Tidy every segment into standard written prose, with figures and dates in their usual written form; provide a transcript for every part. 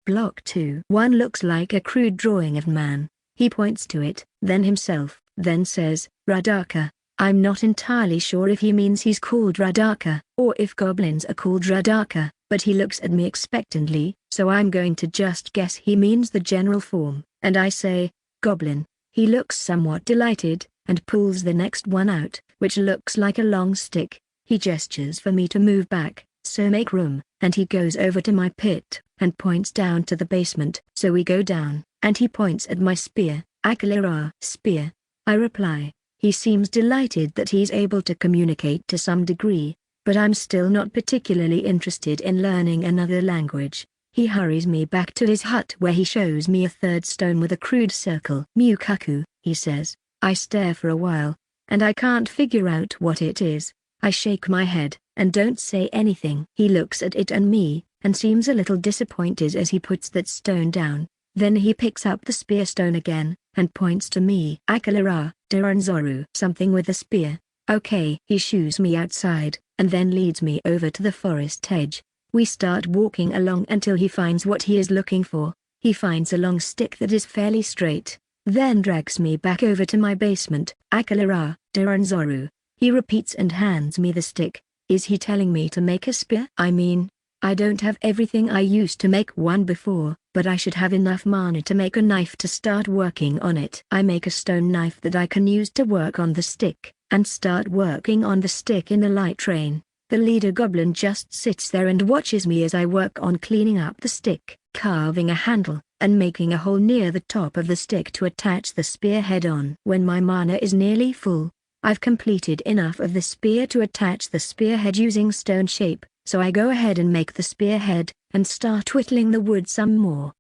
Block 2. One looks like a crude drawing of man. He points to it, then himself, then says, Radaka. I'm not entirely sure if he means he's called Radaka, or if goblins are called Radaka, but he looks at me expectantly, so I'm going to just guess he means the general form, and I say, Goblin. He looks somewhat delighted, and pulls the next one out, which looks like a long stick. He gestures for me to move back, so make room, and he goes over to my pit, and points down to the basement. So we go down, and he points at my spear, Akalira. Spear. I reply. He seems delighted that he's able to communicate to some degree, but I'm still not particularly interested in learning another language. He hurries me back to his hut where he shows me a third stone with a crude circle. Mukaku, he says. I stare for a while, and I can't figure out what it is. I shake my head, and don't say anything. He looks at it and me, and seems a little disappointed as he puts that stone down. Then he picks up the spear stone again, and points to me. Akalira, Duranzoru. Something with a spear. Okay. He shoos me outside, and then leads me over to the forest edge. We start walking along until he finds what he is looking for. He finds a long stick that is fairly straight, then drags me back over to my basement. Akalira, Duranzoru. He repeats and hands me the stick. Is he telling me to make a spear? I mean, I don't have everything I used to make one before, but I should have enough mana to make a knife to start working on it. I make a stone knife that I can use to work on the stick, and start working on the stick in the light rain. The leader goblin just sits there and watches me as I work on cleaning up the stick, carving a handle, and making a hole near the top of the stick to attach the spearhead on. When my mana is nearly full, I've completed enough of the spear to attach the spearhead using stone shape, so I go ahead and make the spearhead, and start whittling the wood some more.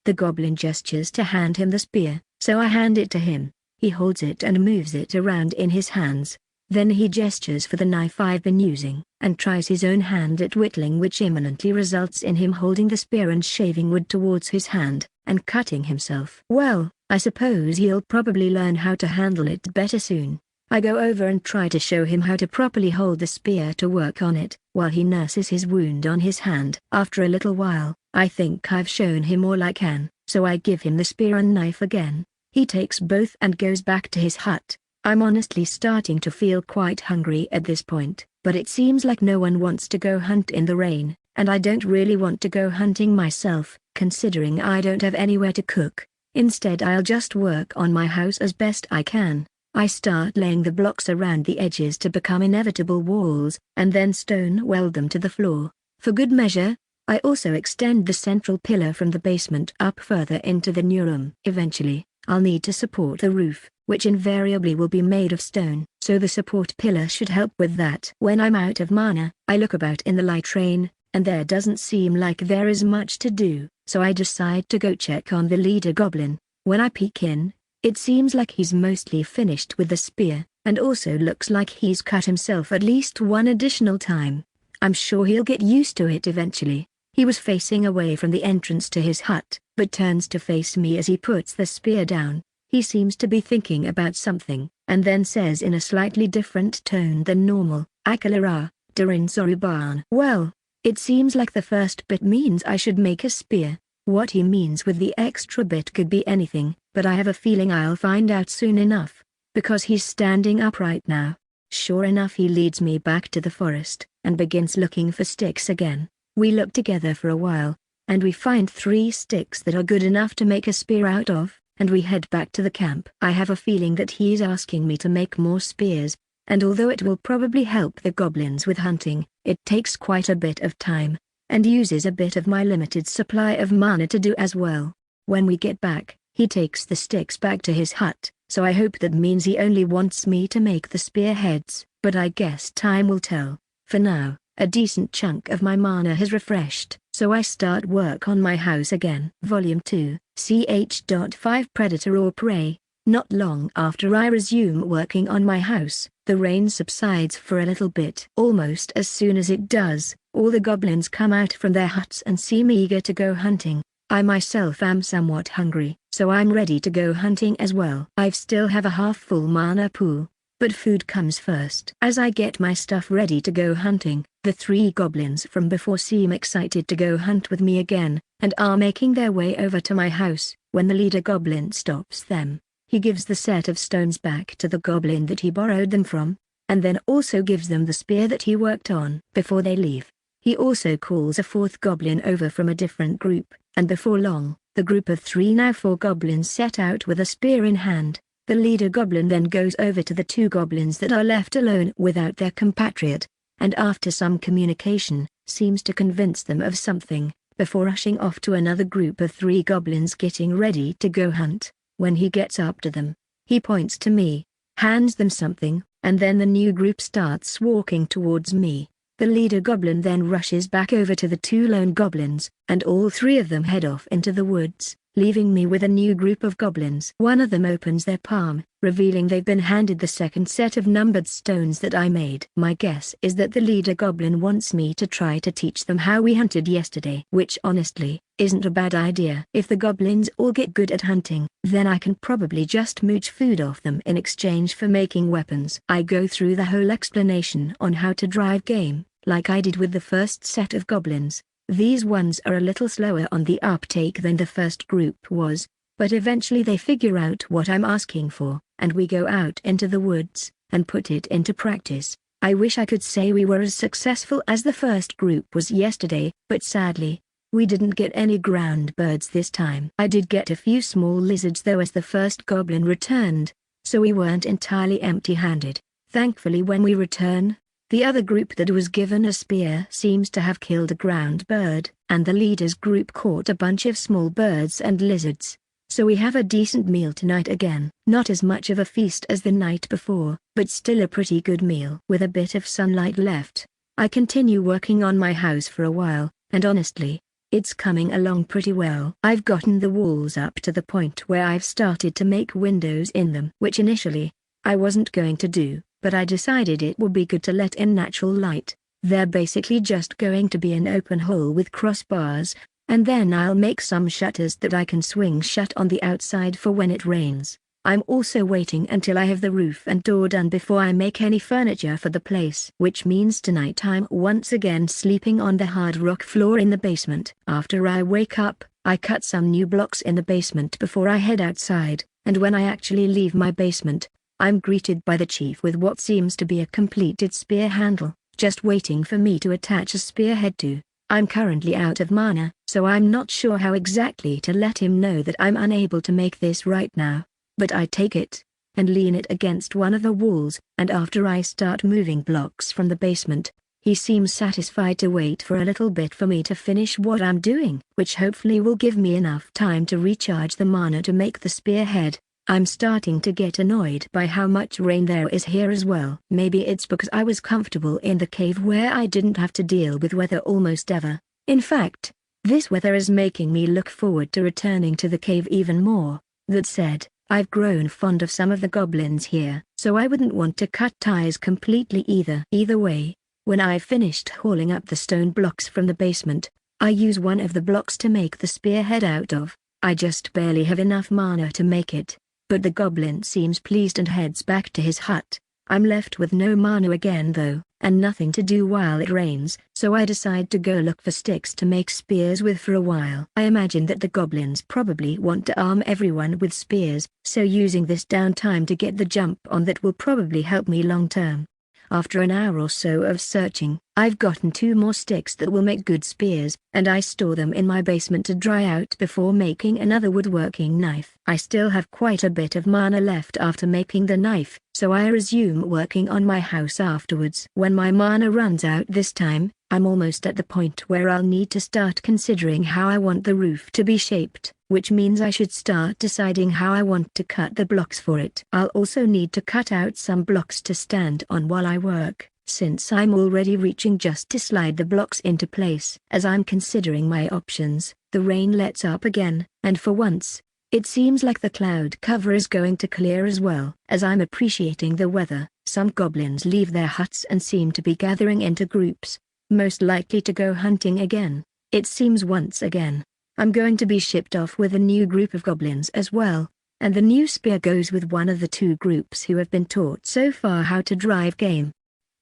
The goblin gestures to hand him the spear, so I hand it to him. He holds it and moves it around in his hands. Then he gestures for the knife I've been using, and tries his own hand at whittling, which imminently results in him holding the spear and shaving wood towards his hand, and cutting himself. Well, I suppose he'll probably learn how to handle it better soon. I go over and try to show him how to properly hold the spear to work on it, while he nurses his wound on his hand. After a little while, I think I've shown him all I can, so I give him the spear and knife again. He takes both and goes back to his hut. I'm honestly starting to feel quite hungry at this point, but it seems like no one wants to go hunt in the rain, and I don't really want to go hunting myself, considering I don't have anywhere to cook. Instead, I'll just work on my house as best I can. I start laying the blocks around the edges to become inevitable walls, and then stone weld them to the floor. For good measure, I also extend the central pillar from the basement up further into the new room. Eventually, I'll need to support the roof, which invariably will be made of stone, so the support pillar should help with that. When I'm out of mana, I look about in the light rain, and there doesn't seem like there is much to do, so I decide to go check on the leader goblin. When I peek in, it seems like he's mostly finished with the spear, and also looks like he's cut himself at least one additional time. I'm sure he'll get used to it eventually. He was facing away from the entrance to his hut, but turns to face me as he puts the spear down. He seems to be thinking about something, and then says in a slightly different tone than normal, Akalira, Durinzoruban. Well, it seems like the first bit means I should make a spear. What he means with the extra bit could be anything, but I have a feeling I'll find out soon enough, because he's standing up right now. Sure enough, he leads me back to the forest, and begins looking for sticks again. We look together for a while, and we find 3 sticks that are good enough to make a spear out of, and we head back to the camp. I have a feeling that he's asking me to make more spears, and although it will probably help the goblins with hunting, it takes quite a bit of time, and uses a bit of my limited supply of mana to do as well. When we get back, he takes the sticks back to his hut, so I hope that means he only wants me to make the spearheads, but I guess time will tell. For now, a decent chunk of my mana has refreshed, so I start work on my house again. Volume 2, ch.5 Predator or Prey. Not long after I resume working on my house, the rain subsides for a little bit. Almost as soon as it does, all the goblins come out from their huts and seem eager to go hunting. I myself am somewhat hungry, so I'm ready to go hunting as well. I still have a half-full mana pool, but food comes first. As I get my stuff ready to go hunting, the 3 goblins from before seem excited to go hunt with me again, and are making their way over to my house, when the leader goblin stops them. He gives the set of stones back to the goblin that he borrowed them from, and then also gives them the spear that he worked on before they leave. He also calls a 4th goblin over from a different group, and before long, the group of 3 now 4 goblins set out with a spear in hand. The leader goblin then goes over to the 2 goblins that are left alone without their compatriot, and after some communication, seems to convince them of something, before rushing off to another group of 3 goblins getting ready to go hunt. When he gets up to them, he points to me, hands them something, and then the new group starts walking towards me. The leader goblin then rushes back over to the 2 lone goblins, and all 3 of them head off into the woods, leaving me with a new group of goblins. One of them opens their palm, revealing they've been handed the 2nd set of numbered stones that I made. My guess is that the leader goblin wants me to try to teach them how we hunted yesterday, which honestly, isn't a bad idea. If the goblins all get good at hunting, then I can probably just mooch food off them in exchange for making weapons. I go through the whole explanation on how to drive game, like I did with the first set of goblins. These ones are a little slower on the uptake than the first group was, but eventually they figure out what I'm asking for, and we go out into the woods, and put it into practice. I wish I could say we were as successful as the first group was yesterday, but sadly, we didn't get any ground birds this time. I did get a few small lizards though as the first goblin returned, so we weren't entirely empty-handed. Thankfully when we return, the other group that was given a spear seems to have killed a ground bird, and the leader's group caught a bunch of small birds and lizards. So we have a decent meal tonight again. Not as much of a feast as the night before, but still a pretty good meal. With a bit of sunlight left, I continue working on my house for a while, and honestly, it's coming along pretty well. I've gotten the walls up to the point where I've started to make windows in them, which initially, I wasn't going to do, but I decided it would be good to let in natural light. They're basically just going to be an open hole with crossbars, and then I'll make some shutters that I can swing shut on the outside for when it rains. I'm also waiting until I have the roof and door done before I make any furniture for the place, which means tonight I'm once again sleeping on the hard rock floor in the basement. After I wake up, I cut some new blocks in the basement before I head outside, and when I actually leave my basement, I'm greeted by the chief with what seems to be a completed spear handle, just waiting for me to attach a spearhead to. I'm currently out of mana, so I'm not sure how exactly to let him know that I'm unable to make this right now, but I take it, and lean it against one of the walls, and after I start moving blocks from the basement, he seems satisfied to wait for a little bit for me to finish what I'm doing, which hopefully will give me enough time to recharge the mana to make the spearhead. I'm starting to get annoyed by how much rain there is here as well. Maybe it's because I was comfortable in the cave where I didn't have to deal with weather almost ever. In fact, this weather is making me look forward to returning to the cave even more. That said, I've grown fond of some of the goblins here, so I wouldn't want to cut ties completely either. Either way, when I've finished hauling up the stone blocks from the basement, I use one of the blocks to make the spearhead out of. I just barely have enough mana to make it. But the goblin seems pleased and heads back to his hut. I'm left with no mana again though, and nothing to do while it rains, so I decide to go look for sticks to make spears with for a while. I imagine that the goblins probably want to arm everyone with spears, so using this downtime to get the jump on that will probably help me long term. After an hour or so of searching, I've gotten 2 more sticks that will make good spears, and I store them in my basement to dry out before making another woodworking knife. I still have quite a bit of mana left after making the knife, so I resume working on my house afterwards. When my mana runs out this time, I'm almost at the point where I'll need to start considering how I want the roof to be shaped, which means I should start deciding how I want to cut the blocks for it. I'll also need to cut out some blocks to stand on while I work, since I'm already reaching just to slide the blocks into place. As I'm considering my options, the rain lets up again, and for once, it seems like the cloud cover is going to clear as well. As I'm appreciating the weather, some goblins leave their huts and seem to be gathering into groups, most likely to go hunting again. It seems once again, I'm going to be shipped off with a new group of goblins as well, and the new spear goes with one of the two groups who have been taught so far how to drive game.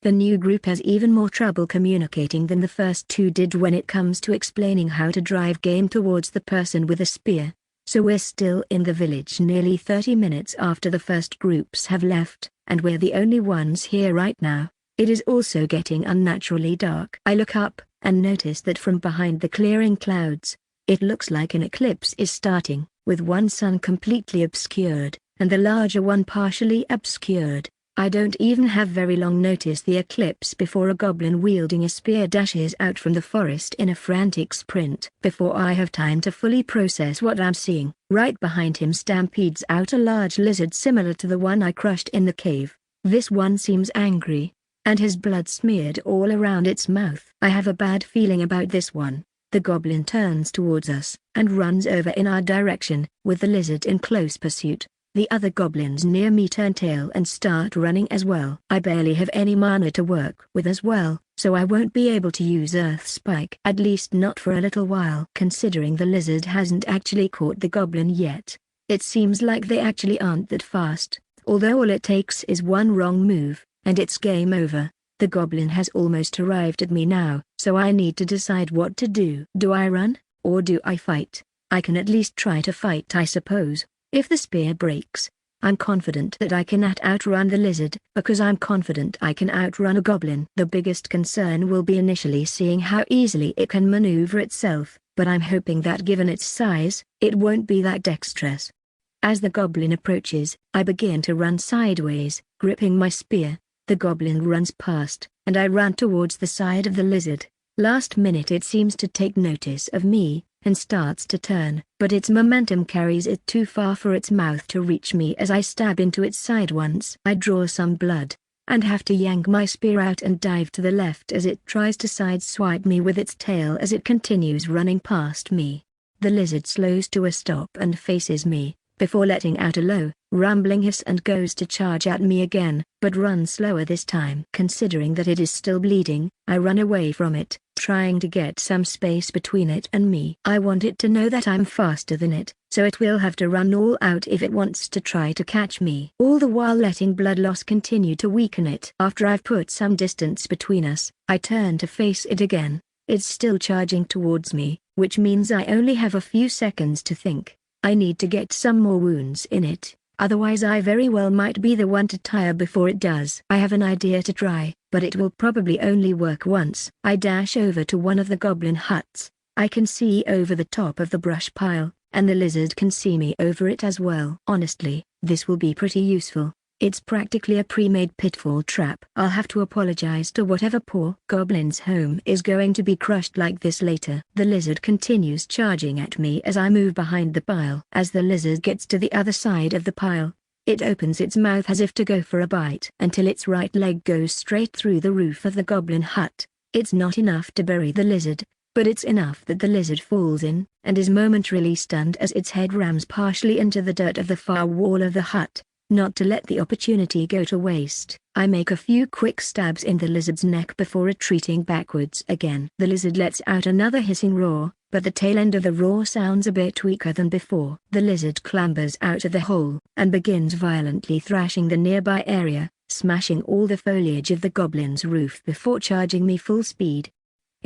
The new group has even more trouble communicating than the first two did when it comes to explaining how to drive game towards the person with a spear. So we're still in the village nearly 30 minutes after the first groups have left, and we're the only ones here right now. It is also getting unnaturally dark. I look up, and notice that from behind the clearing clouds, it looks like an eclipse is starting, with one sun completely obscured, and the larger one partially obscured. I don't even have very long notice the eclipse before a goblin wielding a spear dashes out from the forest in a frantic sprint. Before I have time to fully process what I'm seeing, right behind him stampedes out a large lizard similar to the one I crushed in the cave. This one seems angry, and has blood smeared all around its mouth. I have a bad feeling about this one. The goblin turns towards us, and runs over in our direction, with the lizard in close pursuit. The other goblins near me turn tail and start running as well. I barely have any mana to work with as well, so I won't be able to use Earth Spike. At least not for a little while. Considering the lizard hasn't actually caught the goblin yet, it seems like they actually aren't that fast, although all it takes is one wrong move, and it's game over. The goblin has almost arrived at me now, so I need to decide what to do. Do I run, or do I fight? I can at least try to fight, I suppose. If the spear breaks, I'm confident that I can outrun the lizard, because I'm confident I can outrun a goblin. The biggest concern will be initially seeing how easily it can maneuver itself, but I'm hoping that given its size, it won't be that dexterous. As the goblin approaches, I begin to run sideways, gripping my spear. The goblin runs past, and I run towards the side of the lizard. Last minute it seems to take notice of me, and starts to turn, but its momentum carries it too far for its mouth to reach me as I stab into its side once. I draw some blood, and have to yank my spear out and dive to the left as it tries to sideswipe me with its tail as it continues running past me. The lizard slows to a stop and faces me, before letting out a low, rumbling hiss and goes to charge at me again, but runs slower this time. Considering that it is still bleeding, I run away from it, trying to get some space between it and me. I want it to know that I'm faster than it, so it will have to run all out if it wants to try to catch me. All the while letting blood loss continue to weaken it. After I've put some distance between us, I turn to face it again. It's still charging towards me, which means I only have a few seconds to think. I need to get some more wounds in it, otherwise I very well might be the one to tire before it does. I have an idea to try, but it will probably only work once. I dash over to one of the goblin huts. I can see over the top of the brush pile, and the lizard can see me over it as well. Honestly, this will be pretty useful. It's practically a pre-made pitfall trap. I'll have to apologize to whatever poor goblin's home is going to be crushed like this later. The lizard continues charging at me as I move behind the pile. As the lizard gets to the other side of the pile, it opens its mouth as if to go for a bite until its right leg goes straight through the roof of the goblin hut. It's not enough to bury the lizard, but it's enough that the lizard falls in, and is momentarily stunned as its head rams partially into the dirt of the far wall of the hut. Not to let the opportunity go to waste, I make a few quick stabs in the lizard's neck before retreating backwards again. The lizard lets out another hissing roar, but the tail end of the roar sounds a bit weaker than before. The lizard clambers out of the hole, and begins violently thrashing the nearby area, smashing all the foliage of the goblin's roof before charging me full speed.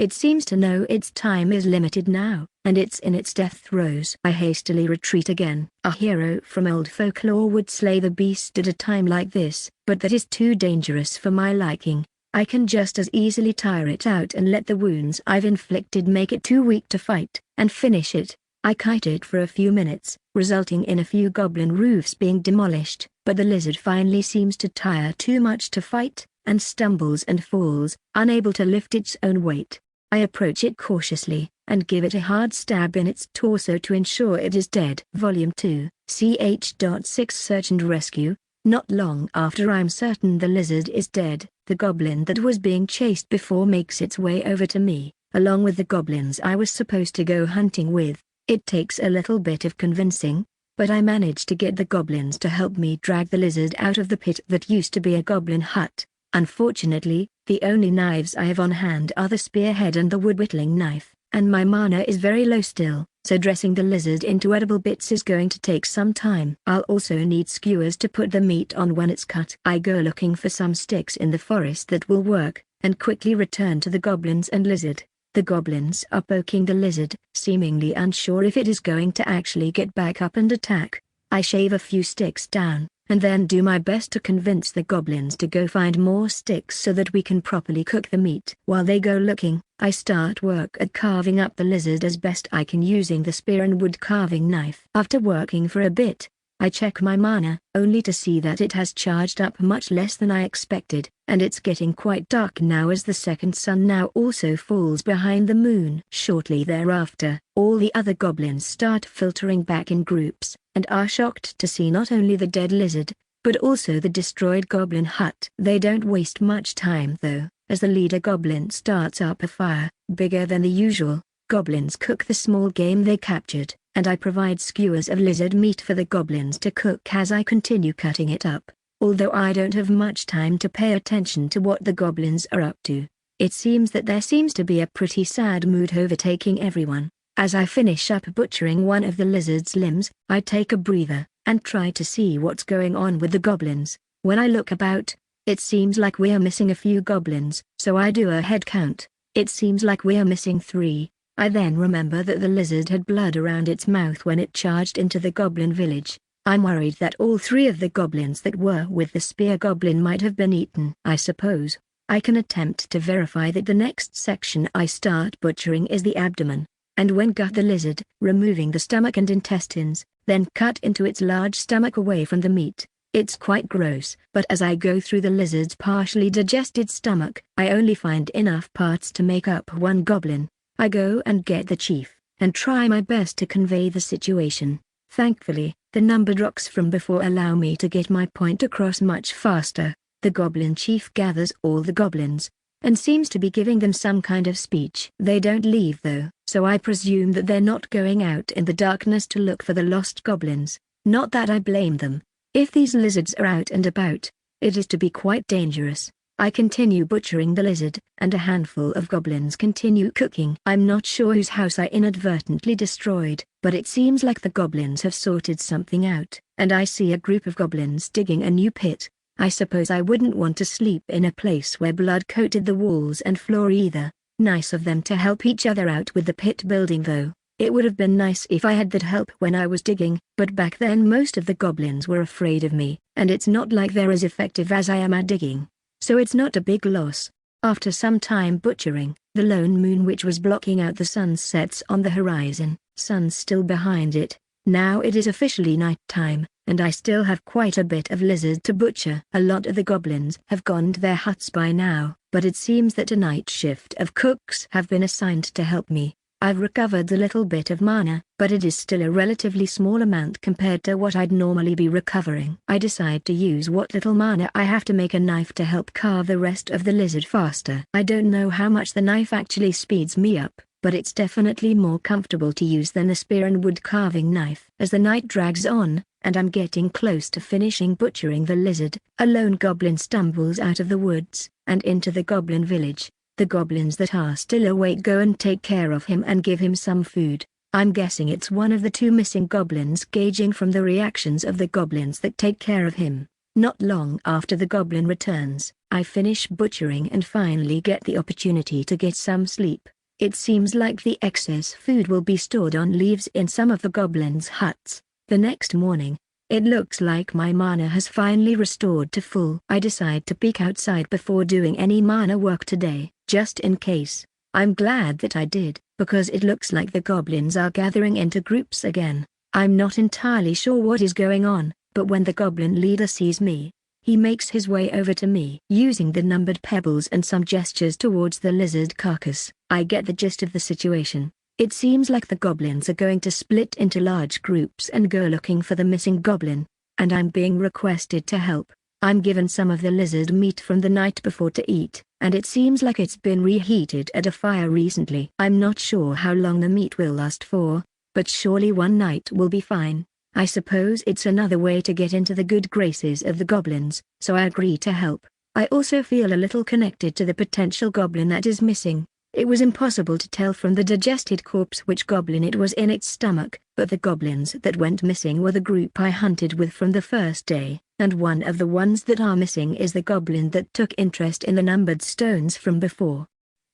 It seems to know its time is limited now, and it's in its death throes. I hastily retreat again. A hero from old folklore would slay the beast at a time like this, but that is too dangerous for my liking. I can just as easily tire it out and let the wounds I've inflicted make it too weak to fight, and finish it. I kite it for a few minutes, resulting in a few goblin roofs being demolished, but the lizard finally seems to tire too much to fight, and stumbles and falls, unable to lift its own weight. I approach it cautiously, and give it a hard stab in its torso to ensure it is dead. Volume 2, ch.6 Search and Rescue. Not long after I'm certain the lizard is dead, the goblin that was being chased before makes its way over to me, along with the goblins I was supposed to go hunting with. It takes a little bit of convincing, but I manage to get the goblins to help me drag the lizard out of the pit that used to be a goblin hut. Unfortunately, the only knives I have on hand are the spearhead and the wood whittling knife, and my mana is very low still. so dressing the lizard into edible bits is going to take some time. I'll also need skewers to put the meat on when it's cut. I go looking for some sticks in the forest that will work, and quickly return to the goblins and lizard. The goblins are poking the lizard, seemingly unsure if it is going to actually get back up and attack. I shave a few sticks down, and then do my best to convince the goblins to go find more sticks so that we can properly cook the meat. While they go looking, I start work at carving up the lizard as best I can using the spear and wood carving knife. After working for a bit, I check my mana, only to see that it has charged up much less than I expected, and it's getting quite dark now as the second sun now also falls behind the moon. Shortly thereafter, all the other goblins start filtering back in groups, and are shocked to see not only the dead lizard, but also the destroyed goblin hut. They don't waste much time though, as the leader goblin starts up a fire, bigger than the usual. Goblins cook the small game they captured, and I provide skewers of lizard meat for the goblins to cook as I continue cutting it up. Although I don't have much time to pay attention to what the goblins are up to, it seems that there seems to be a pretty sad mood overtaking everyone. As I finish up butchering one of the lizard's limbs, I take a breather, and try to see what's going on with the goblins. When I look about, it seems like we are missing a few goblins, so I do a head count. It seems like we are missing 3. I then remember that the lizard had blood around its mouth when it charged into the goblin village. I'm worried that all 3 of the goblins that were with the spear goblin might have been eaten. I suppose I can attempt to verify that the next section I start butchering is the abdomen, and when gut the lizard, removing the stomach and intestines, then cut into its large stomach away from the meat. It's quite gross, but as I go through the lizard's partially digested stomach, I only find enough parts to make up 1 goblin. I go and get the chief, and try my best to convey the situation. Thankfully, the numbered rocks from before allow me to get my point across much faster. The goblin chief gathers all the goblins, and seems to be giving them some kind of speech. They don't leave though, so I presume that they're not going out in the darkness to look for the lost goblins. Not that I blame them. If these lizards are out and about, it is to be quite dangerous. I continue butchering the lizard, and a handful of goblins continue cooking. I'm not sure whose house I inadvertently destroyed, but it seems like the goblins have sorted something out, and I see a group of goblins digging a new pit. I suppose I wouldn't want to sleep in a place where blood coated the walls and floor either. Nice of them to help each other out with the pit building though. It would have been nice if I had that help when I was digging, but back then most of the goblins were afraid of me, and it's not like they're as effective as I am at digging. So it's not a big loss. After some time butchering, the lone moon which was blocking out the sun sets on the horizon, sun still behind it. Now it is officially night time, and I still have quite a bit of lizard to butcher. A lot of the goblins have gone to their huts by now, but it seems that a night shift of cooks have been assigned to help me. I've recovered a little bit of mana, but it is still a relatively small amount compared to what I'd normally be recovering. I decide to use what little mana I have to make a knife to help carve the rest of the lizard faster. I don't know how much the knife actually speeds me up, but it's definitely more comfortable to use than the spear and wood carving knife. As the night drags on, and I'm getting close to finishing butchering the lizard, a lone goblin stumbles out of the woods, and into the goblin village. The goblins that are still awake go and take care of him and give him some food. I'm guessing it's one of the 2 missing goblins, gauging from the reactions of the goblins that take care of him. Not long after the goblin returns, I finish butchering and finally get the opportunity to get some sleep. It seems like the excess food will be stored on leaves in some of the goblins' huts. The next morning, it looks like my mana has finally restored to full. I decide to peek outside before doing any mana work today, just in case. I'm glad that I did, because it looks like the goblins are gathering into groups again. I'm not entirely sure what is going on, but when the goblin leader sees me, he makes his way over to me. Using the numbered pebbles and some gestures towards the lizard carcass, I get the gist of the situation. It seems like the goblins are going to split into large groups and go looking for the missing goblin, and I'm being requested to help. I'm given some of the lizard meat from the night before to eat, and it seems like it's been reheated at a fire recently. I'm not sure how long the meat will last for, but surely one night will be fine. I suppose it's another way to get into the good graces of the goblins, so I agree to help. I also feel a little connected to the potential goblin that is missing. It was impossible to tell from the digested corpse which goblin it was in its stomach, but the goblins that went missing were the group I hunted with from the first day, and one of the ones that are missing is the goblin that took interest in the numbered stones from before.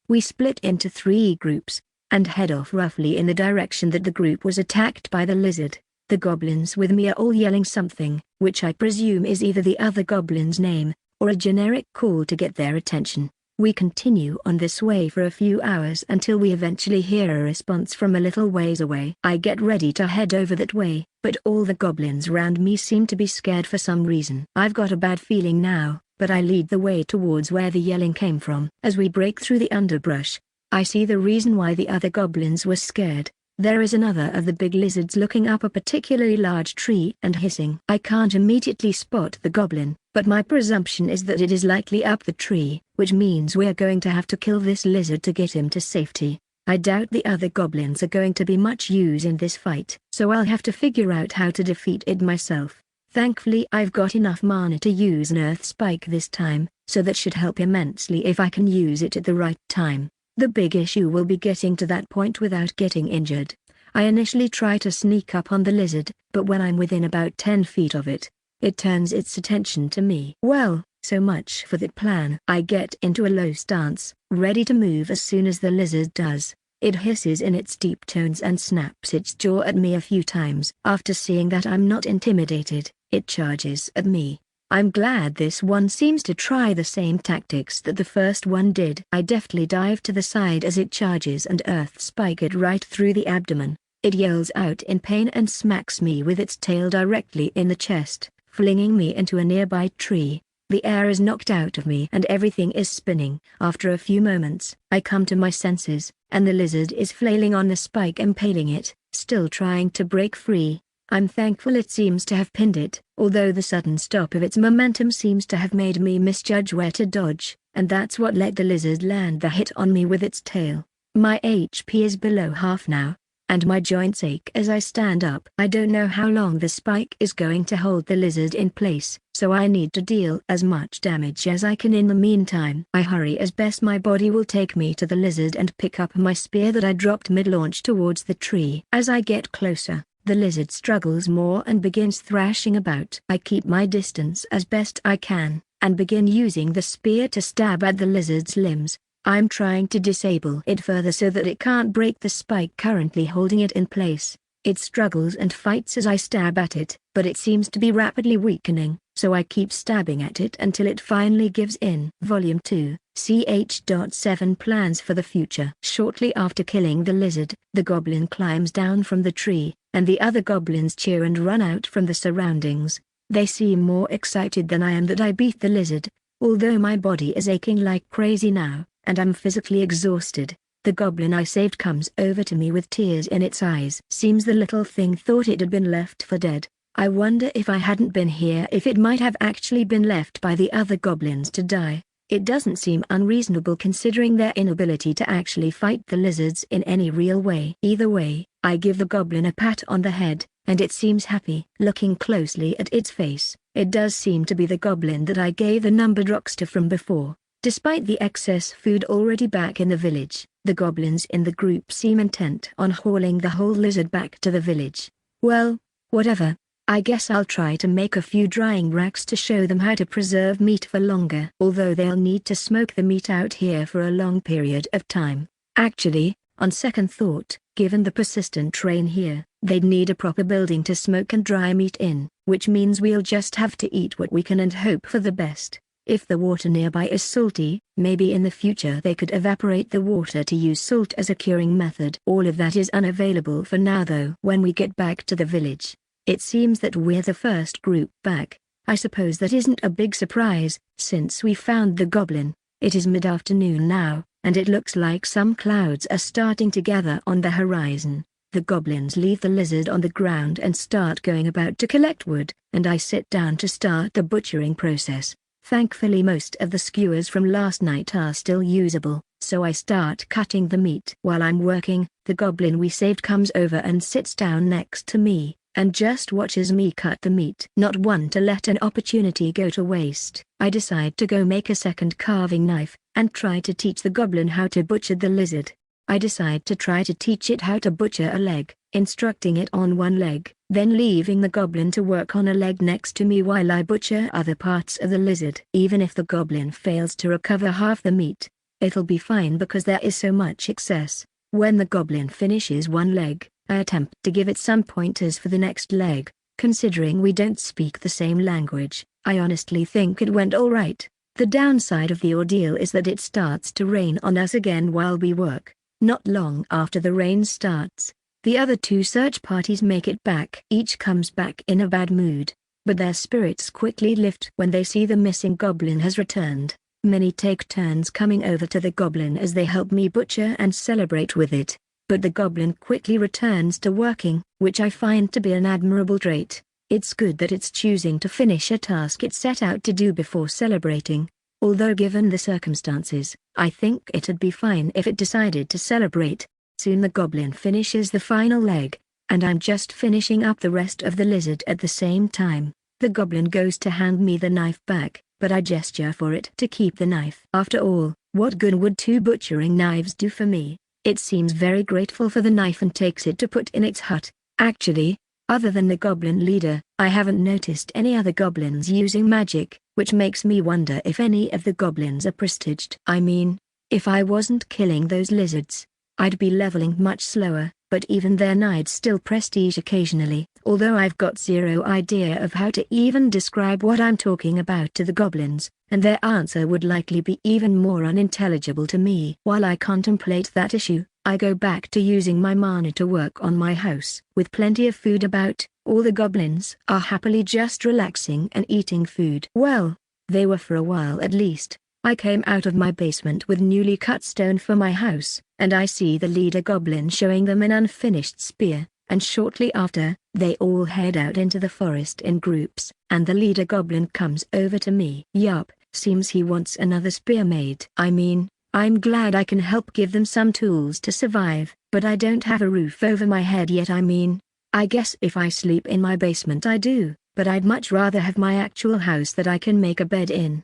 We split into 3 groups, and head off roughly in the direction that the group was attacked by the lizard. The goblins with me are all yelling something, which I presume is either the other goblin's name, or a generic call to get their attention. We continue on this way for a few hours until we eventually hear a response from a little ways away. I get ready to head over that way, but all the goblins round me seem to be scared for some reason. I've got a bad feeling now, but I lead the way towards where the yelling came from. As we break through the underbrush, I see the reason why the other goblins were scared. There is another of the big lizards looking up a particularly large tree and hissing. I can't immediately spot the goblin, but my presumption is that it is likely up the tree, which means we're going to have to kill this lizard to get him to safety. I doubt the other goblins are going to be much use in this fight, so I'll have to figure out how to defeat it myself. Thankfully I've got enough mana to use an earth spike this time, so that should help immensely if I can use it at the right time. The big issue will be getting to that point without getting injured. I initially try to sneak up on the lizard, but when I'm within about 10 feet of it, it turns its attention to me. Well, so much for that plan. I get into a low stance, ready to move as soon as the lizard does. It hisses in its deep tones and snaps its jaw at me a few times. After seeing that I'm not intimidated, it charges at me. I'm glad this one seems to try the same tactics that the first one did. I deftly dive to the side as it charges and earth spike it right through the abdomen. It yells out in pain and smacks me with its tail directly in the chest, flinging me into a nearby tree. The air is knocked out of me and everything is spinning. After a few moments, I come to my senses, and the lizard is flailing on the spike impaling it, still trying to break free. I'm thankful it seems to have pinned it, although the sudden stop of its momentum seems to have made me misjudge where to dodge, and that's what let the lizard land the hit on me with its tail. My HP is below half now, and my joints ache as I stand up. I don't know how long the spike is going to hold the lizard in place, so I need to deal as much damage as I can in the meantime. I hurry as best my body will take me to the lizard and pick up my spear that I dropped mid-launch towards the tree. As I get closer, the lizard struggles more and begins thrashing about. I keep my distance as best I can, and begin using the spear to stab at the lizard's limbs. I'm trying to disable it further so that it can't break the spike currently holding it in place. It struggles and fights as I stab at it, but it seems to be rapidly weakening, so I keep stabbing at it until it finally gives in. Volume 2, ch.7 Plans for the Future. Shortly after killing the lizard, the goblin climbs down from the tree, and the other goblins cheer and run out from the surroundings. They seem more excited than I am that I beat the lizard, although my body is aching like crazy now, and I'm physically exhausted. The goblin I saved comes over to me with tears in its eyes. Seems the little thing thought it had been left for dead. I wonder if I hadn't been here if it might have actually been left by the other goblins to die. It doesn't seem unreasonable considering their inability to actually fight the lizards in any real way. Either way, I give the goblin a pat on the head, and it seems happy. Looking closely at its face, it does seem to be the goblin that I gave the numbered rocks to from before. Despite the excess food already back in the village, the goblins in the group seem intent on hauling the whole lizard back to the village. Well, whatever. I guess I'll try to make a few drying racks to show them how to preserve meat for longer. Although they'll need to smoke the meat out here for a long period of time. Actually, on second thought, given the persistent rain here, they'd need a proper building to smoke and dry meat in, which means we'll just have to eat what we can and hope for the best. If the water nearby is salty, maybe in the future they could evaporate the water to use salt as a curing method. All of that is unavailable for now though. When we get back to the village, it seems that we're the first group back. I suppose that isn't a big surprise, since we found the goblin. It is mid-afternoon now, and it looks like some clouds are starting to gather on the horizon. The goblins leave the lizard on the ground and start going about to collect wood, and I sit down to start the butchering process. Thankfully most of the skewers from last night are still usable, so I start cutting the meat. While I'm working, the goblin we saved comes over and sits down next to me, and just watches me cut the meat. Not one to let an opportunity go to waste. I decide to go make a second carving knife, and try to teach the goblin how to butcher the lizard. I decide to try to teach it how to butcher a leg, instructing it on one leg, then leaving the goblin to work on a leg next to me while I butcher other parts of the lizard. Even if the goblin fails to recover half the meat, it'll be fine because there is so much excess. When the goblin finishes one leg, I attempt to give it some pointers for the next leg. Considering we don't speak the same language, I honestly think it went alright. The downside of the ordeal is that it starts to rain on us again while we work. Not long after the rain starts, the other two search parties make it back. Each comes back in a bad mood, but their spirits quickly lift when they see the missing goblin has returned. Many take turns coming over to the goblin as they help me butcher and celebrate with it. But the goblin quickly returns to working, which I find to be an admirable trait. It's good that it's choosing to finish a task it set out to do before celebrating. Although given the circumstances, I think it'd be fine if it decided to celebrate. Soon the goblin finishes the final leg, and I'm just finishing up the rest of the lizard at the same time. The goblin goes to hand me the knife back, but I gesture for it to keep the knife. After all, what good would two butchering knives do for me? It seems very grateful for the knife and takes it to put in its hut. Actually, other than the goblin leader, I haven't noticed any other goblins using magic, which makes me wonder if any of the goblins are prestiged. I mean, if I wasn't killing those lizards, I'd be leveling much slower, but even then I'd still prestige occasionally. Although I've got zero idea of how to even describe what I'm talking about to the goblins, and their answer would likely be even more unintelligible to me. While I contemplate that issue, I go back to using my mana to work on my house. With plenty of food about, all the goblins are happily just relaxing and eating food. Well, they were for a while at least. I came out of my basement with newly cut stone for my house, and I see the leader goblin showing them an unfinished spear, and shortly after, they all head out into the forest in groups, and the leader goblin comes over to me. Yup, seems he wants another spear made. I mean, I'm glad I can help give them some tools to survive, but I don't have a roof over my head yet. I mean, I guess if I sleep in my basement I do, but I'd much rather have my actual house that I can make a bed in.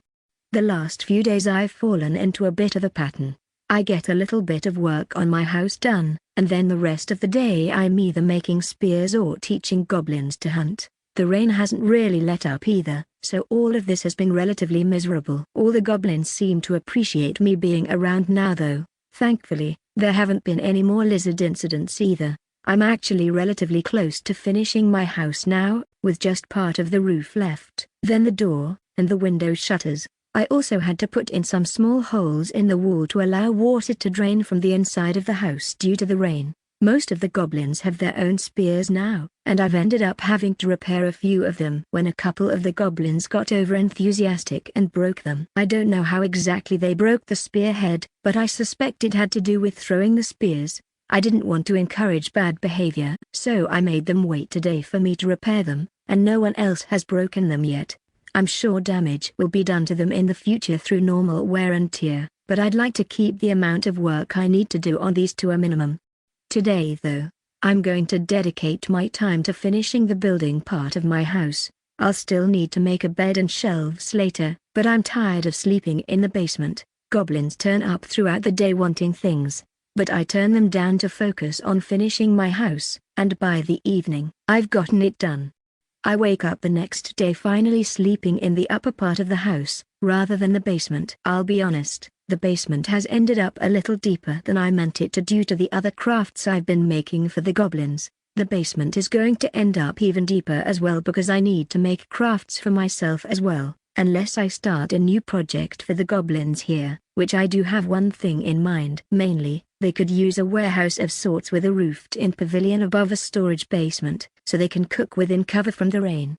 The last few days I've fallen into a bit of a pattern. I get a little bit of work on my house done, and then the rest of the day I'm either making spears or teaching goblins to hunt. The rain hasn't really let up either, so all of this has been relatively miserable. All the goblins seem to appreciate me being around now though. Thankfully, there haven't been any more lizard incidents either. I'm actually relatively close to finishing my house now, with just part of the roof left. Then the door, and the window shutters. I also had to put in some small holes in the wall to allow water to drain from the inside of the house due to the rain. Most of the goblins have their own spears now, and I've ended up having to repair a few of them when a couple of the goblins got over-enthusiastic and broke them. I don't know how exactly they broke the spearhead, but I suspect it had to do with throwing the spears. I didn't want to encourage bad behavior, so I made them wait today for me to repair them, and no one else has broken them yet. I'm sure damage will be done to them in the future through normal wear and tear, but I'd like to keep the amount of work I need to do on these to a minimum. Today though, I'm going to dedicate my time to finishing the building part of my house. I'll still need to make a bed and shelves later, but I'm tired of sleeping in the basement. Goblins turn up throughout the day wanting things, but I turn them down to focus on finishing my house, and by the evening, I've gotten it done. I wake up the next day finally sleeping in the upper part of the house, rather than the basement. I'll be honest, the basement has ended up a little deeper than I meant it to due to the other crafts I've been making for the goblins. The basement is going to end up even deeper as well because I need to make crafts for myself as well, unless I start a new project for the goblins here, which I do have one thing in mind. Mainly, they could use a warehouse of sorts with a roofed-in pavilion above a storage basement, so they can cook within cover from the rain.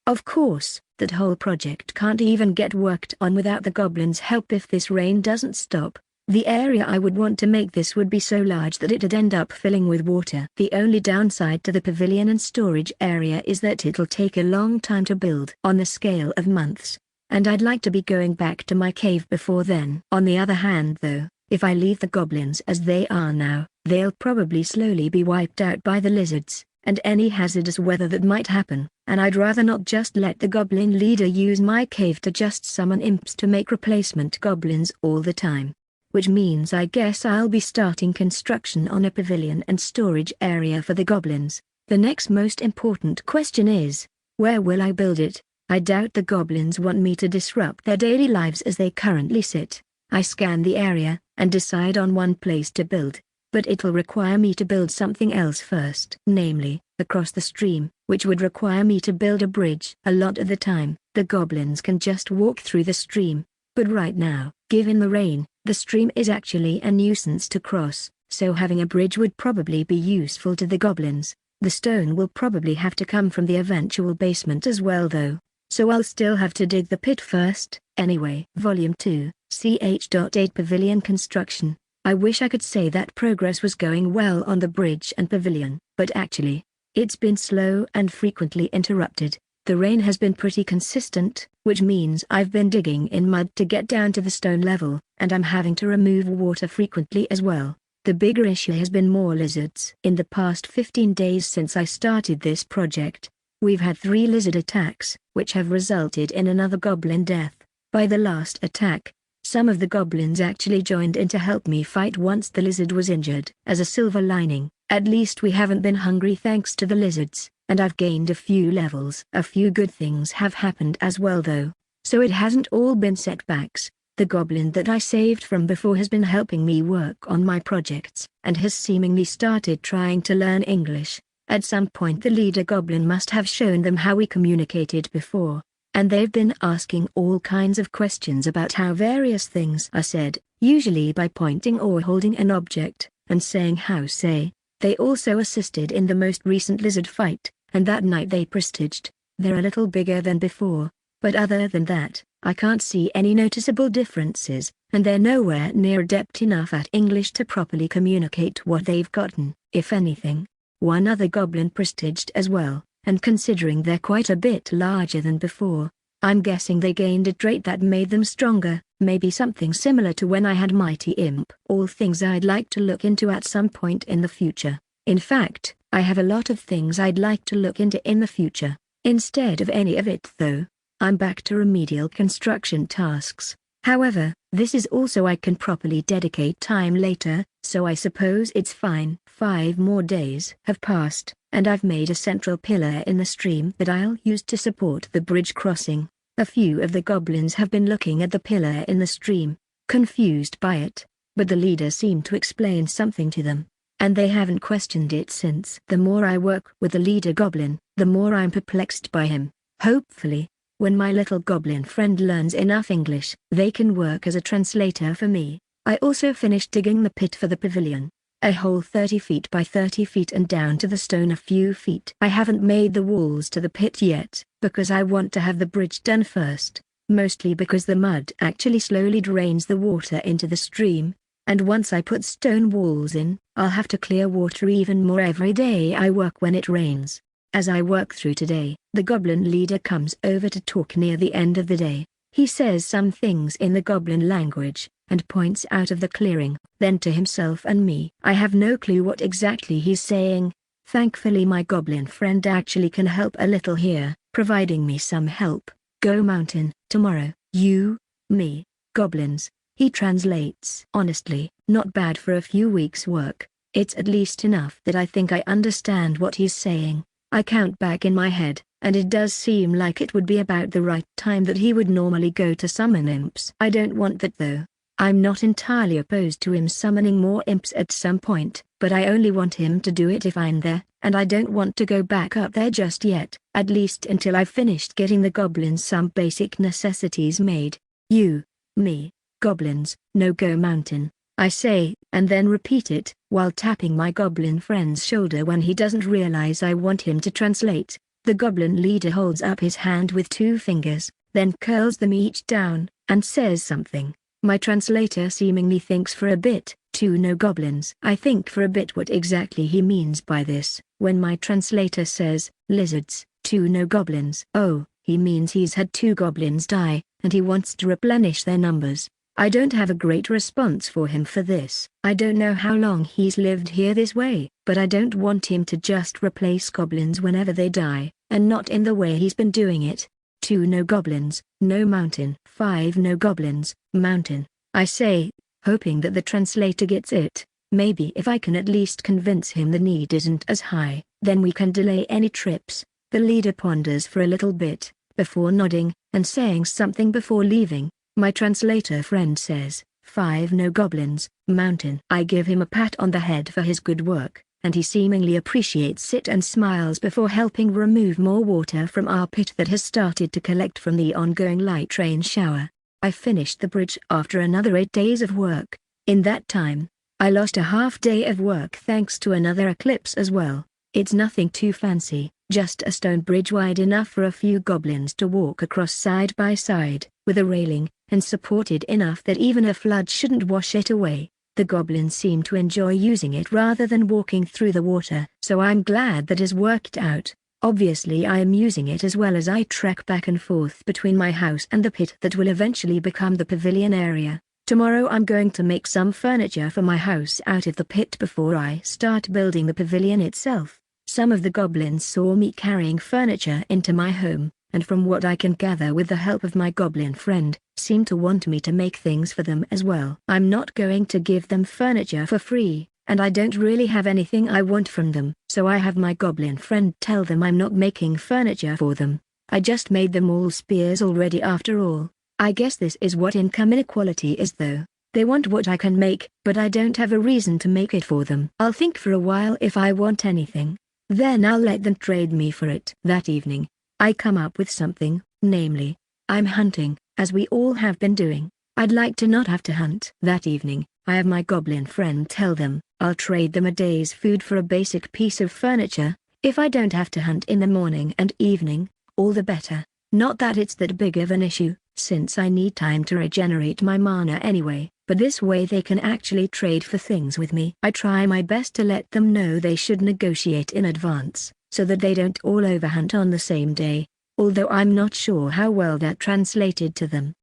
Of course, that whole project can't even get worked on without the goblins' help if this rain doesn't stop. The area I would want to make this would be so large that it'd end up filling with water. The only downside to the pavilion and storage area is that it'll take a long time to build on the scale of months, and I'd like to be going back to my cave before then. On the other hand though, if I leave the goblins as they are now, they'll probably slowly be wiped out by the lizards, and any hazardous weather that might happen, and I'd rather not just let the goblin leader use my cave to just summon imps to make replacement goblins all the time. Which means I guess I'll be starting construction on a pavilion and storage area for the goblins. The next most important question is, where will I build it? I doubt the goblins want me to disrupt their daily lives as they currently sit. I scan the area, and decide on one place to build. But it'll require me to build something else first. Namely, across the stream, which would require me to build a bridge. A lot of the time, the goblins can just walk through the stream. But right now, given the rain, the stream is actually a nuisance to cross, so having a bridge would probably be useful to the goblins. The stone will probably have to come from the eventual basement as well though, so I'll still have to dig the pit first. Anyway, Volume 2, ch.8 Pavilion Construction. I wish I could say that progress was going well on the bridge and pavilion, but actually, it's been slow and frequently interrupted. The rain has been pretty consistent, which means I've been digging in mud to get down to the stone level, and I'm having to remove water frequently as well. The bigger issue has been more lizards. In the past 15 days since I started this project, we've had 3 lizard attacks, which have resulted in another goblin death. By the last attack, some of the goblins actually joined in to help me fight once the lizard was injured. As a silver lining, at least we haven't been hungry thanks to the lizards, and I've gained a few levels. A few good things have happened as well though, so it hasn't all been setbacks. The goblin that I saved from before has been helping me work on my projects, and has seemingly started trying to learn English. At some point the leader goblin must have shown them how we communicated before, and they've been asking all kinds of questions about how various things are said, usually by pointing or holding an object, and saying how say. They also assisted in the most recent lizard fight, and that night they prestiged. They're a little bigger than before, but other than that, I can't see any noticeable differences, and they're nowhere near adept enough at English to properly communicate what they've gotten. If anything, one other goblin prestiged as well, and considering they're quite a bit larger than before, I'm guessing they gained a trait that made them stronger, maybe something similar to when I had Mighty Imp. All things I'd like to look into at some point in the future. In fact, I have a lot of things I'd like to look into in the future. Instead of any of it though, I'm back to remedial construction tasks. However, this is also I can properly dedicate time later, so I suppose it's fine. 5 more days have passed, and I've made a central pillar in the stream that I'll use to support the bridge crossing. A few of the goblins have been looking at the pillar in the stream, confused by it, but the leader seemed to explain something to them, and they haven't questioned it since. The more I work with the leader goblin, the more I'm perplexed by him. Hopefully, when my little goblin friend learns enough English, they can work as a translator for me. I also finished digging the pit for the pavilion. A hole 30 feet by 30 feet and down to the stone a few feet. I haven't made the walls to the pit yet, because I want to have the bridge done first, mostly because the mud actually slowly drains the water into the stream, and once I put stone walls in, I'll have to clear water even more every day I work when it rains. As I work through today, the goblin leader comes over to talk near the end of the day. He says some things in the goblin language, and points out of the clearing, then to himself and me. I have no clue what exactly he's saying. Thankfully my goblin friend actually can help a little here, providing me some help. Go mountain, tomorrow, you, me, goblins. He translates. Honestly, not bad for a few weeks' work. It's at least enough that I think I understand what he's saying. I count back in my head, and it does seem like it would be about the right time that he would normally go to summon imps. I don't want that though. I'm not entirely opposed to him summoning more imps at some point, but I only want him to do it if I'm there, and I don't want to go back up there just yet, at least until I've finished getting the goblins some basic necessities made. You, me, goblins, no go mountain, I say, and then repeat it, while tapping my goblin friend's shoulder when he doesn't realize I want him to translate. The goblin leader holds up his hand with 2 fingers, then curls them each down, and says something. My translator seemingly thinks for a bit. 2 no goblins. I think for a bit what exactly he means by this. When my translator says, lizards, 2 no goblins. Oh, he means he's had 2 goblins die, and he wants to replenish their numbers. I don't have a great response for him for this. I don't know how long he's lived here this way, but I don't want him to just replace goblins whenever they die, and not in the way he's been doing it. 2 No goblins, no mountain. 5 No goblins, mountain. I say, hoping that the translator gets it. Maybe if I can at least convince him the need isn't as high, then we can delay any trips. The leader ponders for a little bit, before nodding, and saying something before leaving. My translator friend says, 5 No goblins, mountain. I give him a pat on the head for his good work, and he seemingly appreciates it and smiles before helping remove more water from our pit that has started to collect from the ongoing light rain shower. I finished the bridge after another 8 days of work. In that time, I lost a half day of work thanks to another eclipse as well. It's nothing too fancy, just a stone bridge wide enough for a few goblins to walk across side by side, with a railing, and supported enough that even a flood shouldn't wash it away. The goblins seem to enjoy using it rather than walking through the water, so I'm glad that has worked out. Obviously I am using it as well as I trek back and forth between my house and the pit that will eventually become the pavilion area. Tomorrow I'm going to make some furniture for my house out of the pit before I start building the pavilion itself. Some of the goblins saw me carrying furniture into my home, and from what I can gather with the help of my goblin friend, seem to want me to make things for them as well. I'm not going to give them furniture for free, and I don't really have anything I want from them, so I have my goblin friend tell them I'm not making furniture for them. I just made them all spears already after all. I guess this is what income inequality is though. They want what I can make, but I don't have a reason to make it for them. I'll think for a while if I want anything. Then I'll let them trade me for it. That evening, I come up with something, namely, I'm hunting, as we all have been doing. I'd like to not have to hunt. That evening, I have my goblin friend tell them, I'll trade them a day's food for a basic piece of furniture. If I don't have to hunt in the morning and evening, all the better. Not that it's that big of an issue, since I need time to regenerate my mana anyway, but this way they can actually trade for things with me. I try my best to let them know they should negotiate in advance, so that they don't all overhunt on the same day, although I'm not sure how well that translated to them.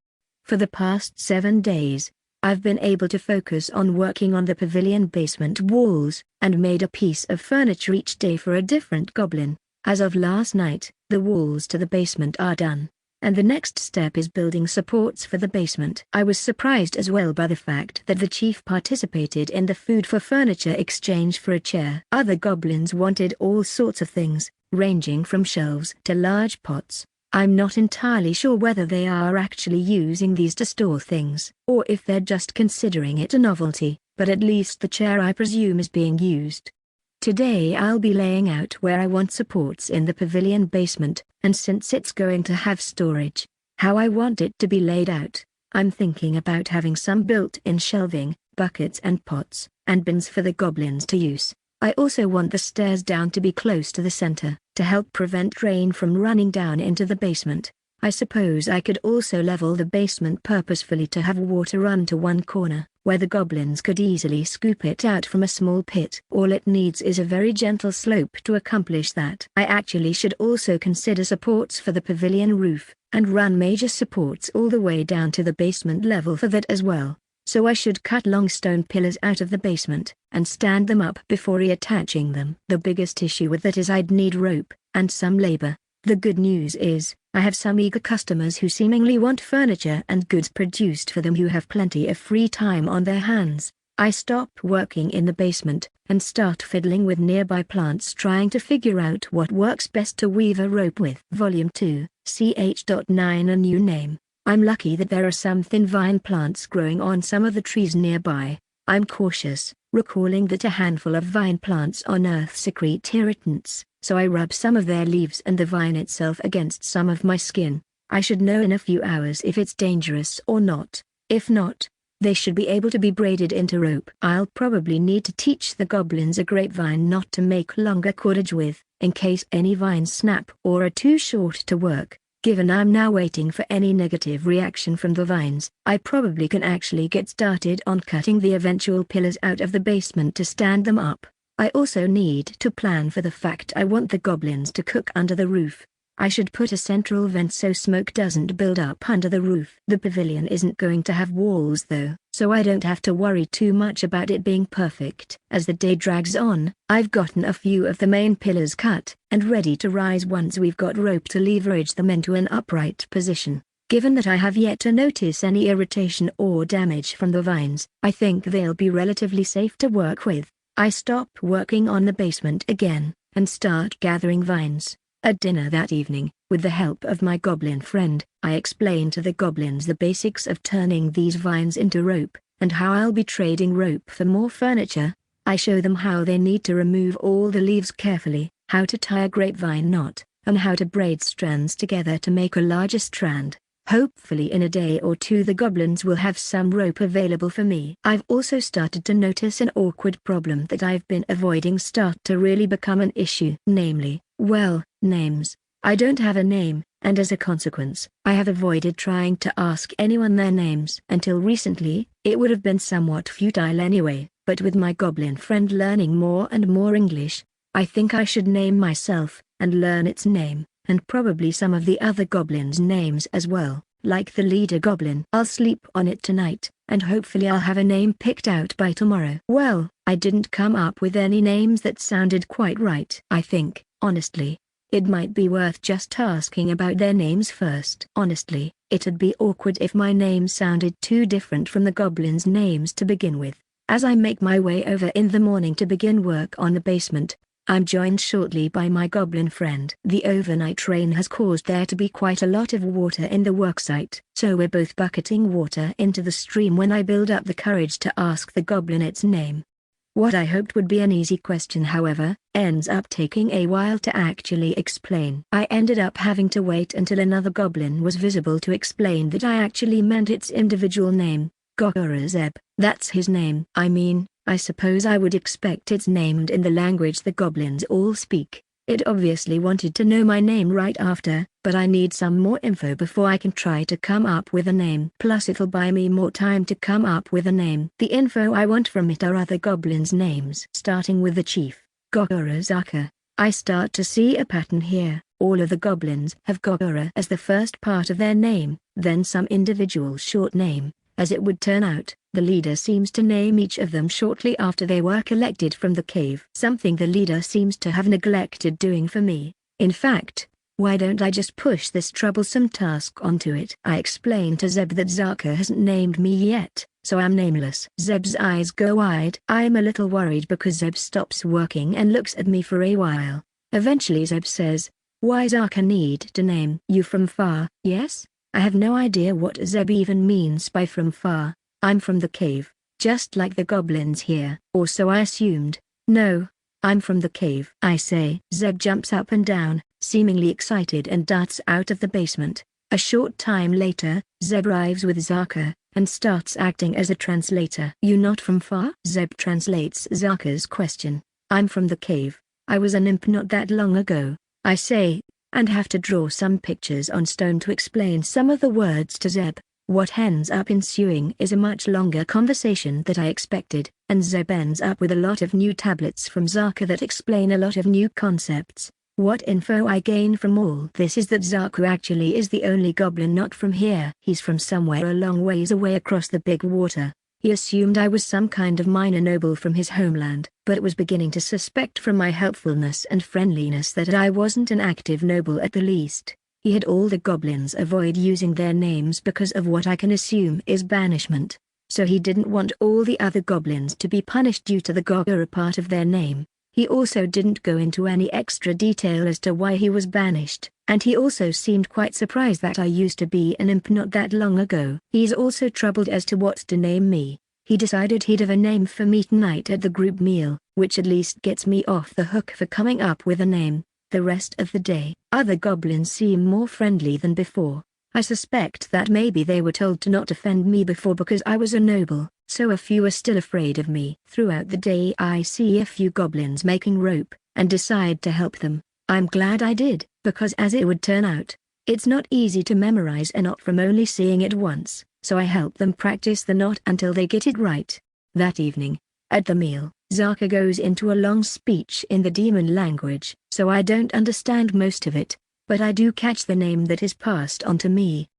For the past 7 days, I've been able to focus on working on the pavilion basement walls, and made a piece of furniture each day for a different goblin. As of last night, the walls to the basement are done, and the next step is building supports for the basement. I was surprised as well by the fact that the chief participated in the food for furniture exchange for a chair. Other goblins wanted all sorts of things, ranging from shelves to large pots. I'm not entirely sure whether they are actually using these to store things, or if they're just considering it a novelty, but at least the chair I presume is being used. Today I'll be laying out where I want supports in the pavilion basement, and since it's going to have storage, how I want it to be laid out. I'm thinking about having some built-in shelving, buckets and pots, and bins for the goblins to use. I also want the stairs down to be close to the center, to help prevent rain from running down into the basement. I suppose I could also level the basement purposefully to have water run to one corner, where the goblins could easily scoop it out from a small pit. All it needs is a very gentle slope to accomplish that. I actually should also consider supports for the pavilion roof, and run major supports all the way down to the basement level for that as well. So I should cut long stone pillars out of the basement, and stand them up before reattaching them. The biggest issue with that is I'd need rope, and some labor. The good news is, I have some eager customers who seemingly want furniture and goods produced for them who have plenty of free time on their hands. I stop working in the basement, and start fiddling with nearby plants trying to figure out what works best to weave a rope with. Volume 2, ch.9 a new name. I'm lucky that there are some thin vine plants growing on some of the trees nearby. I'm cautious, recalling that a handful of vine plants on Earth secrete irritants, so I rub some of their leaves and the vine itself against some of my skin. I should know in a few hours if it's dangerous or not. If not, they should be able to be braided into rope. I'll probably need to teach the goblins a grapevine knot to make longer cordage with, in case any vines snap or are too short to work. Given I'm now waiting for any negative reaction from the vines, I probably can actually get started on cutting the eventual pillars out of the basement to stand them up. I also need to plan for the fact I want the goblins to cook under the roof. I should put a central vent so smoke doesn't build up under the roof. The pavilion isn't going to have walls though, so I don't have to worry too much about it being perfect. As the day drags on, I've gotten a few of the main pillars cut and ready to rise once we've got rope to leverage them into an upright position. Given that I have yet to notice any irritation or damage from the vines, I think they'll be relatively safe to work with. I stop working on the basement again, and start gathering vines. At dinner that evening, with the help of my goblin friend, I explain to the goblins the basics of turning these vines into rope, and how I'll be trading rope for more furniture. I show them how they need to remove all the leaves carefully, how to tie a grapevine knot, and how to braid strands together to make a larger strand. Hopefully in a day or two the goblins will have some rope available for me. I've also started to notice an awkward problem that I've been avoiding start to really become an issue. Namely, well, names. I don't have a name, and as a consequence, I have avoided trying to ask anyone their names. Until recently, it would have been somewhat futile anyway, but with my goblin friend learning more and more English, I think I should name myself, and learn its name, and probably some of the other goblins' names as well, like the leader goblin. I'll sleep on it tonight, and hopefully I'll have a name picked out by tomorrow. Well, I didn't come up with any names that sounded quite right. I think, honestly, it might be worth just asking about their names first. Honestly, it'd be awkward if my name sounded too different from the goblins' names to begin with. As I make my way over in the morning to begin work on the basement, I'm joined shortly by my goblin friend. The overnight rain has caused there to be quite a lot of water in the worksite, so we're both bucketing water into the stream when I build up the courage to ask the goblin its name. What I hoped would be an easy question, however, ends up taking a while to actually explain. I ended up having to wait until another goblin was visible to explain that I actually meant its individual name, Gogora Zeb. That's his name. I mean, I suppose I would expect it's named in the language the goblins all speak. It obviously wanted to know my name right after, but I need some more info before I can try to come up with a name. Plus it'll buy me more time to come up with a name. The info I want from it are other goblins' names. Starting with the chief, Gogora Zaka, I start to see a pattern here. All of the goblins have Gogora as the first part of their name, then some individual short name. As it would turn out, the leader seems to name each of them shortly after they were collected from the cave. Something the leader seems to have neglected doing for me. In fact, why don't I just push this troublesome task onto it? I explain to Zeb that Zaka hasn't named me yet, so I'm nameless. Zeb's eyes go wide. I'm a little worried because Zeb stops working and looks at me for a while. Eventually Zeb says, "Why Zaka need to name you from far?" Yes? I have no idea what Zeb even means by from far. I'm from the cave, just like the goblins here, or so I assumed. No, I'm from the cave, I say. Zeb jumps up and down, seemingly excited, and darts out of the basement. A short time later, Zeb arrives with Zaka, and starts acting as a translator. "You not from far?" Zeb translates Zaka's question. "I'm from the cave. I was an imp not that long ago," I say, and have to draw some pictures on stone to explain some of the words to Zeb. What ends up ensuing is a much longer conversation than I expected, and Zeb ends up with a lot of new tablets from Zaka that explain a lot of new concepts. What info I gain from all this is that Zaka actually is the only goblin not from here. He's from somewhere a long ways away across the big water. He assumed I was some kind of minor noble from his homeland, but was beginning to suspect from my helpfulness and friendliness that I wasn't an active noble at the least. He had all the goblins avoid using their names because of what I can assume is banishment. So he didn't want all the other goblins to be punished due to the Gogora part of their name. He also didn't go into any extra detail as to why he was banished, and he also seemed quite surprised that I used to be an imp not that long ago. He's also troubled as to what to name me. He decided he'd have a name for me tonight at the group meal, which at least gets me off the hook for coming up with a name. The rest of the day, other goblins seem more friendly than before. I suspect that maybe they were told to not offend me before because I was a noble, so a few are still afraid of me. Throughout the day I see a few goblins making rope, and decide to help them. I'm glad I did, because as it would turn out, it's not easy to memorize a knot from only seeing it once, so I help them practice the knot until they get it right. That evening, at the meal, Zaka goes into a long speech in the demon language, so I don't understand most of it, but I do catch the name that is passed on to me.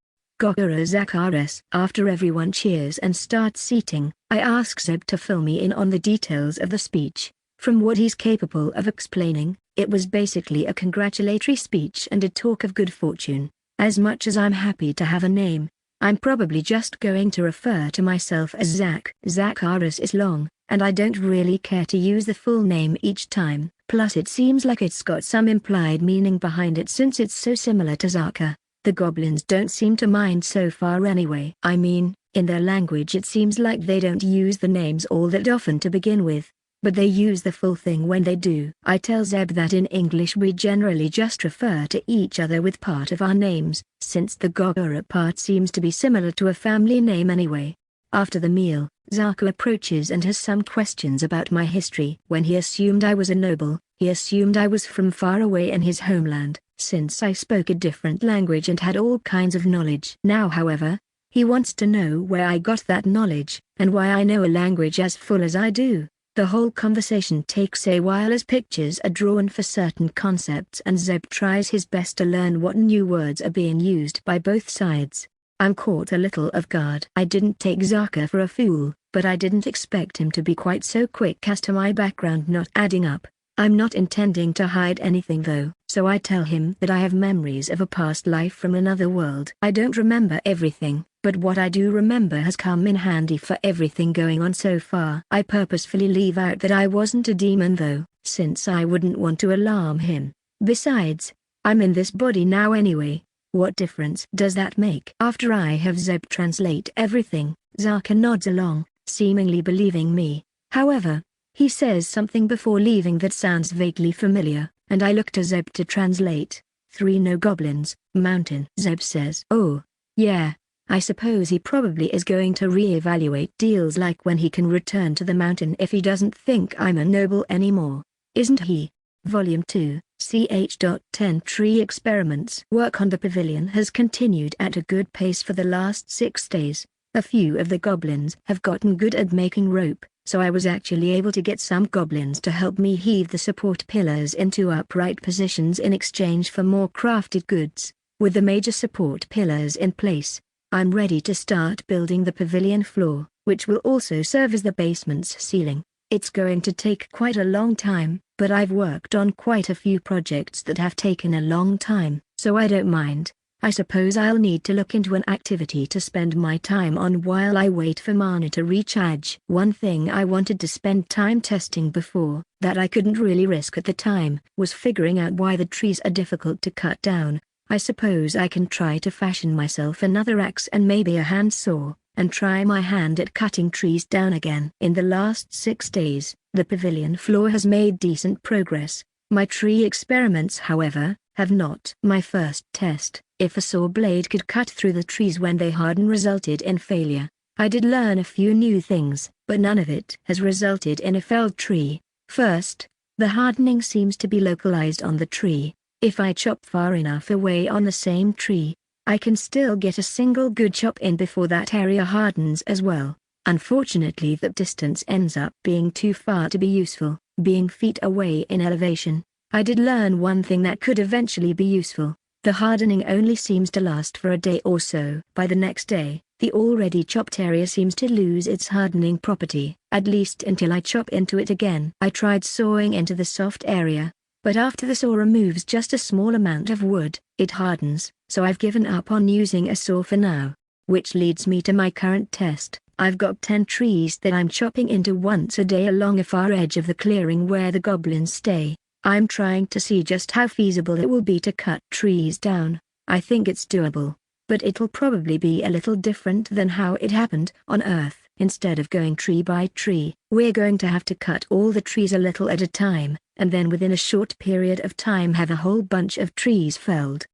Gogura Zakaris. After everyone cheers and starts seating, I ask Zeb to fill me in on the details of the speech. From what he's capable of explaining, it was basically a congratulatory speech and a talk of good fortune. As much as I'm happy to have a name, I'm probably just going to refer to myself as Zach. Zakaris is long, and I don't really care to use the full name each time, plus it seems like it's got some implied meaning behind it since it's so similar to Zaka. The goblins don't seem to mind so far anyway. I mean, in their language it seems like they don't use the names all that often to begin with, but they use the full thing when they do. I tell Zeb that in English we generally just refer to each other with part of our names, since the Gogura part seems to be similar to a family name anyway. After the meal, Zaka approaches and has some questions about my history. When he assumed I was a noble, he assumed I was from far away in his homeland, since I spoke a different language and had all kinds of knowledge. Now however, he wants to know where I got that knowledge, and why I know a language as full as I do. The whole conversation takes a while as pictures are drawn for certain concepts and Zeb tries his best to learn what new words are being used by both sides. I'm caught a little off guard. I didn't take Zaka for a fool, but I didn't expect him to be quite so quick as to my background not adding up. I'm not intending to hide anything though, so I tell him that I have memories of a past life from another world. I don't remember everything, but what I do remember has come in handy for everything going on so far. I purposefully leave out that I wasn't a demon though, since I wouldn't want to alarm him. Besides, I'm in this body now anyway. What difference does that make? After I have Zeb translate everything, Zaka nods along, seemingly believing me. However, he says something before leaving that sounds vaguely familiar, and I look to Zeb to translate. 3 no goblins, mountain. Zeb says, "Oh, yeah, I suppose he probably is going to re-evaluate deals like when he can return to the mountain if he doesn't think I'm a noble anymore, isn't he?" Volume 2, ch.10 Tree Experiments. Work on the pavilion has continued at a good pace for the last 6 days. A few of the goblins have gotten good at making rope, so I was actually able to get some goblins to help me heave the support pillars into upright positions in exchange for more crafted goods. With the major support pillars in place, I'm ready to start building the pavilion floor, which will also serve as the basement's ceiling. It's going to take quite a long time, but I've worked on quite a few projects that have taken a long time, so I don't mind. I suppose I'll need to look into an activity to spend my time on while I wait for mana to recharge. One thing I wanted to spend time testing before, that I couldn't really risk at the time, was figuring out why the trees are difficult to cut down. I suppose I can try to fashion myself another axe and maybe a handsaw, and try my hand at cutting trees down again. In the last 6 days, the pavilion floor has made decent progress. My tree experiments however, have not. My first test, if a saw blade could cut through the trees when they harden, resulted in failure. I did learn a few new things, but none of it has resulted in a felled tree. First, the hardening seems to be localized on the tree. If I chop far enough away on the same tree, I can still get a single good chop in before that area hardens as well. Unfortunately, that distance ends up being too far to be useful, being feet away in elevation. I did learn one thing that could eventually be useful. The hardening only seems to last for a day or so. By the next day, the already chopped area seems to lose its hardening property, at least until I chop into it again. I tried sawing into the soft area, but after the saw removes just a small amount of wood, it hardens, so I've given up on using a saw for now. Which leads me to my current test. I've got 10 trees that I'm chopping into once a day along a far edge of the clearing where the goblins stay. I'm trying to see just how feasible it will be to cut trees down. I think it's doable, but it'll probably be a little different than how it happened on Earth. Instead of going tree by tree, we're going to have to cut all the trees a little at a time, and then within a short period of time have a whole bunch of trees felled.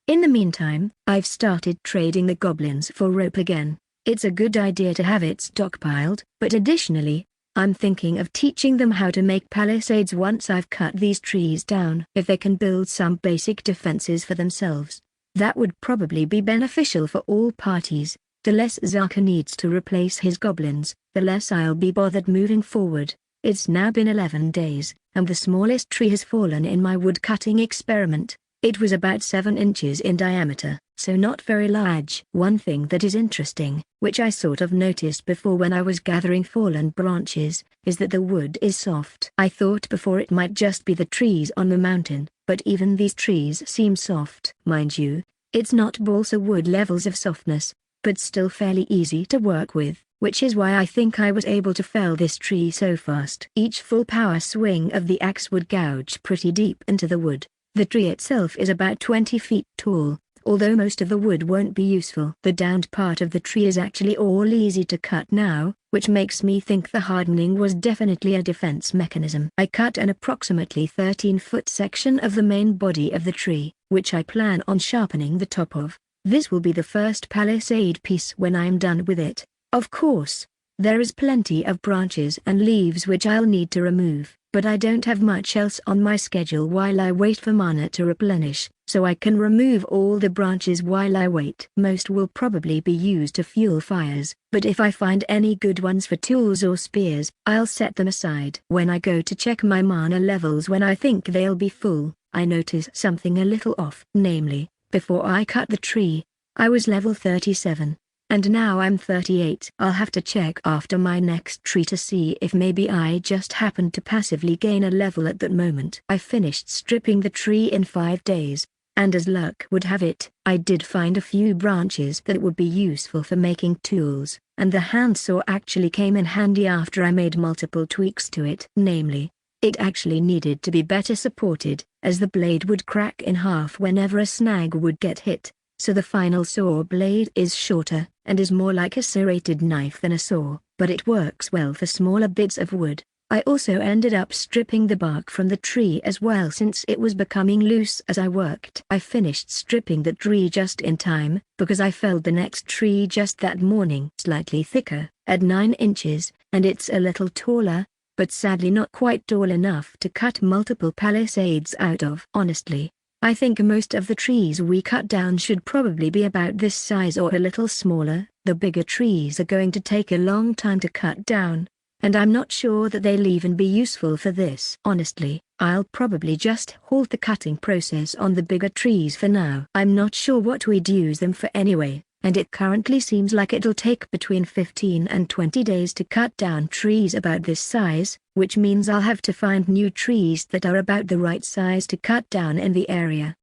In the meantime, I've started trading the goblins for rope again. It's a good idea to have it stockpiled, but additionally, I'm thinking of teaching them how to make palisades once I've cut these trees down. If they can build some basic defenses for themselves, that would probably be beneficial for all parties. The less Zaka needs to replace his goblins, the less I'll be bothered moving forward. It's now been 11 days, and the smallest tree has fallen in my wood-cutting experiment. It was about 7 inches in diameter, so not very large. One thing that is interesting, which I sort of noticed before when I was gathering fallen branches, is that the wood is soft. I thought before it might just be the trees on the mountain, but even these trees seem soft. Mind you, it's not balsa wood levels of softness, but still fairly easy to work with, which is why I think I was able to fell this tree so fast. Each full power swing of the axe would gouge pretty deep into the wood. The tree itself is about 20 feet tall, although most of the wood won't be useful. The downed part of the tree is actually all easy to cut now, which makes me think the hardening was definitely a defense mechanism. I cut an approximately 13-foot section of the main body of the tree, which I plan on sharpening the top of. This will be the first palisade piece when I'm done with it. Of course, there is plenty of branches and leaves which I'll need to remove, but I don't have much else on my schedule while I wait for mana to replenish, so I can remove all the branches while I wait. Most will probably be used to fuel fires, but if I find any good ones for tools or spears, I'll set them aside. When I go to check my mana levels when I think they'll be full, I notice something a little off. Namely, before I cut the tree, I was level 37. And now I'm 38. I'll have to check after my next tree to see if maybe I just happened to passively gain a level at that moment. I finished stripping the tree in 5 days, and as luck would have it, I did find a few branches that would be useful for making tools, and the handsaw actually came in handy after I made multiple tweaks to it. Namely, it actually needed to be better supported, as the blade would crack in half whenever a snag would get hit. So the final saw blade is shorter, and is more like a serrated knife than a saw, but it works well for smaller bits of wood. I also ended up stripping the bark from the tree as well since it was becoming loose as I worked. I finished stripping the tree just in time, because I felled the next tree just that morning. Slightly thicker, at 9 inches, and it's a little taller, but sadly not quite tall enough to cut multiple palisades out of. Honestly, I think most of the trees we cut down should probably be about this size or a little smaller. The bigger trees are going to take a long time to cut down, and I'm not sure that they'll even be useful for this. Honestly, I'll probably just halt the cutting process on the bigger trees for now. I'm not sure what we'd use them for anyway, and it currently seems like it'll take between 15 and 20 days to cut down trees about this size, which means I'll have to find new trees that are about the right size to cut down in the area.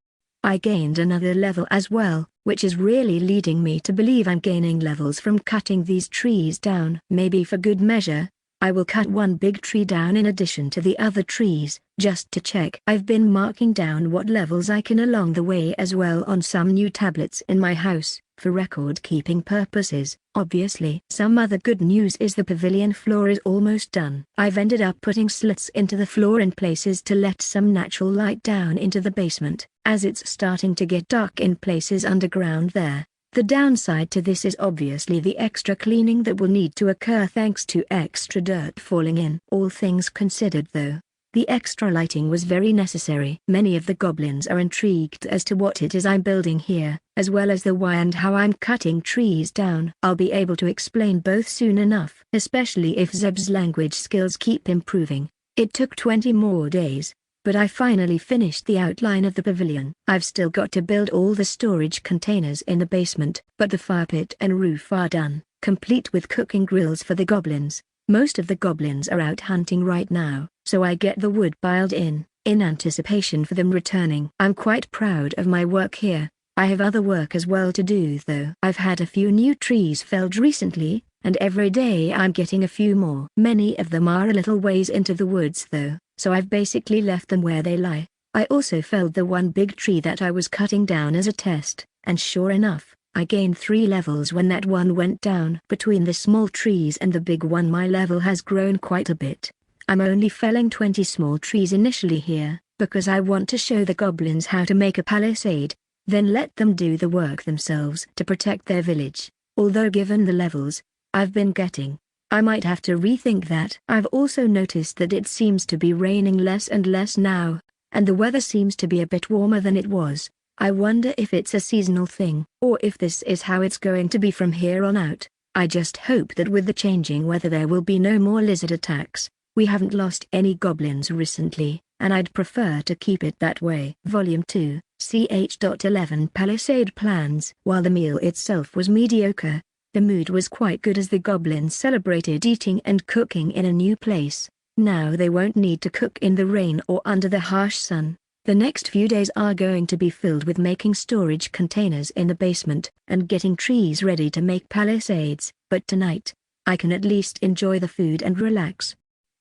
I gained another level as well, which is really leading me to believe I'm gaining levels from cutting these trees down. Maybe for good measure, I will cut one big tree down in addition to the other trees, just to check. I've been marking down what levels I can along the way as well on some new tablets in my house, for record-keeping purposes. Obviously, some other good news is the pavilion floor is almost done. I've ended up putting slits into the floor in places to let some natural light down into the basement, as it's starting to get dark in places underground there. The downside to this is obviously the extra cleaning that will need to occur thanks to extra dirt falling in. All things considered though, the extra lighting was very necessary. Many of the goblins are intrigued as to what it is I'm building here, as well as the why and how I'm cutting trees down. I'll be able to explain both soon enough, especially if Zeb's language skills keep improving. It took 20 more days, but I finally finished the outline of the pavilion. I've still got to build all the storage containers in the basement, but the fire pit and roof are done, complete with cooking grills for the goblins. Most of the goblins are out hunting right now, so I get the wood piled in anticipation for them returning. I'm quite proud of my work here. I have other work as well to do though. I've had a few new trees felled recently, and every day I'm getting a few more. Many of them are a little ways into the woods though, so I've basically left them where they lie. I also felled the one big tree that I was cutting down as a test, and sure enough, I gained 3 levels when that one went down. Between the small trees and the big one my level has grown quite a bit. I'm only felling 20 small trees initially here, because I want to show the goblins how to make a palisade, then let them do the work themselves to protect their village. Although given the levels I've been getting, I might have to rethink that. I've also noticed that it seems to be raining less and less now, and the weather seems to be a bit warmer than it was. I wonder if it's a seasonal thing, or if this is how it's going to be from here on out. I just hope that with the changing weather there will be no more lizard attacks. We haven't lost any goblins recently, and I'd prefer to keep it that way. Volume 2, ch.11 Palisade Plans. While the meal itself was mediocre, the mood was quite good as the goblins celebrated eating and cooking in a new place. Now they won't need to cook in the rain or under the harsh sun. The next few days are going to be filled with making storage containers in the basement and getting trees ready to make palisades, but tonight, I can at least enjoy the food and relax.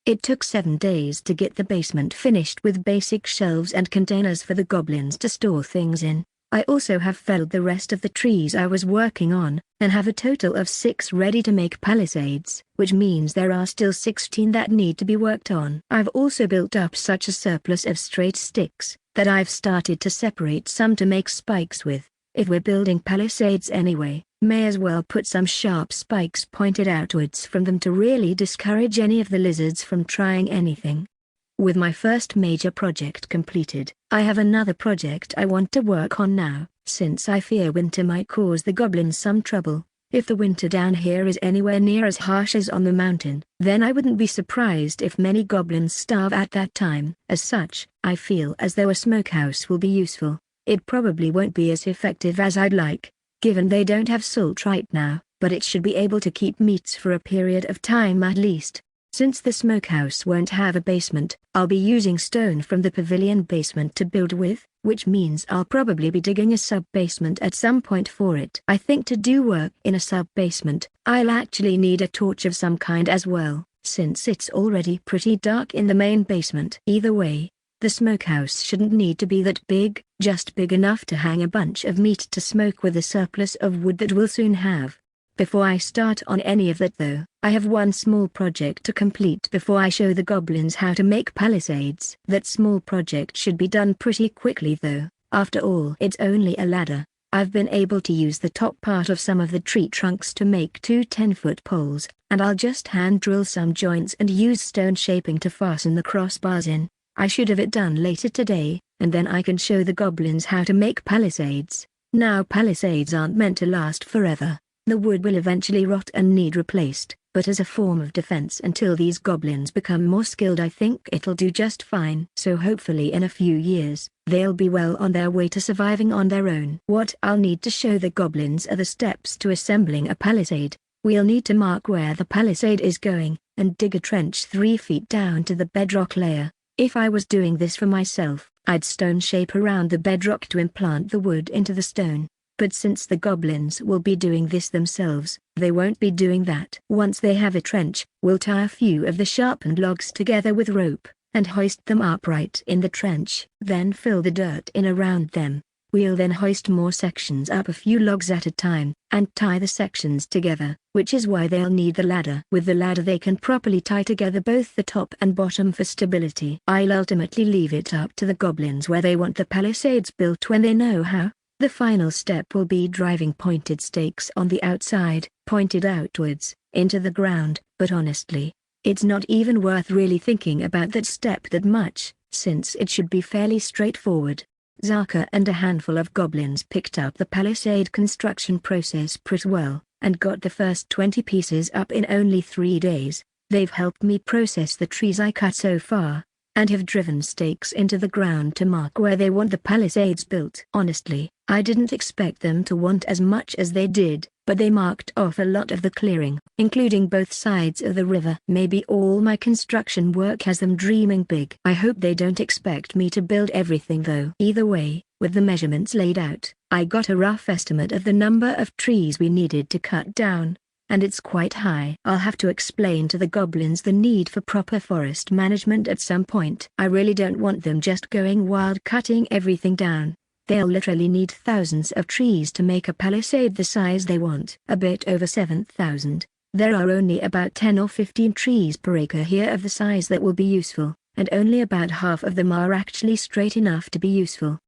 It took 7 days to get the basement finished with basic shelves and containers for the goblins to store things in. I also have felled the rest of the trees I was working on, and have a total of 6 ready to make palisades, which means there are still 16 that need to be worked on. I've also built up such a surplus of straight sticks, that I've started to separate some to make spikes with. If we're building palisades anyway, may as well put some sharp spikes pointed outwards from them to really discourage any of the lizards from trying anything. With my first major project completed, I have another project I want to work on now, since I fear winter might cause the goblins some trouble. If the winter down here is anywhere near as harsh as on the mountain, then I wouldn't be surprised if many goblins starve at that time. As such, I feel as though a smokehouse will be useful. It probably won't be as effective as I'd like, given they don't have salt right now, but it should be able to keep meats for a period of time at least. Since the smokehouse won't have a basement, I'll be using stone from the pavilion basement to build with, which means I'll probably be digging a sub-basement at some point for it. I think to do work in a sub-basement, I'll actually need a torch of some kind as well, since it's already pretty dark in the main basement. Either way, the smokehouse shouldn't need to be that big, just big enough to hang a bunch of meat to smoke with a surplus of wood that we'll soon have. Before I start on any of that though, I have one small project to complete before I show the goblins how to make palisades. That small project should be done pretty quickly though, after all it's only a ladder. I've been able to use the top part of some of the tree trunks to make 2 10-foot poles, and I'll just hand drill some joints and use stone shaping to fasten the crossbars in. I should have it done later today, and then I can show the goblins how to make palisades. Now palisades aren't meant to last forever. The wood will eventually rot and need replaced, but as a form of defense until these goblins become more skilled I think it'll do just fine. So hopefully in a few years, they'll be well on their way to surviving on their own. What I'll need to show the goblins are the steps to assembling a palisade. We'll need to mark where the palisade is going, and dig a trench 3 feet down to the bedrock layer. If I was doing this for myself, I'd stone shape around the bedrock to implant the wood into the stone. But since the goblins will be doing this themselves, they won't be doing that. Once they have a trench, we'll tie a few of the sharpened logs together with rope, and hoist them upright in the trench. Then fill the dirt in around them. We'll then hoist more sections up a few logs at a time, and tie the sections together, which is why they'll need the ladder. With the ladder they can properly tie together both the top and bottom for stability. I'll ultimately leave it up to the goblins where they want the palisades built when they know how. The final step will be driving pointed stakes on the outside, pointed outwards, into the ground, but honestly, it's not even worth really thinking about that step that much, since it should be fairly straightforward. Zaka and a handful of goblins picked up the palisade construction process pretty well, and got the first 20 pieces up in only 3 days. They've helped me process the trees I cut so far, and have driven stakes into the ground to mark where they want the palisades built. Honestly, I didn't expect them to want as much as they did, but they marked off a lot of the clearing, including both sides of the river. Maybe all my construction work has them dreaming big. I hope they don't expect me to build everything though. Either way, with the measurements laid out, I got a rough estimate of the number of trees we needed to cut down, and it's quite high. I'll have to explain to the goblins the need for proper forest management at some point. I really don't want them just going wild cutting everything down. They'll literally need thousands of trees to make a palisade the size they want. A bit over 7,000. There are only about 10 or 15 trees per acre here of the size that will be useful, and only about half of them are actually straight enough to be useful.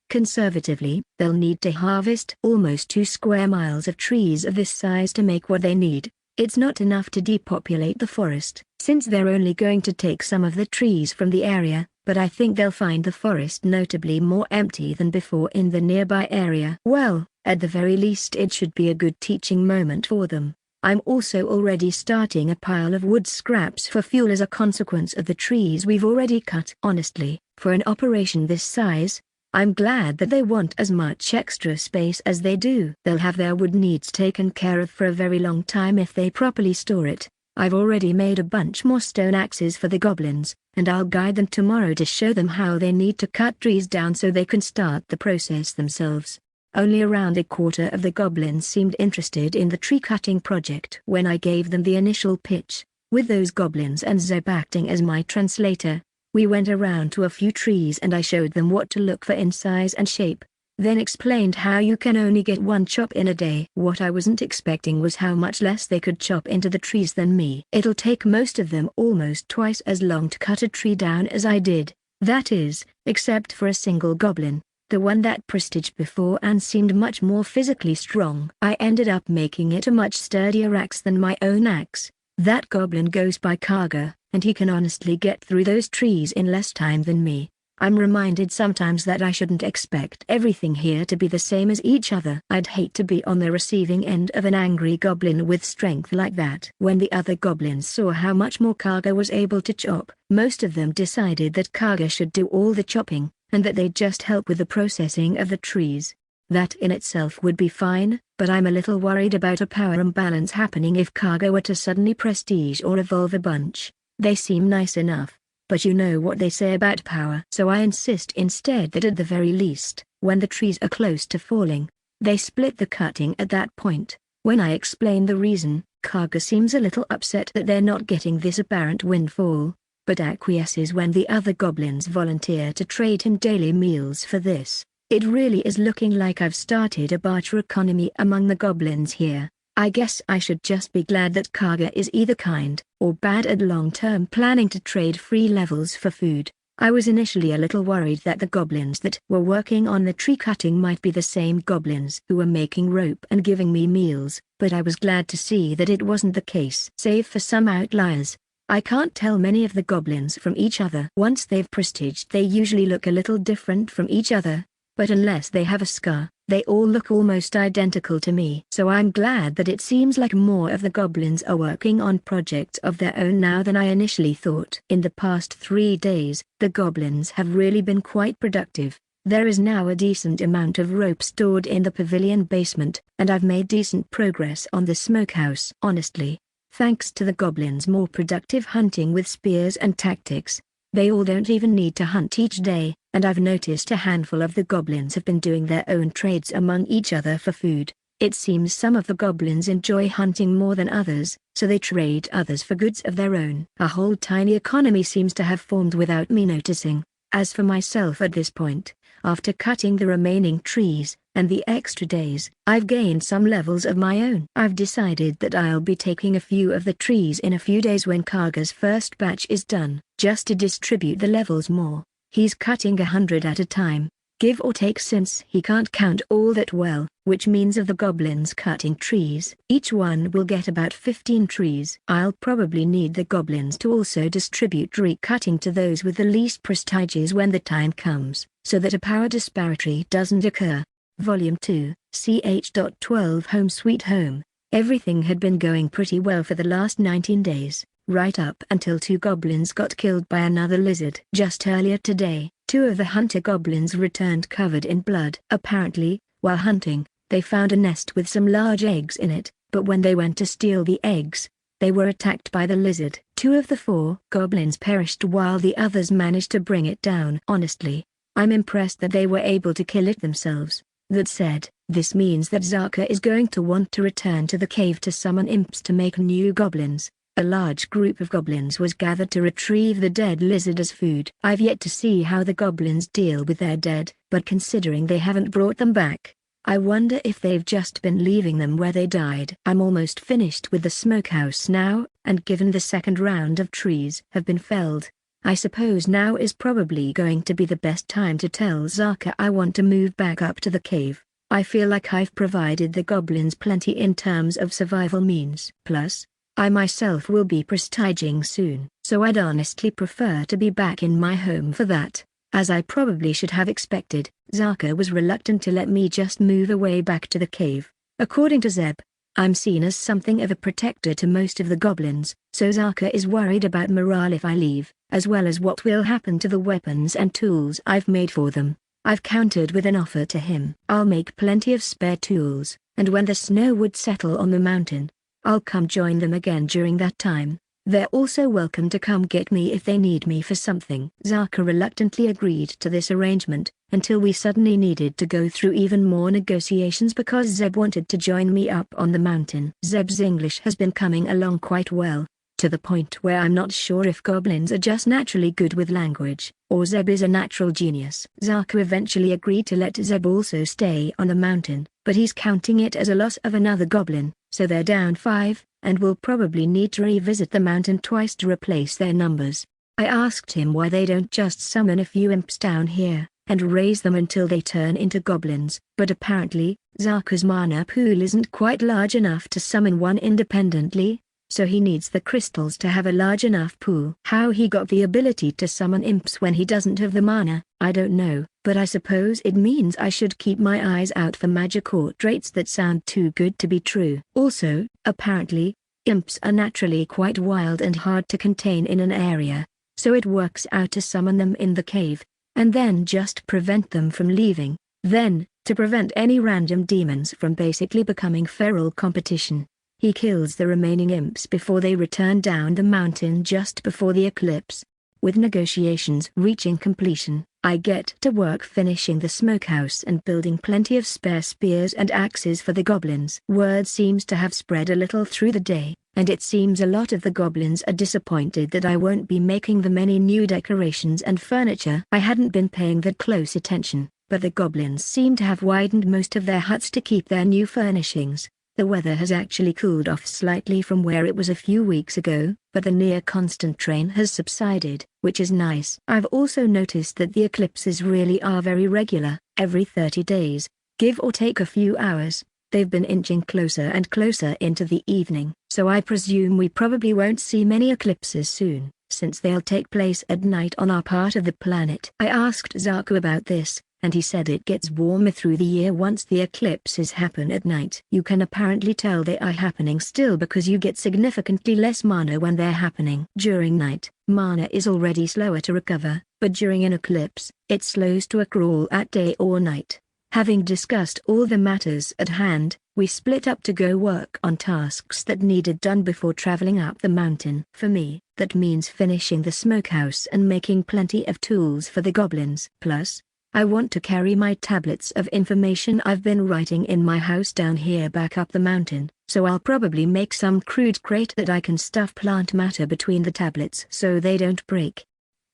Conservatively, they'll need to harvest almost 2 square miles of trees of this size to make what they need. It's not enough to depopulate the forest, since they're only going to take some of the trees from the area, but I think they'll find the forest notably more empty than before in the nearby area. Well, at the very least it should be a good teaching moment for them. I'm also already starting a pile of wood scraps for fuel as a consequence of the trees we've already cut. Honestly, for an operation this size, I'm glad that they want as much extra space as they do. They'll have their wood needs taken care of for a very long time if they properly store it. I've already made a bunch more stone axes for the goblins, and I'll guide them tomorrow to show them how they need to cut trees down so they can start the process themselves. Only around a quarter of the goblins seemed interested in the tree cutting project when I gave them the initial pitch. With those goblins and Zeb acting as my translator, we went around to a few trees and I showed them what to look for in size and shape, then explained how you can only get one chop in a day. What I wasn't expecting was how much less they could chop into the trees than me. It'll take most of them almost twice as long to cut a tree down as I did, that is, except for a single goblin, the one that prestiged before and seemed much more physically strong. I ended up making it a much sturdier axe than my own axe. That goblin goes by Kaga, and he can honestly get through those trees in less time than me. I'm reminded sometimes that I shouldn't expect everything here to be the same as each other. I'd hate to be on the receiving end of an angry goblin with strength like that. When the other goblins saw how much more Kaga was able to chop, most of them decided that Kaga should do all the chopping, and that they'd just help with the processing of the trees. That in itself would be fine, but I'm a little worried about a power imbalance happening if Kaga were to suddenly prestige or evolve a bunch. They seem nice enough, but you know what they say about power. So I insist instead that at the very least, when the trees are close to falling, they split the cutting at that point. When I explain the reason, Kaga seems a little upset that they're not getting this apparent windfall, but acquiesces when the other goblins volunteer to trade him daily meals for this. It really is looking like I've started a barter economy among the goblins here. I guess I should just be glad that Kaga is either kind or bad at long-term planning to trade free levels for food. I was initially a little worried that the goblins that were working on the tree cutting might be the same goblins who were making rope and giving me meals, but I was glad to see that it wasn't the case. Save for some outliers, I can't tell many of the goblins from each other. Once they've prestiged, they usually look a little different from each other, but unless they have a scar, they all look almost identical to me. So I'm glad that it seems like more of the goblins are working on projects of their own now than I initially thought. In the past 3 days, the goblins have really been quite productive. There is now a decent amount of rope stored in the pavilion basement, and I've made decent progress on the smokehouse. Honestly, thanks to the goblins' more productive hunting with spears and tactics, they all don't even need to hunt each day, and I've noticed a handful of the goblins have been doing their own trades among each other for food. It seems some of the goblins enjoy hunting more than others, so they trade others for goods of their own. A whole tiny economy seems to have formed without me noticing. As for myself at this point, after cutting the remaining trees, and the extra days, I've gained some levels of my own. I've decided that I'll be taking a few of the trees in a few days when Kaga's first batch is done, just to distribute the levels more. He's cutting 100 at a time, give or take, since he can't count all that well, which means of the goblins cutting trees, each one will get about 15 trees. I'll probably need the goblins to also distribute tree cutting to those with the least prestiges when the time comes, so that a power disparity doesn't occur. Volume 2, ch.12 Home Sweet Home. Everything had been going pretty well for the last 19 days, right up until 2 goblins got killed by another lizard. Just earlier today, 2 of the hunter goblins returned covered in blood. Apparently, while hunting, they found a nest with some large eggs in it, but when they went to steal the eggs, they were attacked by the lizard. 2 of the 4 goblins perished while the others managed to bring it down. Honestly, I'm impressed that they were able to kill it themselves. That said, this means that Zaka is going to want to return to the cave to summon imps to make new goblins. A large group of goblins was gathered to retrieve the dead lizard as food. I've yet to see how the goblins deal with their dead, but considering they haven't brought them back, I wonder if they've just been leaving them where they died. I'm almost finished with the smokehouse now, and given the second round of trees have been felled, I suppose now is probably going to be the best time to tell Zaka I want to move back up to the cave. I feel like I've provided the goblins plenty in terms of survival means. Plus, I myself will be prestiging soon, so I'd honestly prefer to be back in my home for that. As I probably should have expected, Zaka was reluctant to let me just move away back to the cave. According to Zeb, I'm seen as something of a protector to most of the goblins, so Zaka is worried about morale if I leave, as well as what will happen to the weapons and tools I've made for them. I've countered with an offer to him. I'll make plenty of spare tools, and when the snow would settle on the mountain, I'll come join them again during that time. They're also welcome to come get me if they need me for something. Zaka reluctantly agreed to this arrangement, until we suddenly needed to go through even more negotiations because Zeb wanted to join me up on the mountain. Zeb's English has been coming along quite well, to the point where I'm not sure if goblins are just naturally good with language, or Zeb is a natural genius. Zaka eventually agreed to let Zeb also stay on the mountain, but he's counting it as a loss of another goblin, so they're down 5, and will probably need to revisit the mountain twice to replace their numbers. I asked him why they don't just summon a few imps down here, and raise them until they turn into goblins, but apparently, Zaka's mana pool isn't quite large enough to summon one independently, so he needs the crystals to have a large enough pool. How he got the ability to summon imps when he doesn't have the mana, I don't know, but I suppose it means I should keep my eyes out for magic or traits that sound too good to be true. Also, apparently, imps are naturally quite wild and hard to contain in an area, so it works out to summon them in the cave, and then just prevent them from leaving. Then, to prevent any random demons from basically becoming feral competition, he kills the remaining imps before they return down the mountain just before the eclipse. With negotiations reaching completion, I get to work finishing the smokehouse and building plenty of spare spears and axes for the goblins. Word seems to have spread a little through the day, and it seems a lot of the goblins are disappointed that I won't be making them any new decorations and furniture. I hadn't been paying that close attention, but the goblins seem to have widened most of their huts to keep their new furnishings. The weather has actually cooled off slightly from where it was a few weeks ago, but the near-constant rain has subsided, which is nice. I've also noticed that the eclipses really are very regular, every 30 days, give or take a few hours. They've been inching closer and closer into the evening, so I presume we probably won't see many eclipses soon, since they'll take place at night on our part of the planet. I asked Zaku about this, and he said it gets warmer through the year once the eclipses happen at night. You can apparently tell they are happening still because you get significantly less mana when they're happening. During night, mana is already slower to recover, but during an eclipse, it slows to a crawl at day or night. Having discussed all the matters at hand, we split up to go work on tasks that needed done before traveling up the mountain. For me, that means finishing the smokehouse and making plenty of tools for the goblins. Plus, I want to carry my tablets of information I've been writing in my house down here back up the mountain, so I'll probably make some crude crate that I can stuff plant matter between the tablets so they don't break.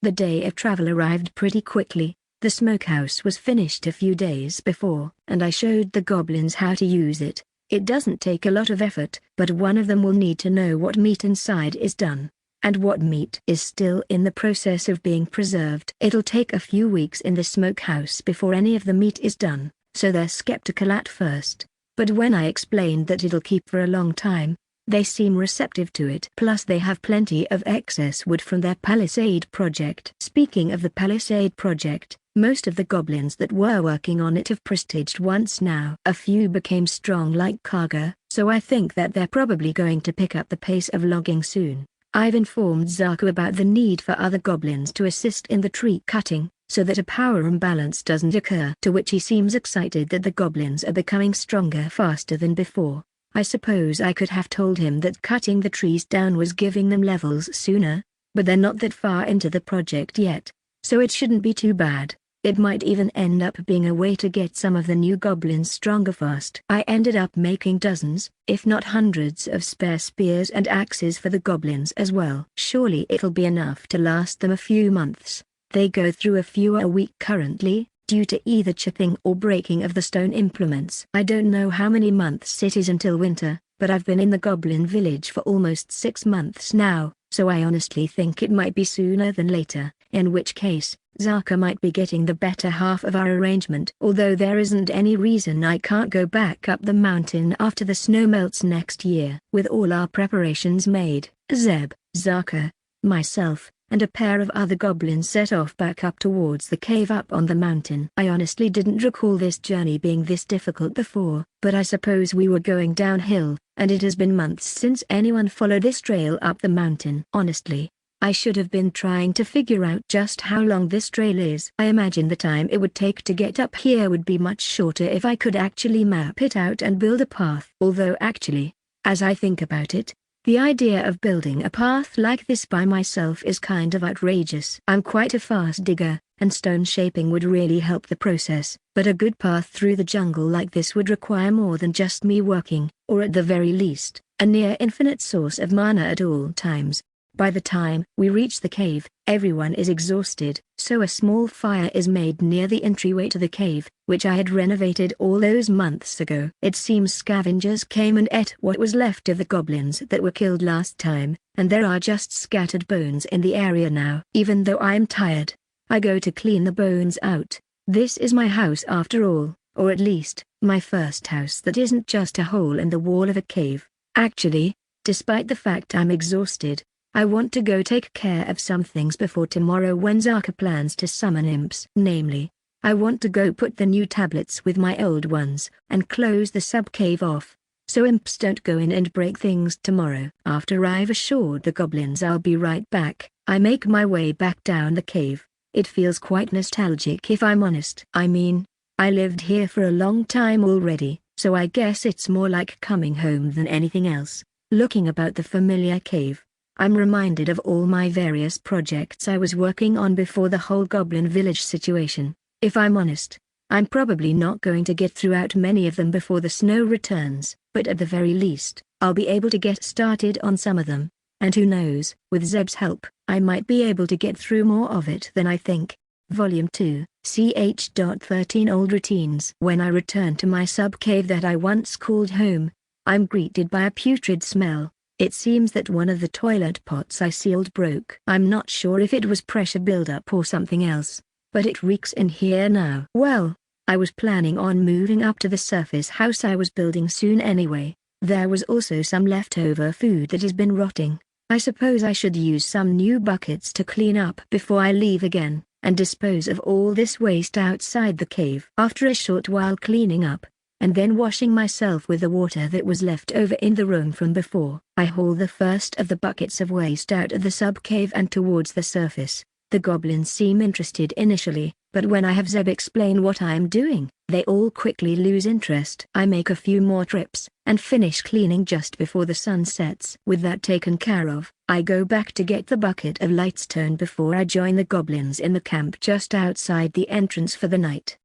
The day of travel arrived pretty quickly. The smokehouse was finished a few days before, and I showed the goblins how to use it. It doesn't take a lot of effort, but one of them will need to know what meat inside is done, and what meat is still in the process of being preserved. It'll take a few weeks in the smokehouse before any of the meat is done, so they're skeptical at first, but when I explained that it'll keep for a long time, they seem receptive to it. Plus they have plenty of excess wood from their Palisade project. Speaking of the Palisade project, most of the goblins that were working on it have prestiged once now. A few became strong like Kaga, so I think that they're probably going to pick up the pace of logging soon. I've informed Zaku about the need for other goblins to assist in the tree cutting, so that a power imbalance doesn't occur. To which he seems excited that the goblins are becoming stronger faster than before. I suppose I could have told him that cutting the trees down was giving them levels sooner, but they're not that far into the project yet, so it shouldn't be too bad. It might even end up being a way to get some of the new goblins stronger fast. I ended up making dozens, if not hundreds of spare spears and axes for the goblins as well. Surely it'll be enough to last them a few months. They go through a few a week currently, due to either chipping or breaking of the stone implements. I don't know how many months it is until winter, but I've been in the goblin village for almost 6 months now, so I honestly think it might be sooner than later, in which case, Zaka might be getting the better half of our arrangement. Although there isn't any reason I can't go back up the mountain after the snow melts next year. With all our preparations made, Zeb, Zaka, myself, and a pair of other goblins set off back up towards the cave up on the mountain. I honestly didn't recall this journey being this difficult before, but I suppose we were going downhill, and it has been months since anyone followed this trail up the mountain. Honestly, I should have been trying to figure out just how long this trail is. I imagine the time it would take to get up here would be much shorter if I could actually map it out and build a path. Although actually, as I think about it, the idea of building a path like this by myself is kind of outrageous. I'm quite a fast digger, and stone shaping would really help the process, but a good path through the jungle like this would require more than just me working, or at the very least, a near infinite source of mana at all times. By the time we reach the cave, everyone is exhausted, so a small fire is made near the entryway to the cave, which I had renovated all those months ago. It seems scavengers came and ate what was left of the goblins that were killed last time, and there are just scattered bones in the area now. Even though I'm tired, I go to clean the bones out. This is my house after all, or at least, my first house that isn't just a hole in the wall of a cave. Actually, despite the fact I'm exhausted, I want to go take care of some things before tomorrow when Zaka plans to summon imps. Namely, I want to go put the new tablets with my old ones, and close the sub-cave off, so imps don't go in and break things tomorrow. After I've assured the goblins I'll be right back, I make my way back down the cave. It feels quite nostalgic if I'm honest. I mean, I lived here for a long time already, so I guess it's more like coming home than anything else. Looking about the familiar cave, I'm reminded of all my various projects I was working on before the whole goblin village situation. If I'm honest, I'm probably not going to get throughout many of them before the snow returns, but at the very least, I'll be able to get started on some of them. And who knows, with Zeb's help, I might be able to get through more of it than I think. Volume 2, ch. 13 Old Routines. When I return to my sub-cave that I once called home, I'm greeted by a putrid smell. It seems that one of the toilet pots I sealed broke. I'm not sure if it was pressure buildup or something else, but it reeks in here now. Well, I was planning on moving up to the surface house I was building soon anyway. There was also some leftover food that has been rotting. I suppose I should use some new buckets to clean up before I leave again, and dispose of all this waste outside the cave. After a short while cleaning up, and then washing myself with the water that was left over in the room from before, I haul the first of the buckets of waste out of the sub-cave and towards the surface. The goblins seem interested initially, but when I have Zeb explain what I am doing, they all quickly lose interest. I make a few more trips, and finish cleaning just before the sun sets. With that taken care of, I go back to get the bucket of lightstone before I join the goblins in the camp just outside the entrance for the night.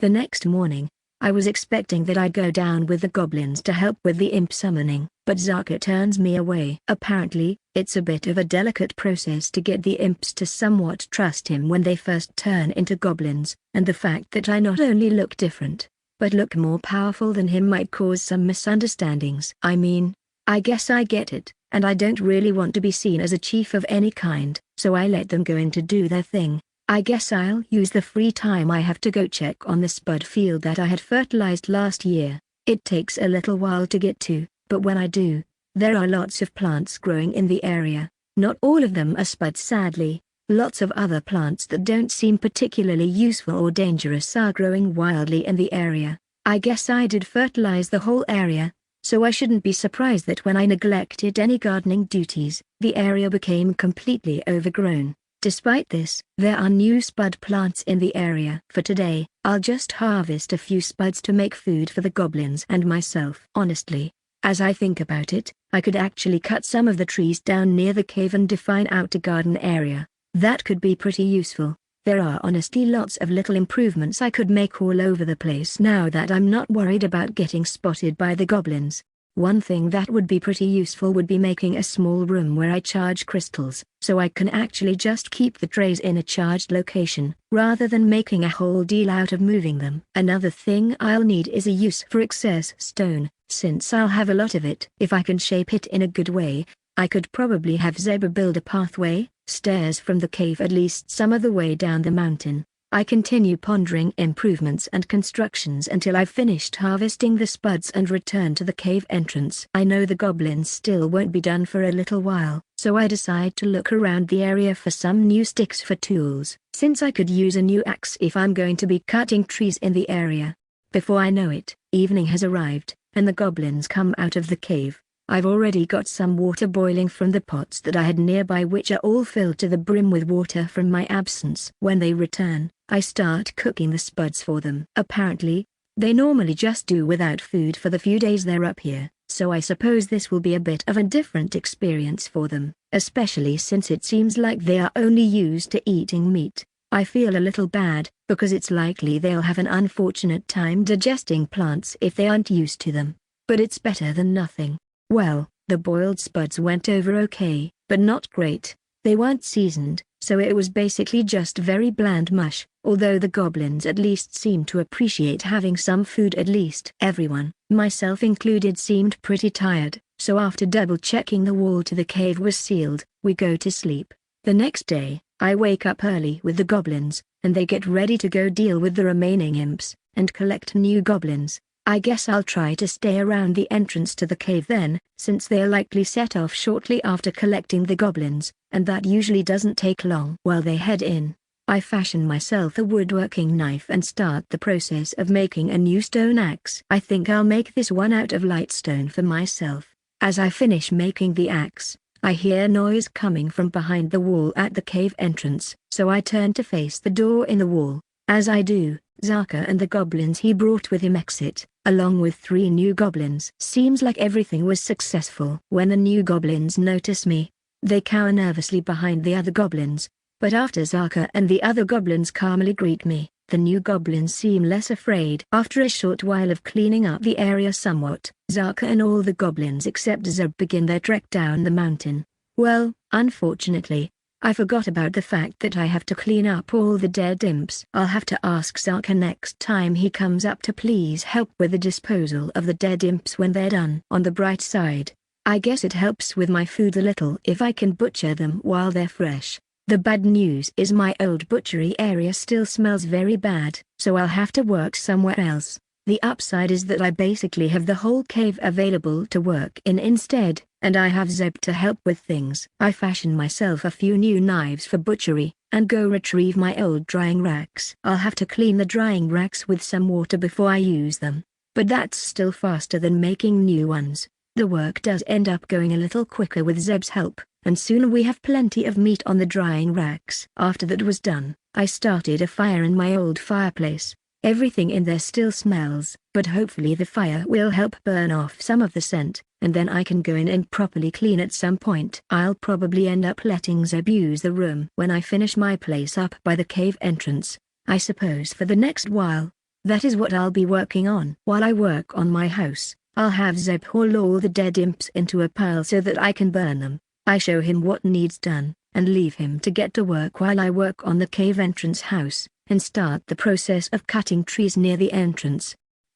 The next morning, I was expecting that I'd go down with the goblins to help with the imp summoning, but Zaka turns me away. Apparently, it's a bit of a delicate process to get the imps to somewhat trust him when they first turn into goblins, and the fact that I not only look different, but look more powerful than him might cause some misunderstandings. I mean, I guess I get it, and I don't really want to be seen as a chief of any kind, so I let them go in to do their thing. I guess I'll use the free time I have to go check on the spud field that I had fertilized last year. It takes a little while to get to, but when I do, there are lots of plants growing in the area. Not all of them are spuds sadly. Lots of other plants that don't seem particularly useful or dangerous are growing wildly in the area. I guess I did fertilize the whole area, so I shouldn't be surprised that when I neglected any gardening duties, the area became completely overgrown. Despite this, there are new spud plants in the area. For today, I'll just harvest a few spuds to make food for the goblins and myself. Honestly, as I think about it, I could actually cut some of the trees down near the cave and define out a garden area. That could be pretty useful. There are honestly lots of little improvements I could make all over the place now that I'm not worried about getting spotted by the goblins. One thing that would be pretty useful would be making a small room where I charge crystals, so I can actually just keep the trays in a charged location, rather than making a whole deal out of moving them. Another thing I'll need is a use for excess stone, since I'll have a lot of it. If I can shape it in a good way, I could probably have Zeba build a pathway, stairs from the cave at least some of the way down the mountain. I continue pondering improvements and constructions until I've finished harvesting the spuds and return to the cave entrance. I know the goblins still won't be done for a little while, so I decide to look around the area for some new sticks for tools, since I could use a new axe if I'm going to be cutting trees in the area. Before I know it, evening has arrived, and the goblins come out of the cave. I've already got some water boiling from the pots that I had nearby, which are all filled to the brim with water from my absence. When they return, I start cooking the spuds for them. Apparently, they normally just do without food for the few days they're up here, so I suppose this will be a bit of a different experience for them, especially since it seems like they are only used to eating meat. I feel a little bad, because it's likely they'll have an unfortunate time digesting plants if they aren't used to them. But it's better than nothing. Well, the boiled spuds went over okay, but not great. They weren't seasoned, so it was basically just very bland mush, although the goblins at least seemed to appreciate having some food at least. Everyone, myself included, seemed pretty tired, so after double-checking the wall to the cave was sealed, we go to sleep. The next day, I wake up early with the goblins, and they get ready to go deal with the remaining imps, and collect new goblins. I guess I'll try to stay around the entrance to the cave then, since they'll likely set off shortly after collecting the goblins, and that usually doesn't take long. While they head in, I fashion myself a woodworking knife and start the process of making a new stone axe. I think I'll make this one out of light stone for myself. As I finish making the axe, I hear noise coming from behind the wall at the cave entrance, so I turn to face the door in the wall. As I do, Zaka and the goblins he brought with him exit, along with 3 new goblins. Seems like everything was successful. When the new goblins notice me, they cower nervously behind the other goblins, but after Zaka and the other goblins calmly greet me, the new goblins seem less afraid. After a short while of cleaning up the area somewhat, Zaka and all the goblins except Zeb begin their trek down the mountain. Well, unfortunately, I forgot about the fact that I have to clean up all the dead imps. I'll have to ask Zaka next time he comes up to please help with the disposal of the dead imps when they're done. On the bright side, I guess it helps with my food a little if I can butcher them while they're fresh. The bad news is my old butchery area still smells very bad, so I'll have to work somewhere else. The upside is that I basically have the whole cave available to work in instead, and I have Zeb to help with things. I fashion myself a few new knives for butchery, and go retrieve my old drying racks. I'll have to clean the drying racks with some water before I use them, but that's still faster than making new ones. The work does end up going a little quicker with Zeb's help, and soon we have plenty of meat on the drying racks. After that was done, I started a fire in my old fireplace. Everything in there still smells, but hopefully the fire will help burn off some of the scent, and then I can go in and properly clean at some point. I'll probably end up letting Zeb use the room when I finish my place up by the cave entrance. I suppose for the next while, that is what I'll be working on. While I work on my house, I'll have Zeb haul all the dead imps into a pile so that I can burn them. I show him what needs done, and leave him to get to work while I work on the cave entrance house, and start the process of cutting trees near the entrance.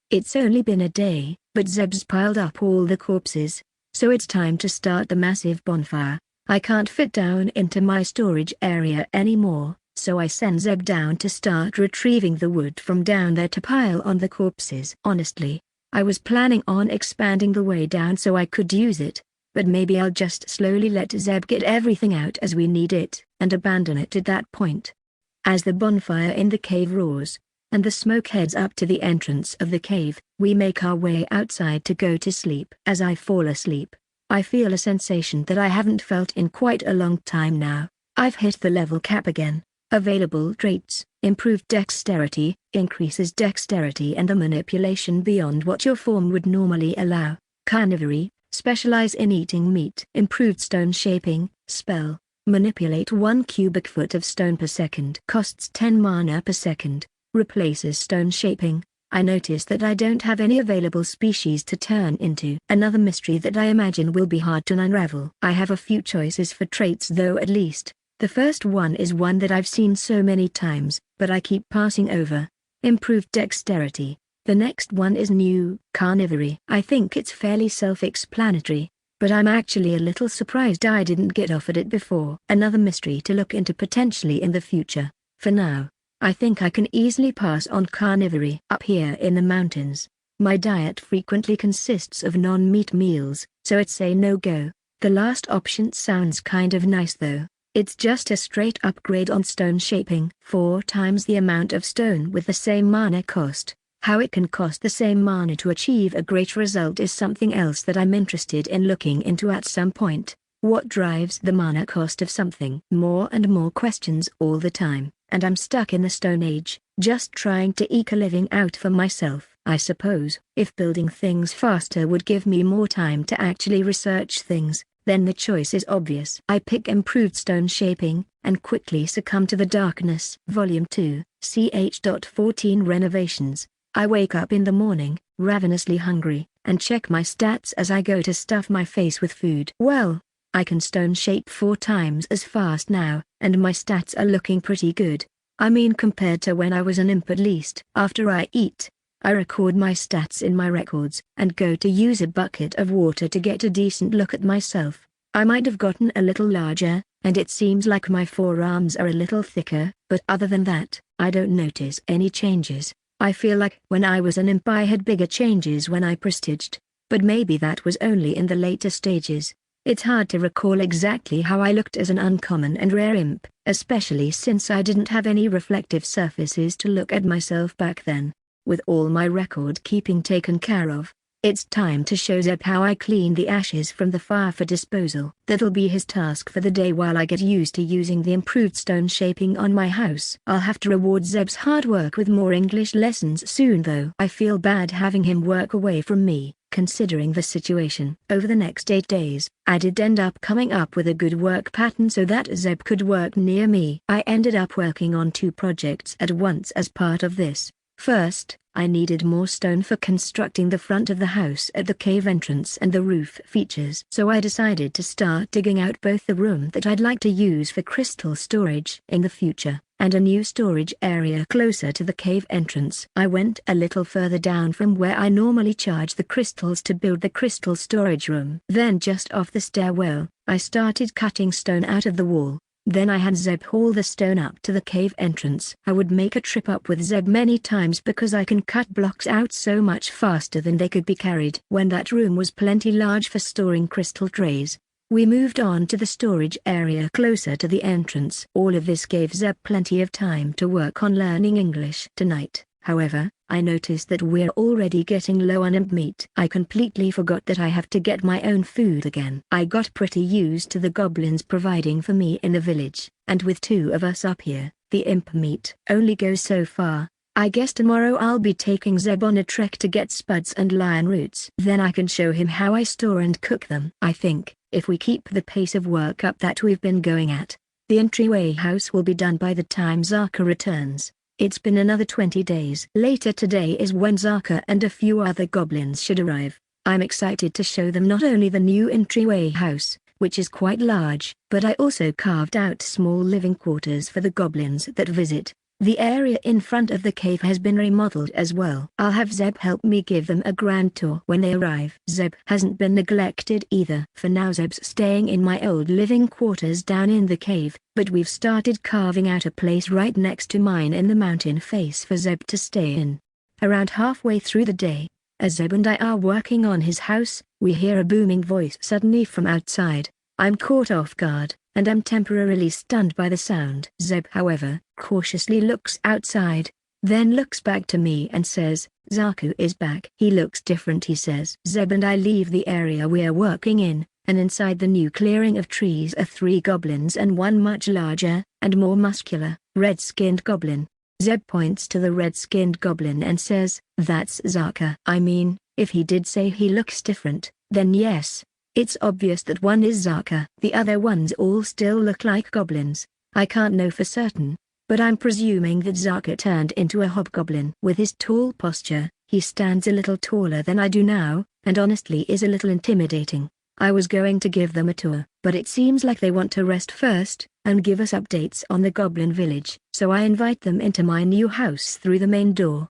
It's only been a day, but Zeb's piled up all the corpses, so it's time to start the massive bonfire. I can't fit down into my storage area anymore, so I send Zeb down to start retrieving the wood from down there to pile on the corpses. Honestly, I was planning on expanding the way down so I could use it, but maybe I'll just slowly let Zeb get everything out as we need it, and abandon it at that point. As the bonfire in the cave roars, and the smoke heads up to the entrance of the cave, we make our way outside to go to sleep. As I fall asleep, I feel a sensation that I haven't felt in quite a long time now. I've hit the level cap again. Available traits: improved dexterity, increases dexterity and the manipulation beyond what your form would normally allow. Carnivory, specialize in eating meat. Improved stone shaping, spell. Manipulate 1 cubic foot of stone per second. Costs 10 mana per second. Replaces stone shaping. I notice that I don't have any available species to turn into. Another mystery that I imagine will be hard to unravel. I have a few choices for traits though at least. The first one is one that I've seen so many times, but I keep passing over. Improved dexterity. The next one is new, carnivory. I think it's fairly self-explanatory, but I'm actually a little surprised I didn't get offered it before. Another mystery to look into potentially in the future. For now, I think I can easily pass on carnivory up here in the mountains. My diet frequently consists of non-meat meals, so it's a no-go. The last option sounds kind of nice though. It's just a straight upgrade on stone shaping. 4 times the amount of stone with the same mana cost. How it can cost the same mana to achieve a great result is something else that I'm interested in looking into at some point. What drives the mana cost of something? More and more questions all the time, and I'm stuck in the Stone Age, just trying to eke a living out for myself. I suppose, if building things faster would give me more time to actually research things, then the choice is obvious. I pick improved stone shaping, and quickly succumb to the darkness. Volume 2, ch.14 Renovations. I wake up in the morning, ravenously hungry, and check my stats as I go to stuff my face with food. Well, I can stone shape 4 times as fast now, and my stats are looking pretty good. I mean compared to when I was an imp at least. After I eat, I record my stats in my records, and go to use a bucket of water to get a decent look at myself. I might have gotten a little larger, and it seems like my forearms are a little thicker, but other than that, I don't notice any changes. I feel like when I was an imp I had bigger changes when I prestiged, but maybe that was only in the later stages. It's hard to recall exactly how I looked as an uncommon and rare imp, especially since I didn't have any reflective surfaces to look at myself back then. With all my record keeping taken care of, it's time to show Zeb how I clean the ashes from the fire for disposal. That'll be his task for the day while I get used to using the improved stone shaping on my house. I'll have to reward Zeb's hard work with more English lessons soon though. I feel bad having him work away from me, considering the situation. Over the next 8 days, I did end up coming up with a good work pattern so that Zeb could work near me. I ended up working on 2 projects at once as part of this. First, I needed more stone for constructing the front of the house at the cave entrance and the roof features. So I decided to start digging out both the room that I'd like to use for crystal storage in the future, and a new storage area closer to the cave entrance. I went a little further down from where I normally charge the crystals to build the crystal storage room. Then just off the stairwell, I started cutting stone out of the wall. Then I had Zeb haul the stone up to the cave entrance. I would make a trip up with Zeb many times because I can cut blocks out so much faster than they could be carried. When that room was plenty large for storing crystal trays, we moved on to the storage area closer to the entrance. All of this gave Zeb plenty of time to work on learning English. Tonight, however, I noticed that we're already getting low on imp meat. I completely forgot that I have to get my own food again. I got pretty used to the goblins providing for me in the village, and with 2 of us up here, the imp meat only goes so far. I guess tomorrow I'll be taking Zeb on a trek to get spuds and lion roots. Then I can show him how I store and cook them. I think, if we keep the pace of work up that we've been going at, the entryway house will be done by the time Zaka returns. It's been another 20 days. Later today is when Zaka and a few other goblins should arrive. I'm excited to show them not only the new entryway house, which is quite large, but I also carved out small living quarters for the goblins that visit. The area in front of the cave has been remodeled as well. I'll have Zeb help me give them a grand tour when they arrive. Zeb hasn't been neglected either. For now Zeb's staying in my old living quarters down in the cave, but we've started carving out a place right next to mine in the mountain face for Zeb to stay in. Around halfway through the day, as Zeb and I are working on his house, we hear a booming voice suddenly from outside. I'm caught off guard, and am temporarily stunned by the sound. Zeb, however, cautiously looks outside, then looks back to me and says, "Zaku is back." He looks different, he says. Zeb and I leave the area we're working in, and inside the new clearing of trees are 3 goblins and 1 much larger, and more muscular, red-skinned goblin. Zeb points to the red-skinned goblin and says, "That's Zaka." I mean, if he did say he looks different, then yes. It's obvious that one is Zaka. The other ones all still look like goblins. I can't know for certain, but I'm presuming that Zaka turned into a hobgoblin. With his tall posture, he stands a little taller than I do now, and honestly is a little intimidating. I was going to give them a tour, but it seems like they want to rest first, and give us updates on the goblin village, so I invite them into my new house through the main door.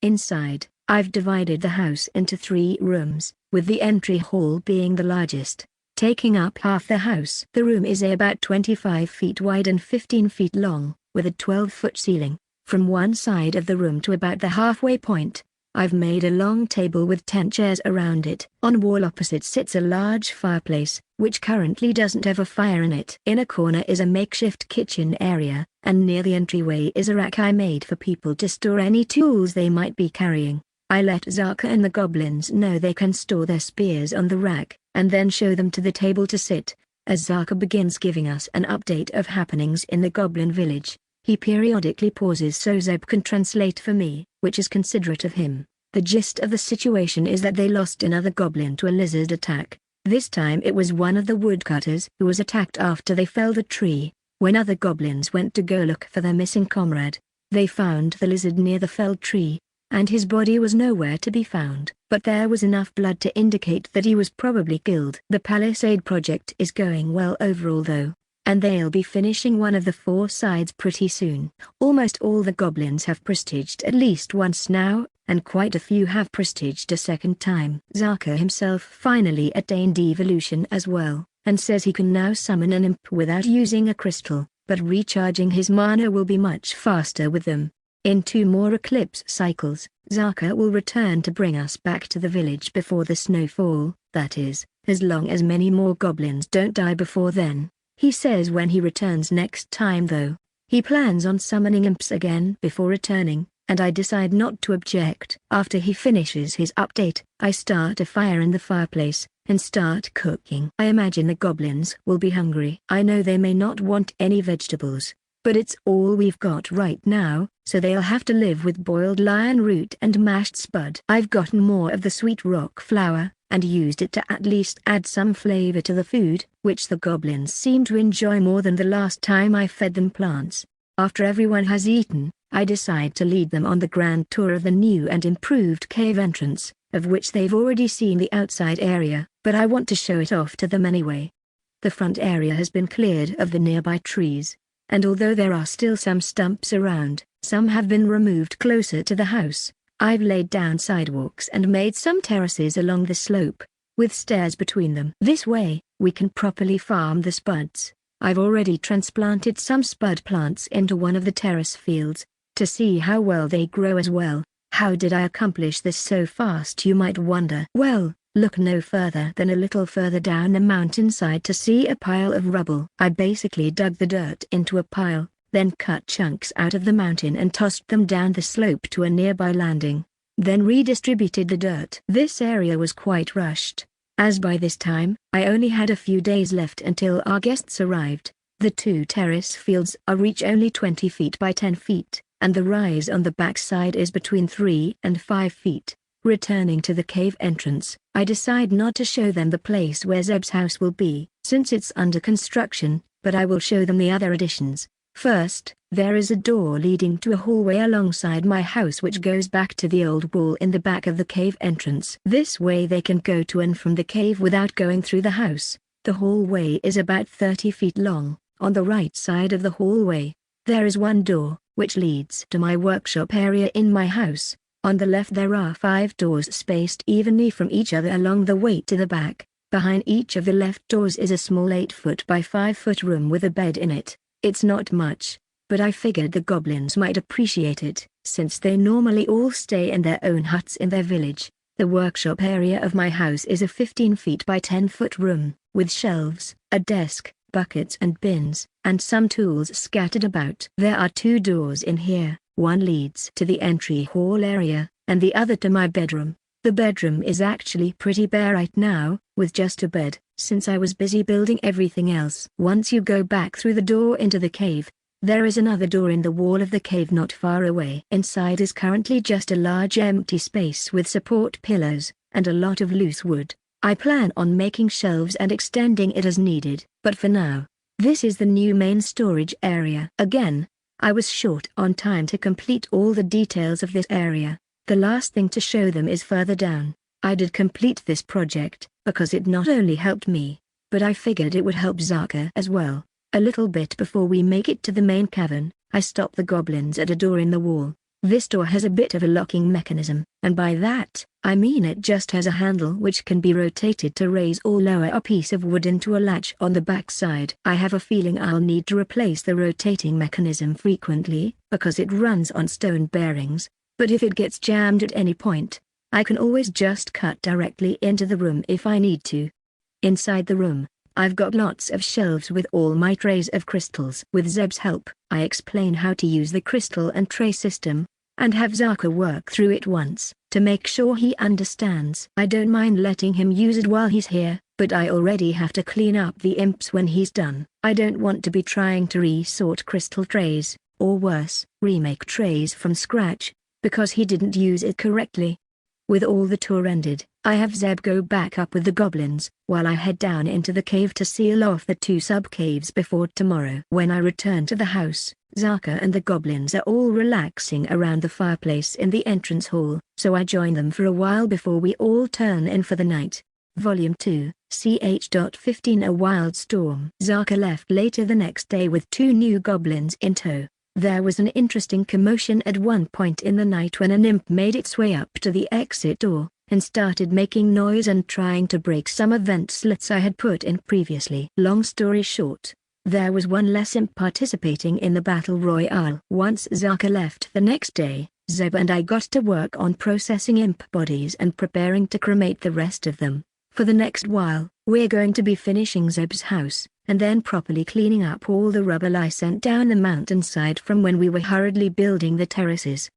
Inside, I've divided the house into 3 rooms, with the entry hall being the largest, taking up half the house. The room is about 25 feet wide and 15 feet long, with a 12-foot ceiling. from one side of the room to about the halfway point. I've made a long table with 10 chairs around it. On wall opposite sits a large fireplace, which currently doesn't have a fire in it. In a corner is a makeshift kitchen area, and near the entryway is a rack I made for people to store any tools they might be carrying. I let Zaka and the goblins know they can store their spears on the rack, and then show them to the table to sit. As Zaka begins giving us an update of happenings in the goblin village, he periodically pauses so Zeb can translate for me, which is considerate of him. The gist of the situation is that they lost another goblin to a lizard attack. This time it was one of the woodcutters who was attacked after they felled a tree. When other goblins went to go look for their missing comrade, they found the lizard near the felled tree, and his body was nowhere to be found, but there was enough blood to indicate that he was probably killed. The palisade project is going well overall though, and they'll be finishing one of the 4 sides pretty soon. Almost all the goblins have prestiged at least once now, and quite a few have prestiged a second time. Zaka himself finally attained evolution as well, and says he can now summon an imp without using a crystal, but recharging his mana will be much faster with them. In 2 more eclipse cycles, Zaka will return to bring us back to the village before the snowfall, that is, as long as many more goblins don't die before then. He says when he returns next time though, he plans on summoning imps again before returning, and I decide not to object. After he finishes his update, I start a fire in the fireplace, and start cooking. I imagine the goblins will be hungry. I know they may not want any vegetables, but it's all we've got right now, so they'll have to live with boiled lion root and mashed spud. I've gotten more of the sweet rock flour, and used it to at least add some flavor to the food, which the goblins seem to enjoy more than the last time I fed them plants. After everyone has eaten, I decide to lead them on the grand tour of the new and improved cave entrance, of which they've already seen the outside area, but I want to show it off to them anyway. The front area has been cleared of the nearby trees, and although there are still some stumps around, some have been removed closer to the house. I've laid down sidewalks and made some terraces along the slope, with stairs between them. This way, we can properly farm the spuds. I've already transplanted some spud plants into one of the terrace fields, to see how well they grow as well. How did I accomplish this so fast, you might wonder? Well, look no further than a little further down the mountainside to see a pile of rubble. I basically dug the dirt into a pile, then cut chunks out of the mountain and tossed them down the slope to a nearby landing, then redistributed the dirt. This area was quite rushed, as by this time, I only had a few days left until our guests arrived. The 2 terrace fields are each only 20 feet by 10 feet, and the rise on the backside is between 3 and 5 feet. Returning to the cave entrance, I decide not to show them the place where Zeb's house will be, since it's under construction, but I will show them the other additions. First, there is a door leading to a hallway alongside my house which goes back to the old wall in the back of the cave entrance. This way they can go to and from the cave without going through the house. The hallway is about 30 feet long. On the right side of the hallway, there is one door, which leads to my workshop area in my house. On the left there are 5 doors spaced evenly from each other along the way to the back. Behind each of the left doors is a small 8-foot by 5-foot room with a bed in it. It's not much, but I figured the goblins might appreciate it, since they normally all stay in their own huts in their village. The workshop area of my house is a 15 feet by 10-foot room, with shelves, a desk, buckets and bins, and some tools scattered about. There are 2 doors in here, one leads to the entry hall area, and the other to my bedroom. The bedroom is actually pretty bare right now, with just a bed, since I was busy building everything else. Once you go back through the door into the cave, there is another door in the wall of the cave not far away. Inside is currently just a large empty space with support pillars, and a lot of loose wood. I plan on making shelves and extending it as needed, but for now, this is the new main storage area. Again, I was short on time to complete all the details of this area. The last thing to show them is further down. I did complete this project, because it not only helped me, but I figured it would help Zaka as well. A little bit before we make it to the main cavern, I stop the goblins at a door in the wall. This door has a bit of a locking mechanism, and by that, I mean it just has a handle which can be rotated to raise or lower a piece of wood into a latch on the back side. I have a feeling I'll need to replace the rotating mechanism frequently, because it runs on stone bearings, but if it gets jammed at any point, I can always just cut directly into the room if I need to. Inside the room, I've got lots of shelves with all my trays of crystals. With Zeb's help, I explain how to use the crystal and tray system, and have Zaka work through it once, to make sure he understands. I don't mind letting him use it while he's here, but I already have to clean up the imps when he's done. I don't want to be trying to resort crystal trays, or worse, remake trays from scratch, because he didn't use it correctly. With all the tour ended, I have Zeb go back up with the goblins, while I head down into the cave to seal off the 2 sub-caves before tomorrow. When I return to the house, Zaka and the goblins are all relaxing around the fireplace in the entrance hall, so I join them for a while before we all turn in for the night. Volume 2, ch.15 A Wild Storm. Zaka left later the next day with 2 new goblins in tow. There was an interesting commotion at one point in the night when an imp made its way up to the exit door, and started making noise and trying to break some of vent slits I had put in previously. Long story short, there was one less imp participating in the battle royale. Once Zaka left the next day, Zeb and I got to work on processing imp bodies and preparing to cremate the rest of them. For the next while, we're going to be finishing Zeb's house, and then properly cleaning up all the rubble I sent down the mountainside from when we were hurriedly building the terraces.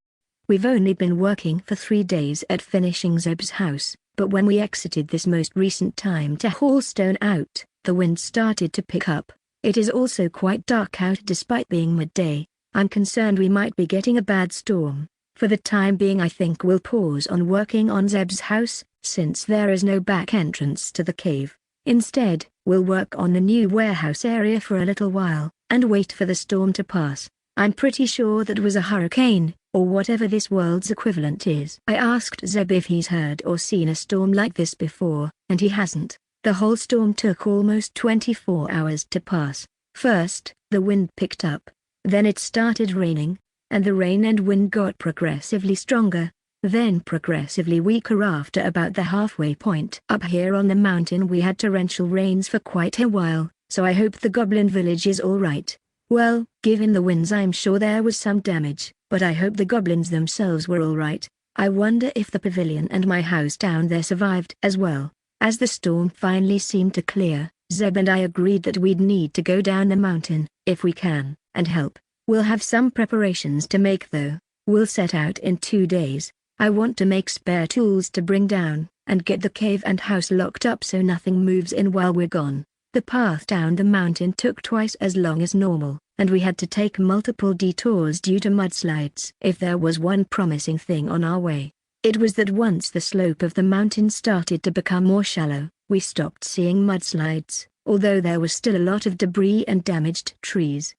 We've only been working for 3 days at finishing Zeb's house, but when we exited this most recent time to haul stone out, the wind started to pick up. It is also quite dark out despite being midday. I'm concerned we might be getting a bad storm. For the time being I think we'll pause on working on Zeb's house, since there is no back entrance to the cave. Instead, we'll work on the new warehouse area for a little while, and wait for the storm to pass. I'm pretty sure that was a hurricane, or whatever this world's equivalent is. I asked Zeb if he's heard or seen a storm like this before, and he hasn't. The whole storm took almost 24 hours to pass. First, the wind picked up, then it started raining, and the rain and wind got progressively stronger, then progressively weaker after about the halfway point. Up here on the mountain we had torrential rains for quite a while, so I hope the goblin village is alright. Well, given the winds I'm sure there was some damage, but I hope the goblins themselves were alright. I wonder if the pavilion and my house down there survived as well. As the storm finally seemed to clear, Zeb and I agreed that we'd need to go down the mountain, if we can, and help. We'll have some preparations to make though. We'll set out in 2 days. I want to make spare tools to bring down, and get the cave and house locked up so nothing moves in while we're gone. The path down the mountain took twice as long as normal, and we had to take multiple detours due to mudslides. If there was one promising thing on our way, it was that once the slope of the mountain started to become more shallow, we stopped seeing mudslides, although there was still a lot of debris and damaged trees.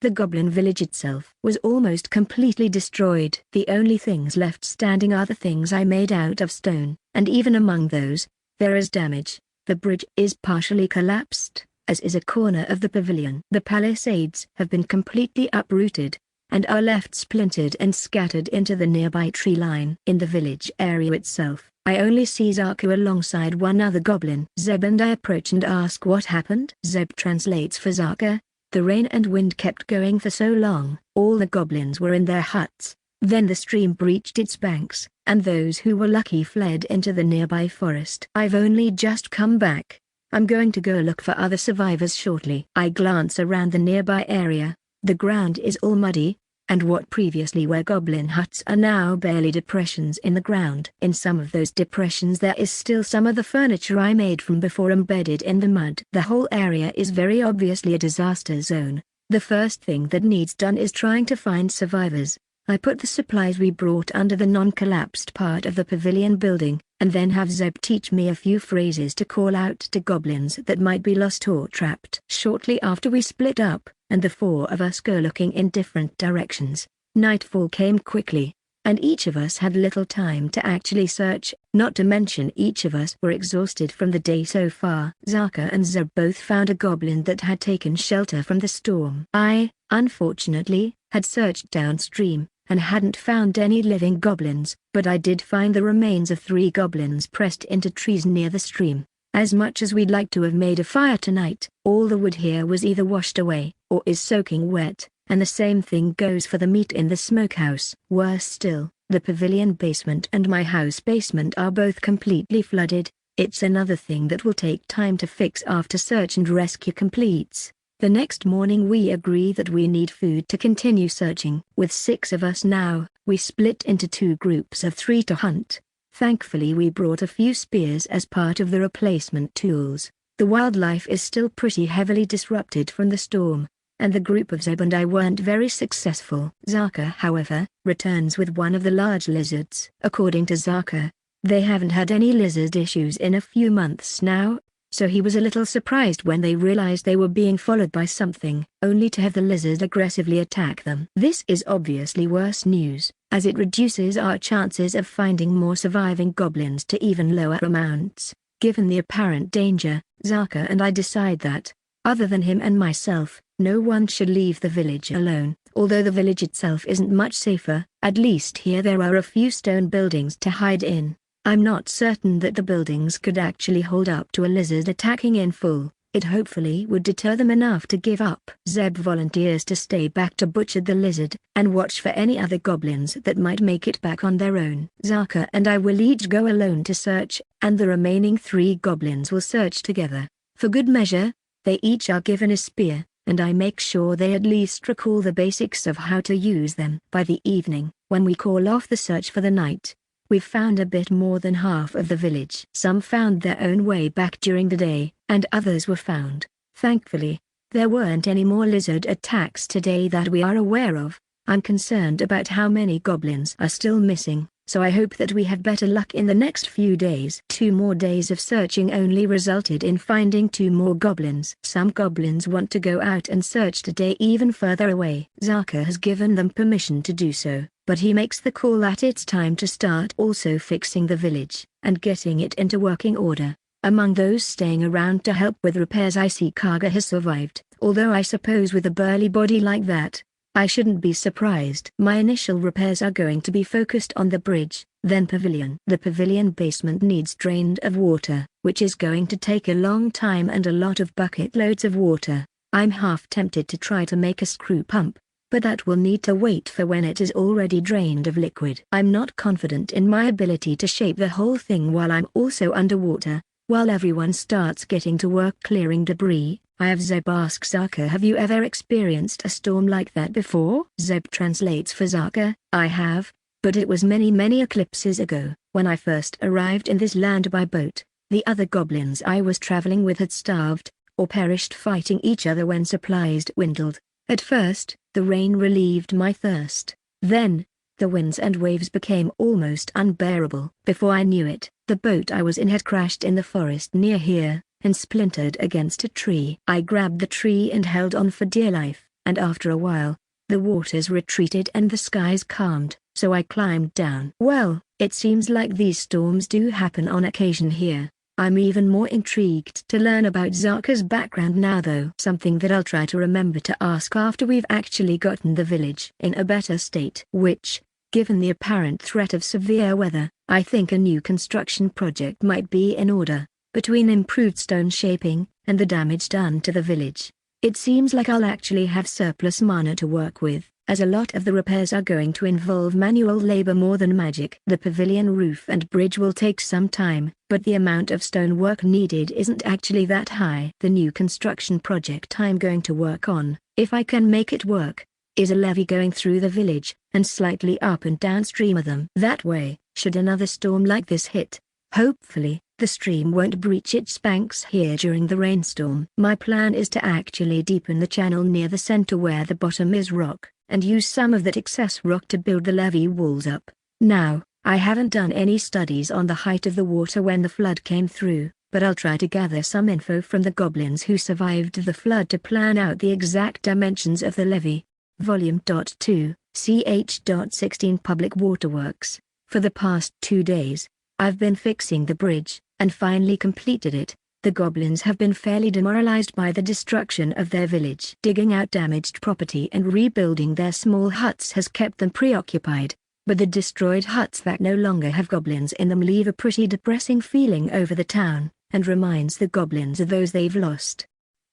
The goblin village itself was almost completely destroyed. The only things left standing are the things I made out of stone, and even among those, there is damage. The bridge is partially collapsed, as is a corner of the pavilion. The palisades have been completely uprooted, and are left splintered and scattered into the nearby tree line. In the village area itself, I only see Zaku alongside one other goblin. Zeb and I approach and ask what happened. Zeb translates for Zaka. The rain and wind kept going for so long, all the goblins were in their huts. Then the stream breached its banks, and those who were lucky fled into the nearby forest. I've only just come back. I'm going to go look for other survivors shortly. I glance around the nearby area. The ground is all muddy, and what previously were goblin huts are now barely depressions in the ground. In some of those depressions there is still some of the furniture I made from before embedded in the mud. The whole area is very obviously a disaster zone. The first thing that needs done is trying to find survivors. I put the supplies we brought under the non-collapsed part of the pavilion building, and then have Zeb teach me a few phrases to call out to goblins that might be lost or trapped. Shortly after we split up, and the 4 of us go looking in different directions, nightfall came quickly, and each of us had little time to actually search, not to mention each of us were exhausted from the day so far. Zaka and Zeb both found a goblin that had taken shelter from the storm. I, unfortunately, had searched downstream, and hadn't found any living goblins, but I did find the remains of 3 goblins pressed into trees near the stream. As much as we'd like to have made a fire tonight, all the wood here was either washed away, or is soaking wet, and the same thing goes for the meat in the smokehouse. Worse still, the pavilion basement and my house basement are both completely flooded. It's another thing that will take time to fix after search and rescue completes. The next morning we agree that we need food to continue searching. With 6 of us now, we split into 2 groups of 3 to hunt. Thankfully we brought a few spears as part of the replacement tools. The wildlife is still pretty heavily disrupted from the storm, and the group of Zeb and I weren't very successful. Zaka, however, returns with one of the large lizards. According to Zaka, they haven't had any lizard issues in a few months now, so he was a little surprised when they realized they were being followed by something, only to have the lizard aggressively attack them. This is obviously worse news, as it reduces our chances of finding more surviving goblins to even lower amounts. Given the apparent danger, Zaka and I decide that, other than him and myself, no one should leave the village alone. Although the village itself isn't much safer, at least here there are a few stone buildings to hide in. I'm not certain that the buildings could actually hold up to a lizard attacking in full. It hopefully would deter them enough to give up. Zeb volunteers to stay back to butcher the lizard, and watch for any other goblins that might make it back on their own. Zaka and I will each go alone to search, and the remaining 3 goblins will search together. For good measure, they each are given a spear, and I make sure they at least recall the basics of how to use them. By the evening, when we call off the search for the night, we've found a bit more than half of the village. Some found their own way back during the day, and others were found. Thankfully, there weren't any more lizard attacks today that we are aware of. I'm concerned about how many goblins are still missing, so I hope that we have better luck in the next few days. 2 more days of searching only resulted in finding 2 more goblins. Some goblins want to go out and search today even further away. Zaka has given them permission to do so, but he makes the call that it's time to start also fixing the village, and getting it into working order. Among those staying around to help with repairs I see Kaga has survived, although I suppose with a burly body like that, I shouldn't be surprised. My initial repairs are going to be focused on the bridge, then pavilion. The pavilion basement needs drained of water, which is going to take a long time and a lot of bucket loads of water. I'm half tempted to try to make a screw pump, but that will need to wait for when it is already drained of liquid. I'm not confident in my ability to shape the whole thing while I'm also underwater. While everyone starts getting to work clearing debris, I have Zeb ask Zaka, have you ever experienced a storm like that before? Zeb translates for Zaka, I have, but it was many eclipses ago. When I first arrived in this land by boat, the other goblins I was traveling with had starved, or perished fighting each other when supplies dwindled. At first, the rain relieved my thirst. Then, the winds and waves became almost unbearable. Before I knew it, the boat I was in had crashed in the forest near here, and splintered against a tree. I grabbed the tree and held on for dear life, and after a while, the waters retreated and the skies calmed, so I climbed down. Well, it seems like these storms do happen on occasion here. I'm even more intrigued to learn about Zaka's background now though. Something that I'll try to remember to ask after we've actually gotten the village in a better state. Which, given the apparent threat of severe weather, I think a new construction project might be in order. Between improved stone shaping, and the damage done to the village, it seems like I'll actually have surplus mana to work with, as a lot of the repairs are going to involve manual labor more than magic. The pavilion roof and bridge will take some time, but the amount of stone work needed isn't actually that high. The new construction project I'm going to work on, if I can make it work, is a levee going through the village, and slightly up and downstream of them. That way, should another storm like this hit, hopefully, the stream won't breach its banks here during the rainstorm. My plan is to actually deepen the channel near the center where the bottom is rock, and use some of that excess rock to build the levee walls up. Now, I haven't done any studies on the height of the water when the flood came through, but I'll try to gather some info from the goblins who survived the flood to plan out the exact dimensions of the levee. Volume 2, ch.16 Public Waterworks. For the past 2 days, I've been fixing the bridge, and finally completed it, The goblins have been fairly demoralized by the destruction of their village. Digging out damaged property and rebuilding their small huts has kept them preoccupied. But the destroyed huts that no longer have goblins in them leave a pretty depressing feeling over the town, and reminds the goblins of those they've lost.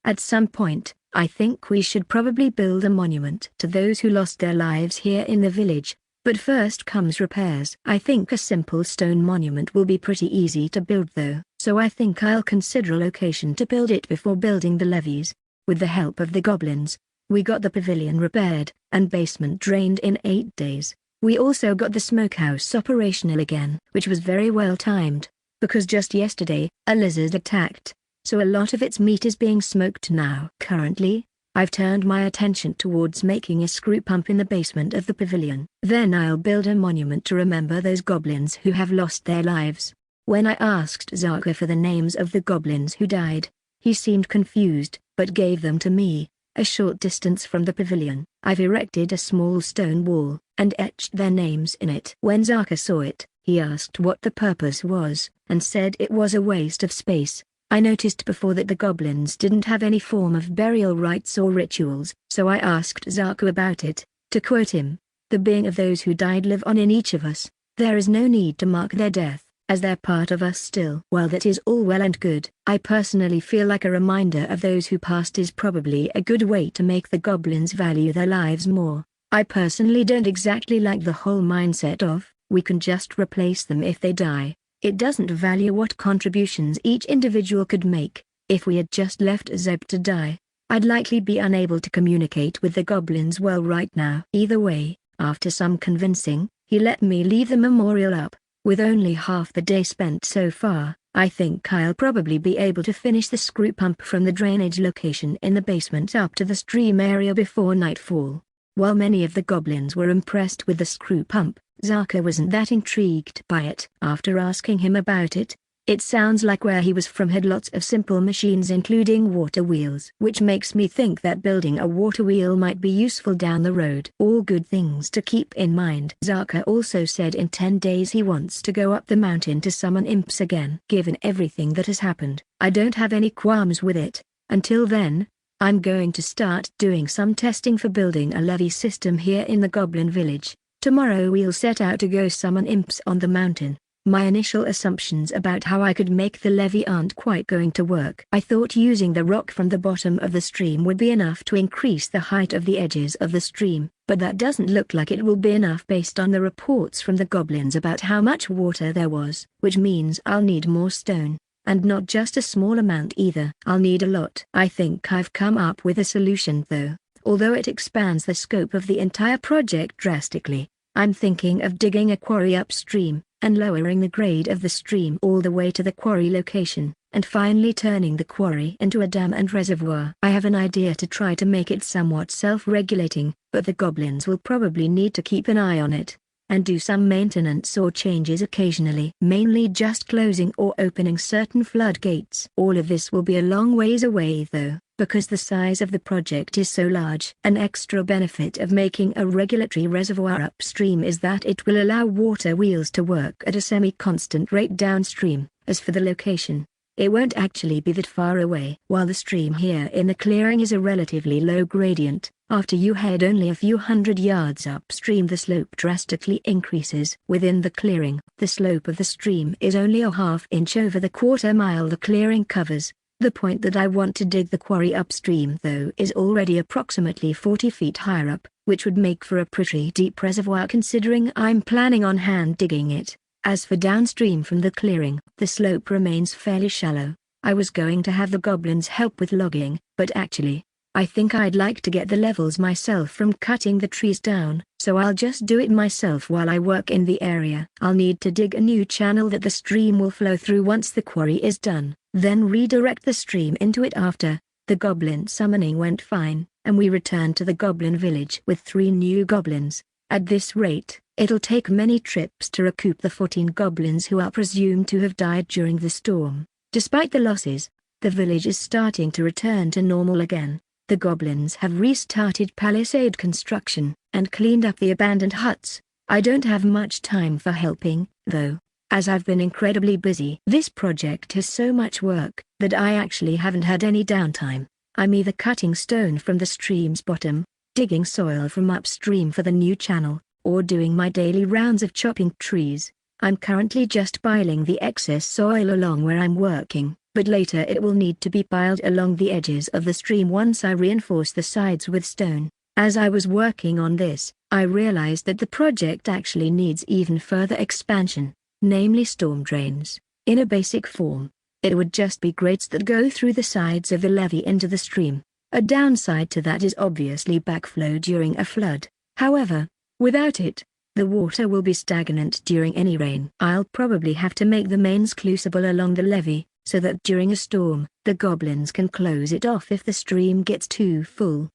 At some point, I think we should probably build a monument to those who lost their lives here in the village. But first comes repairs. I think a simple stone monument will be pretty easy to build though, so I think I'll consider a location to build it before building the levees. With the help of the goblins, we got the pavilion repaired, and basement drained in 8 days. We also got the smokehouse operational again, which was very well timed, because just yesterday, a lizard attacked, so a lot of its meat is being smoked now. Currently, I've turned my attention towards making a screw pump in the basement of the pavilion. Then I'll build a monument to remember those goblins who have lost their lives. When I asked Zaka for the names of the goblins who died, he seemed confused, but gave them to me. A short distance from the pavilion, I've erected a small stone wall, and etched their names in it. When Zaka saw it, he asked what the purpose was, and said it was a waste of space. I noticed before that the goblins didn't have any form of burial rites or rituals, so I asked Zaku about it. To quote him, "The being of those who died live on in each of us. There is no need to mark their death, as they're part of us still." While that is all well and good, I personally feel like a reminder of those who passed is probably a good way to make the goblins value their lives more. I personally don't exactly like the whole mindset of, we can just replace them if they die. It doesn't value what contributions each individual could make. If we had just left Zeb to die, I'd likely be unable to communicate with the goblins well right now. Either way, after some convincing, he let me leave the memorial up. With only half the day spent so far, I think I'll probably be able to finish the screw pump from the drainage location in the basement up to the stream area before nightfall. While many of the goblins were impressed with the screw pump, Zaka wasn't that intrigued by it. After asking him about it, it sounds like where he was from had lots of simple machines including water wheels, which makes me think that building a water wheel might be useful down the road. All good things to keep in mind. Zaka also said in 10 days he wants to go up the mountain to summon imps again. Given everything that has happened, I don't have any qualms with it. Until then, I'm going to start doing some testing for building a levee system here in the Goblin Village. Tomorrow we'll set out to go summon imps on the mountain. My initial assumptions about how I could make the levee aren't quite going to work. I thought using the rock from the bottom of the stream would be enough to increase the height of the edges of the stream, but that doesn't look like it will be enough based on the reports from the goblins about how much water there was, which means I'll need more stone. And not just a small amount either. I'll need a lot. I think I've come up with a solution though. Although it expands the scope of the entire project drastically, I'm thinking of digging a quarry upstream, and lowering the grade of the stream all the way to the quarry location, and finally turning the quarry into a dam and reservoir. I have an idea to try to make it somewhat self-regulating, but the goblins will probably need to keep an eye on it, and do some maintenance or changes occasionally. Mainly just closing or opening certain floodgates. All of this will be a long ways away though, because the size of the project is so large. An extra benefit of making a regulatory reservoir upstream is that it will allow water wheels to work at a semi-constant rate downstream. As for the location, it won't actually be that far away. While the stream here in the clearing is a relatively low gradient, after you head only a few hundred yards upstream the slope drastically increases. Within the clearing, the slope of the stream is only a half-inch over the quarter-mile the clearing covers. The point that I want to dig the quarry upstream though is already approximately 40 feet higher up, which would make for a pretty deep reservoir considering I'm planning on hand digging it. As for downstream from the clearing, the slope remains fairly shallow. I was going to have the goblins help with logging, but actually, I think I'd like to get the levels myself from cutting the trees down, so I'll just do it myself while I work in the area. I'll need to dig a new channel that the stream will flow through once the quarry is done, then redirect the stream into it after. The goblin summoning went fine, and we returned to the goblin village with 3 new goblins. At this rate, it'll take many trips to recoup the 14 goblins who are presumed to have died during the storm. Despite the losses, the village is starting to return to normal again. The goblins have restarted palisade construction, and cleaned up the abandoned huts. I don't have much time for helping, though. as I've been incredibly busy. This project has so much work that I actually haven't had any downtime. I'm either cutting stone from the stream's bottom, digging soil from upstream for the new channel, or doing my daily rounds of chopping trees. I'm currently just piling the excess soil along where I'm working, but later it will need to be piled along the edges of the stream once I reinforce the sides with stone. As I was working on this, I realized that the project actually needs even further expansion, namely storm drains. In a basic form, it would just be grates that go through the sides of the levee into the stream. A downside to that is obviously backflow during a flood. However, without it, the water will be stagnant during any rain. I'll probably have to make the mains crucible along the levee, so that during a storm, the goblins can close it off if the stream gets too full.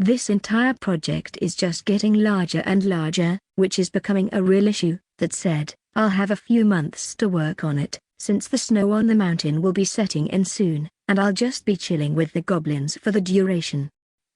This entire project is just getting larger and larger, which is becoming a real issue. That said, I'll have a few months to work on it, since the snow on the mountain will be setting in soon, and I'll just be chilling with the goblins for the duration.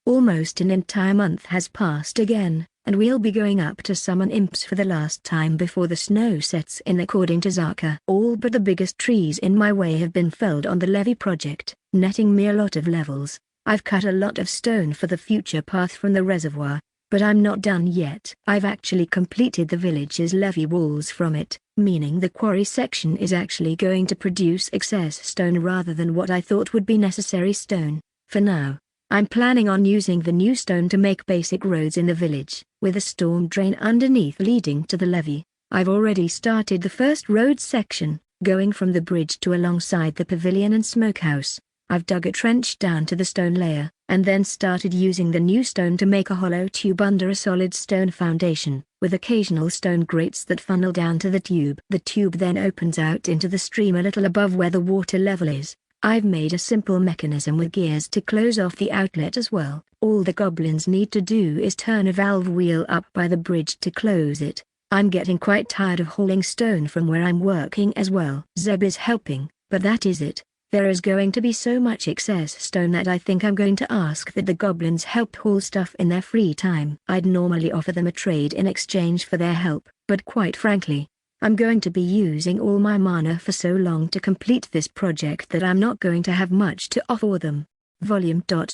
Almost an entire month has passed again, and we'll be going up to summon imps for the last time before the snow sets in according to Zaka. All but the biggest trees in my way have been felled on the levee project, netting me a lot of levels. I've cut a lot of stone for the future path from the reservoir, but I'm not done yet. I've actually completed the village's levee walls from it, meaning the quarry section is actually going to produce excess stone rather than what I thought would be necessary stone. For now, I'm planning on using the new stone to make basic roads in the village, with a storm drain underneath leading to the levee. I've already started the first road section, going from the bridge to alongside the pavilion and smokehouse. I've dug a trench down to the stone layer, and then started using the new stone to make a hollow tube under a solid stone foundation, with occasional stone grates that funnel down to the tube. The tube then opens out into the stream a little above where the water level is. I've made a simple mechanism with gears to close off the outlet as well. All the goblins need to do is turn a valve wheel up by the bridge to close it. I'm getting quite tired of hauling stone from where I'm working as well. Zeb is helping, but that is it. There is going to be so much excess stone that I think I'm going to ask that the goblins help haul stuff in their free time. I'd normally offer them a trade in exchange for their help, but quite frankly, I'm going to be using all my mana for so long to complete this project that I'm not going to have much to offer them. Volume 2,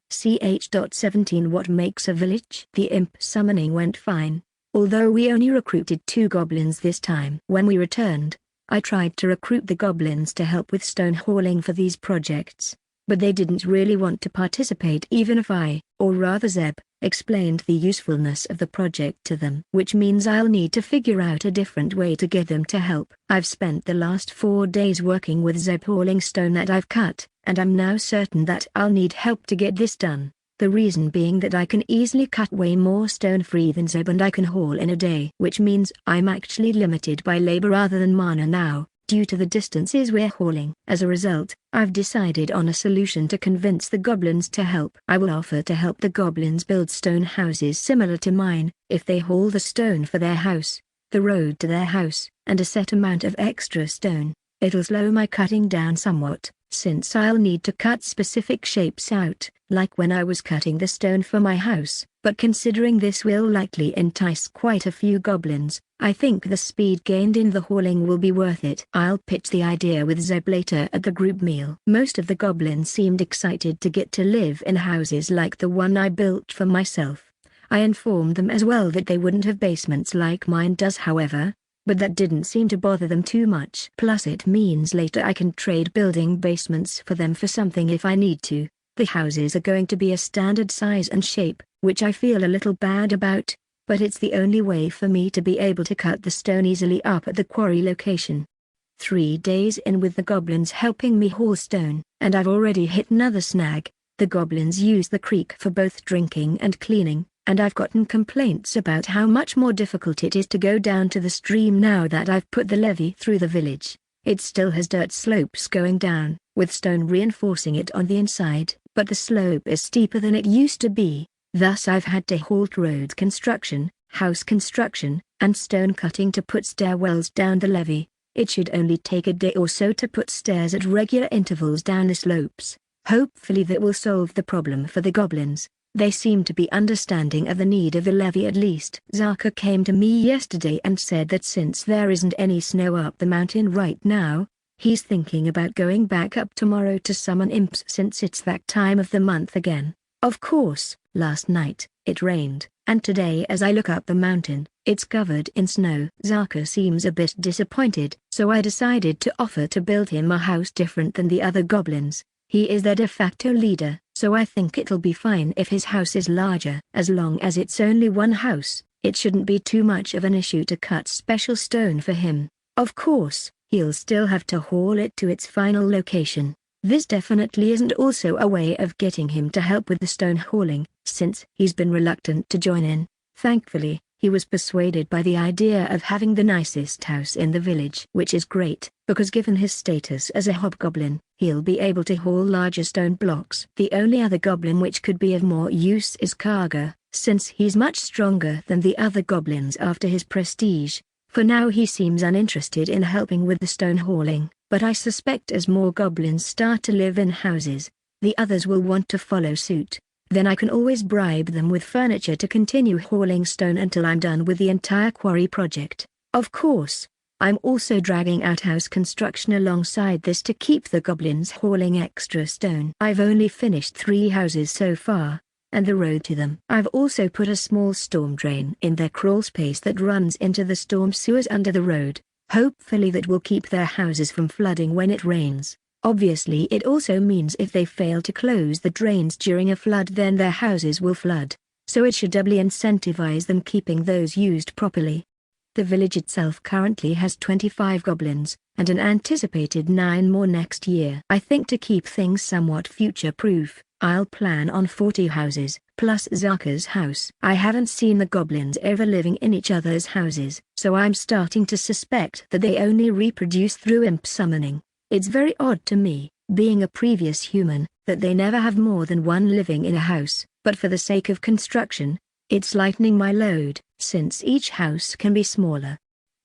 ch.17 What makes a village? The imp summoning went fine, although we only recruited 2 goblins this time. When we returned, I tried to recruit the goblins to help with stone hauling for these projects, but they didn't really want to participate even if I, or rather Zeb, explained the usefulness of the project to them. Which means I'll need to figure out a different way to get them to help. I've spent the last 4 days working with Zeb hauling stone that I've cut, and I'm now certain that I'll need help to get this done. The reason being that I can easily cut way more stone free than Zeb and I can haul in a day. Which means I'm actually limited by labor rather than mana now, due to the distances we're hauling. As a result, I've decided on a solution to convince the goblins to help. I will offer to help the goblins build stone houses similar to mine, if they haul the stone for their house, the road to their house, and a set amount of extra stone. It'll slow my cutting down somewhat, since I'll need to cut specific shapes out, like when I was cutting the stone for my house. But considering this will likely entice quite a few goblins, I think the speed gained in the hauling will be worth it. I'll pitch the idea with Zeb later at the group meal. Most of the goblins seemed excited to get to live in houses like the one I built for myself. I informed them as well that they wouldn't have basements like mine does, however, but that didn't seem to bother them too much. Plus it means later I can trade building basements for them for something if I need to. The houses are going to be a standard size and shape, which I feel a little bad about, but it's the only way for me to be able to cut the stone easily up at the quarry location. 3 days in with the goblins helping me haul stone, and I've already hit another snag. The goblins use the creek for both drinking and cleaning, and I've gotten complaints about how much more difficult it is to go down to the stream now that I've put the levee through the village. It still has dirt slopes going down, with stone reinforcing it on the inside, but the slope is steeper than it used to be. Thus I've had to halt road construction, house construction, and stone cutting to put stairwells down the levee. It should only take a day or so to put stairs at regular intervals down the slopes. Hopefully that will solve the problem for the goblins. They seem to be understanding of the need of the levy at least. Zaka came to me yesterday and said that since there isn't any snow up the mountain right now, he's thinking about going back up tomorrow to summon imps since it's that time of the month again. Of course, last night, it rained, and today as I look up the mountain, it's covered in snow. Zaka seems a bit disappointed, so I decided to offer to build him a house different than the other goblins. He is their de facto leader, so I think it'll be fine if his house is larger. As long as it's only one house, it shouldn't be too much of an issue to cut special stone for him. Of course, he'll still have to haul it to its final location. This definitely isn't also a way of getting him to help with the stone hauling, since he's been reluctant to join in. Thankfully, he was persuaded by the idea of having the nicest house in the village, which is great, because given his status as a hobgoblin, he'll be able to haul larger stone blocks. The only other goblin which could be of more use is Karga, since he's much stronger than the other goblins after his prestige. For now he seems uninterested in helping with the stone hauling, but I suspect as more goblins start to live in houses, the others will want to follow suit. Then I can always bribe them with furniture to continue hauling stone until I'm done with the entire quarry project. Of course, I'm also dragging out house construction alongside this to keep the goblins hauling extra stone. I've only finished 3 houses so far, and the road to them. I've also put a small storm drain in their crawl space that runs into the storm sewers under the road. Hopefully that will keep their houses from flooding when it rains. Obviously it also means if they fail to close the drains during a flood then their houses will flood, so it should doubly incentivize them keeping those used properly. The village itself currently has 25 goblins, and an anticipated 9 more next year. I think to keep things somewhat future-proof, I'll plan on 40 houses, plus Zaka's house. I haven't seen the goblins ever living in each other's houses, so I'm starting to suspect that they only reproduce through imp summoning. It's very odd to me, being a previous human, that they never have more than one living in a house, but for the sake of construction, it's lightening my load, since each house can be smaller.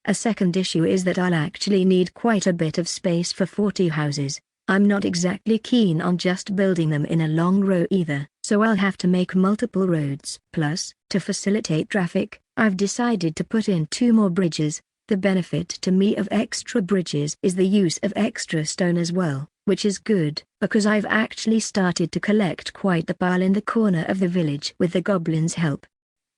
A second issue is that I'll actually need quite a bit of space for 40 houses. I'm not exactly keen on just building them in a long row either, so I'll have to make multiple roads. Plus, to facilitate traffic, I've decided to put in 2 more bridges. The benefit to me of extra bridges is the use of extra stone as well, which is good, because I've actually started to collect quite the pile in the corner of the village with the goblins' help.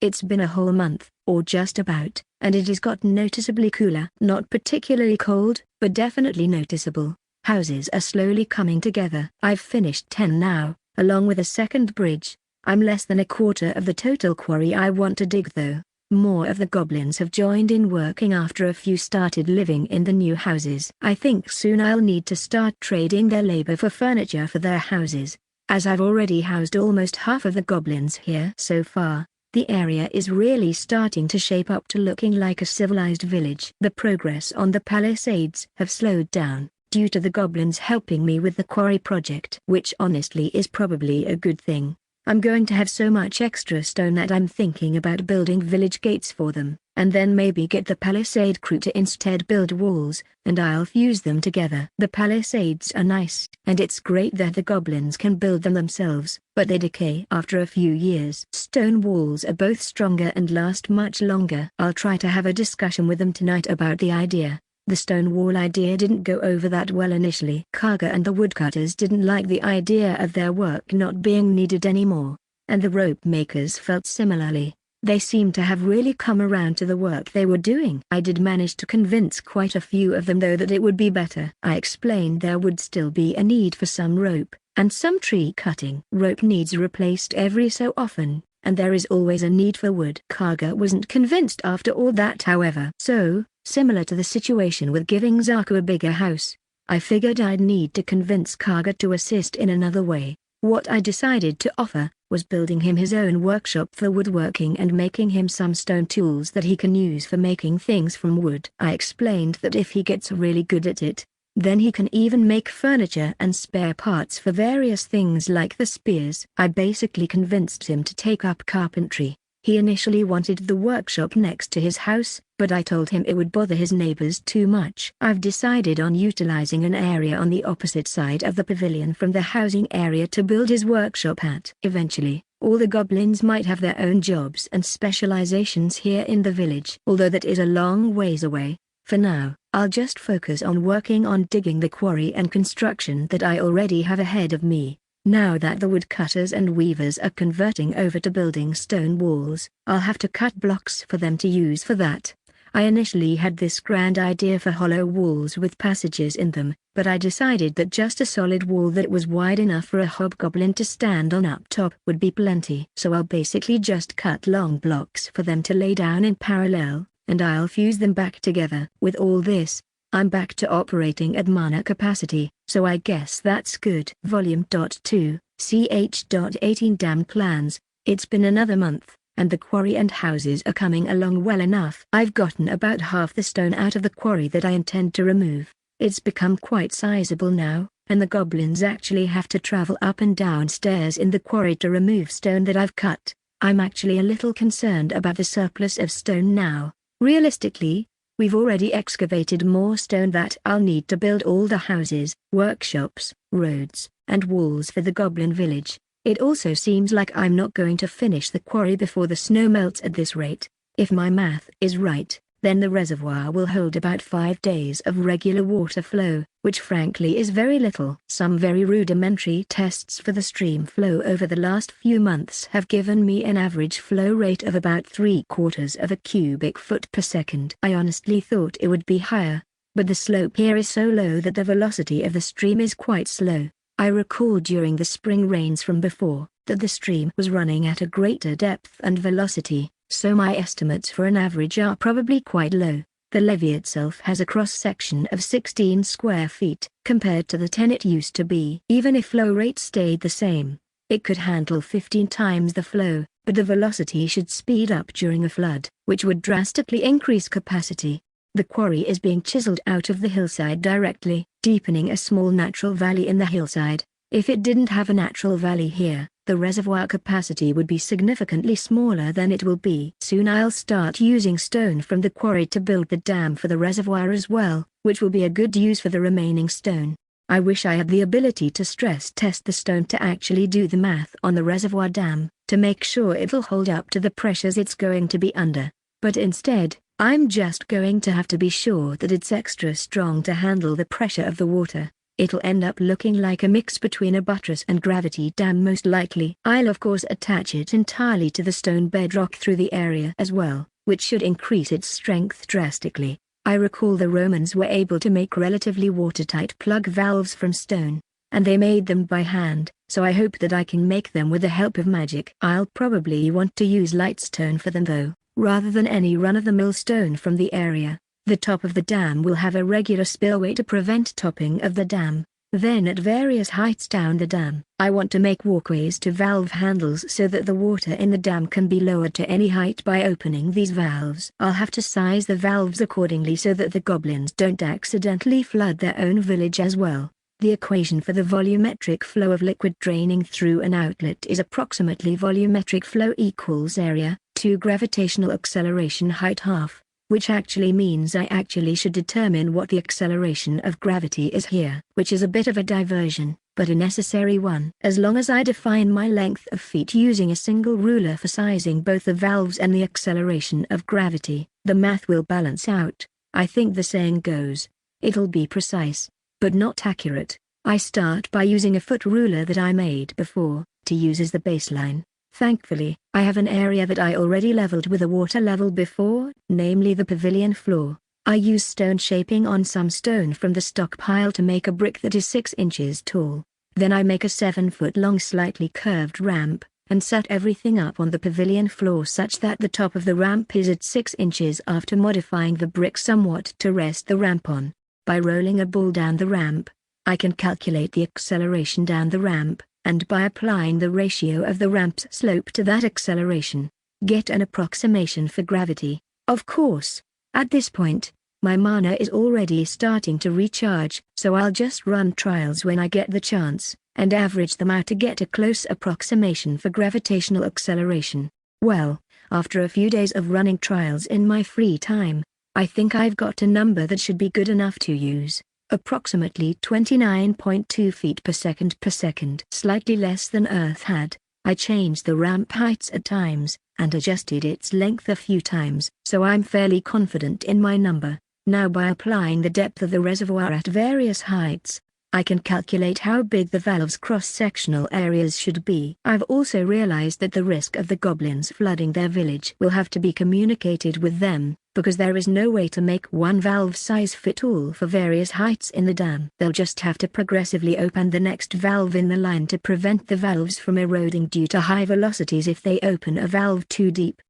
It's been a whole month, or just about, and it has gotten noticeably cooler. Not particularly cold, but definitely noticeable. Houses are slowly coming together. I've finished 10 now, along with a second bridge. I'm less than a quarter of the total quarry I want to dig though. More of the goblins have joined in working after a few started living in the new houses. I think soon I'll need to start trading their labor for furniture for their houses, as I've already housed almost half of the goblins here so far. The area is really starting to shape up to looking like a civilized village. The progress on the palisades have slowed down, due to the goblins helping me with the quarry project, which honestly is probably a good thing. I'm going to have so much extra stone that I'm thinking about building village gates for them, and then maybe get the palisade crew to instead build walls, and I'll fuse them together. The palisades are nice, and it's great that the goblins can build them themselves, but they decay after a few years. Stone walls are both stronger and last much longer. I'll try to have a discussion with them tonight about the idea. The stone wall idea didn't go over that well initially. Karga and the woodcutters didn't like the idea of their work not being needed anymore, and the rope makers felt similarly. They seemed to have really come around to the work they were doing. I did manage to convince quite a few of them though that it would be better. I explained there would still be a need for some rope, and some tree cutting. Rope needs replaced every so often, and there is always a need for wood. Karga wasn't convinced after all that however. So, similar to the situation with giving Zaku a bigger house, I figured I'd need to convince Karga to assist in another way. What I decided to offer was building him his own workshop for woodworking and making him some stone tools that he can use for making things from wood. I explained that if he gets really good at it, then he can even make furniture and spare parts for various things like the spears. I basically convinced him to take up carpentry. He initially wanted the workshop next to his house, but I told him it would bother his neighbors too much. I've decided on utilizing an area on the opposite side of the pavilion from the housing area to build his workshop at. Eventually, All the goblins might have their own jobs and specializations here in the village. Although that is a long ways away, for now, I'll just focus on working on digging the quarry and construction that I already have ahead of me. Now that the woodcutters and weavers are converting over to building stone walls, I'll have to cut blocks for them to use for that. I initially had this grand idea for hollow walls with passages in them, but I decided that just a solid wall that was wide enough for a hobgoblin to stand on up top would be plenty. So I'll basically just cut long blocks for them to lay down in parallel, and I'll fuse them back together. With all this, I'm back to operating at mana capacity, so I guess that's good. Volume 2, ch.18 Dam plans. It's been another month, and the quarry and houses are coming along well enough. I've gotten about half the stone out of the quarry that I intend to remove. It's become quite sizable now, and the goblins actually have to travel up and down stairs in the quarry to remove stone that I've cut. I'm actually a little concerned about the surplus of stone now. Realistically, we've already excavated more stone that I'll need to build all the houses, workshops, roads, and walls for the goblin village. It also seems like I'm not going to finish the quarry before the snow melts at this rate. If my math is right, then the reservoir will hold about 5 days of regular water flow, which frankly is very little. Some very rudimentary tests for the stream flow over the last few months have given me an average flow rate of about 3/4 of a cubic foot per second. I honestly thought it would be higher, but the slope here is so low that the velocity of the stream is quite slow. I recall during the spring rains from before, that the stream was running at a greater depth and velocity, so my estimates for an average are probably quite low. The levee itself has a cross-section of 16 square feet, compared to the 10 it used to be. Even if flow rate stayed the same, it could handle 15 times the flow, but the velocity should speed up during a flood, which would drastically increase capacity. The quarry is being chiseled out of the hillside directly, deepening a small natural valley in the hillside. If it didn't have a natural valley here, the reservoir capacity would be significantly smaller than it will be. Soon I'll start using stone from the quarry to build the dam for the reservoir as well, which will be a good use for the remaining stone. I wish I had the ability to stress test the stone to actually do the math on the reservoir dam, to make sure it'll hold up to the pressures it's going to be under. But instead, I'm just going to have to be sure that it's extra strong to handle the pressure of the water. It'll end up looking like a mix between a buttress and gravity dam most likely. I'll of course attach it entirely to the stone bedrock through the area as well, which should increase its strength drastically. I recall the Romans were able to make relatively watertight plug valves from stone, and they made them by hand, so I hope that I can make them with the help of magic. I'll probably want to use light stone for them though, rather than any run-of-the-mill stone from the area. The top of the dam will have a regular spillway to prevent topping of the dam. Then at various heights down the dam, I want to make walkways to valve handles so that the water in the dam can be lowered to any height by opening these valves. I'll have to size the valves accordingly so that the goblins don't accidentally flood their own village as well. The equation for the volumetric flow of liquid draining through an outlet is approximately volumetric flow equals area, 2 gravitational acceleration height half, which actually means I actually should determine what the acceleration of gravity is here, which is a bit of a diversion, but a necessary one. As long as I define my length of feet using a single ruler for sizing both the valves and the acceleration of gravity, the math will balance out. I think the saying goes, it'll be precise, but not accurate. I start by using a foot ruler that I made before, to use as the baseline. Thankfully, I have an area that I already leveled with a water level before, namely the pavilion floor. I use stone shaping on some stone from the stockpile to make a brick that is 6 inches tall. Then I make a 7-foot-long slightly curved ramp, and set everything up on the pavilion floor such that the top of the ramp is at 6 inches after modifying the brick somewhat to rest the ramp on. By rolling a ball down the ramp, I can calculate the acceleration down the ramp, and by applying the ratio of the ramp's slope to that acceleration, get an approximation for gravity. Of course, at this point, my mana is already starting to recharge, so I'll just run trials when I get the chance, and average them out to get a close approximation for gravitational acceleration. Well, after a few days of running trials in my free time, I think I've got a number that should be good enough to use. Approximately 29.2 feet per second, slightly less than Earth had. I changed the ramp heights at times, and adjusted its length a few times, so I'm fairly confident in my number. Now by applying the depth of the reservoir at various heights, I can calculate how big the valve's cross-sectional areas should be. I've also realized that the risk of the goblins flooding their village will have to be communicated with them, because there is no way to make one valve size fit all for various heights in the dam. They'll just have to progressively open the next valve in the line to prevent the valves from eroding due to high velocities if they open a valve too deep.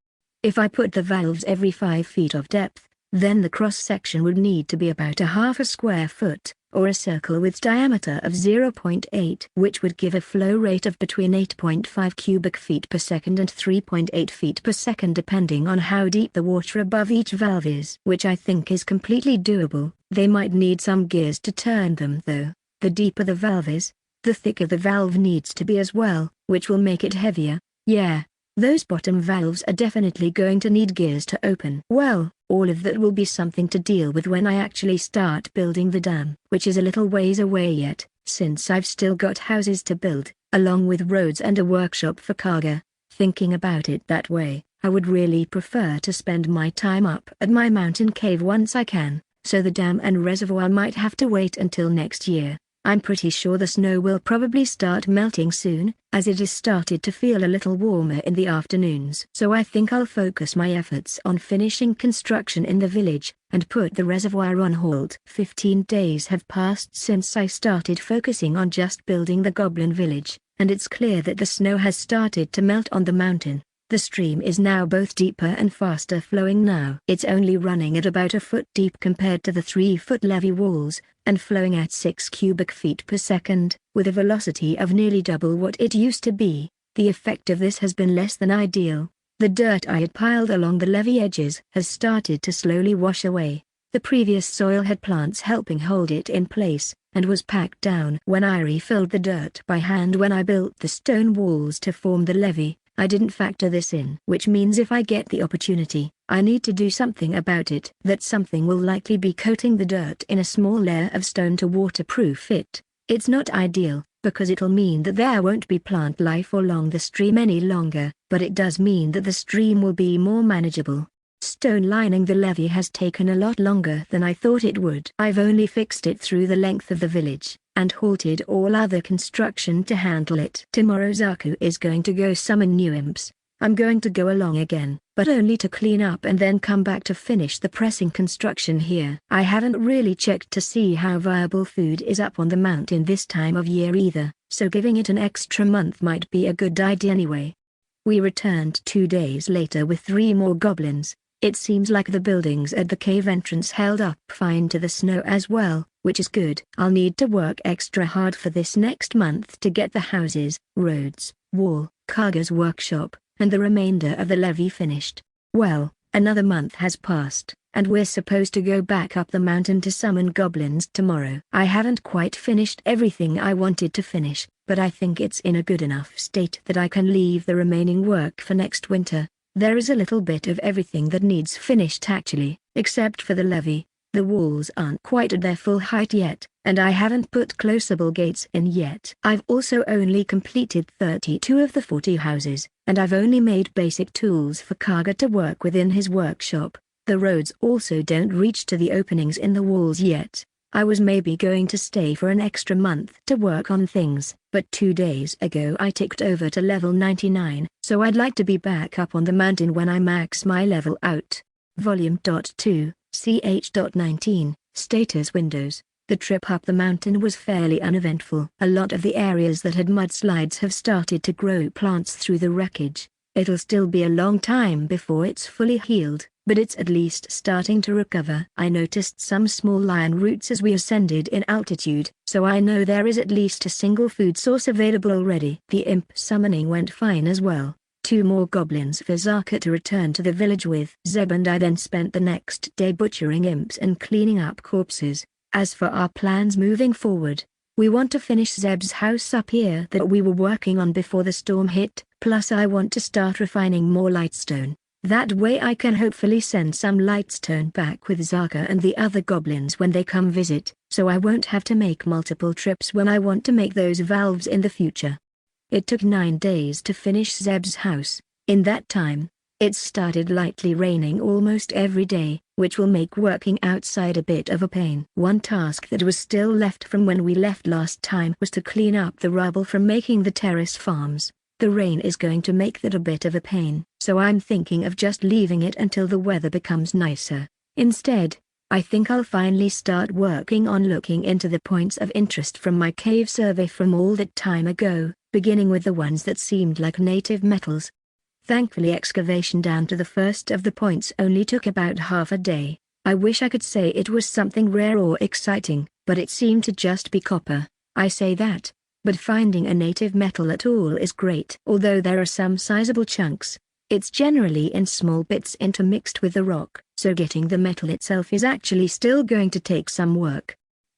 If I put the valves every 5 feet of depth, then the cross-section would need to be about a half a square foot, or a circle with diameter of 0.8, which would give a flow rate of between 8.5 cubic feet per second and 3.8 feet per second depending on how deep the water above each valve is. Which I think is completely doable. They might need some gears to turn them though. The deeper the valve is, the thicker the valve needs to be as well, which will make it heavier. Yeah. Those bottom valves are definitely going to need gears to open. Well, all of that will be something to deal with when I actually start building the dam, which is a little ways away yet, since I've still got houses to build, along with roads and a workshop for Kaga. Thinking about it that way, I would really prefer to spend my time up at my mountain cave once I can, so the dam and reservoir might have to wait until next year. I'm pretty sure the snow will probably start melting soon, as it has started to feel a little warmer in the afternoons. So I think I'll focus my efforts on finishing construction in the village, and put the reservoir on hold. 15 days have passed since I started focusing on just building the goblin village, and it's clear that the snow has started to melt on the mountain. The stream is now both deeper and faster flowing now. It's only running at about a foot deep compared to the 3-foot levee walls, and flowing at 6 cubic feet per second, with a velocity of nearly double what it used to be. The effect of this has been less than ideal. The dirt I had piled along the levee edges has started to slowly wash away. The previous soil had plants helping hold it in place, and was packed down when I refilled the dirt by hand when I built the stone walls to form the levee. I didn't factor this in, which means if I get the opportunity, I need to do something about it. That something will likely be coating the dirt in a small layer of stone to waterproof it. It's not ideal, because it'll mean that there won't be plant life along the stream any longer, but it does mean that the stream will be more manageable. Stone lining the levee has taken a lot longer than I thought it would. I've only fixed it through the length of the village, and halted all other construction to handle it. Tomorrow Zaku is going to go summon new imps. I'm going to go along again, but only to clean up and then come back to finish the pressing construction here. I haven't really checked to see how viable food is up on the mountain this time of year either, so giving it an extra month might be a good idea anyway. We returned 2 days later with 3 more goblins. It seems like the buildings at the cave entrance held up fine to the snow as well, which is good. I'll need to work extra hard for this next month to get the houses, roads, wall, Kaga's workshop, and the remainder of the levee finished. Well, another month has passed, and we're supposed to go back up the mountain to summon goblins tomorrow. I haven't quite finished everything I wanted to finish, but I think it's in a good enough state that I can leave the remaining work for next winter. There is a little bit of everything that needs finished actually, except for the levee. The walls aren't quite at their full height yet, and I haven't put closable gates in yet. I've also only completed 32 of the 40 houses, and I've only made basic tools for Kaga to work within his workshop. The roads also don't reach to the openings in the walls yet. I was maybe going to stay for an extra month to work on things, but 2 days ago I ticked over to level 99, so I'd like to be back up on the mountain when I max my level out. Volume 2, ch.19, Status Windows. The trip up the mountain was fairly uneventful. A lot of the areas that had mudslides have started to grow plants through the wreckage. It'll still be a long time before it's fully healed, but it's at least starting to recover. I noticed some small lion roots as we ascended in altitude, so I know there is at least a single food source available already. The imp summoning went fine as well. 2 more goblins for Zaka to return to the village with. Zeb and I then spent the next day butchering imps and cleaning up corpses. As for our plans moving forward, we want to finish Zeb's house up here that we were working on before the storm hit, plus I want to start refining more lightstone. That way I can hopefully send some lightstone back with Zaka and the other goblins when they come visit, so I won't have to make multiple trips when I want to make those valves in the future. It took 9 days to finish Zeb's house. In that time, it started lightly raining almost every day, which will make working outside a bit of a pain. One task that was still left from when we left last time was to clean up the rubble from making the terrace farms. The rain is going to make that a bit of a pain, so I'm thinking of just leaving it until the weather becomes nicer. Instead, I think I'll finally start working on looking into the points of interest from my cave survey from all that time ago, beginning with the ones that seemed like native metals. Thankfully, excavation down to the first of the points only took about half a day. I wish I could say it was something rare or exciting, but it seemed to just be copper. I say that, but finding a native metal at all is great. Although there are some sizable chunks, it's generally in small bits intermixed with the rock, so getting the metal itself is actually still going to take some work.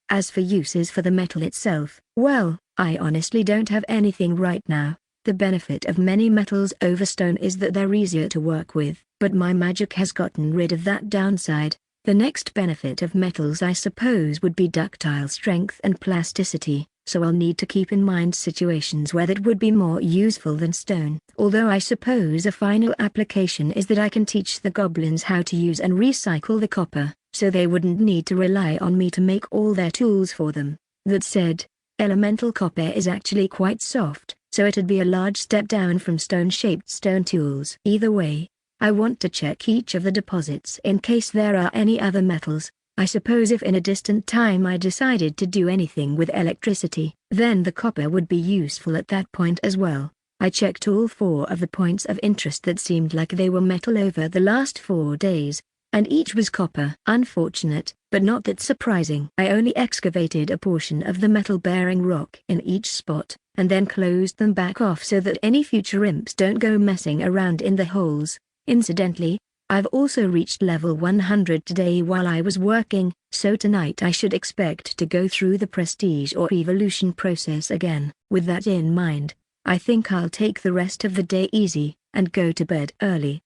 As for uses for the metal itself, well, I honestly don't have anything right now. The benefit of many metals over stone is that they're easier to work with, but my magic has gotten rid of that downside. The next benefit of metals I suppose would be ductile strength and plasticity, so I'll need to keep in mind situations where that would be more useful than stone. Although I suppose a final application is that I can teach the goblins how to use and recycle the copper, so they wouldn't need to rely on me to make all their tools for them. That said, elemental copper is actually quite soft, so it'd be a large step down from stone-shaped stone tools. Either way, I want to check each of the deposits in case there are any other metals. I suppose if in a distant time I decided to do anything with electricity, then the copper would be useful at that point as well. I checked all 4 of the points of interest that seemed like they were metal over the last 4 days, and each was copper. Unfortunate, but not that surprising. I only excavated a portion of the metal-bearing rock in each spot, and then closed them back off so that any future imps don't go messing around in the holes. Incidentally, I've also reached level 100 today while I was working, so tonight I should expect to go through the prestige or evolution process again. With that in mind, I think I'll take the rest of the day easy, and go to bed early.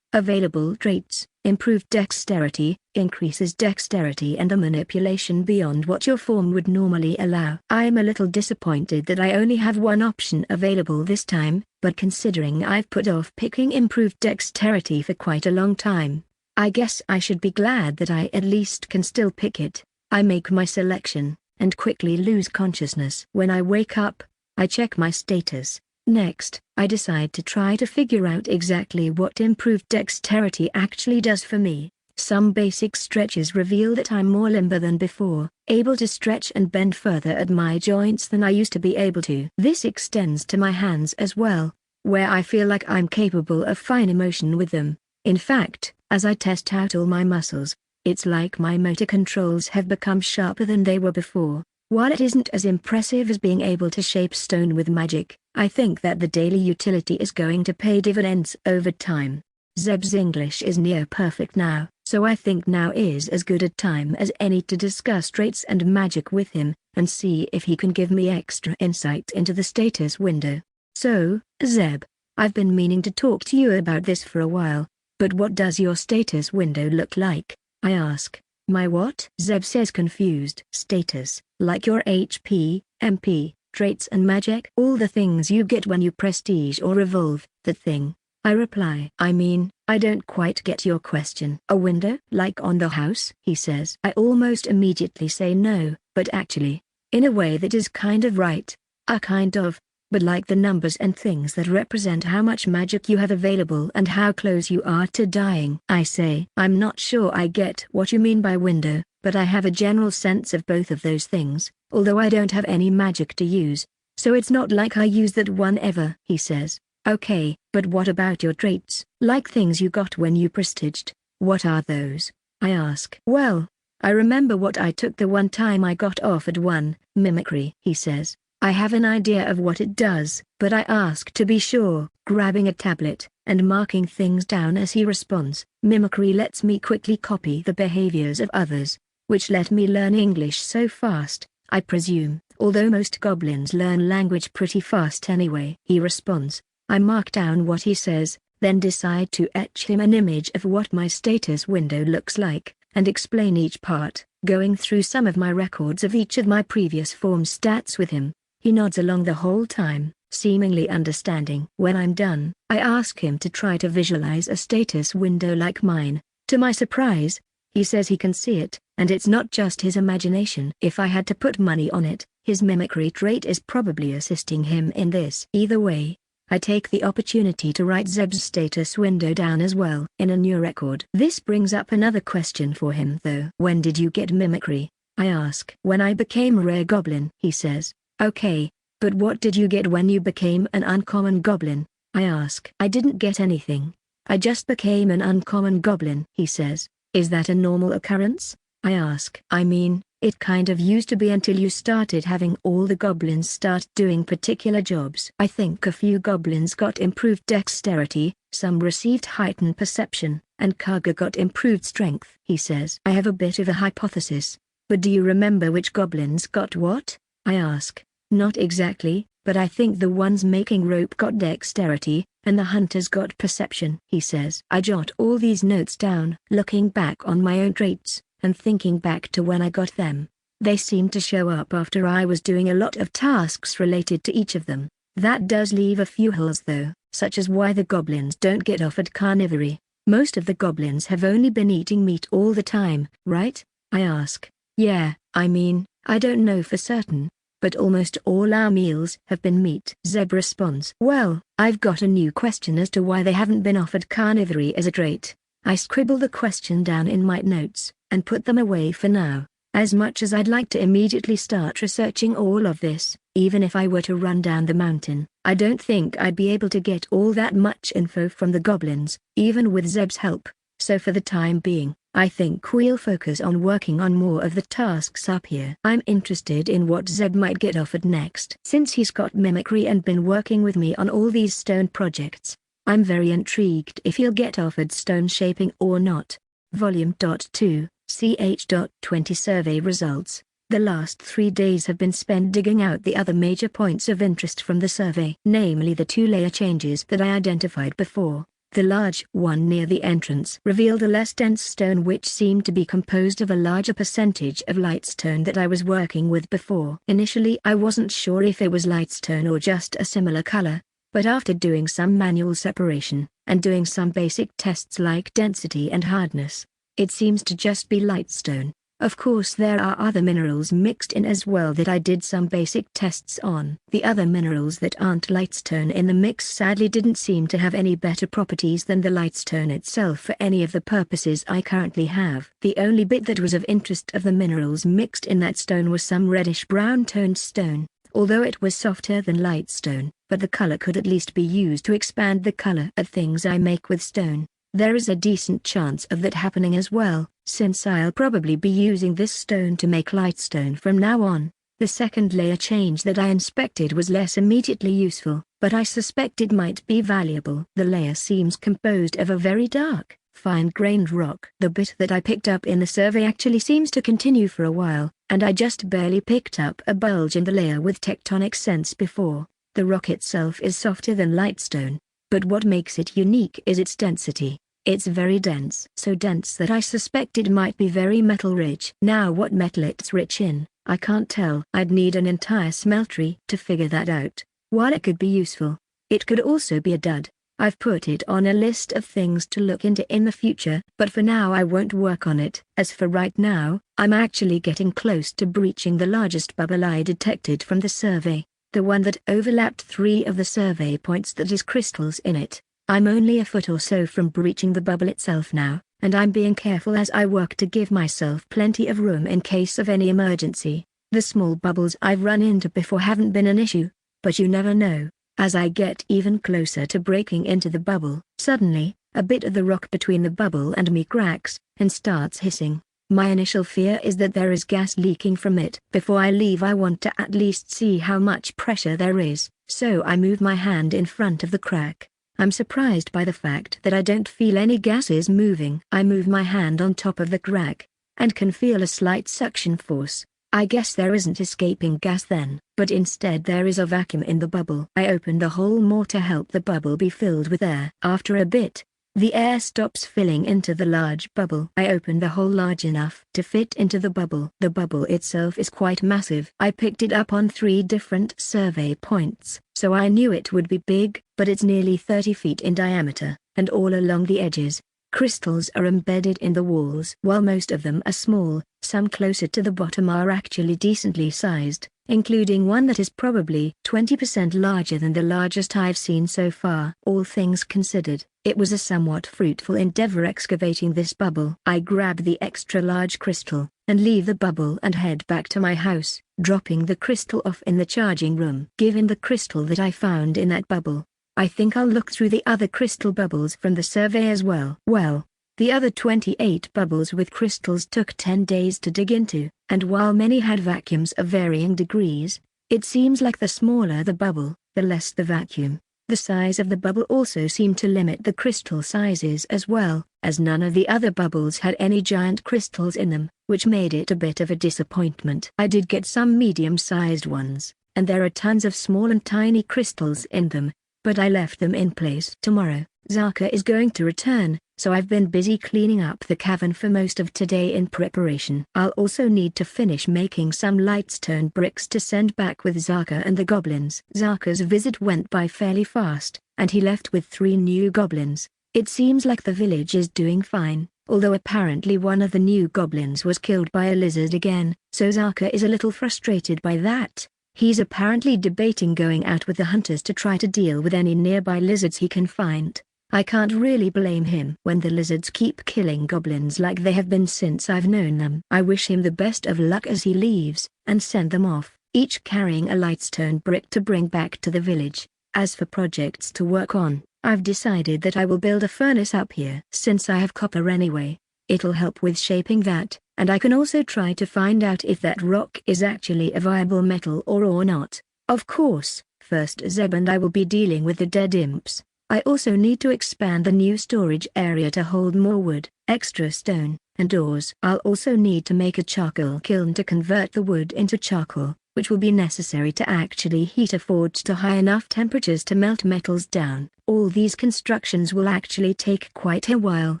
Available traits: improved dexterity, increases dexterity and a manipulation beyond what your form would normally allow. I'm a little disappointed that I only have one option available this time, but considering I've put off picking improved dexterity for quite a long time, I guess I should be glad that I at least can still pick it. I make my selection, and quickly lose consciousness. When I wake up, I check my status. Next, I decide to try to figure out exactly what improved dexterity actually does for me. Some basic stretches reveal that I'm more limber than before, able to stretch and bend further at my joints than I used to be able to. This extends to my hands as well, where I feel like I'm capable of fine motion with them. In fact, as I test out all my muscles, it's like my motor controls have become sharper than they were before. While it isn't as impressive as being able to shape stone with magic, I think that the daily utility is going to pay dividends over time. Zeb's English is near perfect now, so I think now is as good a time as any to discuss traits and magic with him, and see if he can give me extra insight into the status window. So, Zeb, I've been meaning to talk to you about this for a while, but what does your status window look like? I ask. My what? Zeb says confused. Status, like your HP, MP, traits and magic? All the things you get when you prestige or evolve, that thing. I reply. I mean, I don't quite get your question. A window? Like on the house? He says. I almost immediately say no, but actually, in a way that is kind of right. Kind of. But like the numbers and things that represent how much magic you have available and how close you are to dying. I say, I'm not sure I get what you mean by window, but I have a general sense of both of those things, although I don't have any magic to use, so it's not like I use that one ever. He says, okay, but what about your traits, like things you got when you prestiged? What are those? I ask. Well, I remember what I took the one time I got offered one, mimicry. He says, I have an idea of what it does, but I ask to be sure, grabbing a tablet, and marking things down as he responds. Mimicry lets me quickly copy the behaviors of others, which let me learn English so fast, I presume, although most goblins learn language pretty fast anyway. He responds. I mark down what he says, then decide to etch him an image of what my status window looks like, and explain each part, going through some of my records of each of my previous form stats with him. He nods along the whole time, seemingly understanding. When I'm done, I ask him to try to visualize a status window like mine. To my surprise, he says he can see it, and it's not just his imagination. If I had to put money on it, his mimicry trait is probably assisting him in this. Either way, I take the opportunity to write Zeb's status window down as well in a new record. This brings up another question for him though. When did you get mimicry? I ask. When I became a rare goblin, he says. Okay, but what did you get when you became an uncommon goblin? I ask. I didn't get anything. I just became an uncommon goblin, he says. Is that a normal occurrence? I ask. I mean, it kind of used to be until you started having all the goblins start doing particular jobs. I think a few goblins got improved dexterity, some received heightened perception, and Kaga got improved strength. He says. I have a bit of a hypothesis, but do you remember which goblins got what? I ask. Not exactly, but I think the ones making rope got dexterity, and the hunters got perception. He says. I jot all these notes down, looking back on my own traits, and thinking back to when I got them. They seemed to show up after I was doing a lot of tasks related to each of them. That does leave a few holes though, such as why the goblins don't get offered carnivory. Most of the goblins have only been eating meat all the time, right? I ask. Yeah, I mean, I don't know for certain, but almost all our meals have been meat. Zeb responds. Well, I've got a new question as to why they haven't been offered carnivory as a trait. I scribble the question down in my notes, and put them away for now. As much as I'd like to immediately start researching all of this, even if I were to run down the mountain, I don't think I'd be able to get all that much info from the goblins, even with Zeb's help. So for the time being, I think we'll focus on working on more of the tasks up here. I'm interested in what Zeb might get offered next. Since he's got mimicry and been working with me on all these stone projects, I'm very intrigued if he'll get offered stone shaping or not. Volume 2, ch.20 Survey Results. The last 3 days have been spent digging out the other major points of interest from the survey, namely the 2 layer changes that I identified before. The large one near the entrance revealed a less dense stone which seemed to be composed of a larger percentage of lightstone that I was working with before. Initially I wasn't sure if it was lightstone or just a similar color, but after doing some manual separation, and doing some basic tests like density and hardness, it seems to just be lightstone. Of course there are other minerals mixed in as well that I did some basic tests on. The other minerals that aren't lightstone in the mix sadly didn't seem to have any better properties than the lightstone itself for any of the purposes I currently have. The only bit that was of interest of the minerals mixed in that stone was some reddish-brown toned stone, although it was softer than lightstone, but the color could at least be used to expand the color of things I make with stone. There is a decent chance of that happening as well, since I'll probably be using this stone to make lightstone from now on. The second layer change that I inspected was less immediately useful, but I suspect it might be valuable. The layer seems composed of a very dark, fine-grained rock. The bit that I picked up in the survey actually seems to continue for a while, and I just barely picked up a bulge in the layer with tectonic sense before. The rock itself is softer than lightstone, but what makes it unique is its density. It's very dense. So dense that I suspect it might be very metal-rich. Now what metal it's rich in, I can't tell. I'd need an entire smeltery to figure that out. While it could be useful, it could also be a dud. I've put it on a list of things to look into in the future, but for now I won't work on it. As for right now, I'm actually getting close to breaching the largest bubble I detected from the survey, the one that overlapped 3 of the survey points that has crystals in it. I'm only a foot or so from breaching the bubble itself now, and I'm being careful as I work to give myself plenty of room in case of any emergency. The small bubbles I've run into before haven't been an issue, but you never know. As I get even closer to breaking into the bubble, suddenly, a bit of the rock between the bubble and me cracks, and starts hissing. My initial fear is that there is gas leaking from it. Before I leave I want to at least see how much pressure there is, so I move my hand in front of the crack. I'm surprised by the fact that I don't feel any gases moving. I move my hand on top of the crack, and can feel a slight suction force. I guess there isn't escaping gas then, but instead there is a vacuum in the bubble. I open the hole more to help the bubble be filled with air. After a bit, The air stops filling into the large bubble. I open the hole large enough to fit into the bubble. The bubble itself is quite massive. I picked it up on 3 different survey points, so I knew it would be big, but it's nearly 30 feet in diameter, and all along the edges, crystals are embedded in the walls. While most of them are small, some closer to the bottom are actually decently sized, including one that is probably 20% larger than the largest I've seen so far. All things considered, it was a somewhat fruitful endeavor excavating this bubble. I grab the extra large crystal, and leave the bubble and head back to my house, dropping the crystal off in the charging room. Given the crystal that I found in that bubble, I think I'll look through the other crystal bubbles from the survey as well. Well, the other 28 bubbles with crystals took 10 days to dig into, and while many had vacuums of varying degrees, it seems like the smaller the bubble, the less the vacuum. The size of the bubble also seemed to limit the crystal sizes as well, as none of the other bubbles had any giant crystals in them, which made it a bit of a disappointment. I did get some medium-sized ones, and there are tons of small and tiny crystals in them, but I left them in place. Tomorrow, Zaka is going to return, so I've been busy cleaning up the cavern for most of today in preparation. I'll also need to finish making some lightstone bricks to send back with Zaka and the goblins. Zaka's visit went by fairly fast, and he left with 3 new goblins. It seems like the village is doing fine, although apparently one of the new goblins was killed by a lizard again, so Zaka is a little frustrated by that. He's apparently debating going out with the hunters to try to deal with any nearby lizards he can find. I can't really blame him when the lizards keep killing goblins like they have been since I've known them. I wish him the best of luck as he leaves, and send them off, each carrying a lightstone brick to bring back to the village. As for projects to work on, I've decided that I will build a furnace up here. Since I have copper anyway, it'll help with shaping that, and I can also try to find out if that rock is actually a viable metal or not. Of course, first Zeb and I will be dealing with the dead imps. I also need to expand the new storage area to hold more wood, extra stone, and doors. I'll also need to make a charcoal kiln to convert the wood into charcoal, which will be necessary to actually heat a forge to high enough temperatures to melt metals down. All these constructions will actually take quite a while,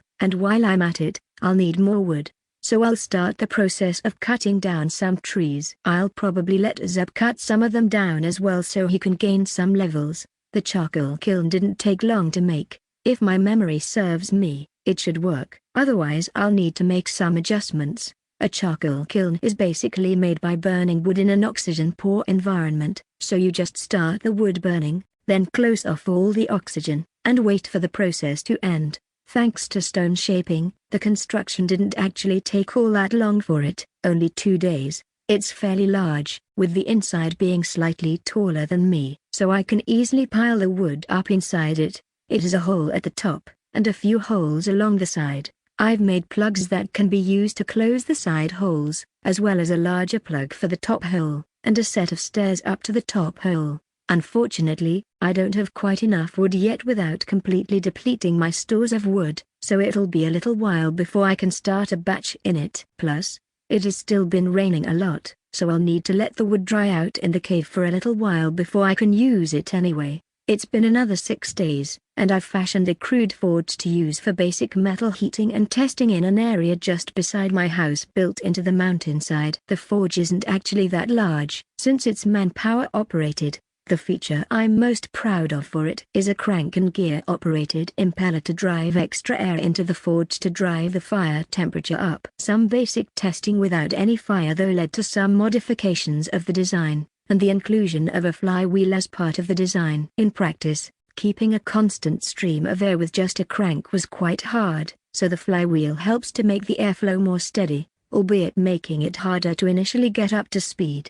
and while I'm at it, I'll need more wood. So I'll start the process of cutting down some trees. I'll probably let Zeb cut some of them down as well so he can gain some levels. The charcoal kiln didn't take long to make. If my memory serves me, it should work. Otherwise I'll need to make some adjustments. A charcoal kiln is basically made by burning wood in an oxygen-poor environment, so you just start the wood burning, then close off all the oxygen, and wait for the process to end. Thanks to stone shaping, the construction didn't actually take all that long for it, only 2 days. It's fairly large, with the inside being slightly taller than me, so I can easily pile the wood up inside it. It has a hole at the top, and a few holes along the side. I've made plugs that can be used to close the side holes, as well as a larger plug for the top hole, and a set of stairs up to the top hole. Unfortunately, I don't have quite enough wood yet without completely depleting my stores of wood, so it'll be a little while before I can start a batch in it. Plus, it has still been raining a lot, so I'll need to let the wood dry out in the cave for a little while before I can use it anyway. It's been another 6 days, and I've fashioned a crude forge to use for basic metal heating and testing in an area just beside my house built into the mountainside. The forge isn't actually that large, since it's manpower operated. The feature I'm most proud of for it is a crank and gear operated impeller to drive extra air into the forge to drive the fire temperature up. Some basic testing without any fire though led to some modifications of the design, and the inclusion of a flywheel as part of the design. In practice, keeping a constant stream of air with just a crank was quite hard, so the flywheel helps to make the airflow more steady, albeit making it harder to initially get up to speed.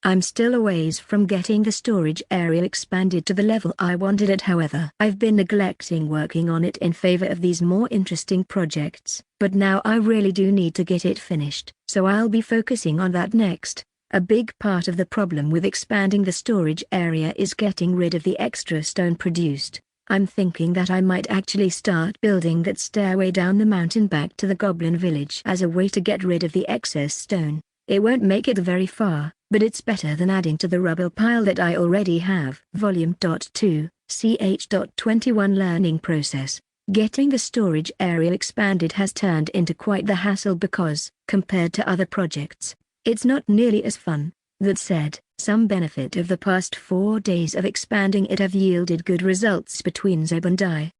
I'm still a ways from getting the storage area expanded to the level I wanted it. However, I've been neglecting working on it in favor of these more interesting projects, but now I really do need to get it finished, so I'll be focusing on that next. A big part of the problem with expanding the storage area is getting rid of the extra stone produced. I'm thinking that I might actually start building that stairway down the mountain back to the goblin village as a way to get rid of the excess stone. It won't make it very far, but it's better than adding to the rubble pile that I already have. Volume 2, ch.21 Learning Process. Getting the storage area expanded has turned into quite the hassle because, compared to other projects, it's not nearly as fun. That said, some benefit of the past 4 days of expanding it have yielded good results between Zeb and I.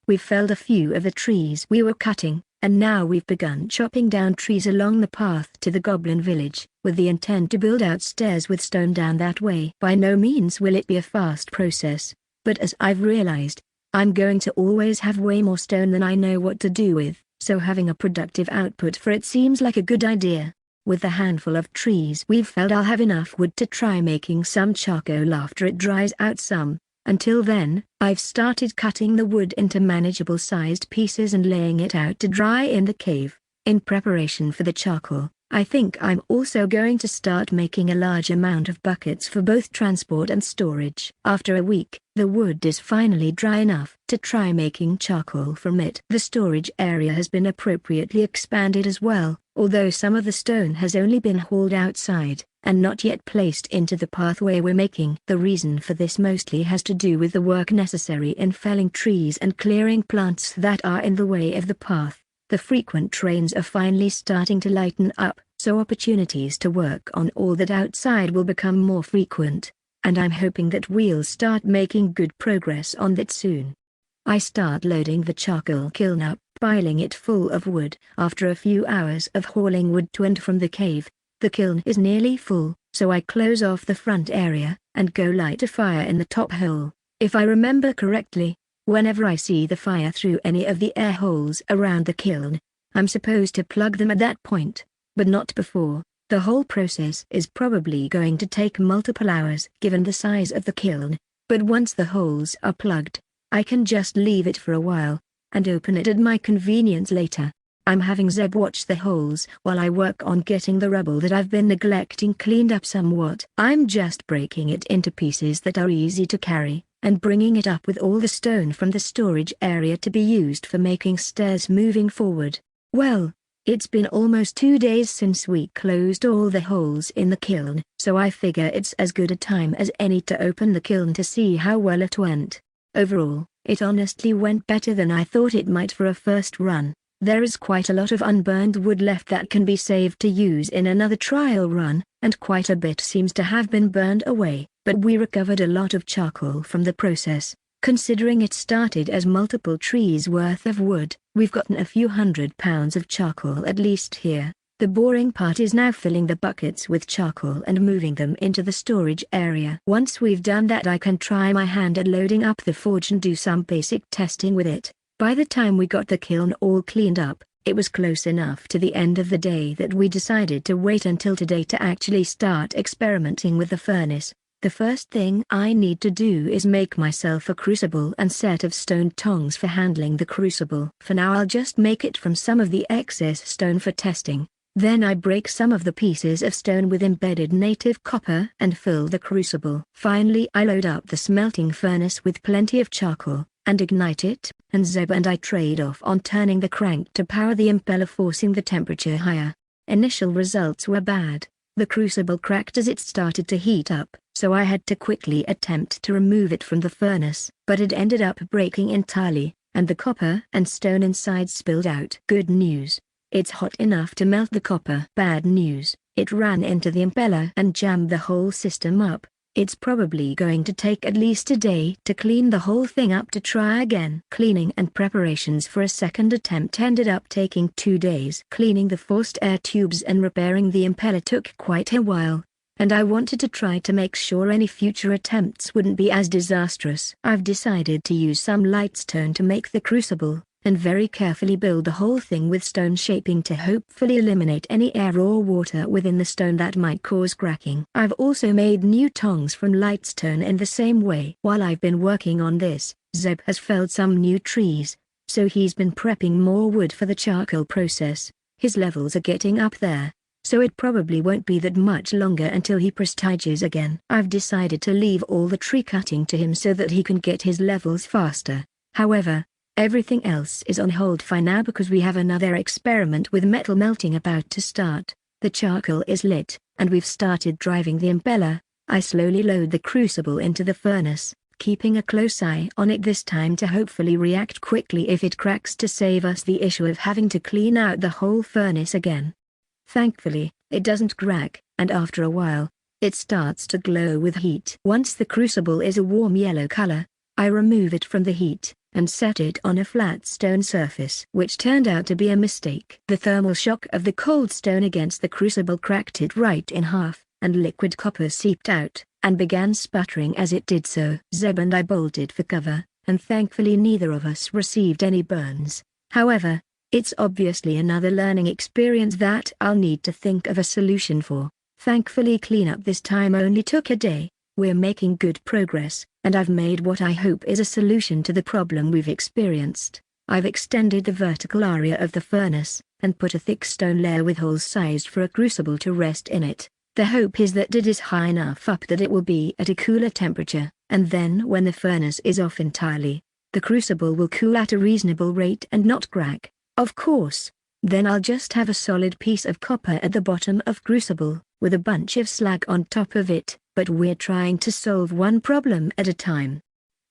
We've felled a few of the trees we were cutting, and now we've begun chopping down trees along the path to the Goblin Village, with the intent to build out stairs with stone down that way. By no means will it be a fast process, but as I've realized, I'm going to always have way more stone than I know what to do with, so having a productive output for it seems like a good idea. With the handful of trees we've felled, I'll have enough wood to try making some charcoal after it dries out some. Until then, I've started cutting the wood into manageable sized pieces and laying it out to dry in the cave. In preparation for the charcoal, I think I'm also going to start making a large amount of buckets for both transport and storage. After a week, the wood is finally dry enough to try making charcoal from it. The storage area has been appropriately expanded as well, although some of the stone has only been hauled outside and not yet placed into the pathway we're making. The reason for this mostly has to do with the work necessary in felling trees and clearing plants that are in the way of the path. The frequent trains are finally starting to lighten up, so opportunities to work on all that outside will become more frequent, and I'm hoping that we'll start making good progress on that soon. I start loading the charcoal kiln up, piling it full of wood. After a few hours of hauling wood to and from the cave, the kiln is nearly full, so I close off the front area and go light a fire in the top hole. If I remember correctly, whenever I see the fire through any of the air holes around the kiln, I'm supposed to plug them at that point, but not before. The whole process is probably going to take multiple hours given the size of the kiln, but once the holes are plugged, I can just leave it for a while, and open it at my convenience later. I'm having Zeb watch the holes while I work on getting the rubble that I've been neglecting cleaned up somewhat. I'm just breaking it into pieces that are easy to carry, and bringing it up with all the stone from the storage area to be used for making stairs moving forward. Well, it's been almost 2 days since we closed all the holes in the kiln, so I figure it's as good a time as any to open the kiln to see how well it went. Overall, it honestly went better than I thought it might for a first run. There is quite a lot of unburned wood left that can be saved to use in another trial run, and quite a bit seems to have been burned away, but we recovered a lot of charcoal from the process. Considering it started as multiple trees worth of wood, we've gotten a few £100 of charcoal at least here. The boring part is now filling the buckets with charcoal and moving them into the storage area. Once we've done that, I can try my hand at loading up the forge and do some basic testing with it. By the time we got the kiln all cleaned up, it was close enough to the end of the day that we decided to wait until today to actually start experimenting with the furnace. The first thing I need to do is make myself a crucible and set of stone tongs for handling the crucible. For now I'll just make it from some of the excess stone for testing. Then I break some of the pieces of stone with embedded native copper and fill the crucible. Finally I load up the smelting furnace with plenty of charcoal, and ignite it, and Zeb and I trade off on turning the crank to power the impeller, forcing the temperature higher. Initial results were bad. The crucible cracked as it started to heat up, so I had to quickly attempt to remove it from the furnace, but it ended up breaking entirely, and the copper and stone inside spilled out. Good news. It's hot enough to melt the copper. Bad news. It ran into the impeller and jammed the whole system up. It's probably going to take at least a day to clean the whole thing up to try again. Cleaning and preparations for a second attempt ended up taking 2 days. Cleaning the forced air tubes and repairing the impeller took quite a while, and I wanted to try to make sure any future attempts wouldn't be as disastrous. I've decided to use some light stone to make the crucible, and very carefully build the whole thing with stone shaping to hopefully eliminate any air or water within the stone that might cause cracking. I've also made new tongs from light stone in the same way. While I've been working on this, Zeb has felled some new trees, so he's been prepping more wood for the charcoal process. His levels are getting up there, so it probably won't be that much longer until he prestiges again. I've decided to leave all the tree cutting to him so that he can get his levels faster. However, everything else is on hold for now because we have another experiment with metal melting about to start. The charcoal is lit, and we've started driving the impeller. I slowly load the crucible into the furnace, keeping a close eye on it this time to hopefully react quickly if it cracks to save us the issue of having to clean out the whole furnace again. Thankfully, it doesn't crack, and after a while, it starts to glow with heat. Once the crucible is a warm yellow color, I remove it from the heat, and set it on a flat stone surface, which turned out to be a mistake. The thermal shock of the cold stone against the crucible cracked it right in half, and liquid copper seeped out, and began sputtering as it did so. Zeb and I bolted for cover, and thankfully neither of us received any burns. However, it's obviously another learning experience that I'll need to think of a solution for. Thankfully cleanup this time only took a day. We're making good progress, and I've made what I hope is a solution to the problem we've experienced. I've extended the vertical area of the furnace, and put a thick stone layer with holes sized for a crucible to rest in it. The hope is that it is high enough up that it will be at a cooler temperature, and then when the furnace is off entirely, the crucible will cool at a reasonable rate and not crack. Of course, then I'll just have a solid piece of copper at the bottom of crucible, with a bunch of slag on top of it. But we're trying to solve one problem at a time.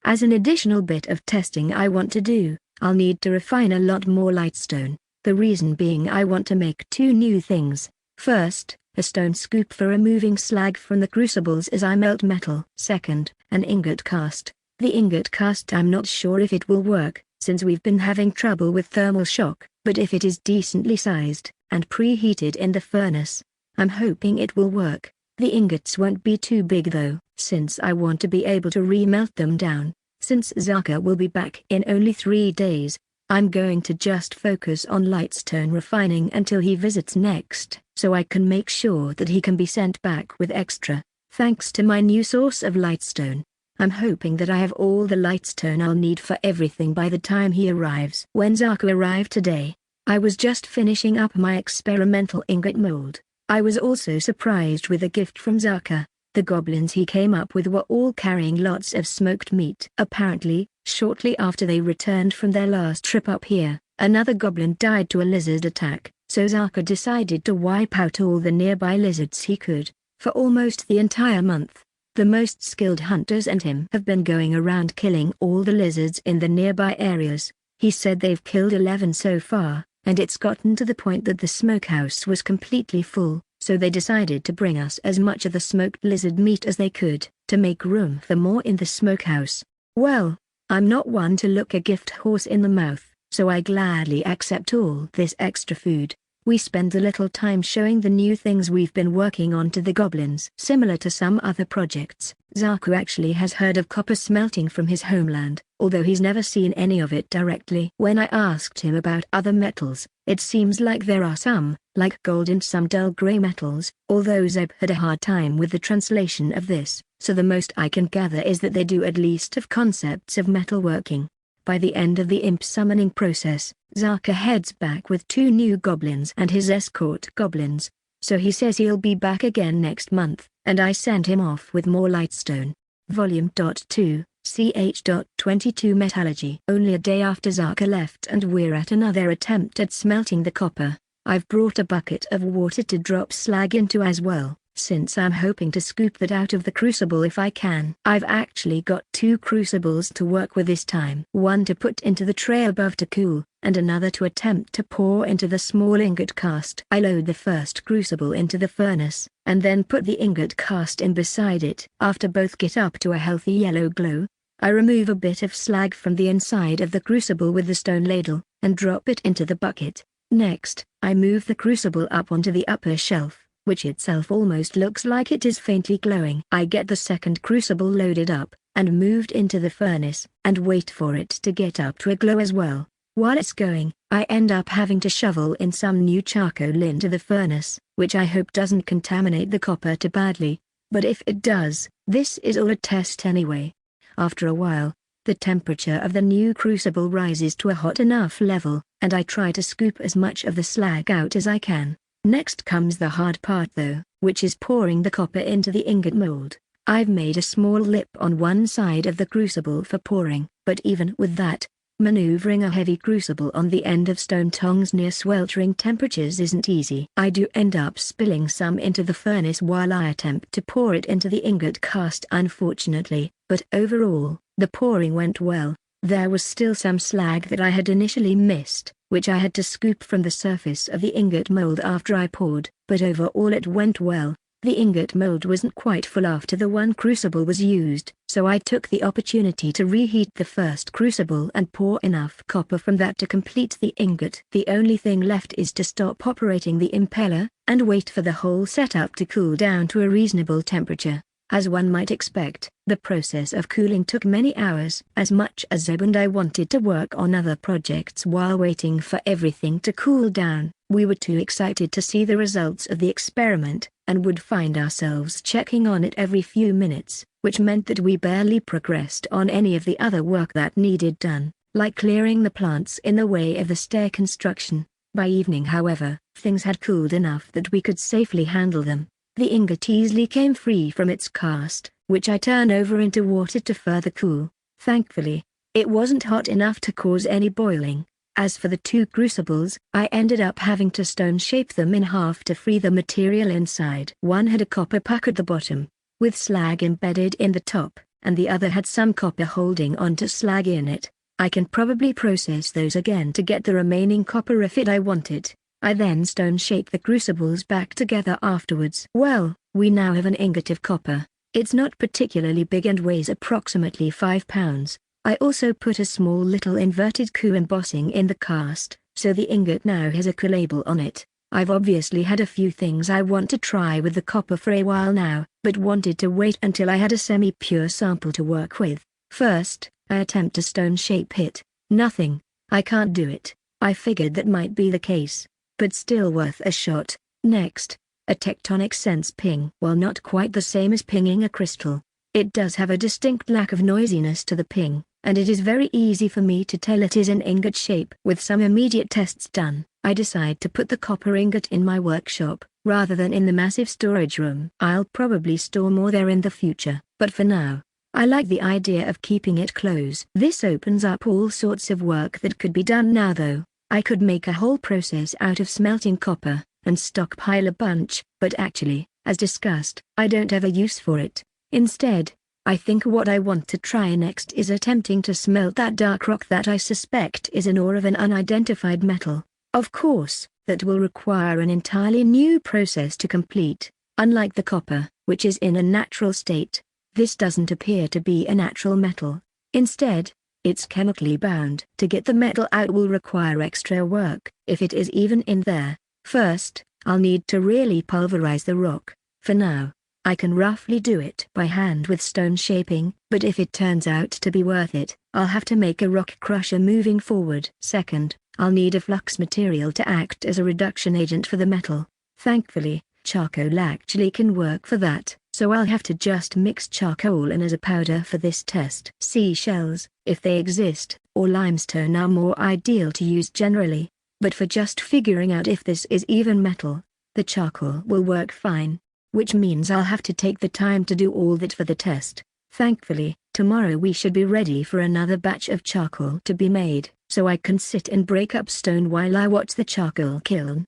As an additional bit of testing I want to do, I'll need to refine a lot more lightstone. The reason being I want to make two new things. First, a stone scoop for removing slag from the crucibles as I melt metal. Second, an ingot cast. The ingot cast I'm not sure if it will work, since we've been having trouble with thermal shock, but if it is decently sized, and preheated in the furnace, I'm hoping it will work. The ingots won't be too big though, since I want to be able to remelt them down. Since Zaka will be back in only 3 days, I'm going to just focus on lightstone refining until he visits next, so I can make sure that he can be sent back with extra. Thanks to my new source of lightstone, I'm hoping that I have all the lightstone I'll need for everything by the time he arrives. When Zaka arrived today, I was just finishing up my experimental ingot mold. I was also surprised with a gift from Zaka. The goblins he came up with were all carrying lots of smoked meat. Apparently, shortly after they returned from their last trip up here, another goblin died to a lizard attack, so Zaka decided to wipe out all the nearby lizards he could. For almost the entire month, the most skilled hunters and him have been going around killing all the lizards in the nearby areas. He said they've killed 11 so far, and it's gotten to the point that the smokehouse was completely full, so they decided to bring us as much of the smoked lizard meat as they could, to make room for more in the smokehouse. Well, I'm not one to look a gift horse in the mouth, so I gladly accept all this extra food. We spend a little time showing the new things we've been working on to the goblins. Similar to some other projects, Zaku actually has heard of copper smelting from his homeland, although he's never seen any of it directly. When I asked him about other metals, it seems like there are some, like gold and some dull grey metals, although Zeb had a hard time with the translation of this, so the most I can gather is that they do at least have concepts of metalworking. By the end of the imp summoning process, Zaka heads back with 2 new goblins and his escort goblins, so he says he'll be back again next month, and I send him off with more lightstone. Volume 2, ch.22 Metallurgy. Only a day after Zaka left and we're at another attempt at smelting the copper, I've brought a bucket of water to drop slag into as well, since I'm hoping to scoop that out of the crucible if I can. I've actually got 2 crucibles to work with this time. One to put into the tray above to cool, and another to attempt to pour into the small ingot cast. I load the first crucible into the furnace, and then put the ingot cast in beside it. After both get up to a healthy yellow glow, I remove a bit of slag from the inside of the crucible with the stone ladle, and drop it into the bucket. Next, I move the crucible up onto the upper shelf, which itself almost looks like it is faintly glowing. I get the second crucible loaded up, and moved into the furnace, and wait for it to get up to a glow as well. While it's going, I end up having to shovel in some new charcoal into the furnace, which I hope doesn't contaminate the copper too badly, but if it does, this is all a test anyway. After a while, the temperature of the new crucible rises to a hot enough level, and I try to scoop as much of the slag out as I can. Next comes the hard part though, which is pouring the copper into the ingot mold. I've made a small lip on one side of the crucible for pouring, but even with that, Maneuvering a heavy crucible on the end of stone tongs near sweltering temperatures isn't easy. I do end up spilling some into the furnace while I attempt to pour it into the ingot cast unfortunately, but overall, the pouring went well. There was still some slag that I had initially missed, which I had to scoop from the surface of the ingot mold after I poured, but overall it went well. The ingot mold wasn't quite full after the one crucible was used, so I took the opportunity to reheat the first crucible and pour enough copper from that to complete the ingot. The only thing left is to stop operating the impeller, and wait for the whole setup to cool down to a reasonable temperature. As one might expect, the process of cooling took many hours. As much as Zeb and I wanted to work on other projects while waiting for everything to cool down, we were too excited to see the results of the experiment, and would find ourselves checking on it every few minutes, which meant that we barely progressed on any of the other work that needed done, like clearing the plants in the way of the stair construction. By evening however, things had cooled enough that we could safely handle them. The ingot easily came free from its cast, which I turn over into water to further cool. Thankfully, it wasn't hot enough to cause any boiling. As for the two crucibles, I ended up having to stone shape them in half to free the material inside. One had a copper puck at the bottom, with slag embedded in the top, and the other had some copper holding onto slag in it. I can probably process those again to get the remaining copper if I wanted. I then stone shape the crucibles back together afterwards. Well, we now have an ingot of copper. It's not particularly big and weighs approximately 5 pounds. I also put a small little inverted Q embossing in the cast, so the ingot now has a Q label on it. I've obviously had a few things I want to try with the copper for a while now, but wanted to wait until I had a semi-pure sample to work with. First, I attempt to stone shape it. Nothing. I can't do it. I figured that might be the case, but still worth a shot. Next, a tectonic sense ping. While not quite the same as pinging a crystal, it does have a distinct lack of noisiness to the ping, and it is very easy for me to tell it is an ingot shape. With some immediate tests done, I decide to put the copper ingot in my workshop, rather than in the massive storage room. I'll probably store more there in the future, but for now, I like the idea of keeping it close. This opens up all sorts of work that could be done now though. I could make a whole process out of smelting copper, and stockpile a bunch, but actually, as discussed, I don't have a use for it. Instead, I think what I want to try next is attempting to smelt that dark rock that I suspect is an ore of an unidentified metal. Of course, that will require an entirely new process to complete. Unlike the copper, which is in a natural state, this doesn't appear to be a natural metal. Instead, it's chemically bound. To get the metal out will require extra work, if it is even in there. First, I'll need to really pulverize the rock. For now, I can roughly do it by hand with stone shaping, but if it turns out to be worth it, I'll have to make a rock crusher moving forward. Second, I'll need a flux material to act as a reduction agent for the metal. Thankfully, charcoal actually can work for that, so I'll have to just mix charcoal in as a powder for this test. Seashells, if they exist, or limestone are more ideal to use generally, but for just figuring out if this is even metal, the charcoal will work fine. Which means I'll have to take the time to do all that for the test. Thankfully, tomorrow we should be ready for another batch of charcoal to be made, so I can sit and break up stone while I watch the charcoal kiln.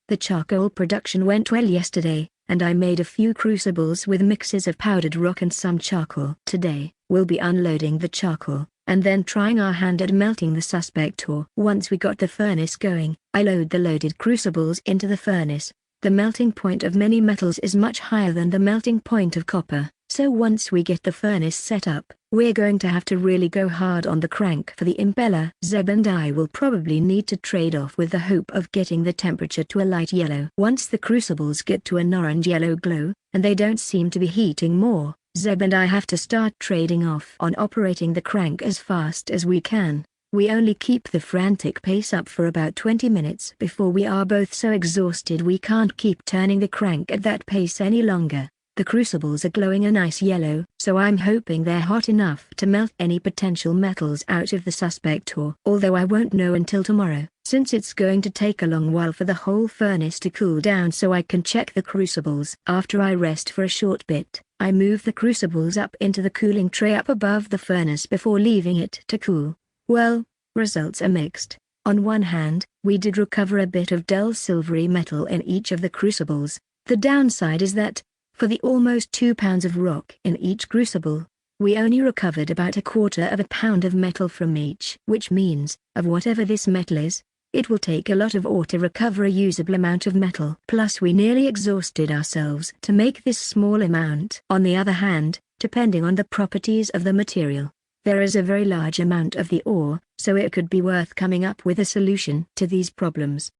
The charcoal production went well yesterday, and I made a few crucibles with mixes of powdered rock and some charcoal. Today, we'll be unloading the charcoal, and then trying our hand at melting the suspect ore. Once we got the furnace going, I load the loaded crucibles into the furnace. The melting point of many metals is much higher than the melting point of copper, so once we get the furnace set up, we're going to have to really go hard on the crank for the impeller. Zeb and I will probably need to trade off with the hope of getting the temperature to a light yellow. Once the crucibles get to an orange-yellow glow, and they don't seem to be heating more, Zeb and I have to start trading off on operating the crank as fast as we can. We only keep the frantic pace up for about 20 minutes before we are both so exhausted we can't keep turning the crank at that pace any longer. The crucibles are glowing a nice yellow, so I'm hoping they're hot enough to melt any potential metals out of the suspect ore. Although I won't know until tomorrow, since it's going to take a long while for the whole furnace to cool down so I can check the crucibles. After I rest for a short bit, I move the crucibles up into the cooling tray up above the furnace before leaving it to cool. Well, Results are mixed. On one hand, we did recover a bit of dull silvery metal in each of the crucibles. The downside is that, for the almost 2 pounds of rock in each crucible, we only recovered about 1/4 pound of metal from each. Which means, of whatever this metal is, it will take a lot of ore to recover a usable amount of metal. Plus we nearly exhausted ourselves to make this small amount. On the other hand, depending on the properties of the material, there is a very large amount of the ore, so it could be worth coming up with a solution to these problems.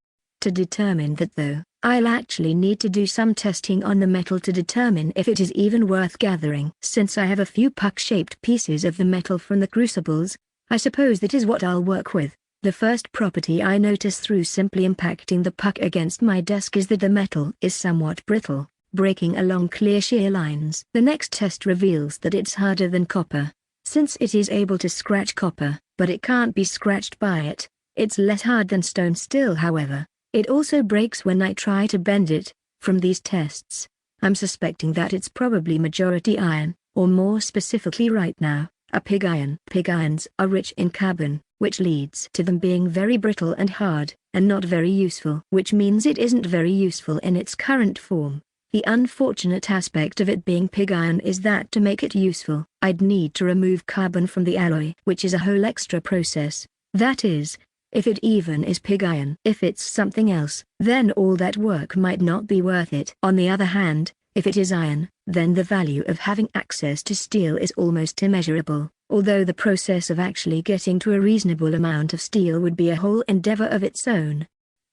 To determine that though, I'll actually need to do some testing on the metal to determine if it is even worth gathering. Since I have a few puck-shaped pieces of the metal from the crucibles, I suppose that is what I'll work with. The first property I notice through simply impacting the puck against my desk is that the metal is somewhat brittle, breaking along clear shear lines. The next test reveals that it's harder than copper. Since it is able to scratch copper, but it can't be scratched by it, it's less hard than stone still. However, it also breaks when I try to bend it. From these tests, I'm suspecting that it's probably majority iron, or more specifically right now, a pig iron. Pig irons are rich in carbon, which leads to them being very brittle and hard, and not very useful. Which means it isn't very useful in its current form. The unfortunate aspect of it being pig iron is that to make it useful, I'd need to remove carbon from the alloy, which is a whole extra process. That is, if it even is pig iron. If it's something else, then all that work might not be worth it. On the other hand, if it is iron, then the value of having access to steel is almost immeasurable, although the process of actually getting to a reasonable amount of steel would be a whole endeavor of its own.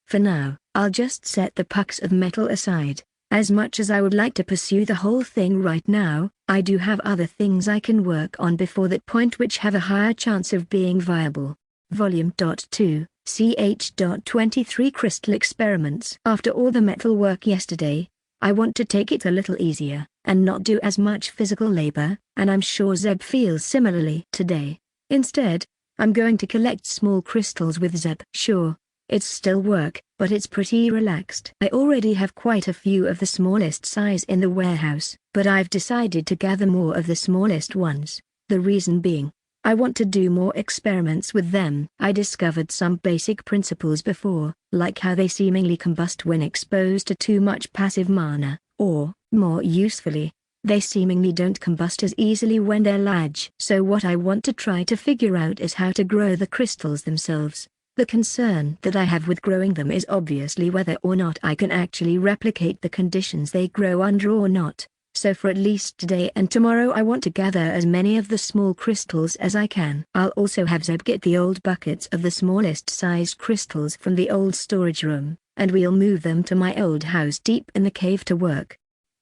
For now, I'll just set the pucks of metal aside. As much as I would like to pursue the whole thing right now, I do have other things I can work on before that point which have a higher chance of being viable. Volume 2, ch.23 Crystal Experiments. After all the metal work yesterday, I want to take it a little easier, and not do as much physical labor, and I'm sure Zeb feels similarly today. Instead, I'm going to collect small crystals with Zeb. Sure, it's still work, but it's pretty relaxed. I already have quite a few of the smallest size in the warehouse, but I've decided to gather more of the smallest ones. The reason being, I want to do more experiments with them. I discovered some basic principles before, like how they seemingly combust when exposed to too much passive mana, or, more usefully, they seemingly don't combust as easily when they're large. So what I want to try to figure out is how to grow the crystals themselves. The concern that I have with growing them is obviously whether or not I can actually replicate the conditions they grow under or not. So for at least today and tomorrow I want to gather as many of the small crystals as I can. I'll also have Zeb get the old buckets of the smallest sized crystals from the old storage room, and we'll move them to my old house deep in the cave to work.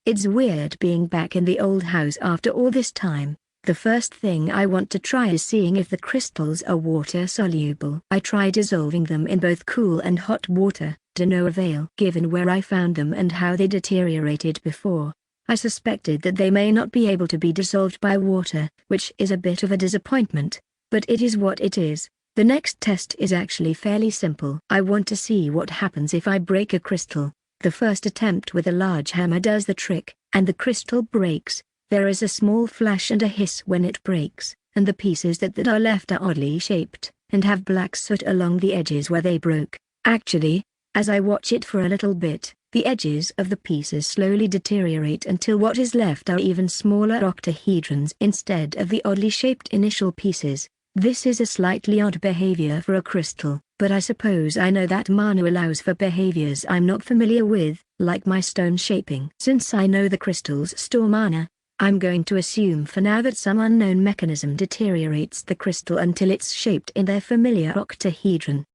It's weird being back in the old house after all this time. The first thing I want to try is seeing if the crystals are water soluble. I tried dissolving them in both cool and hot water, to no avail. Given where I found them and how they deteriorated before, I suspected that they may not be able to be dissolved by water, which is a bit of a disappointment, but it is what it is. The next test is actually fairly simple. I want to see what happens if I break a crystal. The first attempt with a large hammer does the trick, and the crystal breaks. There is a small flash and a hiss when it breaks, and the pieces that are left are oddly shaped, and have black soot along the edges where they broke. Actually, as I watch it for a little bit, the edges of the pieces slowly deteriorate until what is left are even smaller octahedrons instead of the oddly shaped initial pieces. This is a slightly odd behavior for a crystal, but I suppose I know that mana allows for behaviors I'm not familiar with, like my stone shaping. Since I know the crystals store mana, I'm going to assume for now that some unknown mechanism deteriorates the crystal until it's shaped in their familiar octahedron.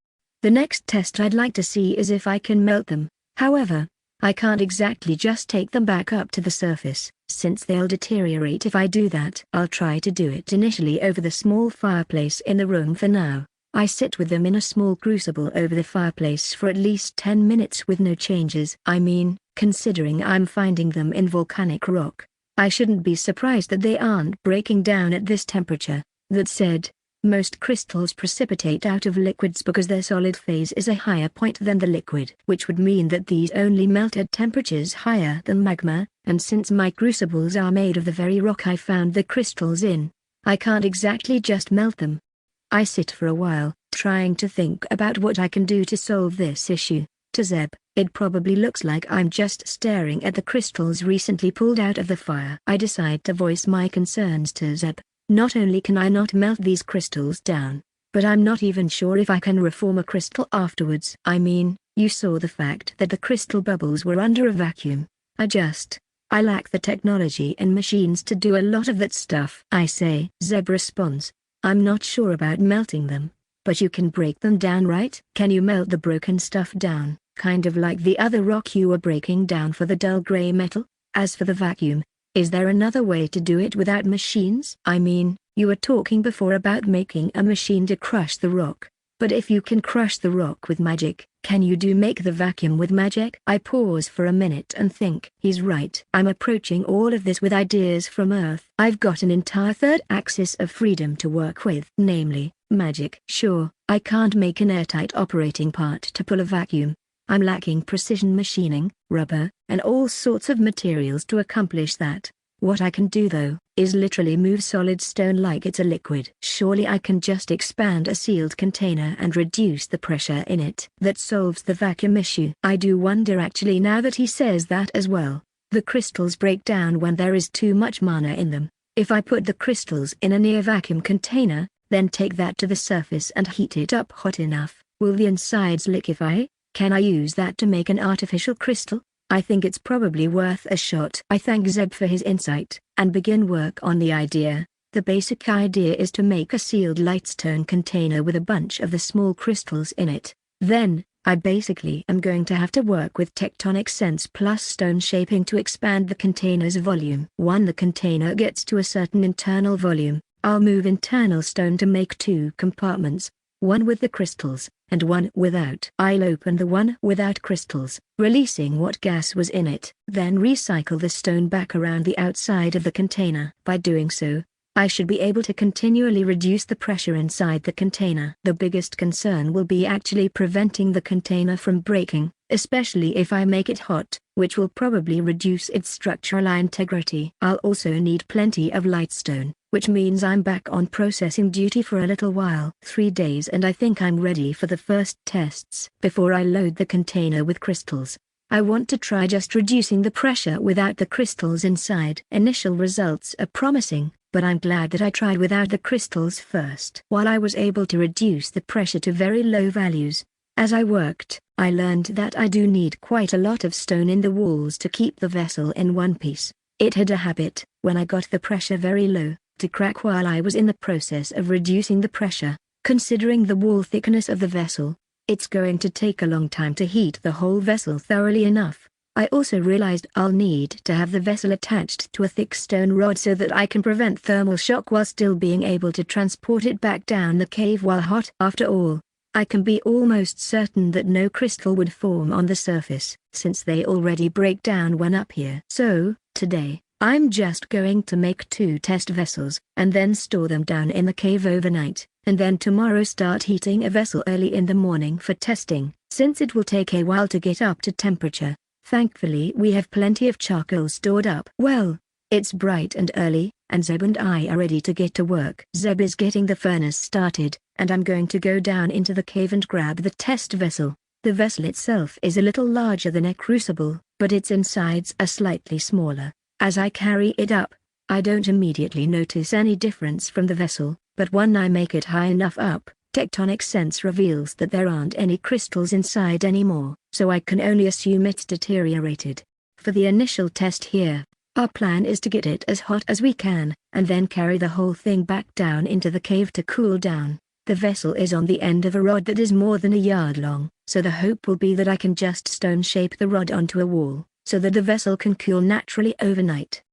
The next test I'd like to see is if I can melt them. However, I can't exactly just take them back up to the surface, since they'll deteriorate if I do that. I'll try to do it initially over the small fireplace in the room for now. I sit with them in a small crucible over the fireplace for at least 10 minutes with no changes. I mean, considering I'm finding them in volcanic rock, I shouldn't be surprised that they aren't breaking down at this temperature. That said, most crystals precipitate out of liquids because their solid phase is a higher point than the liquid, which would mean that these only melt at temperatures higher than magma, and since my crucibles are made of the very rock I found the crystals in, I can't exactly just melt them. I sit for a while, trying to think about what I can do to solve this issue. To Zeb, it probably looks like I'm just staring at the crystals recently pulled out of the fire. I decide to voice my concerns to Zeb. Not only can I not melt these crystals down, but I'm not even sure if I can reform a crystal afterwards. I mean, you saw the fact that the crystal bubbles were under a vacuum. I lack the technology and machines to do a lot of that stuff. I say. Zeb responds, I'm not sure about melting them, but you can break them down, right? Can you melt the broken stuff down, kind of like the other rock you were breaking down for the dull gray metal? As for the vacuum, is there another way to do it without machines? I mean, you were talking before about making a machine to crush the rock. But if you can crush the rock with magic, can you make the vacuum with magic? I pause for a minute and think. He's right. I'm approaching all of this with ideas from Earth. I've got an entire third axis of freedom to work with. Namely, magic. Sure, I can't make an airtight operating part to pull a vacuum. I'm lacking precision machining, rubber, and all sorts of materials to accomplish that. What I can do though, is literally move solid stone like it's a liquid. Surely I can just expand a sealed container and reduce the pressure in it. That solves the vacuum issue. I do wonder actually now that he says that as well. The crystals break down when there is too much mana in them. If I put the crystals in a near vacuum container, then take that to the surface and heat it up hot enough, will the insides liquefy? Can I use that to make an artificial crystal? I think it's probably worth a shot. I thank Zeb for his insight, and begin work on the idea. The basic idea is to make a sealed lightstone container with a bunch of the small crystals in it. Then, I basically am going to have to work with tectonic sense plus stone shaping to expand the container's volume. When the container gets to a certain internal volume, I'll move internal stone to make 2 compartments, one with the crystals, and one without. I'll open the one without crystals, releasing what gas was in it. Then recycle the stone back around the outside of the container. By doing so, I should be able to continually reduce the pressure inside the container. The biggest concern will be actually preventing the container from breaking, especially if I make it hot, which will probably reduce its structural integrity. I'll also need plenty of lightstone, which means I'm back on processing duty for a little while. 3 days and I think I'm ready for the first tests. Before I load the container with crystals, I want to try just reducing the pressure without the crystals inside. Initial results are promising, but I'm glad that I tried without the crystals first. While I was able to reduce the pressure to very low values, as I worked, I learned that I do need quite a lot of stone in the walls to keep the vessel in one piece. It had a habit, when I got the pressure very low, to crack while I was in the process of reducing the pressure. Considering the wall thickness of the vessel, it's going to take a long time to heat the whole vessel thoroughly enough. I also realized I'll need to have the vessel attached to a thick stone rod so that I can prevent thermal shock while still being able to transport it back down the cave while hot. After all, I can be almost certain that no crystal would form on the surface, since they already break down when up here. So, today, I'm just going to make 2 test vessels, and then store them down in the cave overnight, and then tomorrow start heating a vessel early in the morning for testing, since it will take a while to get up to temperature. Thankfully we have plenty of charcoal stored up. Well, it's bright and early, and Zeb and I are ready to get to work. Zeb is getting the furnace started, and I'm going to go down into the cave and grab the test vessel. The vessel itself is a little larger than a crucible, but its insides are slightly smaller. As I carry it up, I don't immediately notice any difference from the vessel, but when I make it high enough up, tectonic sense reveals that there aren't any crystals inside anymore, so I can only assume it's deteriorated. For the initial test here, our plan is to get it as hot as we can, and then carry the whole thing back down into the cave to cool down. The vessel is on the end of a rod that is more than a yard long, so the hope will be that I can just stone shape the rod onto a wall, so that the vessel can cool naturally overnight.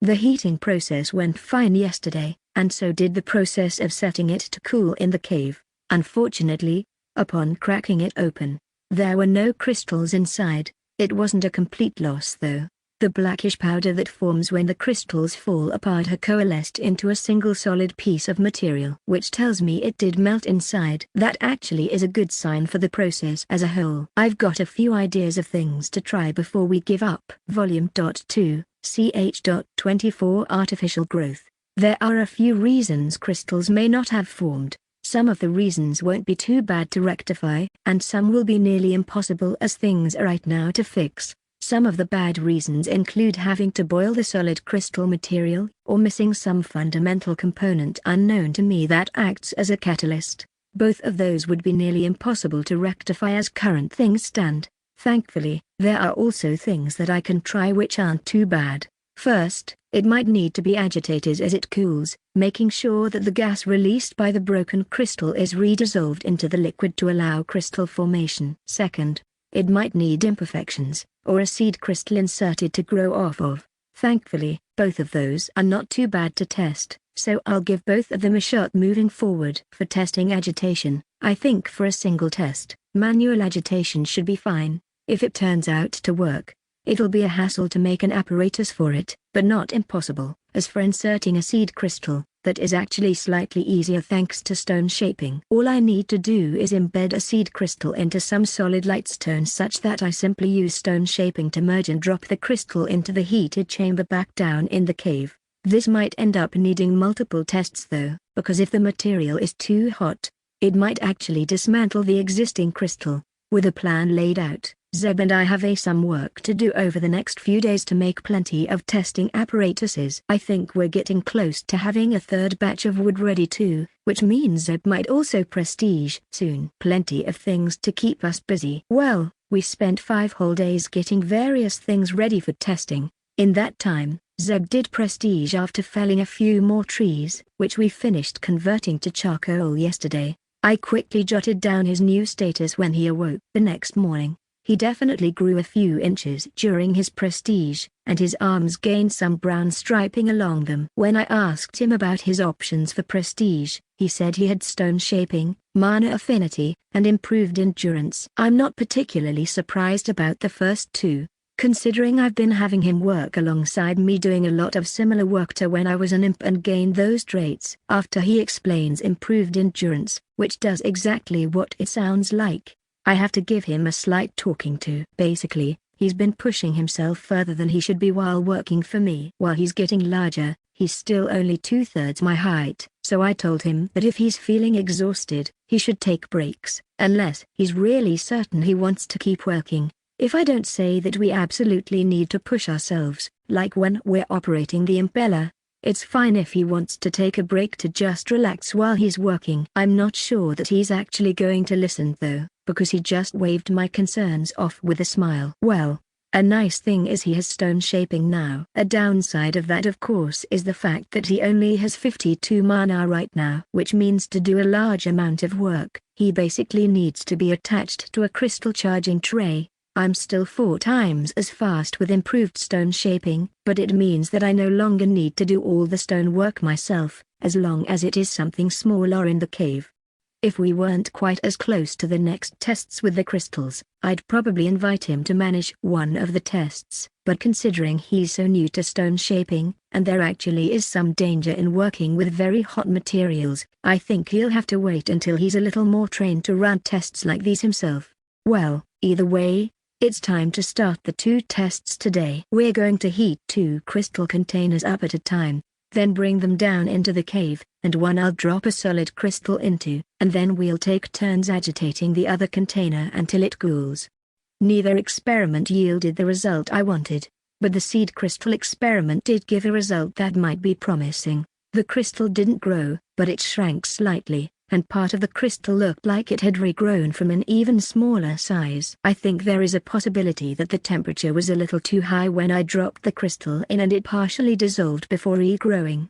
The heating process went fine yesterday, and so did the process of setting it to cool in the cave. Unfortunately, upon cracking it open, there were no crystals inside. It wasn't a complete loss though. The blackish powder that forms when the crystals fall apart had coalesced into a single solid piece of material, which tells me it did melt inside. That actually is a good sign for the process as a whole. I've got a few ideas of things to try before we give up. Volume 2, ch.24 Artificial growth. There are a few reasons crystals may not have formed, Some of the reasons won't be too bad to rectify, and some will be nearly impossible as things are right now to fix. Some of the bad reasons include having to boil the solid crystal material, or missing some fundamental component unknown to me that acts as a catalyst. Both of those would be nearly impossible to rectify as current things stand. Thankfully, there are also things that I can try which aren't too bad. First, it might need to be agitated as it cools, making sure that the gas released by the broken crystal is redissolved into the liquid to allow crystal formation. Second, it might need imperfections, or a seed crystal inserted to grow off of. Thankfully, both of those are not too bad to test, so I'll give both of them a shot moving forward. For testing agitation, I think for a single test, manual agitation should be fine. If it turns out to work, it'll be a hassle to make an apparatus for it, but not impossible. As for inserting a seed crystal, that is actually slightly easier thanks to stone shaping. All I need to do is embed a seed crystal into some solid light stone such that I simply use stone shaping to merge and drop the crystal into the heated chamber back down in the cave. This might end up needing multiple tests though, because if the material is too hot, it might actually dismantle the existing crystal. With a plan laid out, Zeb and I have some work to do over the next few days to make plenty of testing apparatuses. I think we're getting close to having a third batch of wood ready too, which means Zeb might also prestige soon. Plenty of things to keep us busy. Well, we spent 5 whole days getting various things ready for testing. In that time, Zeb did prestige after felling a few more trees, which we finished converting to charcoal yesterday. I quickly jotted down his new status when he awoke the next morning. He definitely grew a few inches during his prestige, and his arms gained some brown striping along them. When I asked him about his options for prestige, he said he had stone shaping, mana affinity, and improved endurance. I'm not particularly surprised about the first two, considering I've been having him work alongside me doing a lot of similar work to when I was an imp and gained those traits. After he explains improved endurance, which does exactly what it sounds like, I have to give him a slight talking to. Basically, he's been pushing himself further than he should be while working for me. While he's getting larger, he's still only 2/3 my height, so I told him that if he's feeling exhausted, he should take breaks, unless he's really certain he wants to keep working. If I don't say that we absolutely need to push ourselves, like when we're operating the impeller, it's fine if he wants to take a break to just relax while he's working. I'm not sure that he's actually going to listen though, because he just waved my concerns off with a smile. Well, a nice thing is he has stone shaping now. A downside of that of course is the fact that he only has 52 mana right now, which means to do a large amount of work, he basically needs to be attached to a crystal charging tray. I'm still 4 times as fast with improved stone shaping, but it means that I no longer need to do all the stone work myself, as long as it is something smaller in the cave. If we weren't quite as close to the next tests with the crystals, I'd probably invite him to manage one of the tests, but considering he's so new to stone shaping, and there actually is some danger in working with very hot materials, I think he'll have to wait until he's a little more trained to run tests like these himself. Well, either way, it's time to start the 2 tests today. We're going to heat 2 crystal containers up at a time, then bring them down into the cave, and one I'll drop a solid crystal into, and then we'll take turns agitating the other container until it cools. Neither experiment yielded the result I wanted, but the seed crystal experiment did give a result that might be promising. The crystal didn't grow, but it shrank slightly, and part of the crystal looked like it had regrown from an even smaller size. I think there is a possibility that the temperature was a little too high when I dropped the crystal in and it partially dissolved before regrowing.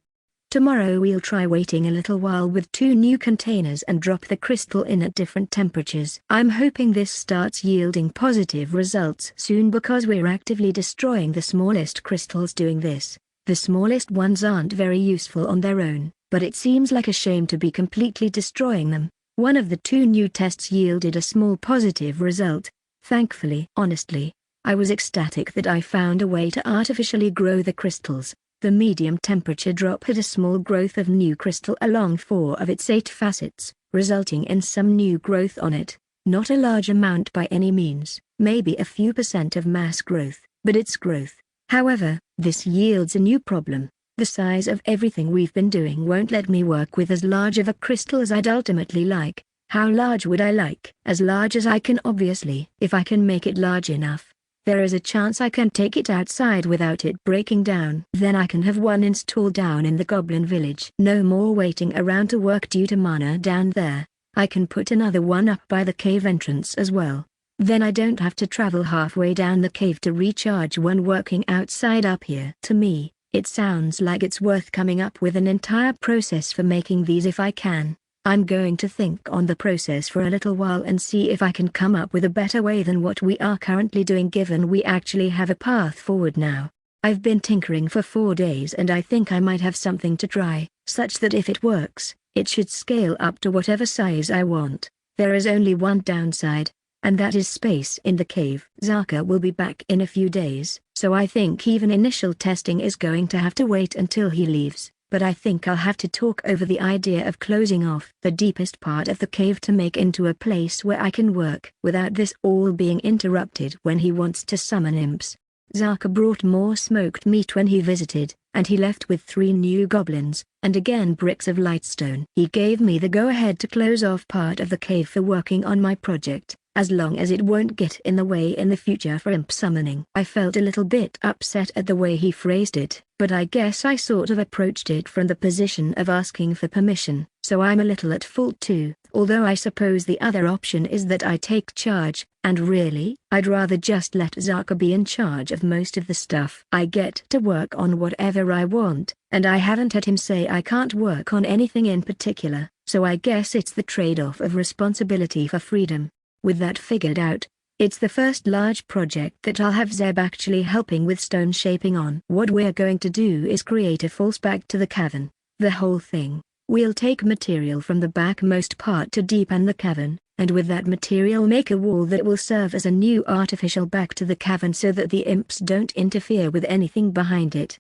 Tomorrow we'll try waiting a little while with 2 new containers and drop the crystal in at different temperatures. I'm hoping this starts yielding positive results soon because we're actively destroying the smallest crystals doing this. The smallest ones aren't very useful on their own, but it seems like a shame to be completely destroying them. One of the 2 new tests yielded a small positive result. Thankfully, honestly, I was ecstatic that I found a way to artificially grow the crystals. The medium temperature drop had a small growth of new crystal along 4 of its 8 facets, resulting in some new growth on it. Not a large amount by any means, maybe a few % of mass growth, but it's growth. However, this yields a new problem. The size of everything we've been doing won't let me work with as large of a crystal as I'd ultimately like. How large would I like? As large as I can, obviously. If I can make it large enough, there is a chance I can take it outside without it breaking down. Then I can have one installed down in the Goblin Village. No more waiting around to work due to mana down there. I can put another one up by the cave entrance as well. Then I don't have to travel halfway down the cave to recharge one working outside up here. To me, it sounds like it's worth coming up with an entire process for making these if I can. I'm going to think on the process for a little while and see if I can come up with a better way than what we are currently doing, given we actually have a path forward now. I've been tinkering for 4 days and I think I might have something to try, such that if it works, it should scale up to whatever size I want. There is only one downside, and that is space in the cave. Zaka will be back in a few days, so I think even initial testing is going to have to wait until he leaves. But I think I'll have to talk over the idea of closing off the deepest part of the cave to make into a place where I can work without this all being interrupted when he wants to summon imps. Zaka brought more smoked meat when he visited, and he left with 3 new goblins, and again bricks of lightstone. He gave me the go-ahead to close off part of the cave for working on my project, as long as it won't get in the way in the future for imp summoning. I felt a little bit upset at the way he phrased it, but I guess I sort of approached it from the position of asking for permission, so I'm a little at fault too, although I suppose the other option is that I take charge, and really, I'd rather just let Zaka be in charge of most of the stuff. I get to work on whatever I want, and I haven't had him say I can't work on anything in particular, so I guess it's the trade-off of responsibility for freedom. With that figured out, it's the first large project that I'll have Zeb actually helping with stone shaping on. What we're going to do is create a false back to the cavern. The whole thing. We'll take material from the backmost part to deepen the cavern, and with that material make a wall that will serve as a new artificial back to the cavern so that the imps don't interfere with anything behind it.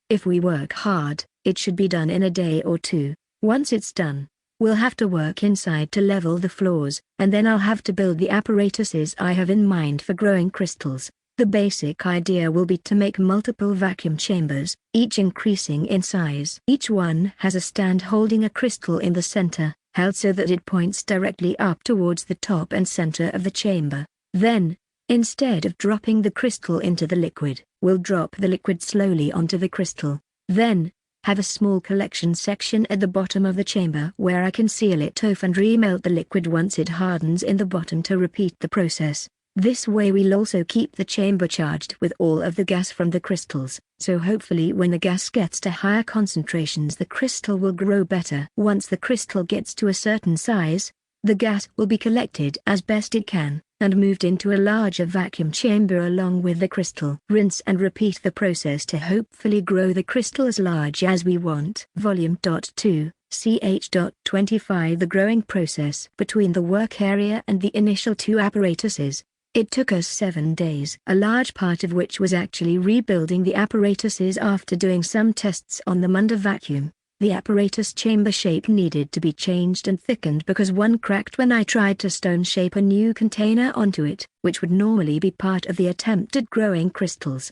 If we work hard, it should be done in a day or 2. Once it's done, we'll have to work inside to level the floors, and then I'll have to build the apparatuses I have in mind for growing crystals. The basic idea will be to make multiple vacuum chambers, each increasing in size. Each one has a stand holding a crystal in the center, held so that it points directly up towards the top and center of the chamber. Then, instead of dropping the crystal into the liquid, we'll drop the liquid slowly onto the crystal. Then, have a small collection section at the bottom of the chamber where I can seal it off and remelt the liquid once it hardens in the bottom to repeat the process. This way we'll also keep the chamber charged with all of the gas from the crystals, so hopefully when the gas gets to higher concentrations the crystal will grow better. Once the crystal gets to a certain size, the gas will be collected as best it can, and moved into a larger vacuum chamber along with the crystal. Rinse and repeat the process to hopefully grow the crystal as large as we want. Volume 2, ch.25 The growing process between the work area and the initial 2 apparatuses. It took us 7 days, a large part of which was actually rebuilding the apparatuses after doing some tests on them under vacuum. The apparatus chamber shape needed to be changed and thickened because one cracked when I tried to stone shape a new container onto it, which would normally be part of the attempt at growing crystals.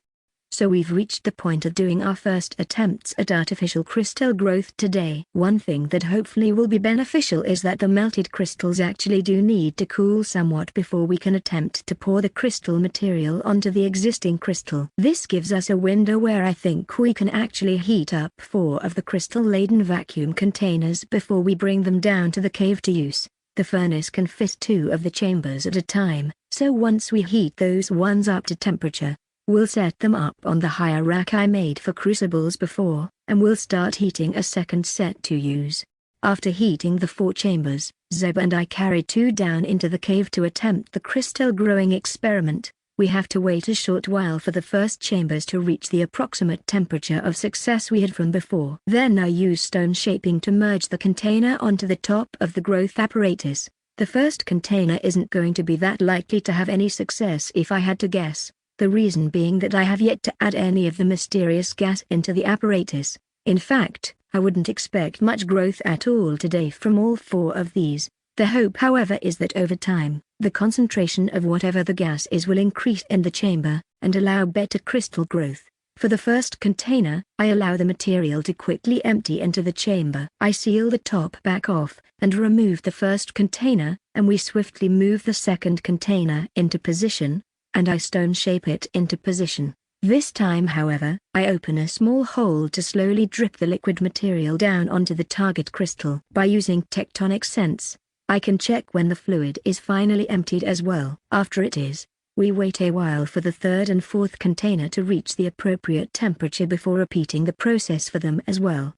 So we've reached the point of doing our first attempts at artificial crystal growth today. One thing that hopefully will be beneficial is that the melted crystals actually do need to cool somewhat before we can attempt to pour the crystal material onto the existing crystal. This gives us a window where I think we can actually heat up 4 of the crystal-laden vacuum containers before we bring them down to the cave to use. The furnace can fit 2 of the chambers at a time, so once we heat those ones up to temperature, we'll set them up on the higher rack I made for crucibles before, and we'll start heating a second set to use. After heating the 4 chambers, Zeb and I carried 2 down into the cave to attempt the crystal growing experiment. We have to wait a short while for the first chambers to reach the approximate temperature of success we had from before. Then I use stone shaping to merge the container onto the top of the growth apparatus. The first container isn't going to be that likely to have any success if I had to guess. The reason being that I have yet to add any of the mysterious gas into the apparatus. In fact, I wouldn't expect much growth at all today from all 4 of these. The hope however is that over time, the concentration of whatever the gas is will increase in the chamber, and allow better crystal growth. For the first container, I allow the material to quickly empty into the chamber. I seal the top back off, and remove the first container, and we swiftly move the second container into position, and I stone shape it into position. This time however, I open a small hole to slowly drip the liquid material down onto the target crystal. By using tectonic sense, I can check when the fluid is finally emptied as well. After it is, we wait a while for the third and fourth container to reach the appropriate temperature before repeating the process for them as well.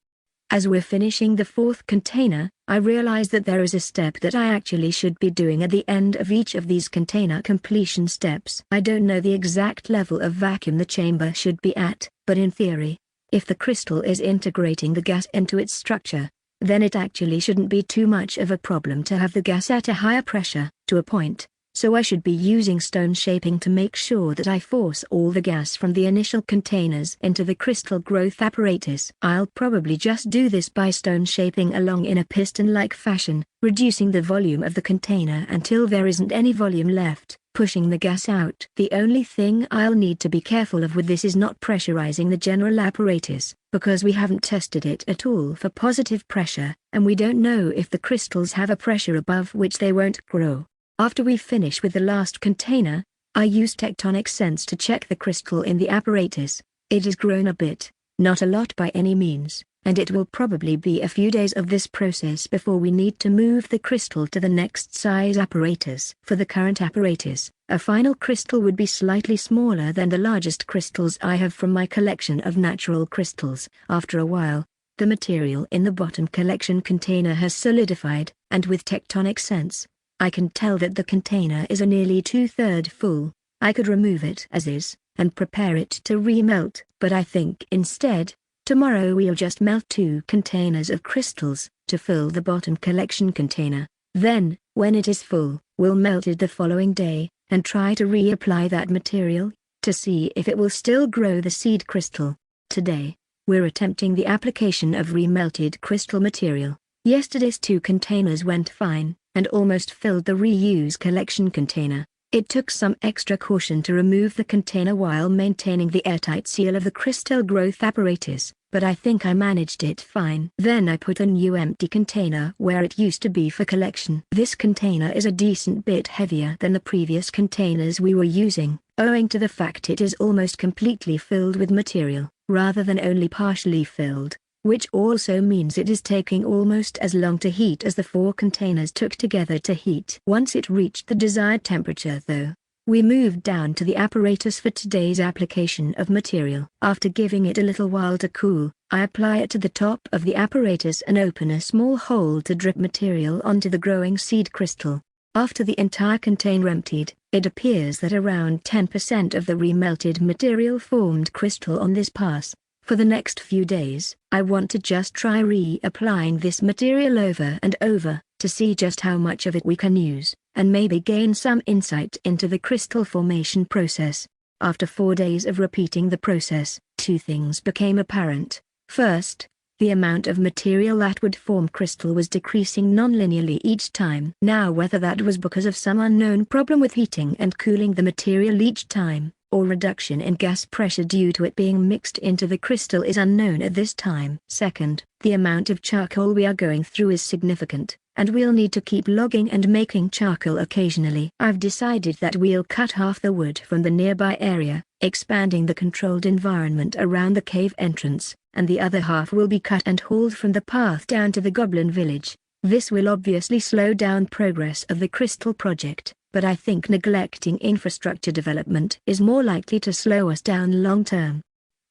As we're finishing the fourth container, I realize that there is a step that I actually should be doing at the end of each of these container completion steps. I don't know the exact level of vacuum the chamber should be at, but in theory, if the crystal is integrating the gas into its structure, then it actually shouldn't be too much of a problem to have the gas at a higher pressure, to a point. So I should be using stone shaping to make sure that I force all the gas from the initial containers into the crystal growth apparatus. I'll probably just do this by stone shaping along in a piston-like fashion, reducing the volume of the container until there isn't any volume left, pushing the gas out. The only thing I'll need to be careful of with this is not pressurizing the general apparatus, because we haven't tested it at all for positive pressure, and we don't know if the crystals have a pressure above which they won't grow. After we finish with the last container, I use tectonic sense to check the crystal in the apparatus. It has grown a bit, not a lot by any means, and it will probably be a few days of this process before we need to move the crystal to the next size apparatus. For the current apparatus, a final crystal would be slightly smaller than the largest crystals I have from my collection of natural crystals. After a while, the material in the bottom collection container has solidified, and with tectonic sense, I can tell that the container is a nearly 2/3 full. I could remove it as is, and prepare it to remelt, but I think instead, tomorrow we'll just melt 2 containers of crystals, to fill the bottom collection container. Then, when it is full, we'll melt it the following day, and try to reapply that material, to see if it will still grow the seed crystal. Today, we're attempting the application of remelted crystal material. Yesterday's 2 containers went fine, and almost filled the reuse collection container. It took some extra caution to remove the container while maintaining the airtight seal of the crystal growth apparatus, but I think I managed it fine. Then I put a new empty container where it used to be for collection. This container is a decent bit heavier than the previous containers we were using, owing to the fact it is almost completely filled with material, rather than only partially filled, which also means it is taking almost as long to heat as the 4 containers took together to heat. Once it reached the desired temperature though, we moved down to the apparatus for today's application of material. After giving it a little while to cool, I apply it to the top of the apparatus and open a small hole to drip material onto the growing seed crystal. After the entire container emptied, it appears that around 10% of the remelted material formed crystal on this pass. For the next few days, I want to just try reapplying this material over and over, to see just how much of it we can use, and maybe gain some insight into the crystal formation process. After 4 days of repeating the process, 2 things became apparent. First, the amount of material that would form crystal was decreasing non-linearly each time. Now whether that was because of some unknown problem with heating and cooling the material each time, or reduction in gas pressure due to it being mixed into the crystal is unknown at this time. Second, the amount of charcoal we are going through is significant, and we'll need to keep logging and making charcoal occasionally. I've decided that we'll cut half the wood from the nearby area, expanding the controlled environment around the cave entrance, and the other half will be cut and hauled from the path down to the goblin village. This will obviously slow down progress of the crystal project, but I think neglecting infrastructure development is more likely to slow us down long term.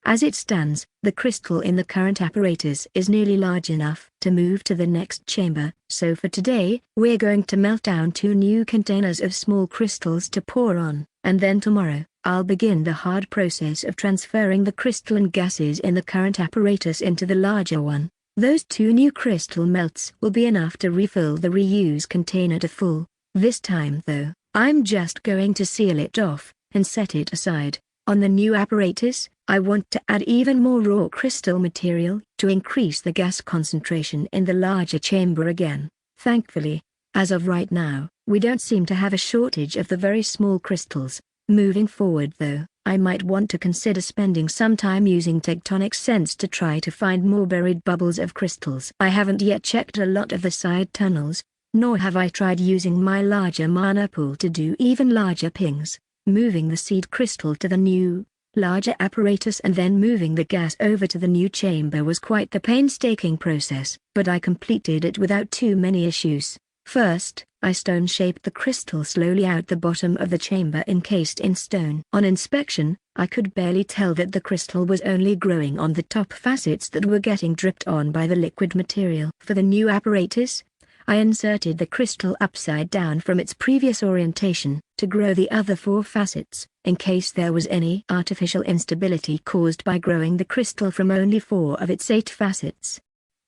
As it stands, the crystal in the current apparatus is nearly large enough to move to the next chamber, so for today, we're going to melt down 2 new containers of small crystals to pour on, and then tomorrow, I'll begin the hard process of transferring the crystalline gases in the current apparatus into the larger one. Those 2 new crystal melts will be enough to refill the reuse container to full. This time though, I'm just going to seal it off, and set it aside. On the new apparatus, I want to add even more raw crystal material, to increase the gas concentration in the larger chamber again. Thankfully, as of right now, we don't seem to have a shortage of the very small crystals. Moving forward though, I might want to consider spending some time using tectonic sense to try to find more buried bubbles of crystals. I haven't yet checked a lot of the side tunnels, nor have I tried using my larger mana pool to do even larger pings. Moving the seed crystal to the new, larger apparatus and then moving the gas over to the new chamber was quite the painstaking process, but I completed it without too many issues. First, I stone-shaped the crystal slowly out the bottom of the chamber encased in stone. On inspection, I could barely tell that the crystal was only growing on the top facets that were getting dripped on by the liquid material. For the new apparatus, I inserted the crystal upside down from its previous orientation, to grow the other 4 facets, in case there was any artificial instability caused by growing the crystal from only 4 of its 8 facets.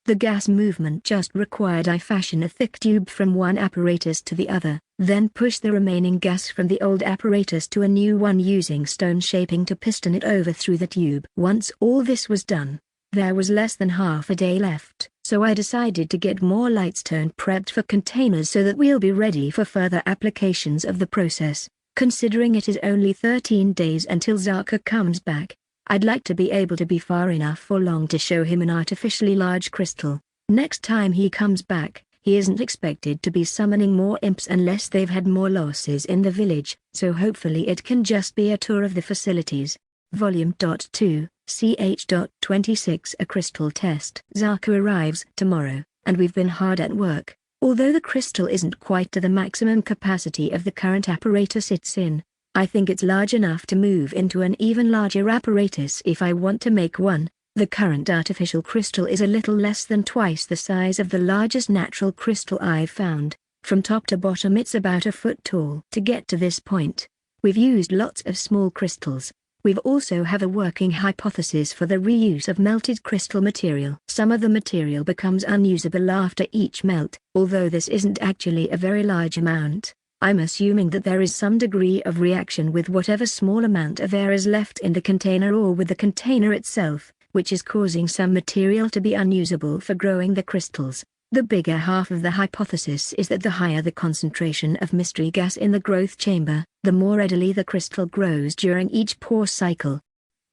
The gas movement just required I fashion a thick tube from one apparatus to the other, then push the remaining gas from the old apparatus to a new one using stone shaping to piston it over through the tube. Once all this was done, there was less than half a day left, so I decided to get more lightstone prepped for containers so that we'll be ready for further applications of the process. Considering it is only 13 days until Zaka comes back, I'd like to be able to be far enough for long to show him an artificially large crystal. Next time he comes back, he isn't expected to be summoning more imps unless they've had more losses in the village, so hopefully it can just be a tour of the facilities. Volume 2, ch.26 A crystal test. Zaka arrives tomorrow, and we've been hard at work. Although the crystal isn't quite to the maximum capacity of the current apparatus it's in, I think it's large enough to move into an even larger apparatus if I want to make one. The current artificial crystal is a little less than twice the size of the largest natural crystal I've found. From top to bottom it's about a foot tall. To get to this point, we've used lots of small crystals. We've also have a working hypothesis for the reuse of melted crystal material. Some of the material becomes unusable after each melt, although this isn't actually a very large amount. I'm assuming that there is some degree of reaction with whatever small amount of air is left in the container or with the container itself, which is causing some material to be unusable for growing the crystals. The bigger half of the hypothesis is that the higher the concentration of mystery gas in the growth chamber, the more readily the crystal grows during each pour cycle.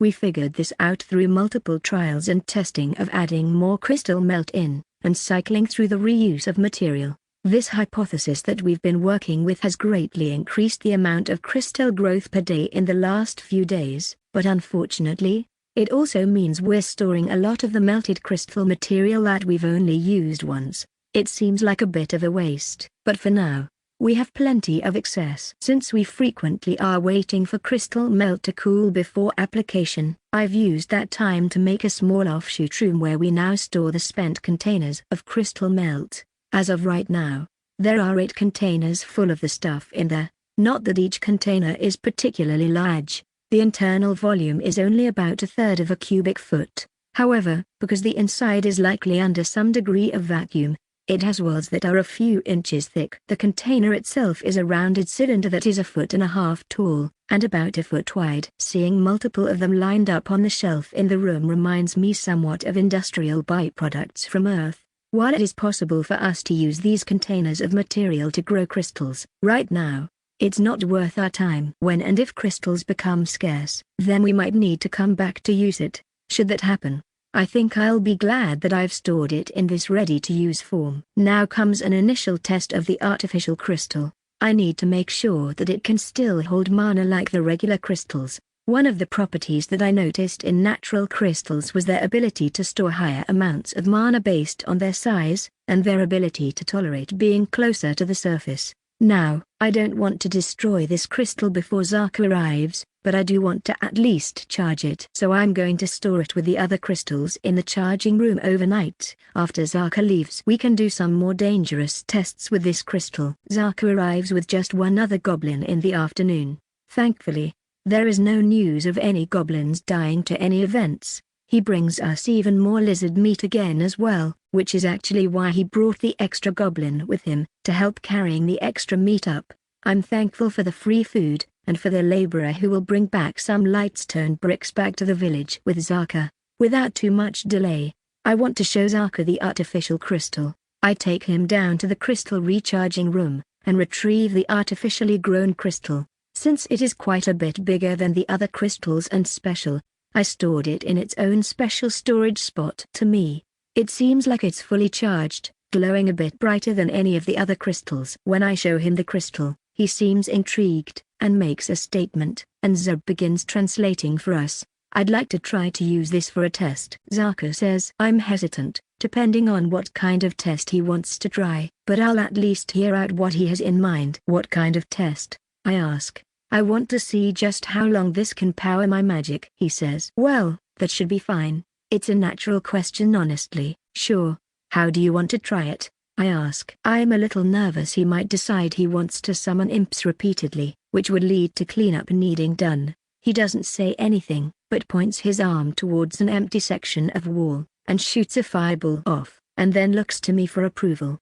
We figured this out through multiple trials and testing of adding more crystal melt in, and cycling through the reuse of material. This hypothesis that we've been working with has greatly increased the amount of crystal growth per day in the last few days, but unfortunately, it also means we're storing a lot of the melted crystal material that we've only used once. It seems like a bit of a waste, but for now, we have plenty of excess. Since we frequently are waiting for crystal melt to cool before application, I've used that time to make a small offshoot room where we now store the spent containers of crystal melt. As of right now, there are 8 containers full of the stuff in there. Not that each container is particularly large. The internal volume is only about 1/3 of a cubic foot. However, because the inside is likely under some degree of vacuum, it has walls that are a few inches thick. The container itself is a rounded cylinder that is 1.5 feet tall, and about 1 foot wide. Seeing multiple of them lined up on the shelf in the room reminds me somewhat of industrial byproducts from Earth. While it is possible for us to use these containers of material to grow crystals, right now, it's not worth our time. When and if crystals become scarce, then we might need to come back to use it. Should that happen, I think I'll be glad that I've stored it in this ready-to-use form. Now comes an initial test of the artificial crystal. I need to make sure that it can still hold mana like the regular crystals. One of the properties that I noticed in natural crystals was their ability to store higher amounts of mana based on their size, and their ability to tolerate being closer to the surface. Now, I don't want to destroy this crystal before Zaka arrives, but I do want to at least charge it. So I'm going to store it with the other crystals in the charging room overnight. After Zaka leaves, we can do some more dangerous tests with this crystal. Zaka arrives with just one other goblin in the afternoon. Thankfully, there is no news of any goblins dying to any events. He brings us even more lizard meat again as well, which is actually why he brought the extra goblin with him, to help carrying the extra meat up. I'm thankful for the free food, and for the laborer who will bring back some lightstone bricks back to the village with Zaka. Without too much delay, I want to show Zaka the artificial crystal. I take him down to the crystal recharging room, and retrieve the artificially grown crystal. Since it is quite a bit bigger than the other crystals and special, I stored it in its own special storage spot. To me, it seems like it's fully charged, glowing a bit brighter than any of the other crystals. When I show him the crystal, he seems intrigued, and makes a statement, and Zeb begins translating for us. I'd like to try to use this for a test. Zaka says I'm hesitant, depending on what kind of test he wants to try, but I'll at least hear out what he has in mind. What kind of test? I ask. I want to see just how long this can power my magic. He says, well, that should be fine. It's a natural question, honestly. Sure. How do you want to try it? I ask. I'm a little nervous he might decide he wants to summon imps repeatedly, which would lead to cleanup needing done. He doesn't say anything, but points his arm towards an empty section of wall, and shoots a fireball off, and then looks to me for approval.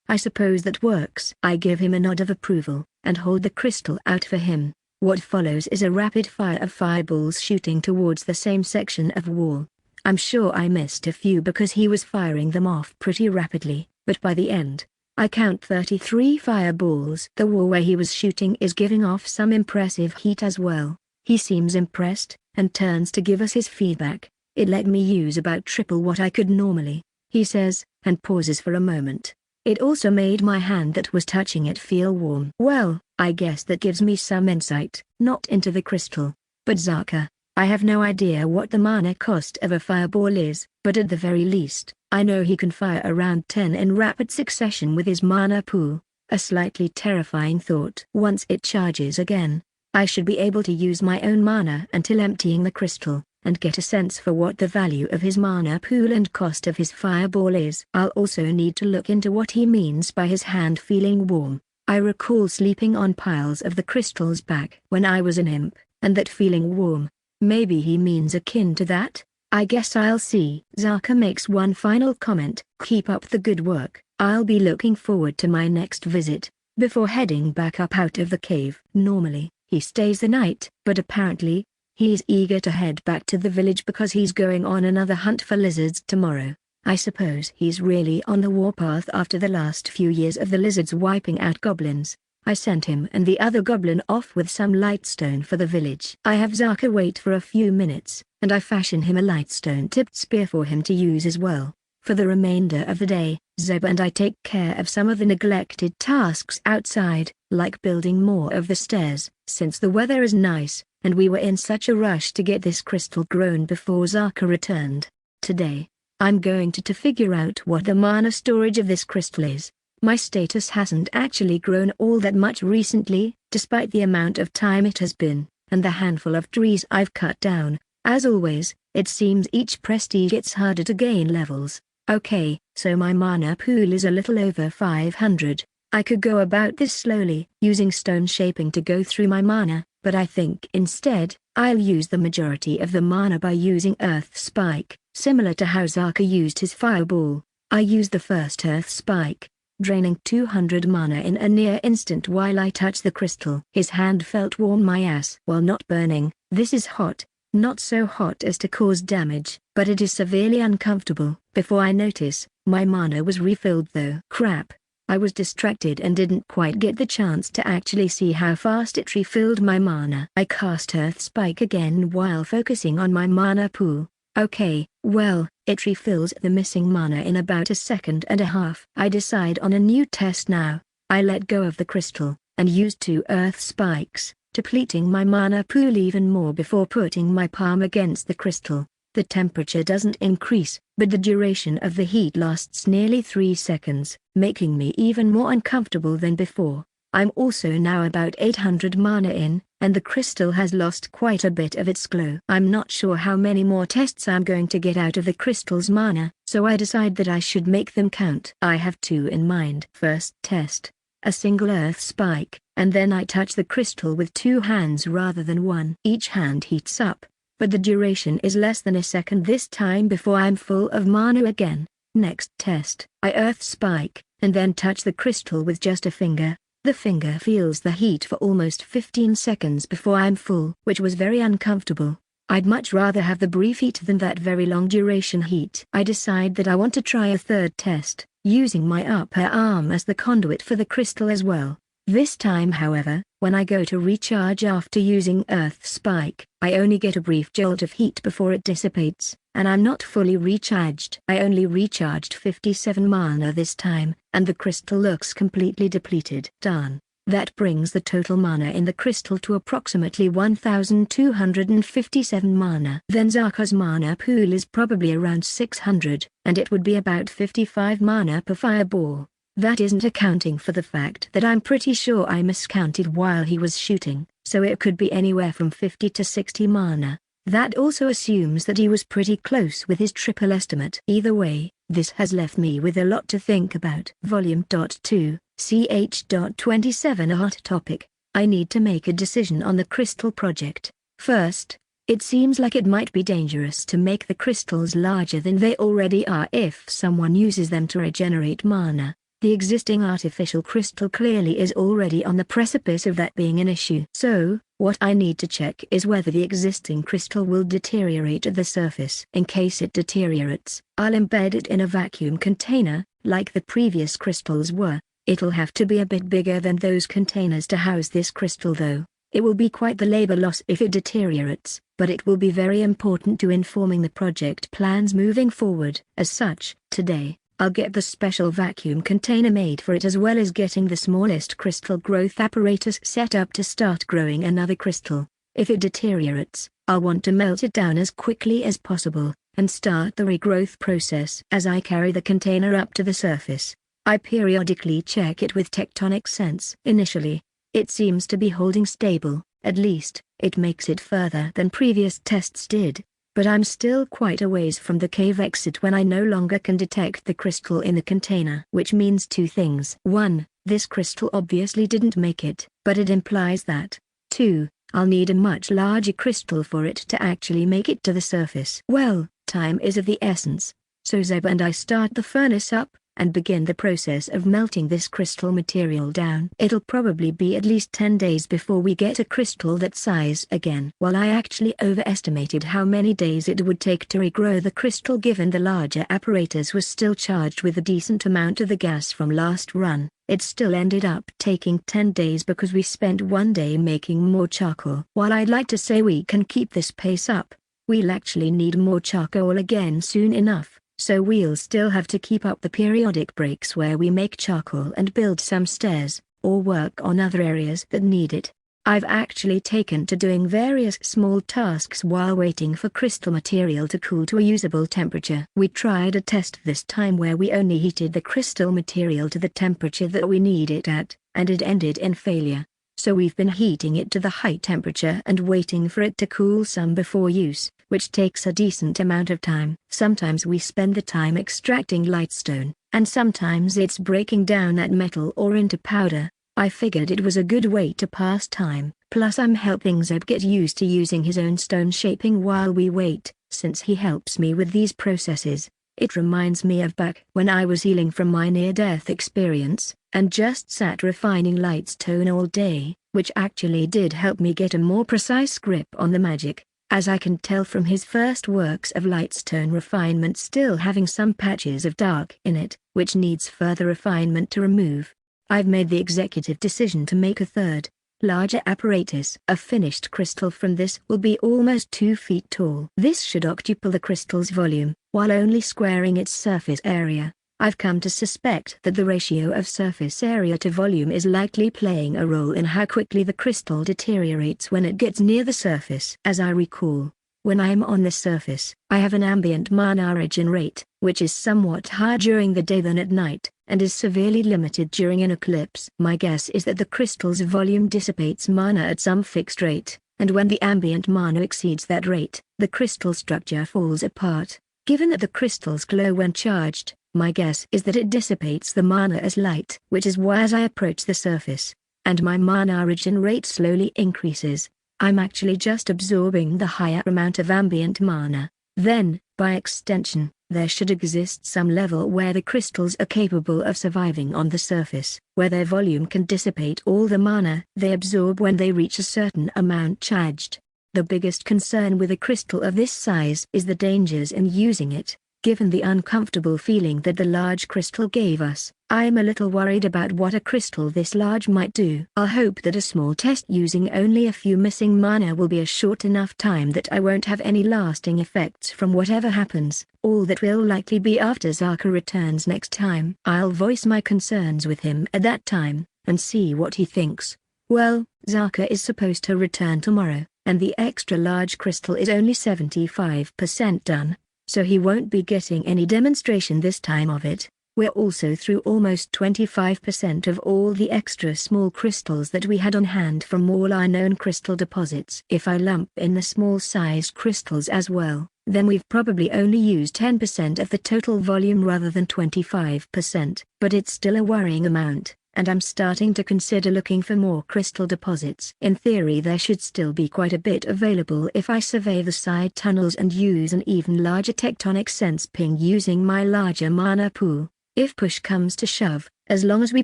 I suppose that works. I give him a nod of approval, and hold the crystal out for him. What follows is a rapid fire of fireballs shooting towards the same section of wall. I'm sure I missed a few because he was firing them off pretty rapidly, but by the end, I count 33 fireballs. The wall where he was shooting is giving off some impressive heat as well. He seems impressed, and turns to give us his feedback. It let me use about triple what I could normally, he says, and pauses for a moment. It also made my hand that was touching it feel warm. Well, I guess that gives me some insight, not into the crystal, but Zaka. I have no idea what the mana cost of a fireball is, but at the very least, I know he can fire around 10 in rapid succession with his mana pool, a slightly terrifying thought. Once it charges again, I should be able to use my own mana until emptying the crystal, and get a sense for what the value of his mana pool and cost of his fireball is. I'll also need to look into what he means by his hand feeling warm. I recall sleeping on piles of the crystals back when I was an imp, and that feeling warm. Maybe he means akin to that? I guess I'll see. Zaka makes one final comment. Keep up the good work. I'll be looking forward to my next visit, before heading back up out of the cave. Normally, he stays the night, but apparently, he's eager to head back to the village because he's going on another hunt for lizards tomorrow. I suppose he's really on the warpath after the last few years of the lizards wiping out goblins. I sent him and the other goblin off with some lightstone for the village. I have Zaka wait for a few minutes, and I fashion him a lightstone-tipped spear for him to use as well. For the remainder of the day, Zeb and I take care of some of the neglected tasks outside, like building more of the stairs, since the weather is nice, and we were in such a rush to get this crystal grown before Zaka returned. Today, I'm going to figure out what the mana storage of this crystal is. My status hasn't actually grown all that much recently, despite the amount of time it has been, and the handful of trees I've cut down. As always, it seems each prestige gets harder to gain levels. Okay, so my mana pool is a little over 500. I could go about this slowly, using stone shaping to go through my mana, but I think instead, I'll use the majority of the mana by using Earth Spike, similar to how Zaka used his fireball. I used the first Earth Spike, draining 200 mana in a near instant while I touched the crystal. His hand felt warm my ass. While not burning, this is hot. Not so hot as to cause damage, but it is severely uncomfortable. Before I notice, my mana was refilled though. Crap. I was distracted and didn't quite get the chance to actually see how fast it refilled my mana. I cast Earth Spike again while focusing on my mana pool. Okay, well, it refills the missing mana in about a second and a half. I decide on a new test now. I let go of the crystal, and used 2 Earth Spikes, depleting my mana pool even more before putting my palm against the crystal. The temperature doesn't increase, but the duration of the heat lasts nearly 3 seconds, making me even more uncomfortable than before. I'm also now about 800 mana in, and the crystal has lost quite a bit of its glow. I'm not sure how many more tests I'm going to get out of the crystal's mana, so I decide that I should make them count. I have 2 in mind. First test, a single Earth Spike, and then I touch the crystal with 2 hands rather than 1. Each hand heats up, but the duration is less than a second this time before I'm full of mana again. Next test, I Earth Spike, and then touch the crystal with just a finger. The finger feels the heat for almost 15 seconds before I'm full, which was very uncomfortable. I'd much rather have the brief heat than that very long duration heat. I decide that I want to try a third test, using my upper arm as the conduit for the crystal as well. This time however, when I go to recharge after using Earth Spike, I only get a brief jolt of heat before it dissipates, and I'm not fully recharged. I only recharged 57 mana this time, and the crystal looks completely depleted. Darn. That brings the total mana in the crystal to approximately 1257 mana. Then Zarka's mana pool is probably around 600, and it would be about 55 mana per fireball. That isn't accounting for the fact that I'm pretty sure I miscounted while he was shooting, so it could be anywhere from 50 to 60 mana. That also assumes that he was pretty close with his triple estimate. Either way, this has left me with a lot to think about. Volume 2, ch.27 Hot topic. I need to make a decision on the crystal project. First, it seems like it might be dangerous to make the crystals larger than they already are if someone uses them to regenerate mana. The existing artificial crystal clearly is already on the precipice of that being an issue. So, what I need to check is whether the existing crystal will deteriorate at the surface. In case it deteriorates, I'll embed it in a vacuum container, like the previous crystals were. It'll have to be a bit bigger than those containers to house this crystal though. It will be quite the labor loss if it deteriorates, but it will be very important to informing the project plans moving forward. As such, today, I'll get the special vacuum container made for it as well as getting the smallest crystal growth apparatus set up to start growing another crystal. If it deteriorates, I'll want to melt it down as quickly as possible, and start the regrowth process. As I carry the container up to the surface, I periodically check it with tectonic sense. Initially, it seems to be holding stable, at least, it makes it further than previous tests did. But I'm still quite a ways from the cave exit when I no longer can detect the crystal in the container. Which means two things. 1, this crystal obviously didn't make it, but it implies that. 2, I'll need a much larger crystal for it to actually make it to the surface. Well, time is of the essence, so Zeb and I start the furnace up, and begin the process of melting this crystal material down. It'll probably be at least 10 days before we get a crystal that size again. While I actually overestimated how many days it would take to regrow the crystal given the larger apparatus was still charged with a decent amount of the gas from last run, it still ended up taking 10 days because we spent one day making more charcoal. While I'd like to say we can keep this pace up, we'll actually need more charcoal again soon enough. So we'll still have to keep up the periodic breaks where we make charcoal and build some stairs, or work on other areas that need it. I've actually taken to doing various small tasks while waiting for crystal material to cool to a usable temperature. We tried a test this time where we only heated the crystal material to the temperature that we need it at, and it ended in failure. So we've been heating it to the high temperature and waiting for it to cool some before use, which takes a decent amount of time. Sometimes we spend the time extracting lightstone, and sometimes it's breaking down that metal or into powder. I figured it was a good way to pass time, plus I'm helping Zeb get used to using his own stone shaping while we wait, since he helps me with these processes. It reminds me of back when I was healing from my near-death experience, and just sat refining lightstone all day, which actually did help me get a more precise grip on the magic, as I can tell from his first works of lightstone refinement still having some patches of dark in it, which needs further refinement to remove. I've made the executive decision to make a third, larger apparatus. A finished crystal from this will be almost 2 feet tall. This should octuple the crystal's volume, while only squaring its surface area. I've come to suspect that the ratio of surface area to volume is likely playing a role in how quickly the crystal deteriorates when it gets near the surface. As I recall, when I'm on the surface, I have an ambient mana regen rate, which is somewhat higher during the day than at night, and is severely limited during an eclipse. My guess is that the crystal's volume dissipates mana at some fixed rate, and when the ambient mana exceeds that rate, the crystal structure falls apart. Given that the crystals glow when charged, my guess is that it dissipates the mana as light, which is why as I approach the surface, and my mana regen rate slowly increases, I'm actually just absorbing the higher amount of ambient mana. Then, by extension, there should exist some level where the crystals are capable of surviving on the surface, where their volume can dissipate all the mana they absorb when they reach a certain amount charged. The biggest concern with a crystal of this size is the dangers in using it. Given the uncomfortable feeling that the large crystal gave us, I'm a little worried about what a crystal this large might do. I'll hope that a small test using only a few missing mana will be a short enough time that I won't have any lasting effects from whatever happens. All that will likely be after Zaka returns next time. I'll voice my concerns with him at that time, and see what he thinks. Well, Zaka is supposed to return tomorrow, and the extra large crystal is only 75% done. So he won't be getting any demonstration this time of it. We're also through almost 25% of all the extra small crystals that we had on hand from all our known crystal deposits. If I lump in the small-sized crystals as well, then we've probably only used 10% of the total volume rather than 25%. But it's still a worrying amount, and I'm starting to consider looking for more crystal deposits. In theory there should still be quite a bit available if I survey the side tunnels and use an even larger tectonic sense ping using my larger mana pool. If push comes to shove, as long as we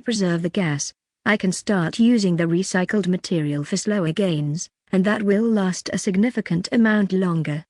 preserve the gas, I can start using the recycled material for slower gains, and that will last a significant amount longer.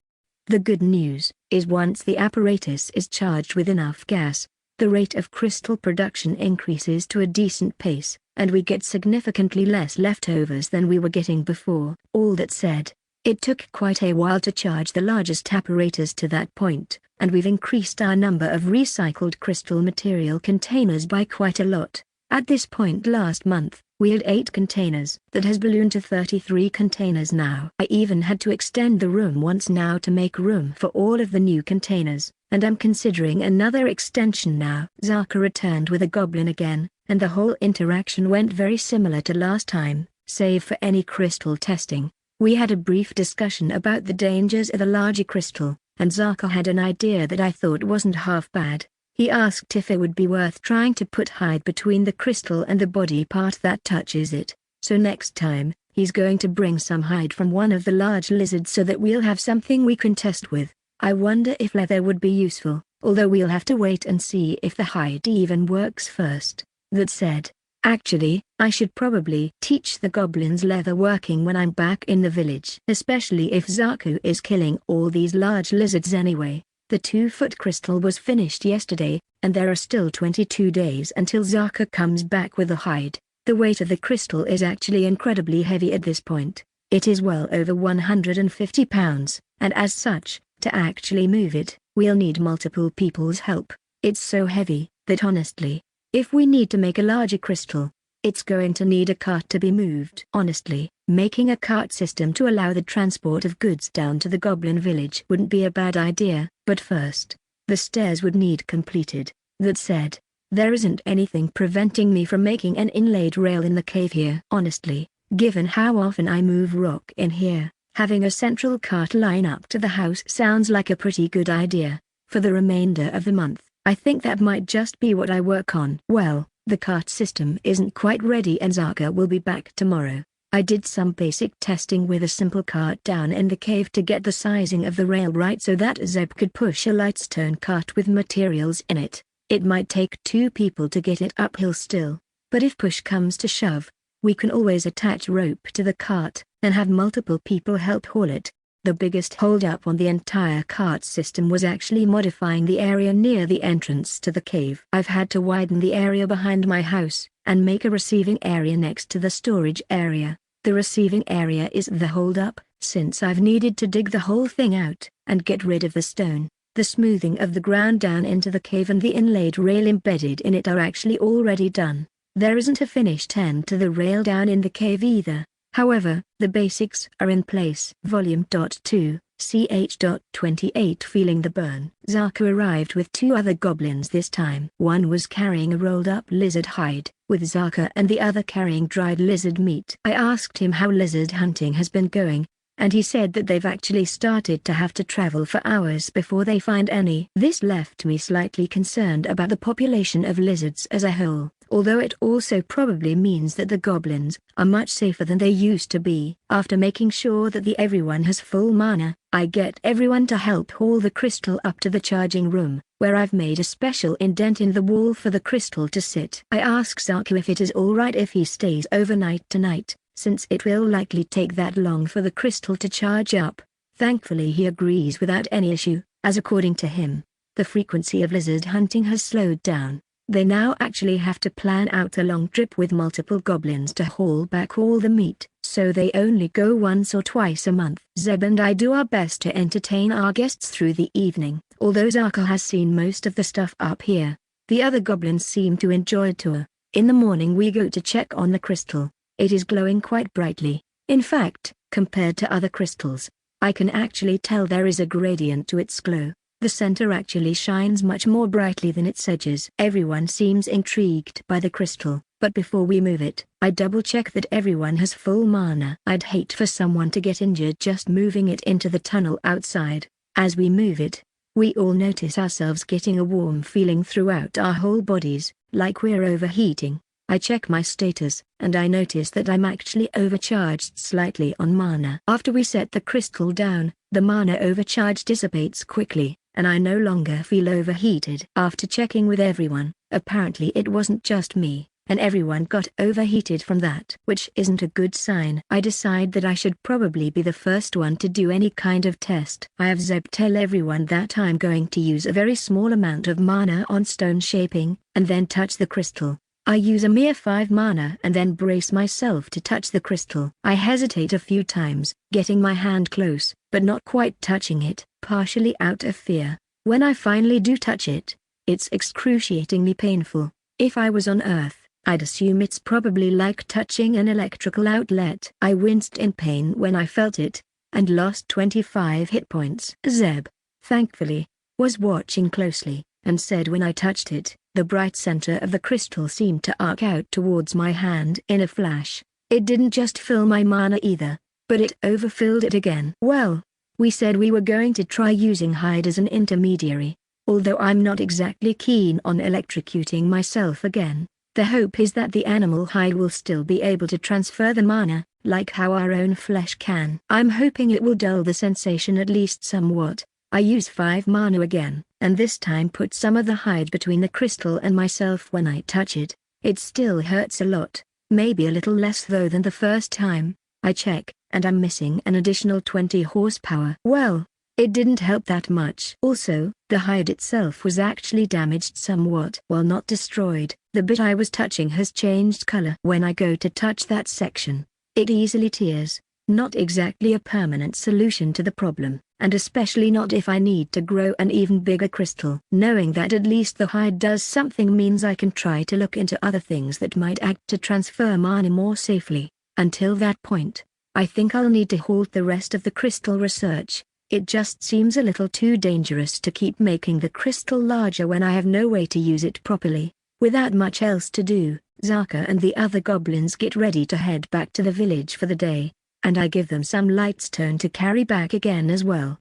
The good news is once the apparatus is charged with enough gas, the rate of crystal production increases to a decent pace, and we get significantly less leftovers than we were getting before. All that said, it took quite a while to charge the largest apparatus to that point, and we've increased our number of recycled crystal material containers by quite a lot. At this point last month, we had 8 containers. That has ballooned to 33 containers now. I even had to extend the room once now to make room for all of the new containers, and I'm considering another extension now. Zaka returned with a goblin again, and the whole interaction went very similar to last time, save for any crystal testing. We had a brief discussion about the dangers of the larger crystal, and Zaka had an idea that I thought wasn't half bad. He asked if it would be worth trying to put hide between the crystal and the body part that touches it. So next time, he's going to bring some hide from one of the large lizards so that we'll have something we can test with. I wonder if leather would be useful, although we'll have to wait and see if the hide even works first. That said, actually, I should probably teach the goblins leather working when I'm back in the village. Especially if Zaku is killing all these large lizards anyway. The 2-foot crystal was finished yesterday, and there are still 22 days until Zaka comes back with the hide. The weight of the crystal is actually incredibly heavy at this point. It is well over 150 pounds, and as such, to actually move it, we'll need multiple people's help. It's so heavy, that honestly, if we need to make a larger crystal, it's going to need a cart to be moved. Honestly, making a cart system to allow the transport of goods down to the goblin village wouldn't be a bad idea, but first, the stairs would need completed. That said, there isn't anything preventing me from making an inlaid rail in the cave here. Honestly, given how often I move rock in here, having a central cart line up to the house sounds like a pretty good idea. For the remainder of the month, I think that might just be what I work on. Well, the cart system isn't quite ready and Zaka will be back tomorrow. I did some basic testing with a simple cart down in the cave to get the sizing of the rail right so that Zeb could push a light stone cart with materials in it. It might take 2 people to get it uphill still, but if push comes to shove, we can always attach rope to the cart, and have multiple people help haul it. The biggest hold-up on the entire cart system was actually modifying the area near the entrance to the cave. I've had to widen the area behind my house, and make a receiving area next to the storage area. The receiving area is the hold-up, since I've needed to dig the whole thing out, and get rid of the stone. The smoothing of the ground down into the cave and the inlaid rail embedded in it are actually already done. There isn't a finished end to the rail down in the cave either. However, the basics are in place. Volume 2, ch.28 Feeling the burn. Zaka arrived with 2 other goblins this time. One was carrying a rolled-up lizard hide, with Zaka and the other carrying dried lizard meat. I asked him how lizard hunting has been going, and he said that they've actually started to have to travel for hours before they find any. This left me slightly concerned about the population of lizards as a whole, although it also probably means that the goblins are much safer than they used to be. After making sure that everyone has full mana, I get everyone to help haul the crystal up to the charging room, where I've made a special indent in the wall for the crystal to sit. I ask Zaku if it is alright if he stays overnight tonight, since it will likely take that long for the crystal to charge up. Thankfully he agrees without any issue, as according to him, The frequency of lizard hunting has slowed down. They now actually have to plan out a long trip with multiple goblins to haul back all the meat, so they only go once or twice a month. Zeb and I do our best to entertain our guests through the evening, although Zaka has seen most of the stuff up here. The other goblins seem to enjoy the tour. In the morning we go to check on the crystal. It is glowing quite brightly. In fact, compared to other crystals, I can actually tell there is a gradient to its glow. The center actually shines much more brightly than its edges. Everyone seems intrigued by the crystal, but before we move it, I double-check that everyone has full mana. I'd hate for someone to get injured just moving it into the tunnel outside. As we move it, we all notice ourselves getting a warm feeling throughout our whole bodies, like we're overheating. I check my status, and I notice that I'm actually overcharged slightly on mana. After we set the crystal down, the mana overcharge dissipates quickly, and I no longer feel overheated. After checking with everyone, apparently it wasn't just me, and everyone got overheated from that, which isn't a good sign. I decide that I should probably be the first one to do any kind of test. I have Zeb tell everyone that I'm going to use a very small amount of mana on stone shaping, and then touch the crystal. I use a mere 5 mana and then brace myself to touch the crystal. I hesitate a few times, getting my hand close, but not quite touching it, partially out of fear. When I finally do touch it, it's excruciatingly painful. If I was on Earth, I'd assume it's probably like touching an electrical outlet. I winced in pain when I felt it, and lost 25 hit points. Zeb, thankfully, was watching closely, and said when I touched it, the bright center of the crystal seemed to arc out towards my hand in a flash. It didn't just fill my mana either, but it overfilled it again. Well, we said we were going to try using hide as an intermediary, although I'm not exactly keen on electrocuting myself again. The hope is that the animal hide will still be able to transfer the mana, like how our own flesh can. I'm hoping it will dull the sensation at least somewhat. I use 5 mana again, and this time put some of the hide between the crystal and myself when I touch it. It still hurts a lot, maybe a little less though than the first time. I check, and I'm missing an additional 20 horsepower. Well, it didn't help that much. Also, the hide itself was actually damaged somewhat. While not destroyed, the bit I was touching has changed color. When I go to touch that section, it easily tears. Not exactly a permanent solution to the problem, and especially not if I need to grow an even bigger crystal. Knowing that at least the hide does something means I can try to look into other things that might act to transfer mana more safely. Until that point, I think I'll need to halt the rest of the crystal research. It just seems a little too dangerous to keep making the crystal larger when I have no way to use it properly. Without much else to do, Zaka and the other goblins get ready to head back to the village for the day, and I give them some lightstone to carry back again as well.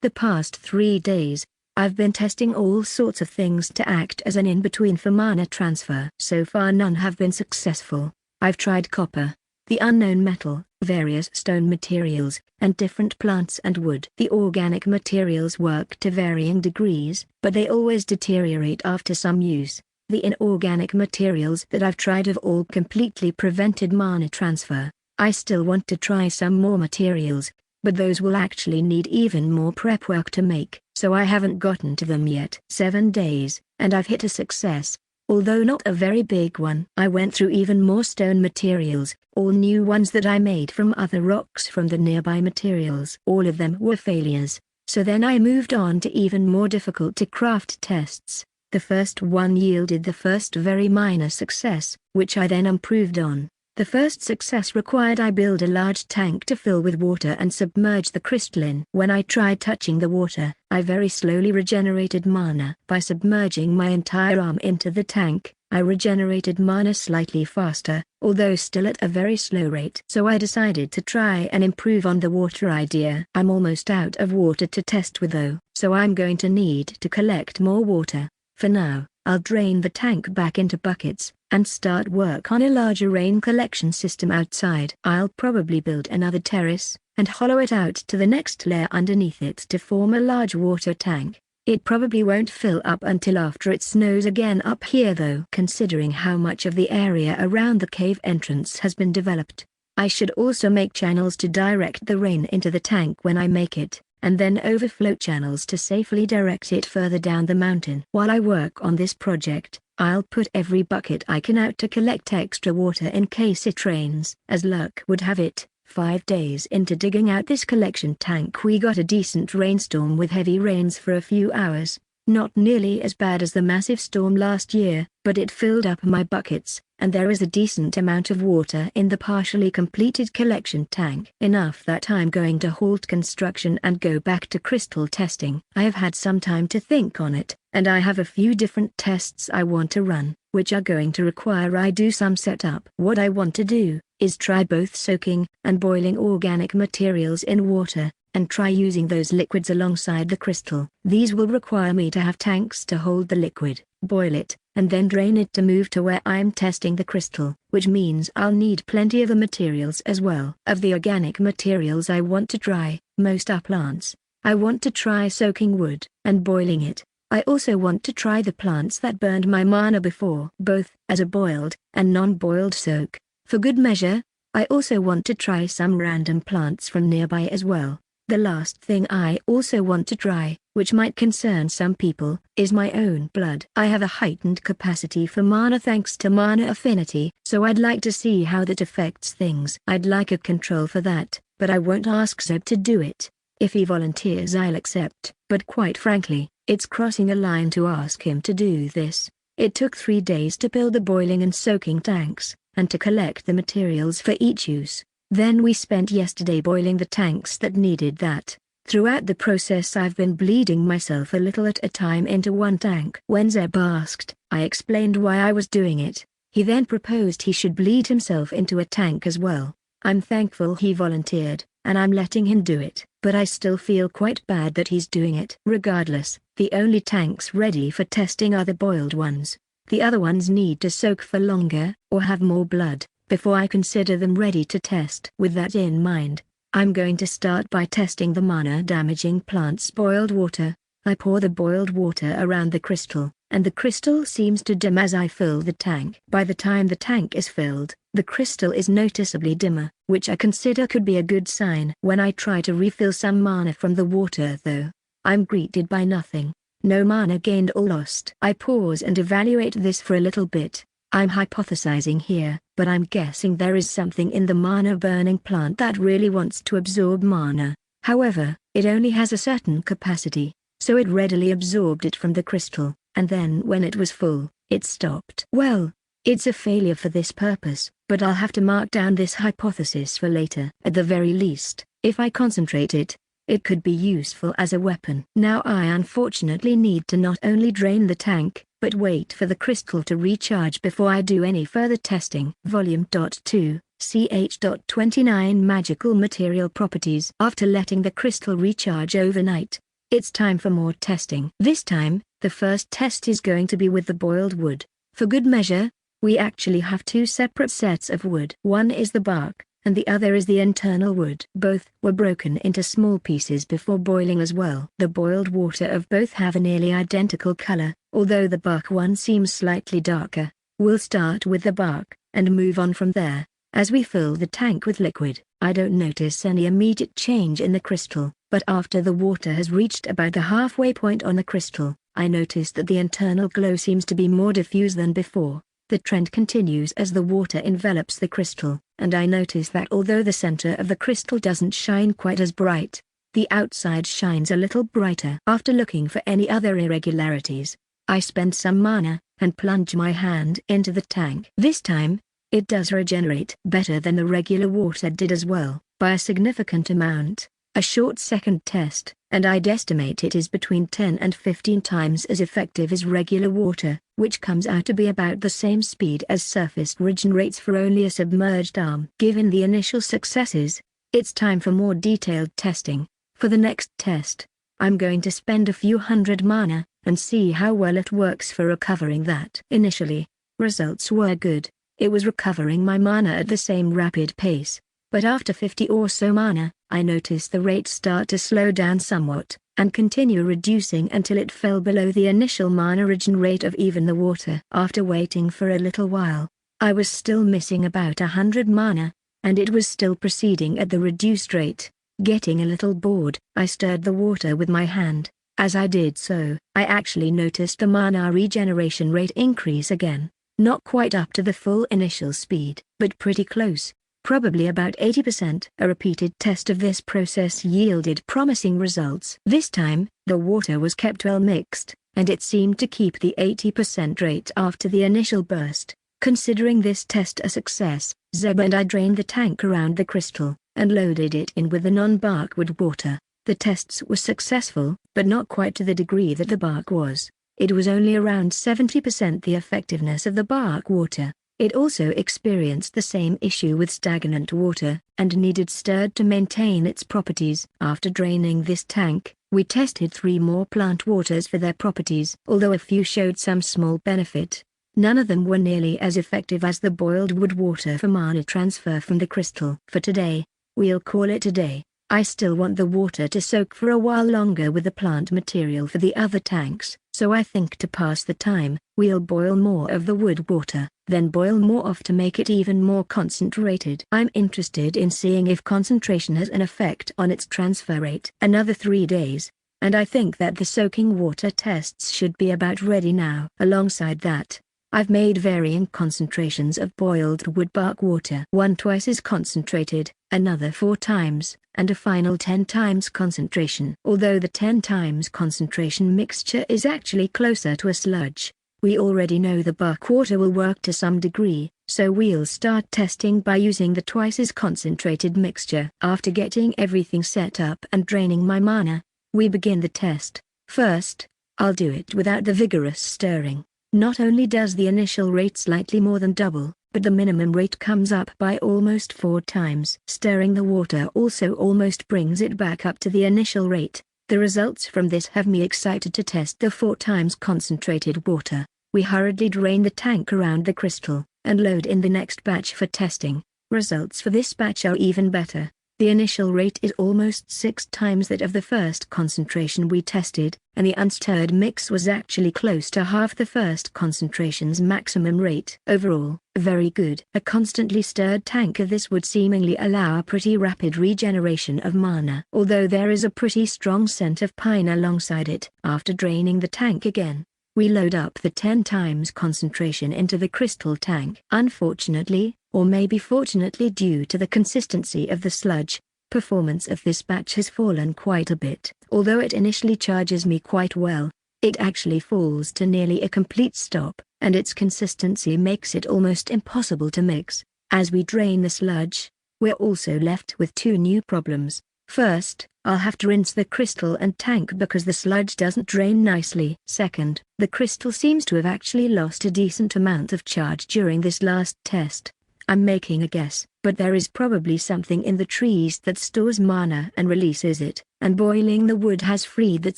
The past 3 days, I've been testing all sorts of things to act as an in-between for mana transfer. So far none have been successful. I've tried copper, the unknown metal, various stone materials, and different plants and wood. The organic materials work to varying degrees, but they always deteriorate after some use. The inorganic materials that I've tried have all completely prevented mana transfer. I still want to try some more materials, but those will actually need even more prep work to make, so I haven't gotten to them yet. 7 days, and I've hit a success, although not a very big one. I went through even more stone materials, all new ones that I made from other rocks from the nearby materials. All of them were failures, so then I moved on to even more difficult to craft tests. The first one yielded the first very minor success, which I then improved on. The first success required I build a large tank to fill with water and submerge the crystal in. When I tried touching the water, I very slowly regenerated mana. By submerging my entire arm into the tank, I regenerated mana slightly faster, although still at a very slow rate. So I decided to try and improve on the water idea. I'm almost out of water to test with though, so I'm going to need to collect more water. For now, I'll drain the tank back into buckets, and start work on a larger rain collection system outside. I'll probably build another terrace, and hollow it out to the next layer underneath it to form a large water tank. It probably won't fill up until after it snows again up here though. Considering how much of the area around the cave entrance has been developed, I should also make channels to direct the rain into the tank when I make it, and then overflow channels to safely direct it further down the mountain. While I work on this project, I'll put every bucket I can out to collect extra water in case it rains. As luck would have it, 5 days into digging out this collection tank we got a decent rainstorm with heavy rains for a few hours. Not nearly as bad as the massive storm last year, but it filled up my buckets, and there is a decent amount of water in the partially completed collection tank. Enough that I'm going to halt construction and go back to crystal testing. I have had some time to think on it, and I have a few different tests I want to run, which are going to require I do some setup. What I want to do is try both soaking and boiling organic materials in water, and try using those liquids alongside the crystal. These will require me to have tanks to hold the liquid, boil it, and then drain it to move to where I'm testing the crystal, which means I'll need plenty of the materials as well. Of the organic materials I want to try, most are plants. I want to try soaking wood and boiling it. I also want to try the plants that burned my mana before, both as a boiled and non-boiled soak. For good measure, I also want to try some random plants from nearby as well. The last thing I also want to try, which might concern some people, is my own blood. I have a heightened capacity for mana thanks to mana affinity, so I'd like to see how that affects things. I'd like a control for that, but I won't ask Zeb to do it. If he volunteers I'll accept, but quite frankly, it's crossing a line to ask him to do this. It took 3 days to build the boiling and soaking tanks, and to collect the materials for each use. Then we spent yesterday boiling the tanks that needed that. Throughout the process I've been bleeding myself a little at a time into one tank. When Zeb asked, I explained why I was doing it. He then proposed he should bleed himself into a tank as well. I'm thankful he volunteered, and I'm letting him do it. But I still feel quite bad that he's doing it. Regardless, the only tanks ready for testing are the boiled ones. The other ones need to soak for longer, or have more blood, before I consider them ready to test. With that in mind, I'm going to start by testing the mana-damaging plant's boiled water. I pour the boiled water around the crystal, and the crystal seems to dim as I fill the tank. By the time the tank is filled, the crystal is noticeably dimmer, which I consider could be a good sign. When I try to refill some mana from the water though, I'm greeted by nothing. No mana gained or lost. I pause and evaluate this for a little bit. I'm hypothesizing here, but I'm guessing there is something in the mana-burning plant that really wants to absorb mana. However, it only has a certain capacity, so it readily absorbed it from the crystal, and then when it was full, it stopped. Well, it's a failure for this purpose, but I'll have to mark down this hypothesis for later. At the very least, if I concentrate it, it could be useful as a weapon. Now I unfortunately need to not only drain the tank, but wait for the crystal to recharge before I do any further testing. Volume 2, ch.29 Magical Material Properties. After letting the crystal recharge overnight, it's time for more testing. This time, the first test is going to be with the boiled wood. For good measure, we actually have 2 separate sets of wood. One is the bark, and the other is the internal wood. Both were broken into small pieces before boiling as well. The boiled water of both have a nearly identical color, although the bark one seems slightly darker. We'll start with the bark, and move on from there. As we fill the tank with liquid, I don't notice any immediate change in the crystal, but after the water has reached about the halfway point on the crystal, I notice that the internal glow seems to be more diffuse than before. The trend continues as the water envelops the crystal, and I notice that although the center of the crystal doesn't shine quite as bright, the outside shines a little brighter. After looking for any other irregularities, I spend some mana, and plunge my hand into the tank. This time, it does regenerate better than the regular water did as well, by a significant amount. A short second test, and I'd estimate it is between 10 and 15 times as effective as regular water, which comes out to be about the same speed as surface regenerates for only a submerged arm. Given the initial successes, it's time for more detailed testing. For the next test, I'm going to spend a few hundred mana, and see how well it works for recovering that. Initially, results were good. It was recovering my mana at the same rapid pace, but after 50 or so mana, I noticed the rate start to slow down somewhat, and continue reducing until it fell below the initial mana regen rate of even the water. After waiting for a little while, I was still missing about 100 mana, and it was still proceeding at the reduced rate. Getting a little bored, I stirred the water with my hand. As I did so, I actually noticed the mana regeneration rate increase again. Not quite up to the full initial speed, but pretty close. Probably about 80%. A repeated test of this process yielded promising results. This time, the water was kept well mixed, and it seemed to keep the 80% rate after the initial burst. Considering this test a success, Zeb and I drained the tank around the crystal, and loaded it in with the non-barkwood water. The tests were successful, but not quite to the degree that the bark was. It was only around 70% the effectiveness of the bark water. It also experienced the same issue with stagnant water, and needed stirred to maintain its properties. After draining this tank, we tested 3 more plant waters for their properties. Although a few showed some small benefit, none of them were nearly as effective as the boiled wood water for mana transfer from the crystal. For today, we'll call it a day. I still want the water to soak for a while longer with the plant material for the other tanks, so I think to pass the time, we'll boil more of the wood water, then boil more off to make it even more concentrated. I'm interested in seeing if concentration has an effect on its transfer rate. Another 3 days, and I think that the soaking water tests should be about ready now. Alongside that, I've made varying concentrations of boiled wood bark water. One twice as concentrated, another 4 times, and a final 10 times concentration. Although the 10 times concentration mixture is actually closer to a sludge, we already know the bark water will work to some degree, so we'll start testing by using the twice as concentrated mixture. After getting everything set up and draining my mana, we begin the test. First, I'll do it without the vigorous stirring. Not only does the initial rate slightly more than double, but the minimum rate comes up by almost 4 times. Stirring the water also almost brings it back up to the initial rate. The results from this have me excited to test the 4 times concentrated water. We hurriedly drain the tank around the crystal, and load in the next batch for testing. Results for this batch are even better. The initial rate is almost 6 times that of the first concentration we tested, and the unstirred mix was actually close to half the first concentration's maximum rate. Overall, very good. A constantly stirred tank of this would seemingly allow a pretty rapid regeneration of mana. Although there is a pretty strong scent of pine alongside it. After draining the tank again, we load up the 10 times concentration into the crystal tank. Unfortunately, or maybe fortunately due to the consistency of the sludge, performance of this batch has fallen quite a bit. Although it initially charges me quite well, it actually falls to nearly a complete stop, and its consistency makes it almost impossible to mix. As we drain the sludge, we're also left with 2 new problems. First, I'll have to rinse the crystal and tank because the sludge doesn't drain nicely. Second, the crystal seems to have actually lost a decent amount of charge during this last test. I'm making a guess, but there is probably something in the trees that stores mana and releases it, and boiling the wood has freed that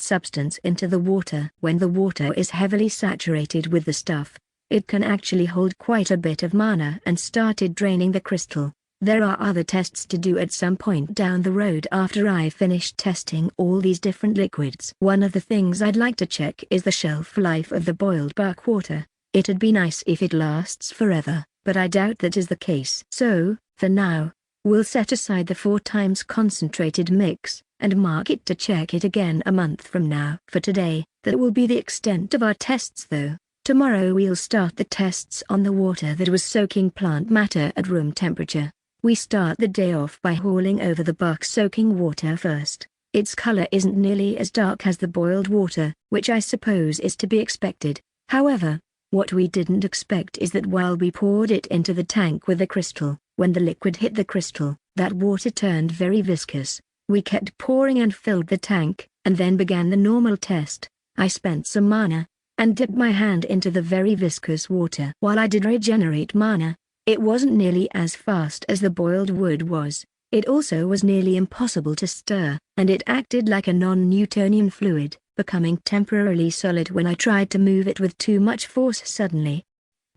substance into the water. When the water is heavily saturated with the stuff, it can actually hold quite a bit of mana and started draining the crystal. There are other tests to do at some point down the road after I finish testing all these different liquids. One of the things I'd like to check is the shelf life of the boiled bark water. It'd be nice if it lasts forever, but I doubt that is the case. So, for now, we'll set aside the 4 times concentrated mix, and mark it to check it again a month from now. For today, that will be the extent of our tests though. Tomorrow we'll start the tests on the water that was soaking plant matter at room temperature. We start the day off by hauling over the bark soaking water first. Its color isn't nearly as dark as the boiled water, which I suppose is to be expected. However, what we didn't expect is that while we poured it into the tank with the crystal, when the liquid hit the crystal, that water turned very viscous. We kept pouring and filled the tank, and then began the normal test. I spent some mana, and dipped my hand into the very viscous water. While I did regenerate mana, it wasn't nearly as fast as the boiled wood was. It also was nearly impossible to stir, and it acted like a non-Newtonian fluid, becoming temporarily solid when I tried to move it with too much force suddenly.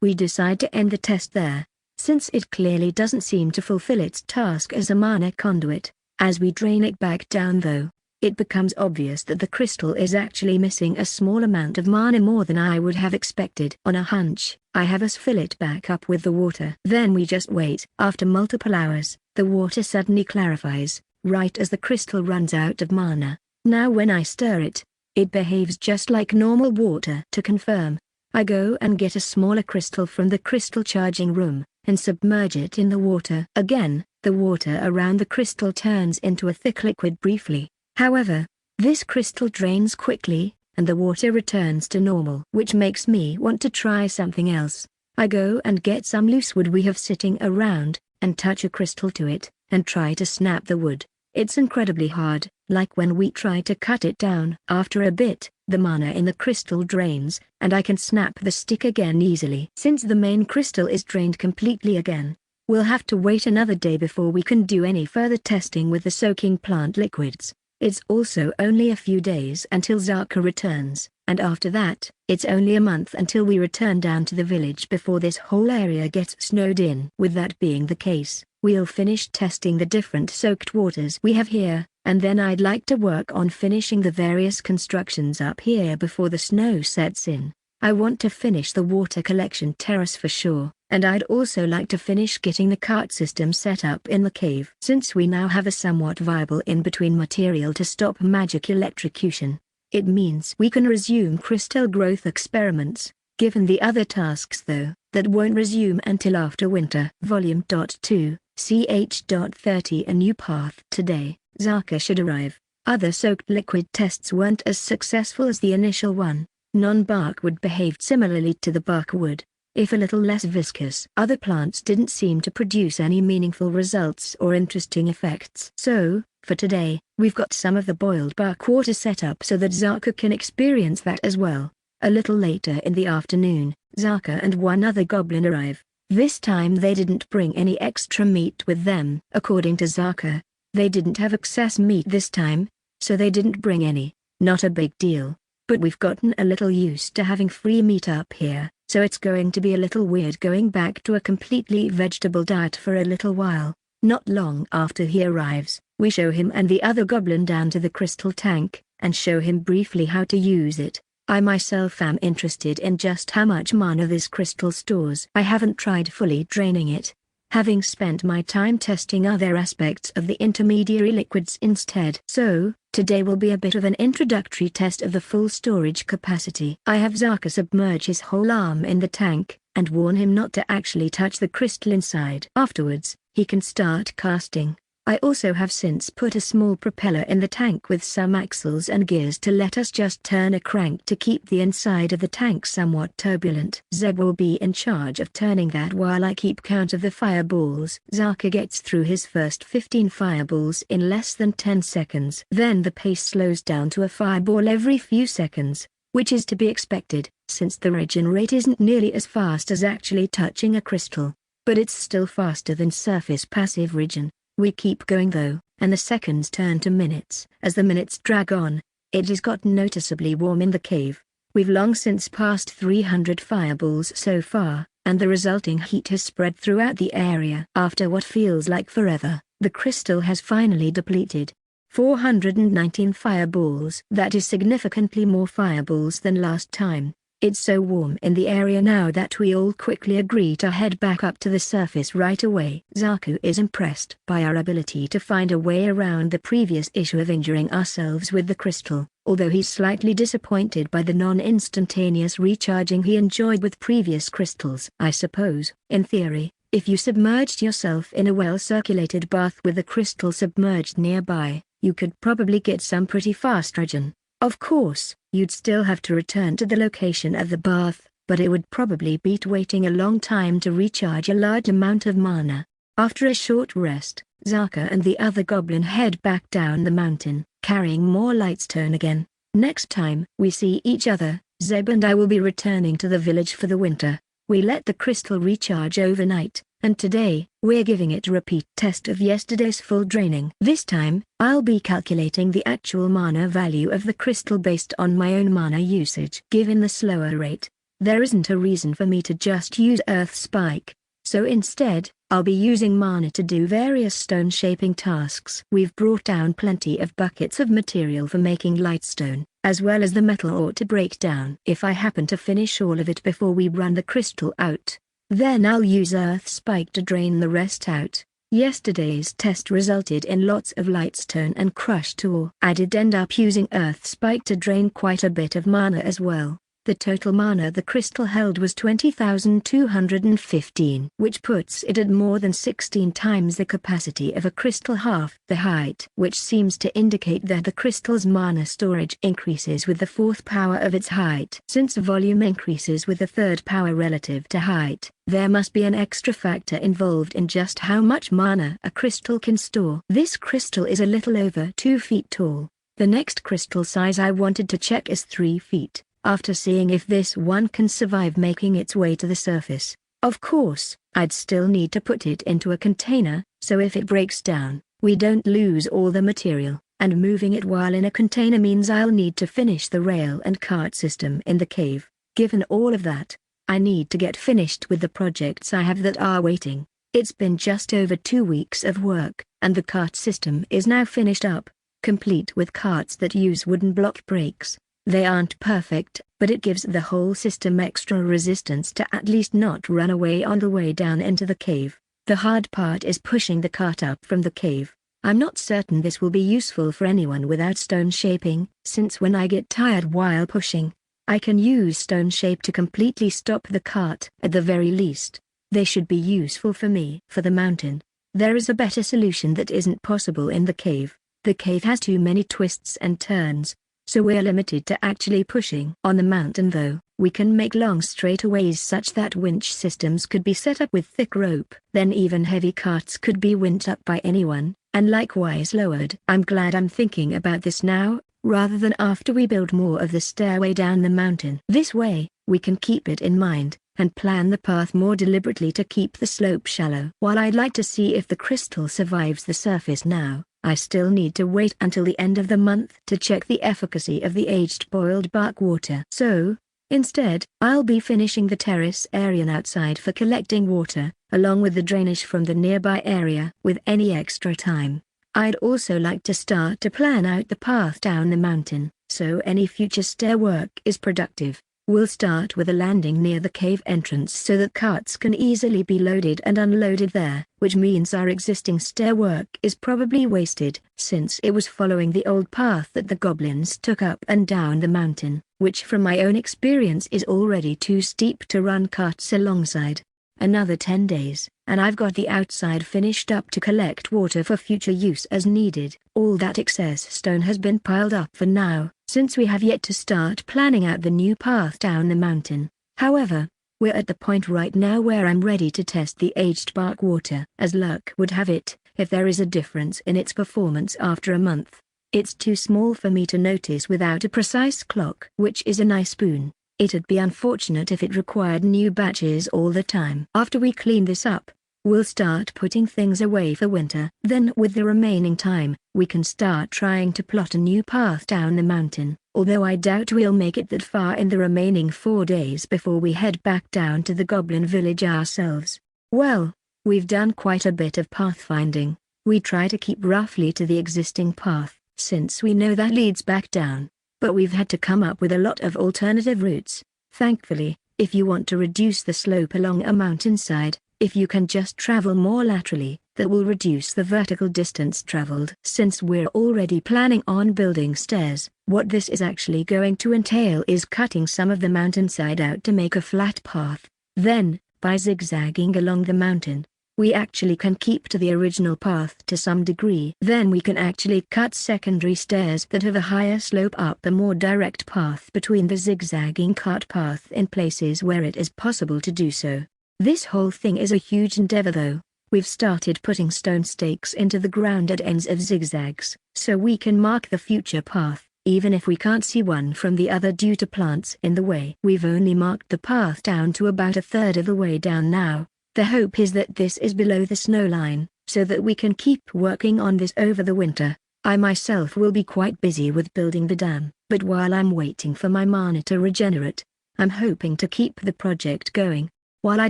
We decide to end the test there, since it clearly doesn't seem to fulfill its task as a mana conduit. As we drain it back down though, it becomes obvious that the crystal is actually missing a small amount of mana, more than I would have expected. On a hunch, I have us fill it back up with the water. Then we just wait. After multiple hours, the water suddenly clarifies, right as the crystal runs out of mana. Now when I stir it, it behaves just like normal water. To confirm, I go and get a smaller crystal from the crystal charging room, and submerge it in the water. Again, the water around the crystal turns into a thick liquid briefly. However, this crystal drains quickly, and the water returns to normal, which makes me want to try something else. I go and get some loose wood we have sitting around, and touch a crystal to it, and try to snap the wood. It's incredibly hard, like when we try to cut it down. After a bit, the mana in the crystal drains, and I can snap the stick again easily. Since the main crystal is drained completely again, we'll have to wait another day before we can do any further testing with the soaking plant liquids. It's also only a few days until Zaka returns, and after that, it's only a month until we return down to the village before this whole area gets snowed in. With that being the case, we'll finish testing the different soaked waters we have here, and then I'd like to work on finishing the various constructions up here before the snow sets in. I want to finish the water collection terrace for sure, and I'd also like to finish getting the cart system set up in the cave. Since we now have a somewhat viable in-between material to stop magic electrocution, it means we can resume crystal growth experiments. Given the other tasks though, that won't resume until after winter. Volume 2, ch.30. A new path. Today, Zaka should arrive. Other soaked liquid tests weren't as successful as the initial one. Non-bark wood behaved similarly to the bark wood, if a little less viscous. Other plants didn't seem to produce any meaningful results or interesting effects. So, for today, we've got some of the boiled bark water set up so that Zaka can experience that as well. A little later in the afternoon, Zaka and one other goblin arrive. This time they didn't bring any extra meat with them. According to Zaka, they didn't have excess meat this time, so they didn't bring any. Not a big deal. But we've gotten a little used to having free meat up here, so it's going to be a little weird going back to a completely vegetable diet for a little while. Not long after he arrives, we show him and the other goblin down to the crystal tank, and show him briefly how to use it. I myself am interested in just how much mana this crystal stores. I haven't tried fully draining it, having spent my time testing other aspects of the intermediary liquids instead. So, today will be a bit of an introductory test of the full storage capacity. I have Zaka submerge his whole arm in the tank, and warn him not to actually touch the crystal inside. Afterwards, he can start casting. I also have since put a small propeller in the tank with some axles and gears to let us just turn a crank to keep the inside of the tank somewhat turbulent. Zeb will be in charge of turning that while I keep count of the fireballs. Zaka gets through his first 15 fireballs in less than 10 seconds. Then the pace slows down to a fireball every few seconds, which is to be expected, since the regen rate isn't nearly as fast as actually touching a crystal. But it's still faster than surface passive regen. We keep going though, and the seconds turn to minutes. As the minutes drag on, it has gotten noticeably warm in the cave. We've long since passed 300 fireballs so far, and the resulting heat has spread throughout the area. After what feels like forever, the crystal has finally depleted. 419 fireballs. That is significantly more fireballs than last time. It's so warm in the area now that we all quickly agree to head back up to the surface right away. Zaku is impressed by our ability to find a way around the previous issue of injuring ourselves with the crystal, although he's slightly disappointed by the non-instantaneous recharging he enjoyed with previous crystals. I suppose, in theory, if you submerged yourself in a well-circulated bath with a crystal submerged nearby, you could probably get some pretty fast regen. Of course, you'd still have to return to the location of the bath, but it would probably beat waiting a long time to recharge a large amount of mana. After a short rest, Zaka and the other goblin head back down the mountain, carrying more lightstone again. Next time we see each other, Zeb and I will be returning to the village for the winter. We let the crystal recharge overnight, and today, we're giving it a repeat test of yesterday's full draining. This time, I'll be calculating the actual mana value of the crystal based on my own mana usage. Given the slower rate, there isn't a reason for me to just use Earth Spike, so instead, I'll be using mana to do various stone shaping tasks. We've brought down plenty of buckets of material for making lightstone, as well as the metal ore to break down. If I happen to finish all of it before we run the crystal out, then I'll use Earth Spike to drain the rest out. Yesterday's test resulted in lots of lightstone and crushed ore. I did end up using earth spike to drain quite a bit of mana as well. The total mana the crystal held was 20,215, which puts it at more than 16 times the capacity of a crystal half the height, which seems to indicate that the crystal's mana storage increases with the fourth power of its height. Since volume increases with the third power relative to height, there must be an extra factor involved in just how much mana a crystal can store. This crystal is a little over 2 feet tall. The next crystal size I wanted to check is 3 feet. After seeing if this one can survive making its way to the surface. Of course, I'd still need to put it into a container, so if it breaks down, we don't lose all the material, and moving it while in a container means I'll need to finish the rail and cart system in the cave. Given all of that, I need to get finished with the projects I have that are waiting. It's been just over 2 weeks of work, and the cart system is now finished up, complete with carts that use wooden block brakes. They aren't perfect, but it gives the whole system extra resistance to at least not run away on the way down into the cave. The hard part is pushing the cart up from the cave. I'm not certain this will be useful for anyone without stone shaping, since when I get tired while pushing, I can use stone shape to completely stop the cart. At the very least, they should be useful for me. For the mountain, there is a better solution that isn't possible in the cave. The cave has too many twists and turns, so we're limited to actually pushing. On the mountain though, we can make long straightaways such that winch systems could be set up with thick rope. Then even heavy carts could be winched up by anyone, and likewise lowered. I'm glad I'm thinking about this now, rather than after we build more of the stairway down the mountain. This way, we can keep it in mind, and plan the path more deliberately to keep the slope shallow. While I'd like to see if the crystal survives the surface now, I still need to wait until the end of the month to check the efficacy of the aged boiled bark water. So, instead, I'll be finishing the terrace area outside for collecting water, along with the drainage from the nearby area. With any extra time, I'd also like to start to plan out the path down the mountain, so any future stair work is productive. We'll start with a landing near the cave entrance so that carts can easily be loaded and unloaded there, which means our existing stair work is probably wasted, since it was following the old path that the goblins took up and down the mountain, which from my own experience is already too steep to run carts alongside. Another 10 days, and I've got the outside finished up to collect water for future use as needed. All that excess stone has been piled up for now, since we have yet to start planning out the new path down the mountain. However, we're at the point right now where I'm ready to test the aged bark water. As luck would have it, if there is a difference in its performance after a month, it's too small for me to notice without a precise clock, which is a nice boon. It'd be unfortunate if it required new batches all the time. After we clean this up, we'll start putting things away for winter. Then with the remaining time, we can start trying to plot a new path down the mountain, although I doubt we'll make it that far in the remaining 4 days before we head back down to the goblin village ourselves. Well, we've done quite a bit of pathfinding. We try to keep roughly to the existing path, since we know that leads back down. But we've had to come up with a lot of alternative routes. Thankfully, if you want to reduce the slope along a mountainside, if you can just travel more laterally, that will reduce the vertical distance traveled. Since we're already planning on building stairs, what this is actually going to entail is cutting some of the mountainside out to make a flat path. Then, by zigzagging along the mountain, we actually can keep to the original path to some degree. Then we can actually cut secondary stairs that have a higher slope up a more direct path between the zigzagging cart path in places where it is possible to do so. This whole thing is a huge endeavor though. We've started putting stone stakes into the ground at ends of zigzags, so we can mark the future path, even if we can't see one from the other due to plants in the way. We've only marked the path down to about a third of the way down now. The hope is that this is below the snow line, so that we can keep working on this over the winter. I myself will be quite busy with building the dam, but while I'm waiting for my mana to regenerate, I'm hoping to keep the project going. While I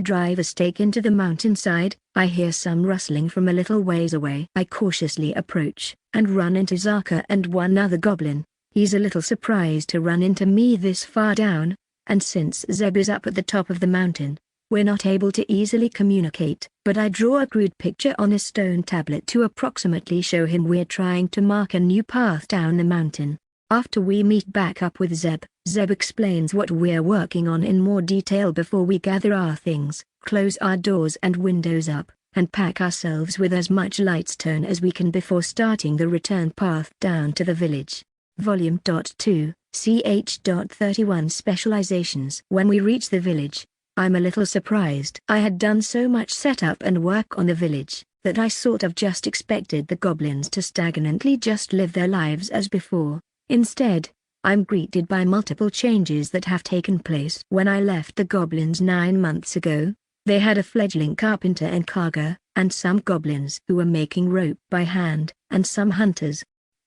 drive a stake into the mountainside, I hear some rustling from a little ways away. I cautiously approach, and run into Zaka and one other goblin. He's a little surprised to run into me this far down, and since Zeb is up at the top of the mountain, We're not able to easily communicate, but I draw a crude picture on a stone tablet to approximately show him we're trying to mark a new path down the mountain. After we meet back up with Zeb, Zeb explains what we're working on in more detail before we gather our things, close our doors and windows up, and pack ourselves with as much lightstone as we can before starting the return path down to the village. Volume 2, ch.31 Specializations. When we reach the village, I'm a little surprised. I had done so much setup and work on the village, that I sort of just expected the goblins to stagnantly just live their lives as before. Instead, I'm greeted by multiple changes that have taken place. When I left the goblins 9 months ago, they had a fledgling carpenter and carger, and some goblins who were making rope by hand, and some hunters.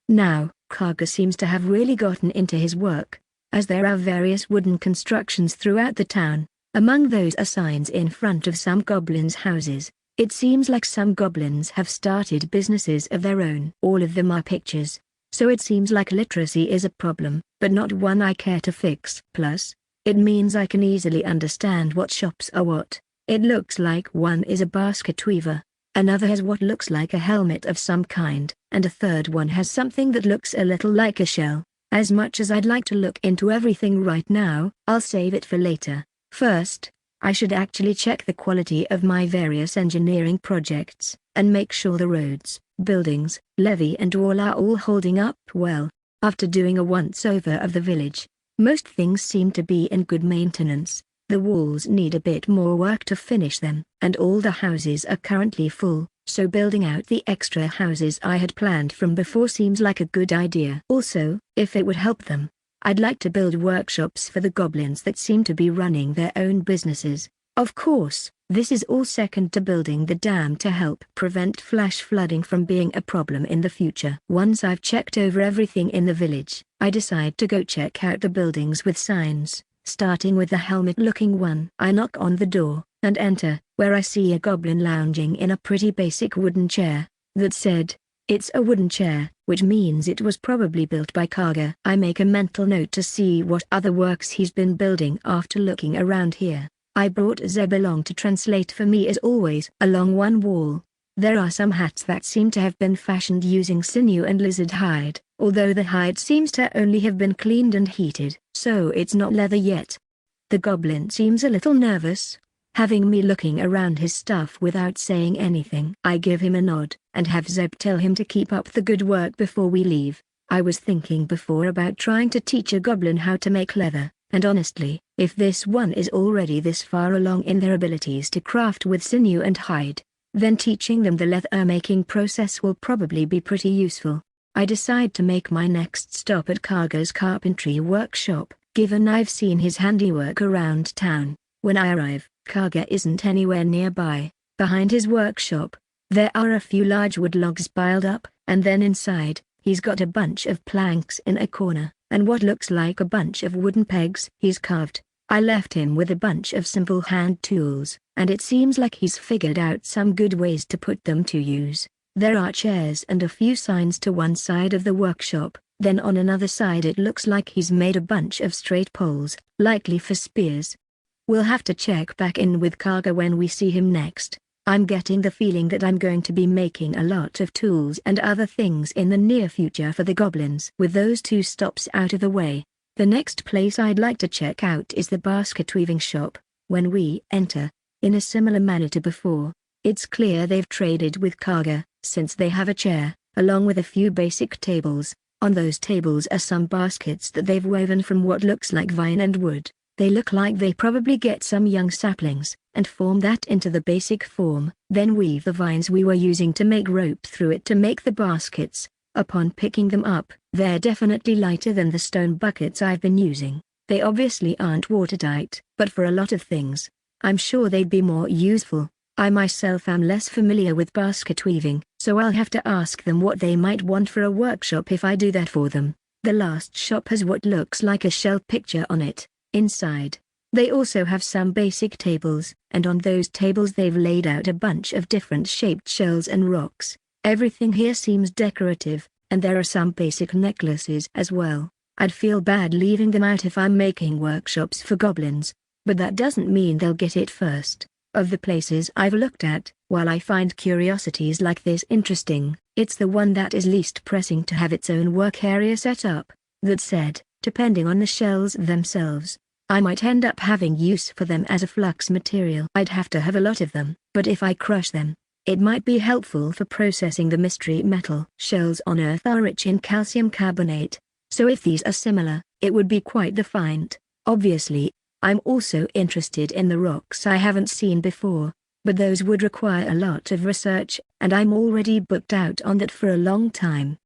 Now, Karga seems to have really gotten into his work, as there are various wooden constructions throughout the town. Among those are signs in front of some goblins' houses. It seems like some goblins have started businesses of their own. All of them are pictures, so it seems like literacy is a problem, but not one I care to fix. Plus, it means I can easily understand what shops are what. It looks like one is a basket weaver, another has what looks like a helmet of some kind, and a third one has something that looks a little like a shell. As much as I'd like to look into everything right now, I'll save it for later. First, I should actually check the quality of my various engineering projects, and make sure the roads, buildings, levee and wall are all holding up well. After doing a once-over of the village, most things seem to be in good maintenance. The walls need a bit more work to finish them, and all the houses are currently full, so building out the extra houses I had planned from before seems like a good idea. Also, if it would help them, I'd like to build workshops for the goblins that seem to be running their own businesses. Of course, this is all second to building the dam to help prevent flash flooding from being a problem in the future. Once I've checked over everything in the village, I decide to go check out the buildings with signs, starting with the helmet-looking one. I knock on the door, and enter, where I see a goblin lounging in a pretty basic wooden chair, that said, "It's a wooden chair," which means it was probably built by Karga. I make a mental note to see what other works he's been building after looking around here. I brought Zeb along to translate for me as always. Along one wall, there are some hats that seem to have been fashioned using sinew and lizard hide, although the hide seems to only have been cleaned and heated, so it's not leather yet. The goblin seems a little nervous, having me looking around his stuff without saying anything. I give him a nod, and have Zeb tell him to keep up the good work before we leave. I was thinking before about trying to teach a goblin how to make leather, and honestly, if this one is already this far along in their abilities to craft with sinew and hide, then teaching them the leather-making process will probably be pretty useful. I decide to make my next stop at Karga's carpentry workshop, given I've seen his handiwork around town. When I arrive, Karga isn't anywhere nearby. Behind his workshop, there are a few large wood logs piled up, and then inside, he's got a bunch of planks in a corner, and what looks like a bunch of wooden pegs he's carved. I left him with a bunch of simple hand tools, and it seems like he's figured out some good ways to put them to use. There are chairs and a few signs to one side of the workshop, then on another side it looks like he's made a bunch of straight poles, likely for spears. We'll have to check back in with Karga when we see him next. I'm getting the feeling that I'm going to be making a lot of tools and other things in the near future for the goblins. With those two stops out of the way, the next place I'd like to check out is the basket weaving shop. When we enter, in a similar manner to before, it's clear they've traded with Karga, since they have a chair, along with a few basic tables. On those tables are some baskets that they've woven from what looks like vine and wood. They look like they probably get some young saplings, and form that into the basic form, then weave the vines we were using to make rope through it to make the baskets. Upon picking them up, they're definitely lighter than the stone buckets I've been using. They obviously aren't watertight, but for a lot of things, I'm sure they'd be more useful. I myself am less familiar with basket weaving, so I'll have to ask them what they might want for a workshop if I do that for them. The last shop has what looks like a shell picture on it. Inside, they also have some basic tables, and on those tables they've laid out a bunch of different shaped shells and rocks. Everything here seems decorative, and there are some basic necklaces as well. I'd feel bad leaving them out if I'm making workshops for goblins. but that doesn't mean they'll get it first. Of the places I've looked at, while I find curiosities like this interesting, it's the one that is least pressing to have its own work area set up. That said, depending on the shells themselves, I might end up having use for them as a flux material. I'd have to have a lot of them, but if I crush them, it might be helpful for processing the mystery metal. Shells on Earth are rich in calcium carbonate, so if these are similar, it would be quite the find. Obviously, I'm also interested in the rocks I haven't seen before, but those would require a lot of research, and I'm already booked out on that for a long time.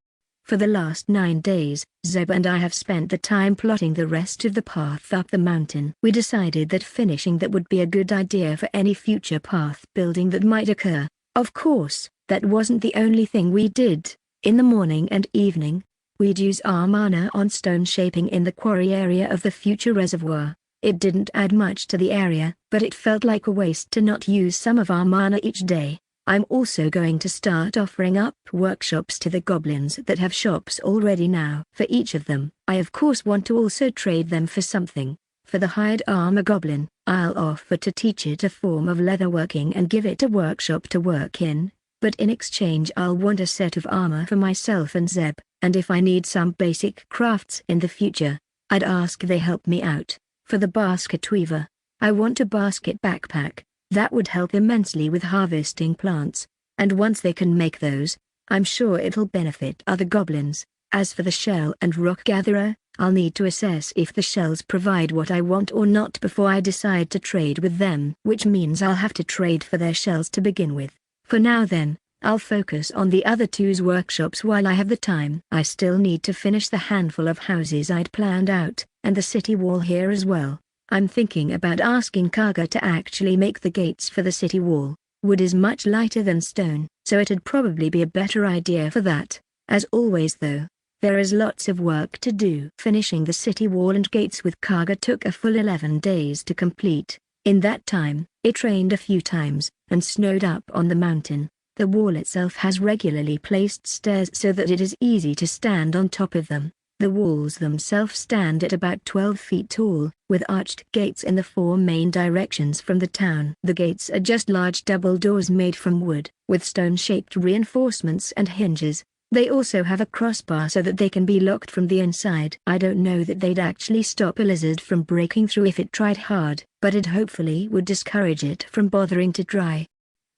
For the last 9 days, Zeb and I have spent the time plotting the rest of the path up the mountain. We decided that finishing that would be a good idea for any future path building that might occur. Of course, that wasn't the only thing we did. In the morning and evening, we'd use our mana on stone shaping in the quarry area of the future reservoir. It didn't add much to the area, but it felt like a waste to not use some of our mana each day. I'm also going to start offering up workshops to the goblins that have shops already now. For each of them, I of course want to also trade them for something. For the hired armor goblin, I'll offer to teach it a form of leatherworking and give it a workshop to work in, but in exchange I'll want a set of armor for myself and Zeb, and if I need some basic crafts in the future, I'd ask they help me out. For the basket weaver, I want a basket backpack. That would help immensely with harvesting plants, and once they can make those, I'm sure it'll benefit other goblins. As for the shell and rock gatherer, I'll need to assess if the shells provide what I want or not before I decide to trade with them, which means I'll have to trade for their shells to begin with. For now then, I'll focus on the other two's workshops while I have the time. I still need to finish the handful of houses I'd planned out, and the city wall here as well. I'm thinking about asking Kaga to actually make the gates for the city wall. Wood is much lighter than stone, so it'd probably be a better idea for that. As always though, there is lots of work to do. Finishing the city wall and gates with Kaga took a full 11 days to complete. In that time, it rained a few times, and snowed up on the mountain. The wall itself has regularly placed stairs so that it is easy to stand on top of them. The walls themselves stand at about 12 feet tall, with arched gates in the 4 main directions from the town. The gates are just large double doors made from wood, with stone-shaped reinforcements and hinges. They also have a crossbar so that they can be locked from the inside. I don't know that they'd actually stop a lizard from breaking through if it tried hard, but it hopefully would discourage it from bothering to try.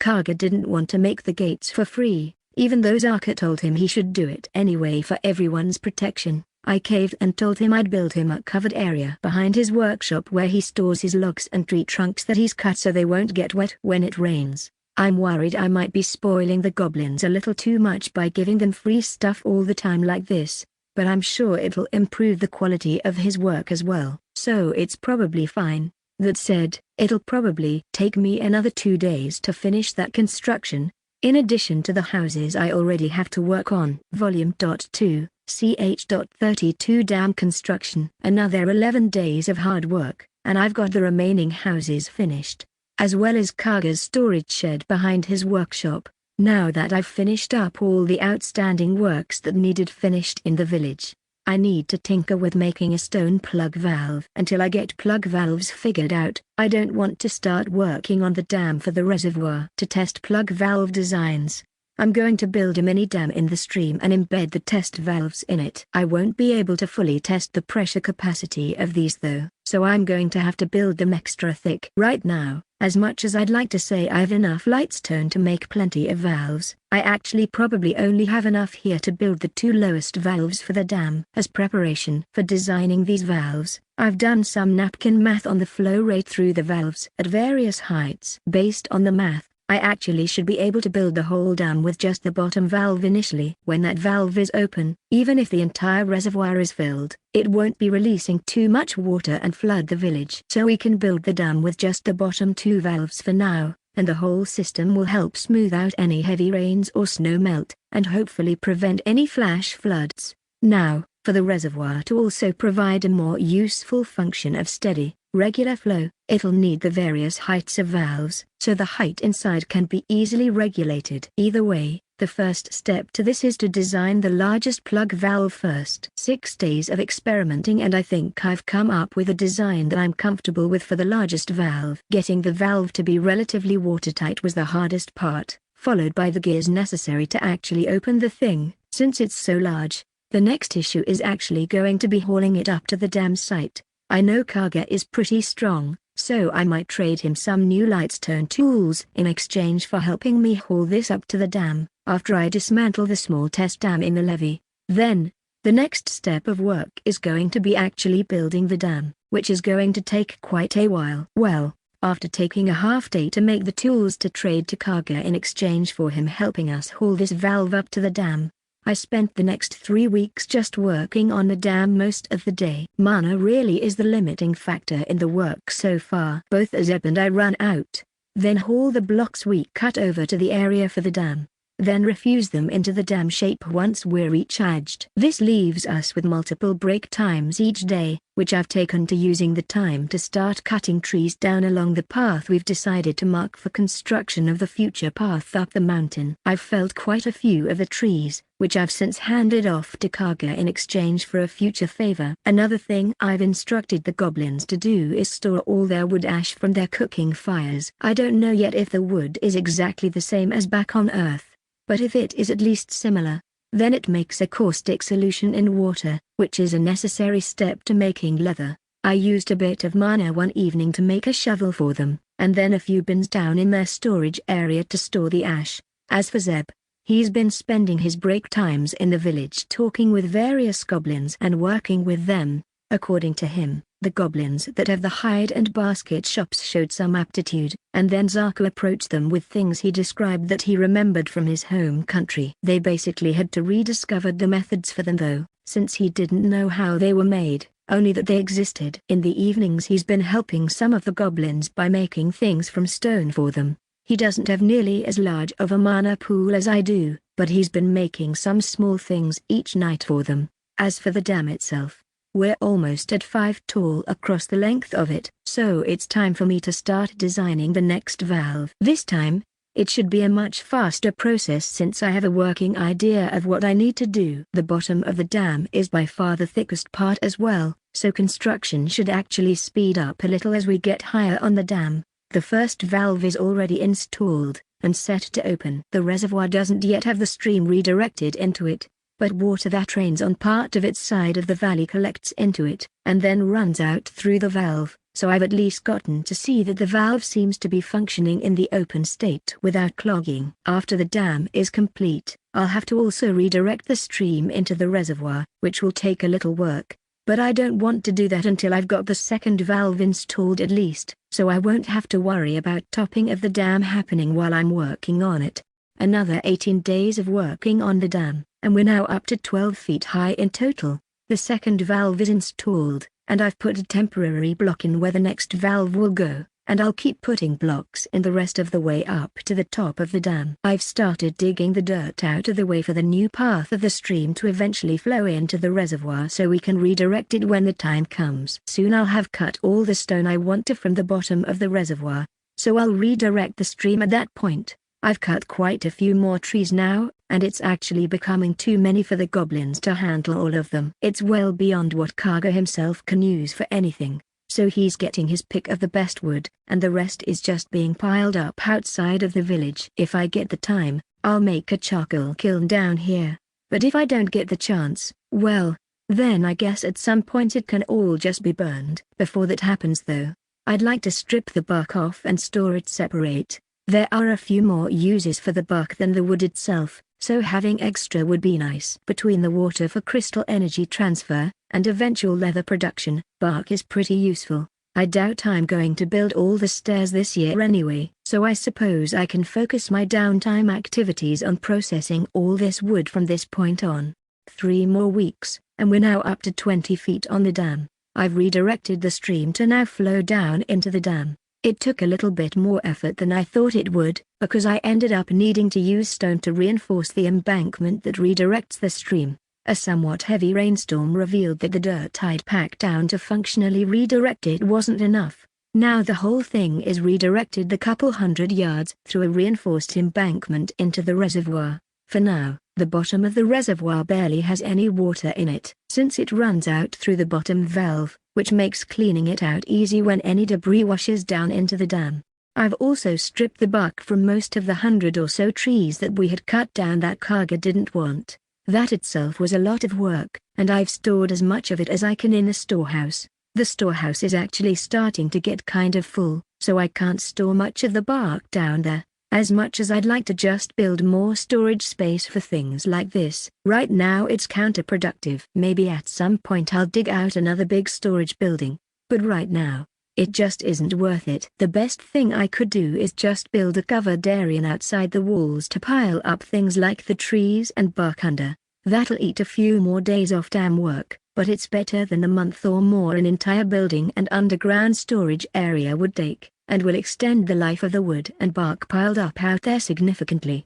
Kaga didn't want to make the gates for free, even though Zaka told him he should do it anyway for everyone's protection. I caved and told him I'd build him a covered area behind his workshop where he stores his logs and tree trunks that he's cut so they won't get wet when it rains. I'm worried I might be spoiling the goblins a little too much by giving them free stuff all the time like this, but I'm sure it'll improve the quality of his work as well, so it's probably fine. That said, it'll probably take me another 2 days to finish that construction, in addition to the houses I already have to work on. Volume 2, ch.32 dam construction. Another 11 days of hard work, and I've got the remaining houses finished, as well as Kaga's storage shed behind his workshop. Now that I've finished up all the outstanding works that needed finished in the village, I need to tinker with making a stone plug valve. Until I get plug valves figured out, I don't want to start working on the dam for the reservoir. To test plug valve designs, I'm going to build a mini dam in the stream and embed the test valves in it. I won't be able to fully test the pressure capacity of these though, so I'm going to have to build them extra thick. Right now, as much as I'd like to say I have enough lightstone to make plenty of valves, I actually probably only have enough here to build the 2 lowest valves for the dam. As preparation for designing these valves, I've done some napkin math on the flow rate through the valves at various heights. Based on the math, I actually should be able to build the whole dam with just the bottom valve initially. When that valve is open, even if the entire reservoir is filled, it won't be releasing too much water and flood the village. So we can build the dam with just the bottom 2 valves for now, and the whole system will help smooth out any heavy rains or snow melt, and hopefully prevent any flash floods. Now, for the reservoir to also provide a more useful function of steady, regular flow, it'll need the various heights of valves, so the height inside can be easily regulated. Either way, The first step to this is to design the largest plug valve first. 6 days of experimenting and I think I've come up with a design that I'm comfortable with for the largest valve. Getting the valve to be relatively watertight was the hardest part, followed by the gears necessary to actually open the thing, since it's so large. The next issue is actually going to be hauling it up to the dam site. I know Kaga is pretty strong, so I might trade him some new lightstone tools in exchange for helping me haul this up to the dam, after I dismantle the small test dam in the levee. Then, the next step of work is going to be actually building the dam, which is going to take quite a while. Well, after taking a half day to make the tools to trade to Kaga in exchange for him helping us haul this valve up to the dam, I spent the next 3 weeks just working on the dam most of the day. Mana really is the limiting factor in the work so far. Both Azeb and I run out, then haul the blocks we cut over to the area for the dam, then refuse them into the dam shape once we're recharged. This leaves us with multiple break times each day, which I've taken to using the time to start cutting trees down along the path we've decided to mark for construction of the future path up the mountain. I've felled quite a few of the trees, which I've since handed off to Kaga in exchange for a future favor. Another thing I've instructed the goblins to do is store all their wood ash from their cooking fires. I don't know yet if the wood is exactly the same as back on Earth, but if it is at least similar, then it makes a caustic solution in water, which is a necessary step to making leather. I used a bit of mana one evening to make a shovel for them, and then a few bins down in their storage area to store the ash. As for Zeb, he's been spending his break times in the village talking with various goblins and working with them. According to him, the goblins that have the hide and basket shops showed some aptitude, and then Zaku approached them with things he described that he remembered from his home country. They basically had to rediscover the methods for them though, since he didn't know how they were made, only that they existed. In the evenings he's been helping some of the goblins by making things from stone for them. He doesn't have nearly as large of a mana pool as I do, but he's been making some small things each night for them. As for the dam itself, we're almost at 5 tall across the length of it, so it's time for me to start designing the next valve. This time, it should be a much faster process since I have a working idea of what I need to do. The bottom of the dam is by far the thickest part as well, so construction should actually speed up a little as we get higher on the dam. The first valve is already installed and set to open. The reservoir doesn't yet have the stream redirected into it, but water that rains on part of its side of the valley collects into it, and then runs out through the valve, so I've at least gotten to see that the valve seems to be functioning in the open state without clogging. After the dam is complete, I'll have to also redirect the stream into the reservoir, which will take a little work, but I don't want to do that until I've got the second valve installed at least, so I won't have to worry about topping of the dam happening while I'm working on it. Another 18 days of working on the dam, and we're now up to 12 feet high in total. The second valve is installed, and I've put a temporary block in where the next valve will go, and I'll keep putting blocks in the rest of the way up to the top of the dam. I've started digging the dirt out of the way for the new path of the stream to eventually flow into the reservoir so we can redirect it when the time comes. Soon I'll have cut all the stone I want to from the bottom of the reservoir, so I'll redirect the stream at that point. I've cut quite a few more trees now, and it's actually becoming too many for the goblins to handle all of them. It's well beyond what Kaga himself can use for anything, so he's getting his pick of the best wood, and the rest is just being piled up outside of the village. If I get the time, I'll make a charcoal kiln down here, but if I don't get the chance, well, then I guess at some point it can all just be burned. Before that happens though, I'd like to strip the bark off and store it separate. There are a few more uses for the bark than the wood itself, so having extra would be nice. Between the water for crystal energy transfer, and eventual leather production, bark is pretty useful. I doubt I'm going to build all the stairs this year anyway, so I suppose I can focus my downtime activities on processing all this wood from this point on. 3 more weeks, and we're now up to 20 feet on the dam. I've redirected the stream to now flow down into the dam. It took a little bit more effort than I thought it would, because I ended up needing to use stone to reinforce the embankment that redirects the stream. A somewhat heavy rainstorm revealed that the dirt I'd packed down to functionally redirect it wasn't enough. Now the whole thing is redirected the couple hundred yards through a reinforced embankment into the reservoir. For now, the bottom of the reservoir barely has any water in it, since it runs out through the bottom valve, which makes cleaning it out easy when any debris washes down into the dam. I've also stripped the bark from most of the 100 or so trees that we had cut down that Kaga didn't want. That itself was a lot of work, and I've stored as much of it as I can in the storehouse. The storehouse is actually starting to get kind of full, so I can't store much of the bark down there. As much as I'd like to just build more storage space for things like this, right now it's counterproductive. Maybe at some point I'll dig out another big storage building, but right now, it just isn't worth it. The best thing I could do is just build a covered area outside the walls to pile up things like the trees and bark under. That'll eat a few more days off dam work, but it's better than the month or more an entire building and underground storage area would take, and will extend the life of the wood and bark piled up out there significantly.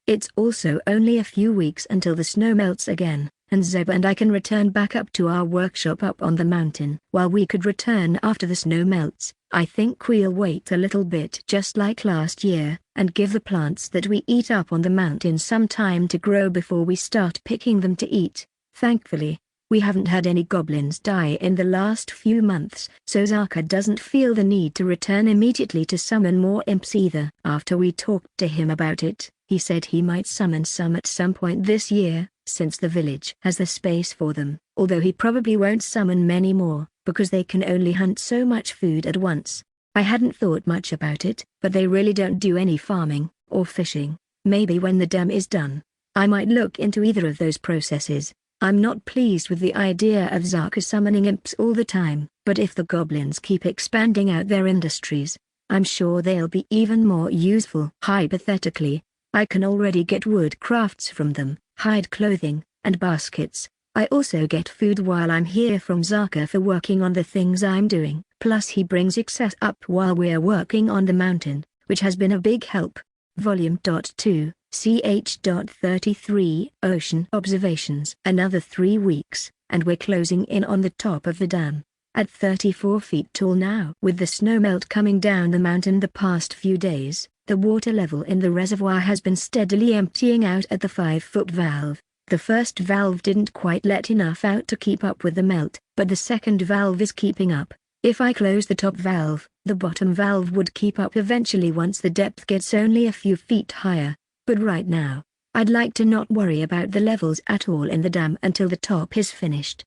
It's also only a few weeks until the snow melts again, and Zeb and I can return back up to our workshop up on the mountain. While we could return after the snow melts, I think we'll wait a little bit just like last year, and give the plants that we eat up on the mountain some time to grow before we start picking them to eat. Thankfully, we haven't had any goblins die in the last few months, so Zaka doesn't feel the need to return immediately to summon more imps either. After we talked to him about it, he said he might summon some at some point this year, since the village has the space for them, although he probably won't summon many more, because they can only hunt so much food at once. I hadn't thought much about it, but they really don't do any farming, or fishing. Maybe when the dam is done, I might look into either of those processes. I'm not pleased with the idea of Zaka summoning imps all the time, but if the goblins keep expanding out their industries, I'm sure they'll be even more useful. Hypothetically, I can already get wood crafts from them, hide clothing, and baskets. I also get food while I'm here from Zaka for working on the things I'm doing. Plus he brings excess up while we're working on the mountain, which has been a big help. Volume 2, ch.33, Ocean Observations. Another 3 weeks, and we're closing in on the top of the dam. At 34 feet tall now. With the snowmelt coming down the mountain the past few days, the water level in the reservoir has been steadily emptying out at the 5-foot valve. The first valve didn't quite let enough out to keep up with the melt, but the second valve is keeping up. If I close the top valve, the bottom valve would keep up eventually once the depth gets only a few feet higher. But right now, I'd like to not worry about the levels at all in the dam until the top is finished.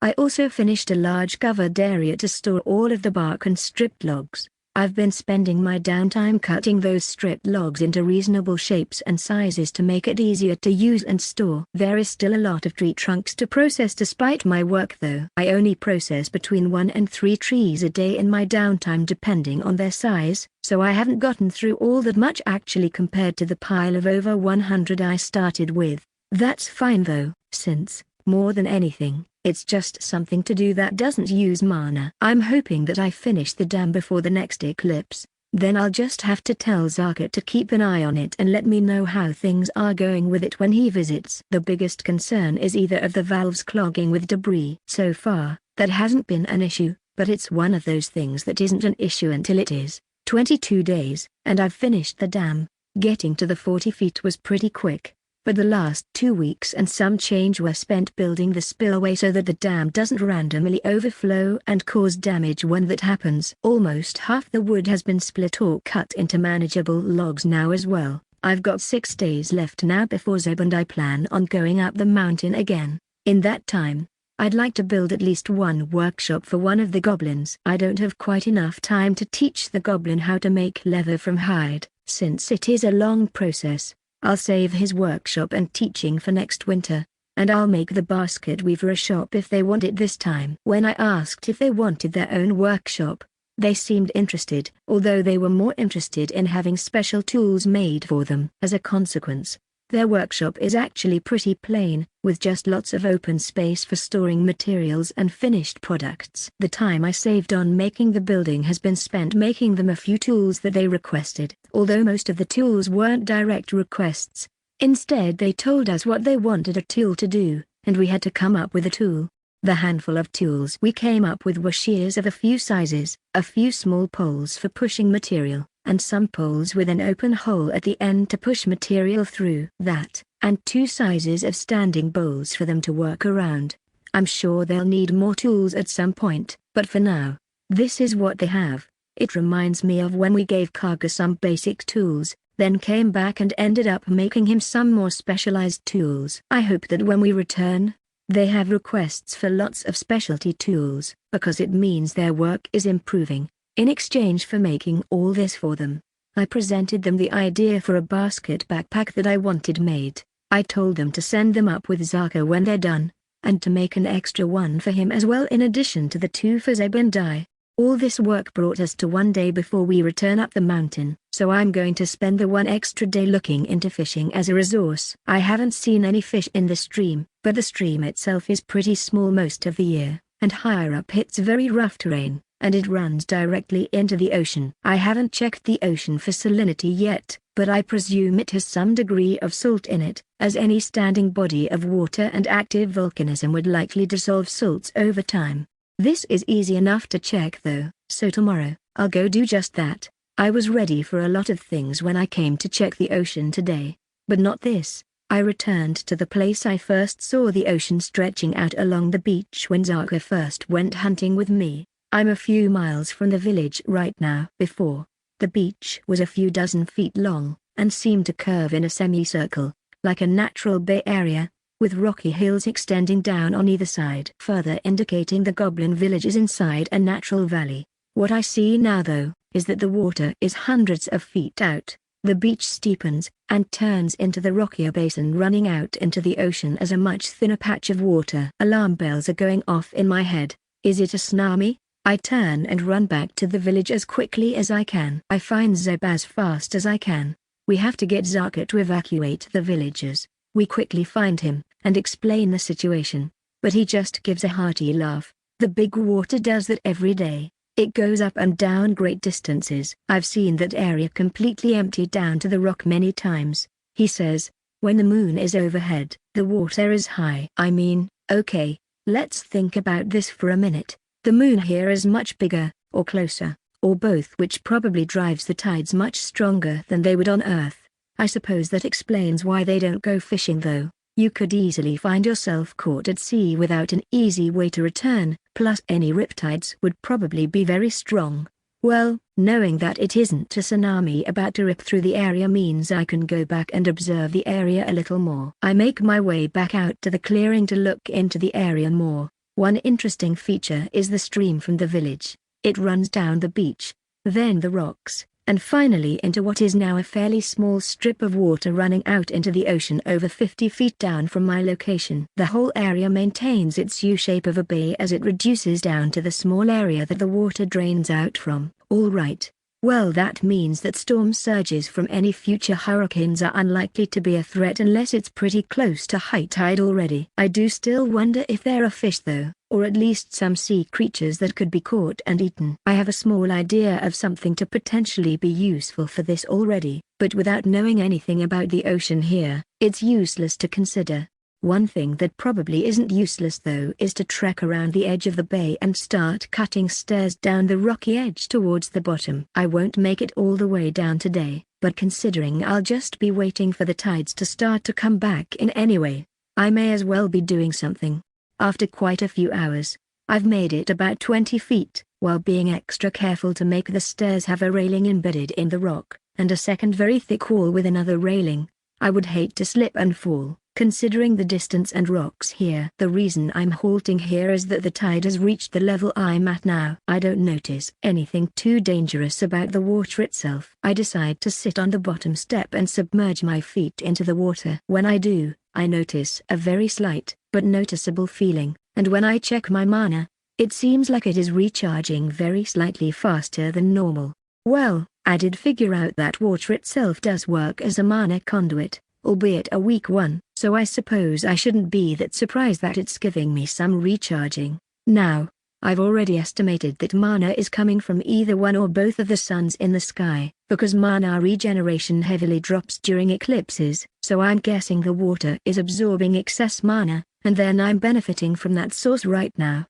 I also finished a large covered area to store all of the bark and stripped logs. I've been spending my downtime cutting those stripped logs into reasonable shapes and sizes to make it easier to use and store. There is still a lot of tree trunks to process despite my work though. I only process between 1 and 3 trees a day in my downtime depending on their size, so I haven't gotten through all that much actually compared to the pile of over 100 I started with. That's fine though, since, more than anything, it's just something to do that doesn't use mana. I'm hoping that I finish the dam before the next eclipse, then I'll just have to tell Zaka to keep an eye on it and let me know how things are going with it when he visits. The biggest concern is either of the valves clogging with debris. So far, that hasn't been an issue, but it's one of those things that isn't an issue until it is. 22 days, and I've finished the dam. Getting to the 40 feet was pretty quick, but the last 2 weeks and some change were spent building the spillway so that the dam doesn't randomly overflow and cause damage when that happens. Almost half the wood has been split or cut into manageable logs now as well. I've got 6 days left now before Zeb and I plan on going up the mountain again. In that time, I'd like to build at least one workshop for one of the goblins. I don't have quite enough time to teach the goblin how to make leather from hide, since it is a long process. I'll save his workshop and teaching for next winter, and I'll make the basket weaver a shop if they want it this time. When I asked if they wanted their own workshop, they seemed interested, although they were more interested in having special tools made for them. As a consequence, their workshop is actually pretty plain, with just lots of open space for storing materials and finished products. The time I saved on making the building has been spent making them a few tools that they requested, although most of the tools weren't direct requests. Instead they told us what they wanted a tool to do, and we had to come up with a tool. The handful of tools we came up with were shears of a few sizes, a few small poles for pushing material, and some poles with an open hole at the end to push material through. That, and 2 sizes of standing bowls for them to work around. I'm sure they'll need more tools at some point, but for now, this is what they have. It reminds me of when we gave Kaga some basic tools, then came back and ended up making him some more specialized tools. I hope that when we return, they have requests for lots of specialty tools, because it means their work is improving. In exchange for making all this for them, I presented them the idea for a basket backpack that I wanted made. I told them to send them up with Zaka when they're done, and to make an extra one for him as well in addition to the 2 for Zeb and I. All this work brought us to one day before we return up the mountain, so I'm going to spend the 1 extra day looking into fishing as a resource. I haven't seen any fish in the stream, but the stream itself is pretty small most of the year, and higher up it's very rough terrain, and it runs directly into the ocean. I haven't checked the ocean for salinity yet, but I presume it has some degree of salt in it, as any standing body of water and active volcanism would likely dissolve salts over time. This is easy enough to check though, so tomorrow, I'll go do just that. I was ready for a lot of things when I came to check the ocean today, but not this. I returned to the place I first saw the ocean stretching out along the beach when Zaka first went hunting with me. I'm a few miles from the village right now. Before, the beach was a few dozen feet long, and seemed to curve in a semicircle, like a natural bay area, with rocky hills extending down on either side, further indicating the goblin village is inside a natural valley. What I see now though, is that the water is hundreds of feet out. The beach steepens, and turns into the rockier basin running out into the ocean as a much thinner patch of water. Alarm bells are going off in my head. Is it a tsunami? I turn and run back to the village as quickly as I can. I find Zeb as fast as I can. We have to get Zaka to evacuate the villagers. We quickly find him, and explain the situation, but he just gives a hearty laugh. The big water does that every day. It goes up and down great distances. I've seen that area completely empty down to the rock many times. He says, when the moon is overhead, the water is high. I mean, okay, let's think about this for a minute. The moon here is much bigger, or closer, or both, which probably drives the tides much stronger than they would on Earth. I suppose that explains why they don't go fishing though. You could easily find yourself caught at sea without an easy way to return, plus any riptides would probably be very strong. Well, knowing that it isn't a tsunami about to rip through the area means I can go back and observe the area a little more. I make my way back out to the clearing to look into the area more. One interesting feature is the stream from the village. It runs down the beach, then the rocks, and finally into what is now a fairly small strip of water running out into the ocean over 50 feet down from my location. The whole area maintains its U-shape of a bay as it reduces down to the small area that the water drains out from. All right. Well, that means that storm surges from any future hurricanes are unlikely to be a threat unless it's pretty close to high tide already. I do still wonder if there are fish though, or at least some sea creatures that could be caught and eaten. I have a small idea of something to potentially be useful for this already, but without knowing anything about the ocean here, it's useless to consider. One thing that probably isn't useless though is to trek around the edge of the bay and start cutting stairs down the rocky edge towards the bottom. I won't make it all the way down today, but considering I'll just be waiting for the tides to start to come back in anyway, I may as well be doing something. After quite a few hours, I've made it about 20 feet, while being extra careful to make the stairs have a railing embedded in the rock, and a second very thick wall with another railing. I would hate to slip and fall, considering the distance and rocks here. The reason I'm halting here is that the tide has reached the level I'm at now. I don't notice anything too dangerous about the water itself. I decide to sit on the bottom step and submerge my feet into the water. When I do, I notice a very slight, but noticeable feeling, and when I check my mana, it seems like it is recharging very slightly faster than normal. Well, I did figure out that water itself does work as a mana conduit, albeit a weak one, so I suppose I shouldn't be that surprised that it's giving me some recharging. Now, I've already estimated that mana is coming from either one or both of the suns in the sky, because mana regeneration heavily drops during eclipses, so I'm guessing the water is absorbing excess mana, and then I'm benefiting from that source right now.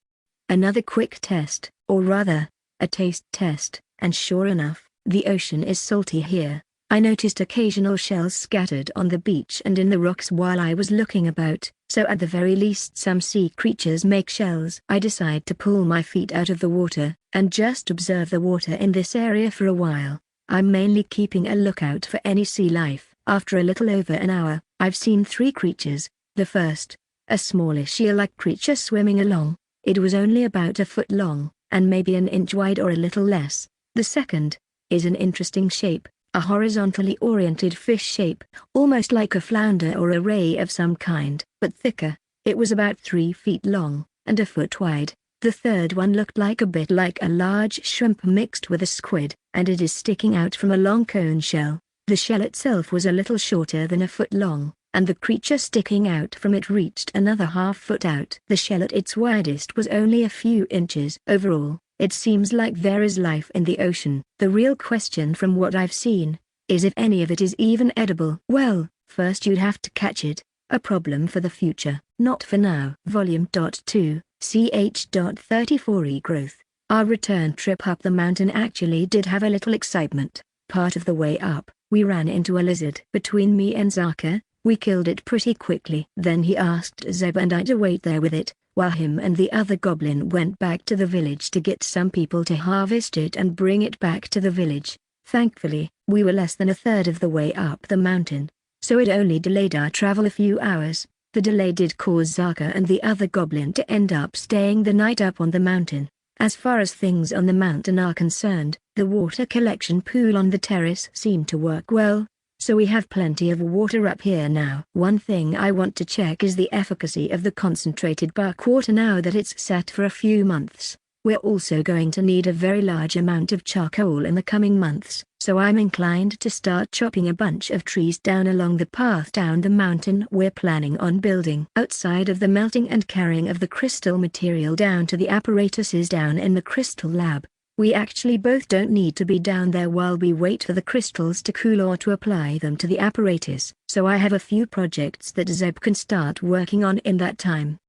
Another quick test, or rather, a taste test, and sure enough, the ocean is salty here. I noticed occasional shells scattered on the beach and in the rocks while I was looking about, so at the very least some sea creatures make shells. I decide to pull my feet out of the water, and just observe the water in this area for a while. I'm mainly keeping a lookout for any sea life. After a little over an hour, I've seen 3 creatures. The first, a smallish eel-like creature swimming along. It was only about a foot long, and maybe an inch wide or a little less. The second, is an interesting shape, a horizontally oriented fish shape, almost like a flounder or a ray of some kind, but thicker. It was about 3 feet long, and a foot wide. The third one looked like a bit like a large shrimp mixed with a squid, and it is sticking out from a long cone shell. The shell itself was a little shorter than a foot long, and the creature sticking out from it reached another half foot out. The shell at its widest was only a few inches. Overall, it seems like there is life in the ocean. The real question from what I've seen, is if any of it is even edible. Well, first you'd have to catch it, a problem for the future, not for now. Volume 2, ch.34 Growth. Our return trip up the mountain actually did have a little excitement. Part of the way up, we ran into a lizard. Between me and Zaka, we killed it pretty quickly. Then he asked Zeb and I to wait there with it, while him and the other goblin went back to the village to get some people to harvest it and bring it back to the village. Thankfully, we were less than a third of the way up the mountain, so it only delayed our travel a few hours. The delay did cause Zaka and the other goblin to end up staying the night up on the mountain. As far as things on the mountain are concerned, the water collection pool on the terrace seemed to work well, so we have plenty of water up here now. One thing I want to check is the efficacy of the concentrated bark water now that it's sat for a few months. We're also going to need a very large amount of charcoal in the coming months, so I'm inclined to start chopping a bunch of trees down along the path down the mountain we're planning on building. Outside of the melting and carrying of the crystal material down to the apparatuses down in the crystal lab, we actually both don't need to be down there while we wait for the crystals to cool or to apply them to the apparatus, so I have a few projects that Zeb can start working on in that time.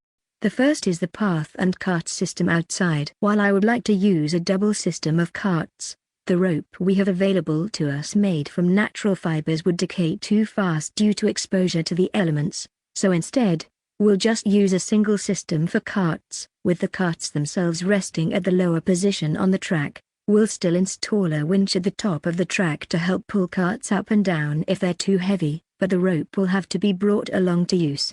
The first is the path and cart system outside. While I would like to use a double system of carts, the rope we have available to us made from natural fibers would decay too fast due to exposure to the elements, so instead, we'll just use a single system for carts, with the carts themselves resting at the lower position on the track. We'll still install a winch at the top of the track to help pull carts up and down if they're too heavy, but the rope will have to be brought along to use.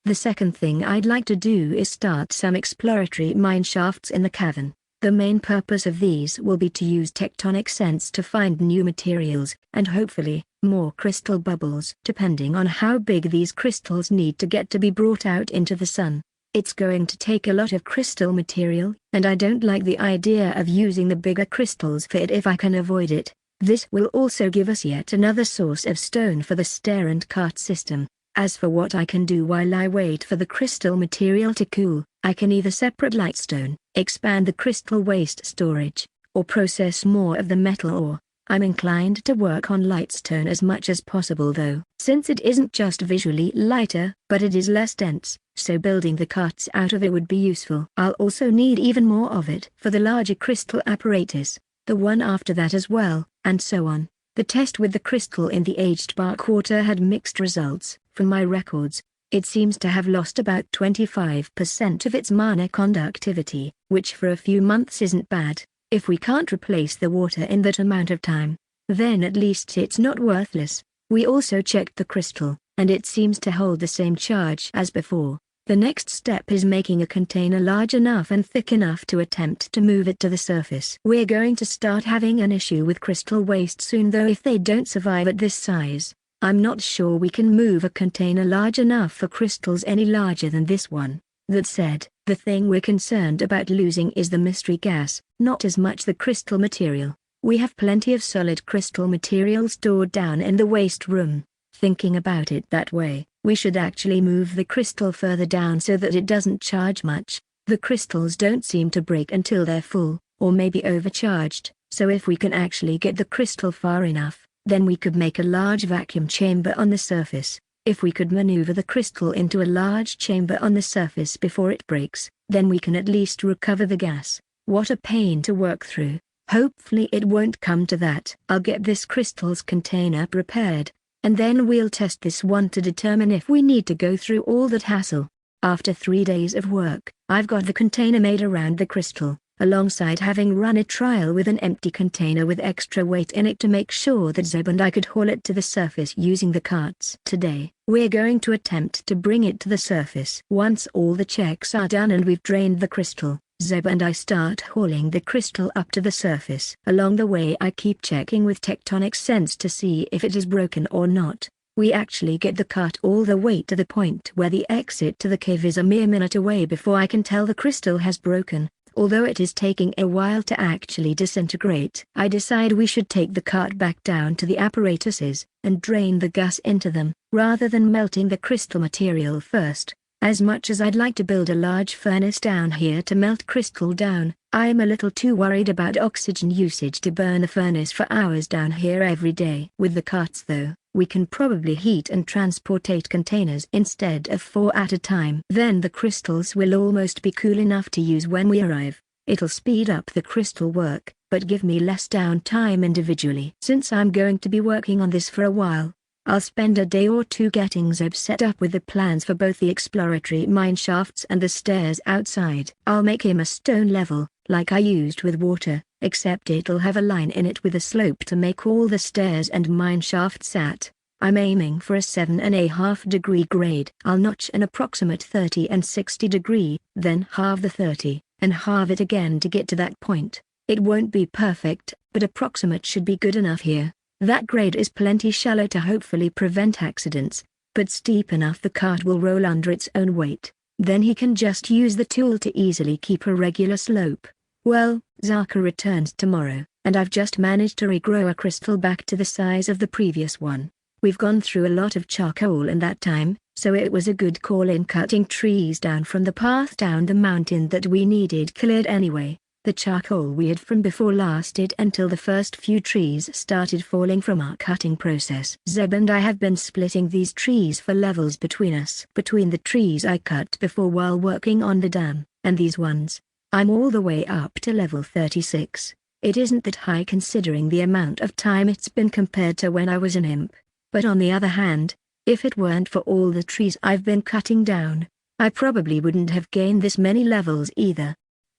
The second thing I'd like to do is start some exploratory mine shafts in the cavern. The main purpose of these will be to use tectonic sense to find new materials, and hopefully, more crystal bubbles. Depending on how big these crystals need to get to be brought out into the sun, it's going to take a lot of crystal material, and I don't like the idea of using the bigger crystals for it if I can avoid it. This will also give us yet another source of stone for the stair and cart system. As for what I can do while I wait for the crystal material to cool, I can either separate lightstone, expand the crystal waste storage, or process more of the metal ore. I'm inclined to work on lightstone as much as possible though, since it isn't just visually lighter, but it is less dense, so building the carts out of it would be useful. I'll also need even more of it for the larger crystal apparatus, the one after that as well, and so on. The test with the crystal in the aged bark water had mixed results. From my records, it seems to have lost about 25% of its mana conductivity, which for a few months isn't bad. If we can't replace the water in that amount of time, then at least it's not worthless. We also checked the crystal, and it seems to hold the same charge as before. The next step is making a container large enough and thick enough to attempt to move it to the surface. We're going to start having an issue with crystal waste soon though if they don't survive at this size. I'm not sure we can move a container large enough for crystals any larger than this one. That said, the thing we're concerned about losing is the mystery gas, not as much the crystal material. We have plenty of solid crystal material stored down in the waste room. Thinking about it that way, we should actually move the crystal further down so that it doesn't charge much. The crystals don't seem to break until they're full, or maybe overcharged, so if we can actually get the crystal far enough, then we could make a large vacuum chamber on the surface. If we could maneuver the crystal into a large chamber on the surface before it breaks, then we can at least recover the gas. What a pain to work through. Hopefully it won't come to that. I'll get this crystals container prepared, and then we'll test this one to determine if we need to go through all that hassle. After 3 days of work, I've got the container made around the crystal, alongside having run a trial with an empty container with extra weight in it to make sure that Zeb and I could haul it to the surface using the carts. Today, we're going to attempt to bring it to the surface. Once all the checks are done and we've drained the crystal, Zeb and I start hauling the crystal up to the surface. Along the way I keep checking with tectonic sense to see if it is broken or not. We actually get the cart all the way to the point where the exit to the cave is a mere minute away before I can tell the crystal has broken. Although it is taking a while to actually disintegrate, I decide we should take the cart back down to the apparatuses, and drain the gas into them, rather than melting the crystal material first. As much as I'd like to build a large furnace down here to melt crystal down, I'm a little too worried about oxygen usage to burn a furnace for hours down here every day. With the carts though, we can probably heat and transport 8 containers instead of 4 at a time. Then the crystals will almost be cool enough to use when we arrive. It'll speed up the crystal work, but give me less downtime individually. Since I'm going to be working on this for a while, I'll spend a day or two getting Zeb set up with the plans for both the exploratory mine shafts and the stairs outside. I'll make him a stone level, like I used with water, except it'll have a line in it with a slope to make all the stairs and mine shafts at. I'm aiming for a 7.5 degree grade. I'll notch an approximate 30 and 60 degree, then halve the 30, and halve it again to get to that point. It won't be perfect, but approximate should be good enough here. That grade is plenty shallow to hopefully prevent accidents, but steep enough the cart will roll under its own weight. Then he can just use the tool to easily keep a regular slope. Well, Zaka returns tomorrow, and I've just managed to regrow a crystal back to the size of the previous one. We've gone through a lot of charcoal in that time, so it was a good call in cutting trees down from the path down the mountain that we needed cleared anyway. The charcoal we had from before lasted until the first few trees started falling from our cutting process. Zeb and I have been splitting these trees for levels between us. Between the trees I cut before while working on the dam, and these ones, I'm all the way up to level 36. It isn't that high considering the amount of time it's been compared to when I was an imp. But on the other hand, if it weren't for all the trees I've been cutting down, I probably wouldn't have gained this many levels either.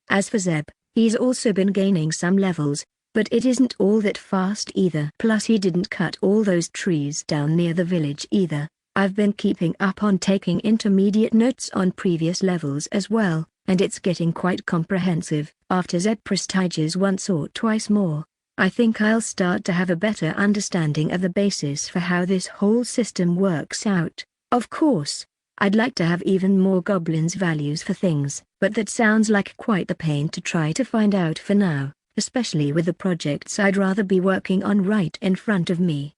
As for Zeb, he's also been gaining some levels, but it isn't all that fast either. Plus he didn't cut all those trees down near the village either. I've been keeping up on taking intermediate notes on previous levels as well, and it's getting quite comprehensive. After Zeb prestiges once or twice more, I think I'll start to have a better understanding of the basis for how this whole system works out. Of course, I'd like to have even more goblins' values for things, but that sounds like quite the pain to try to find out for now, especially with the projects I'd rather be working on right in front of me.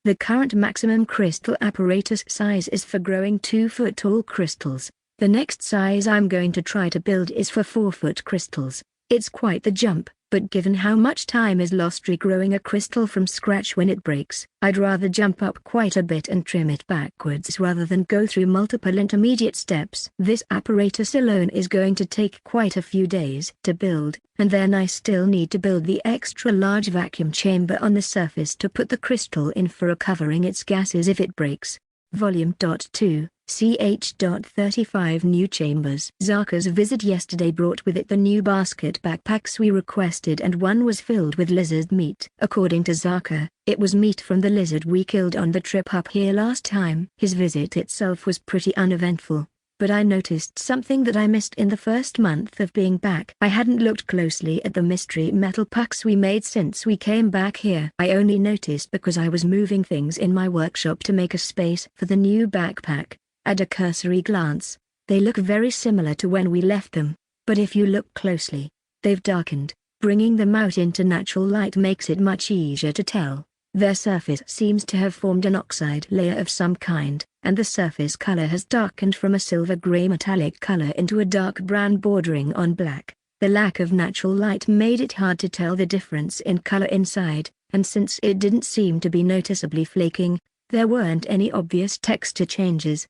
The current maximum crystal apparatus size is for growing 2-foot tall crystals. The next size I'm going to try to build is for 4-foot crystals. It's quite the jump, but given how much time is lost regrowing a crystal from scratch when it breaks, I'd rather jump up quite a bit and trim it backwards rather than go through multiple intermediate steps. This apparatus alone is going to take quite a few days to build, and then I still need to build the extra large vacuum chamber on the surface to put the crystal in for recovering its gases if it breaks. Volume 2, ch.35 New chambers. Zaka's visit yesterday brought with it the new basket backpacks we requested, and one was filled with lizard meat. According to Zaka, it was meat from the lizard we killed on the trip up here last time. His visit itself was pretty uneventful, but I noticed something that I missed in the first month of being back. I hadn't looked closely at the mystery metal packs we made since we came back here. I only noticed because I was moving things in my workshop to make a space for the new backpack. At a cursory glance, they look very similar to when we left them, but if you look closely, they've darkened. Bringing them out into natural light makes it much easier to tell. Their surface seems to have formed an oxide layer of some kind, and the surface color has darkened from a silver-gray metallic color into a dark brown bordering on black. The lack of natural light made it hard to tell the difference in color inside, and since it didn't seem to be noticeably flaking, there weren't any obvious texture changes.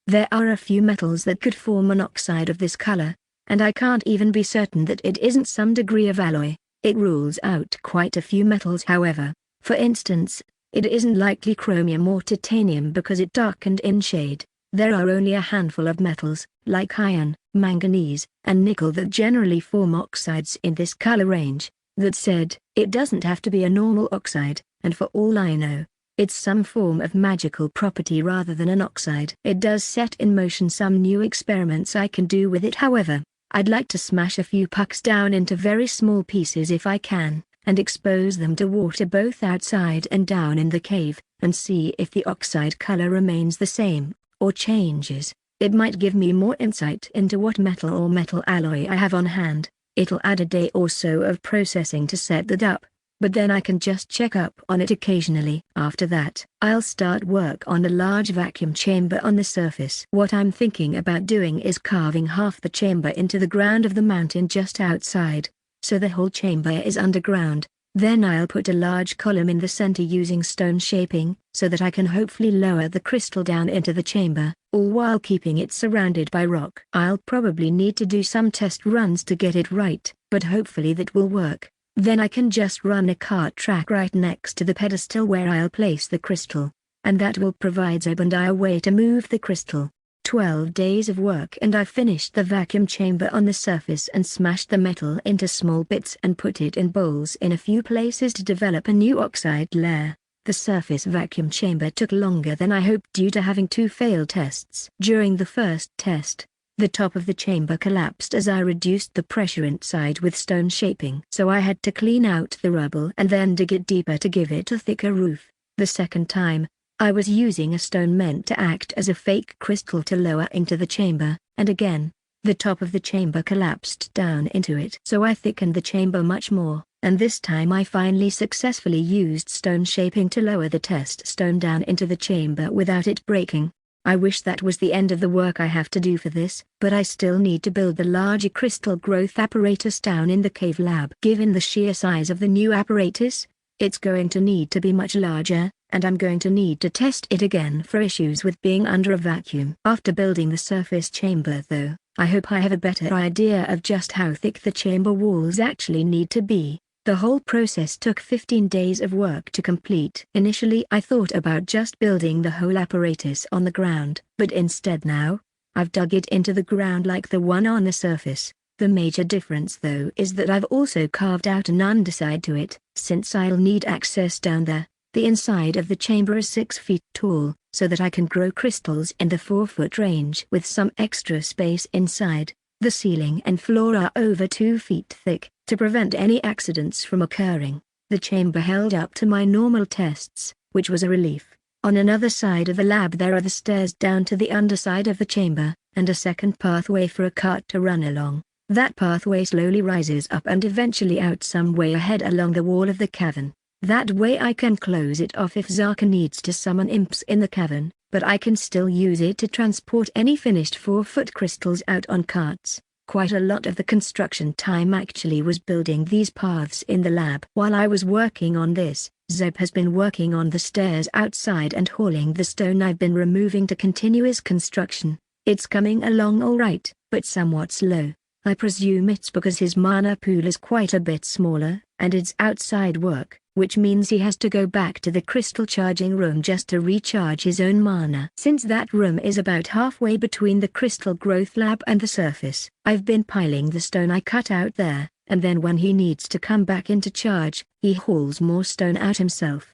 There are a few metals that could form an oxide of this color, and I can't even be certain that it isn't some degree of alloy. It rules out quite a few metals however. For instance, it isn't likely chromium or titanium because it darkened in shade. There are only a handful of metals, like iron, manganese, and nickel that generally form oxides in this color range. That said, it doesn't have to be a normal oxide, and for all I know, it's some form of magical property rather than an oxide. It does set in motion some new experiments I can do with it however. I'd like to smash a few pucks down into very small pieces if I can, and expose them to water both outside and down in the cave, and see if the oxide color remains the same, or changes. It might give me more insight into what metal or metal alloy I have on hand. It'll add a day or so of processing to set that up, but then I can just check up on it occasionally. After that, I'll start work on a large vacuum chamber on the surface. What I'm thinking about doing is carving half the chamber into the ground of the mountain just outside, so the whole chamber is underground. Then I'll put a large column in the center using stone shaping, so that I can hopefully lower the crystal down into the chamber, all while keeping it surrounded by rock. I'll probably need to do some test runs to get it right, but hopefully that will work. Then I can just run a cart track right next to the pedestal where I'll place the crystal, and that will provide Zeb and I a way to move the crystal. 12 days of work and I finished the vacuum chamber on the surface and smashed the metal into small bits and put it in bowls in a few places to develop a new oxide layer. The surface vacuum chamber took longer than I hoped due to having 2 failed tests. During the first test, the top of the chamber collapsed as I reduced the pressure inside with stone shaping. So I had to clean out the rubble and then dig it deeper to give it a thicker roof. The second time, I was using a stone meant to act as a fake crystal to lower into the chamber, and again, the top of the chamber collapsed down into it. So I thickened the chamber much more, and this time I finally successfully used stone shaping to lower the test stone down into the chamber without it breaking. I wish that was the end of the work I have to do for this, but I still need to build the larger crystal growth apparatus down in the cave lab. Given the sheer size of the new apparatus, it's going to need to be much larger, and I'm going to need to test it again for issues with being under a vacuum. After building the surface chamber though, I hope I have a better idea of just how thick the chamber walls actually need to be. The whole process took 15 days of work to complete. Initially I thought about just building the whole apparatus on the ground, but instead now, I've dug it into the ground like the one on the surface. The major difference though is that I've also carved out an underside to it, since I'll need access down there. The inside of the chamber is 6 feet tall, so that I can grow crystals in the 4-foot range with some extra space inside. The ceiling and floor are over 2 feet thick, to prevent any accidents from occurring. The chamber held up to my normal tests, which was a relief. On another side of the lab there are the stairs down to the underside of the chamber, and a second pathway for a cart to run along. That pathway slowly rises up and eventually out some way ahead along the wall of the cavern. That way I can close it off if Zaka needs to summon imps in the cavern, but I can still use it to transport any finished 4-foot crystals out on carts. Quite a lot of the construction time actually was building these paths in the lab. While I was working on this, Zeb has been working on the stairs outside and hauling the stone I've been removing to continuous construction. It's coming along alright, but somewhat slow. I presume it's because his mana pool is quite a bit smaller, and it's outside work, which means he has to go back to the crystal charging room just to recharge his own mana. Since that room is about halfway between the crystal growth lab and the surface, I've been piling the stone I cut out there, and then when he needs to come back into charge, he hauls more stone out himself.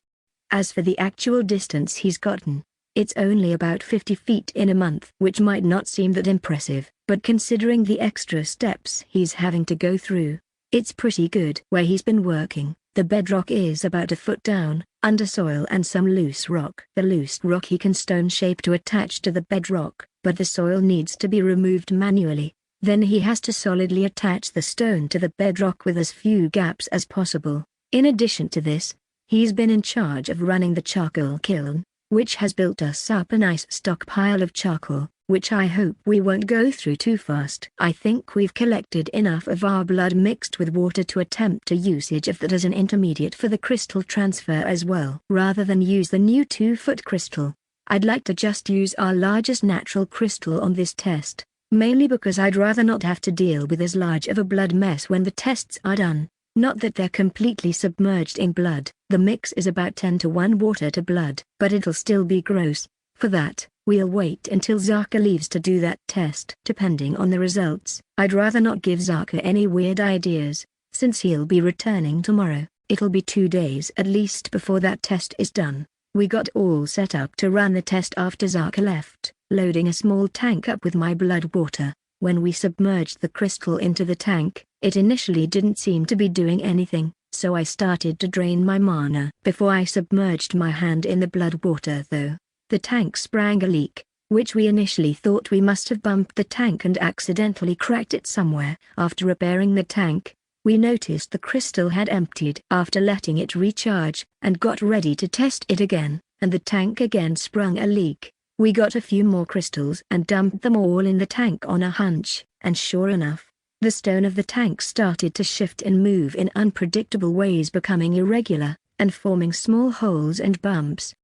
As for the actual distance he's gotten, it's only about 50 feet in a month, which might not seem that impressive, but considering the extra steps he's having to go through, it's pretty good. Where he's been working, the bedrock is about a foot down, under soil and some loose rock. The loose rock he can stone shape to attach to the bedrock, but the soil needs to be removed manually. Then he has to solidly attach the stone to the bedrock with as few gaps as possible. In addition to this, he's been in charge of running the charcoal kiln, which has built us up a nice stockpile of charcoal, which I hope we won't go through too fast. I think we've collected enough of our blood mixed with water to attempt a usage of that as an intermediate for the crystal transfer as well. Rather than use the new 2-foot crystal, I'd like to just use our largest natural crystal on this test, mainly because I'd rather not have to deal with as large of a blood mess when the tests are done. Not that they're completely submerged in blood. The mix is about 10-to-1 water to blood. But it'll still be gross. For that, we'll wait until Zaka leaves to do that test. Depending on the results, I'd rather not give Zaka any weird ideas, since he'll be returning tomorrow. It'll be 2 days at least before that test is done. We got all set up to run the test after Zaka left, loading a small tank up with my blood water. When we submerged the crystal into the tank, it initially didn't seem to be doing anything, so I started to drain my mana. Before I submerged my hand in the blood water though, the tank sprang a leak, which we initially thought we must have bumped the tank and accidentally cracked it somewhere. After repairing the tank, we noticed the crystal had emptied. After letting it recharge, and got ready to test it again, and the tank again sprung a leak. We got a few more crystals and dumped them all in the tank on a hunch, and sure enough, the stone of the tank started to shift and move in unpredictable ways, becoming irregular, and forming small holes and bumps.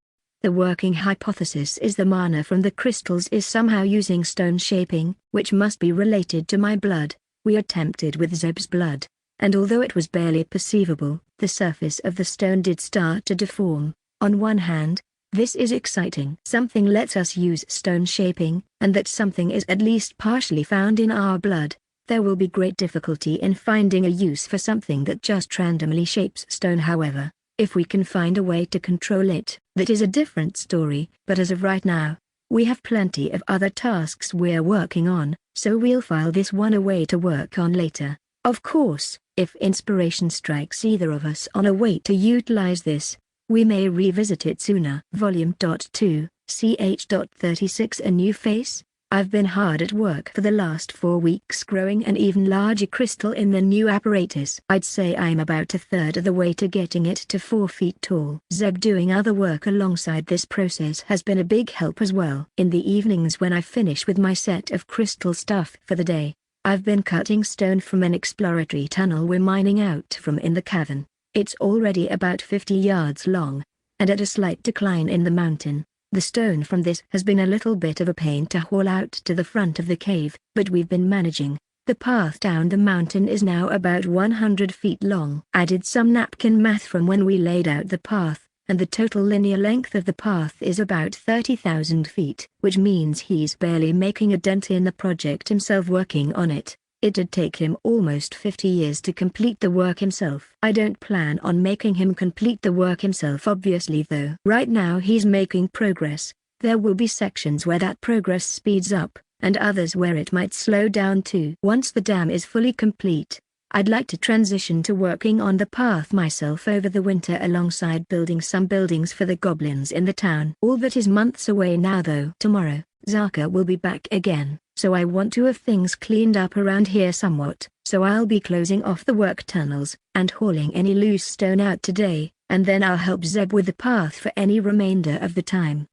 The working hypothesis is the mana from the crystals is somehow using stone shaping, which must be related to my blood. We attempted with Zeb's blood, and although it was barely perceivable, the surface of the stone did start to deform. On one hand, this is exciting. Something lets us use stone shaping, and that something is at least partially found in our blood. There will be great difficulty in finding a use for something that just randomly shapes stone, however. If we can find a way to control it, that is a different story. But as of right now, we have plenty of other tasks we're working on, so we'll file this one away to work on later. Of course, if inspiration strikes either of us on a way to utilize this, we may revisit it sooner. Volume 2, ch.36 A New Face. I've been hard at work for the last 4 weeks growing an even larger crystal in the new apparatus. I'd say I'm about a third of the way to getting it to 4 feet tall. Zeb doing other work alongside this process has been a big help as well. In the evenings when I finish with my set of crystal stuff for the day, I've been cutting stone from an exploratory tunnel we're mining out from in the cavern. It's already about 50 yards long, and at a slight decline in the mountain. The stone from this has been a little bit of a pain to haul out to the front of the cave, but we've been managing. The path down the mountain is now about 100 feet long. I did some napkin math from when we laid out the path, and the total linear length of the path is about 30,000 feet, which means he's barely making a dent in the project himself working on it. It'd take him almost 50 years to complete the work himself. I don't plan on making him complete the work himself obviously though. Right now he's making progress. There will be sections where that progress speeds up, and others where it might slow down too. Once the dam is fully complete, I'd like to transition to working on the path myself over the winter alongside building some buildings for the goblins in the town. All that is months away now though. Tomorrow, Zaka will be back again, so I want to have things cleaned up around here somewhat, so I'll be closing off the work tunnels and hauling any loose stone out today, and then I'll help Zeb with the path for any remainder of the time.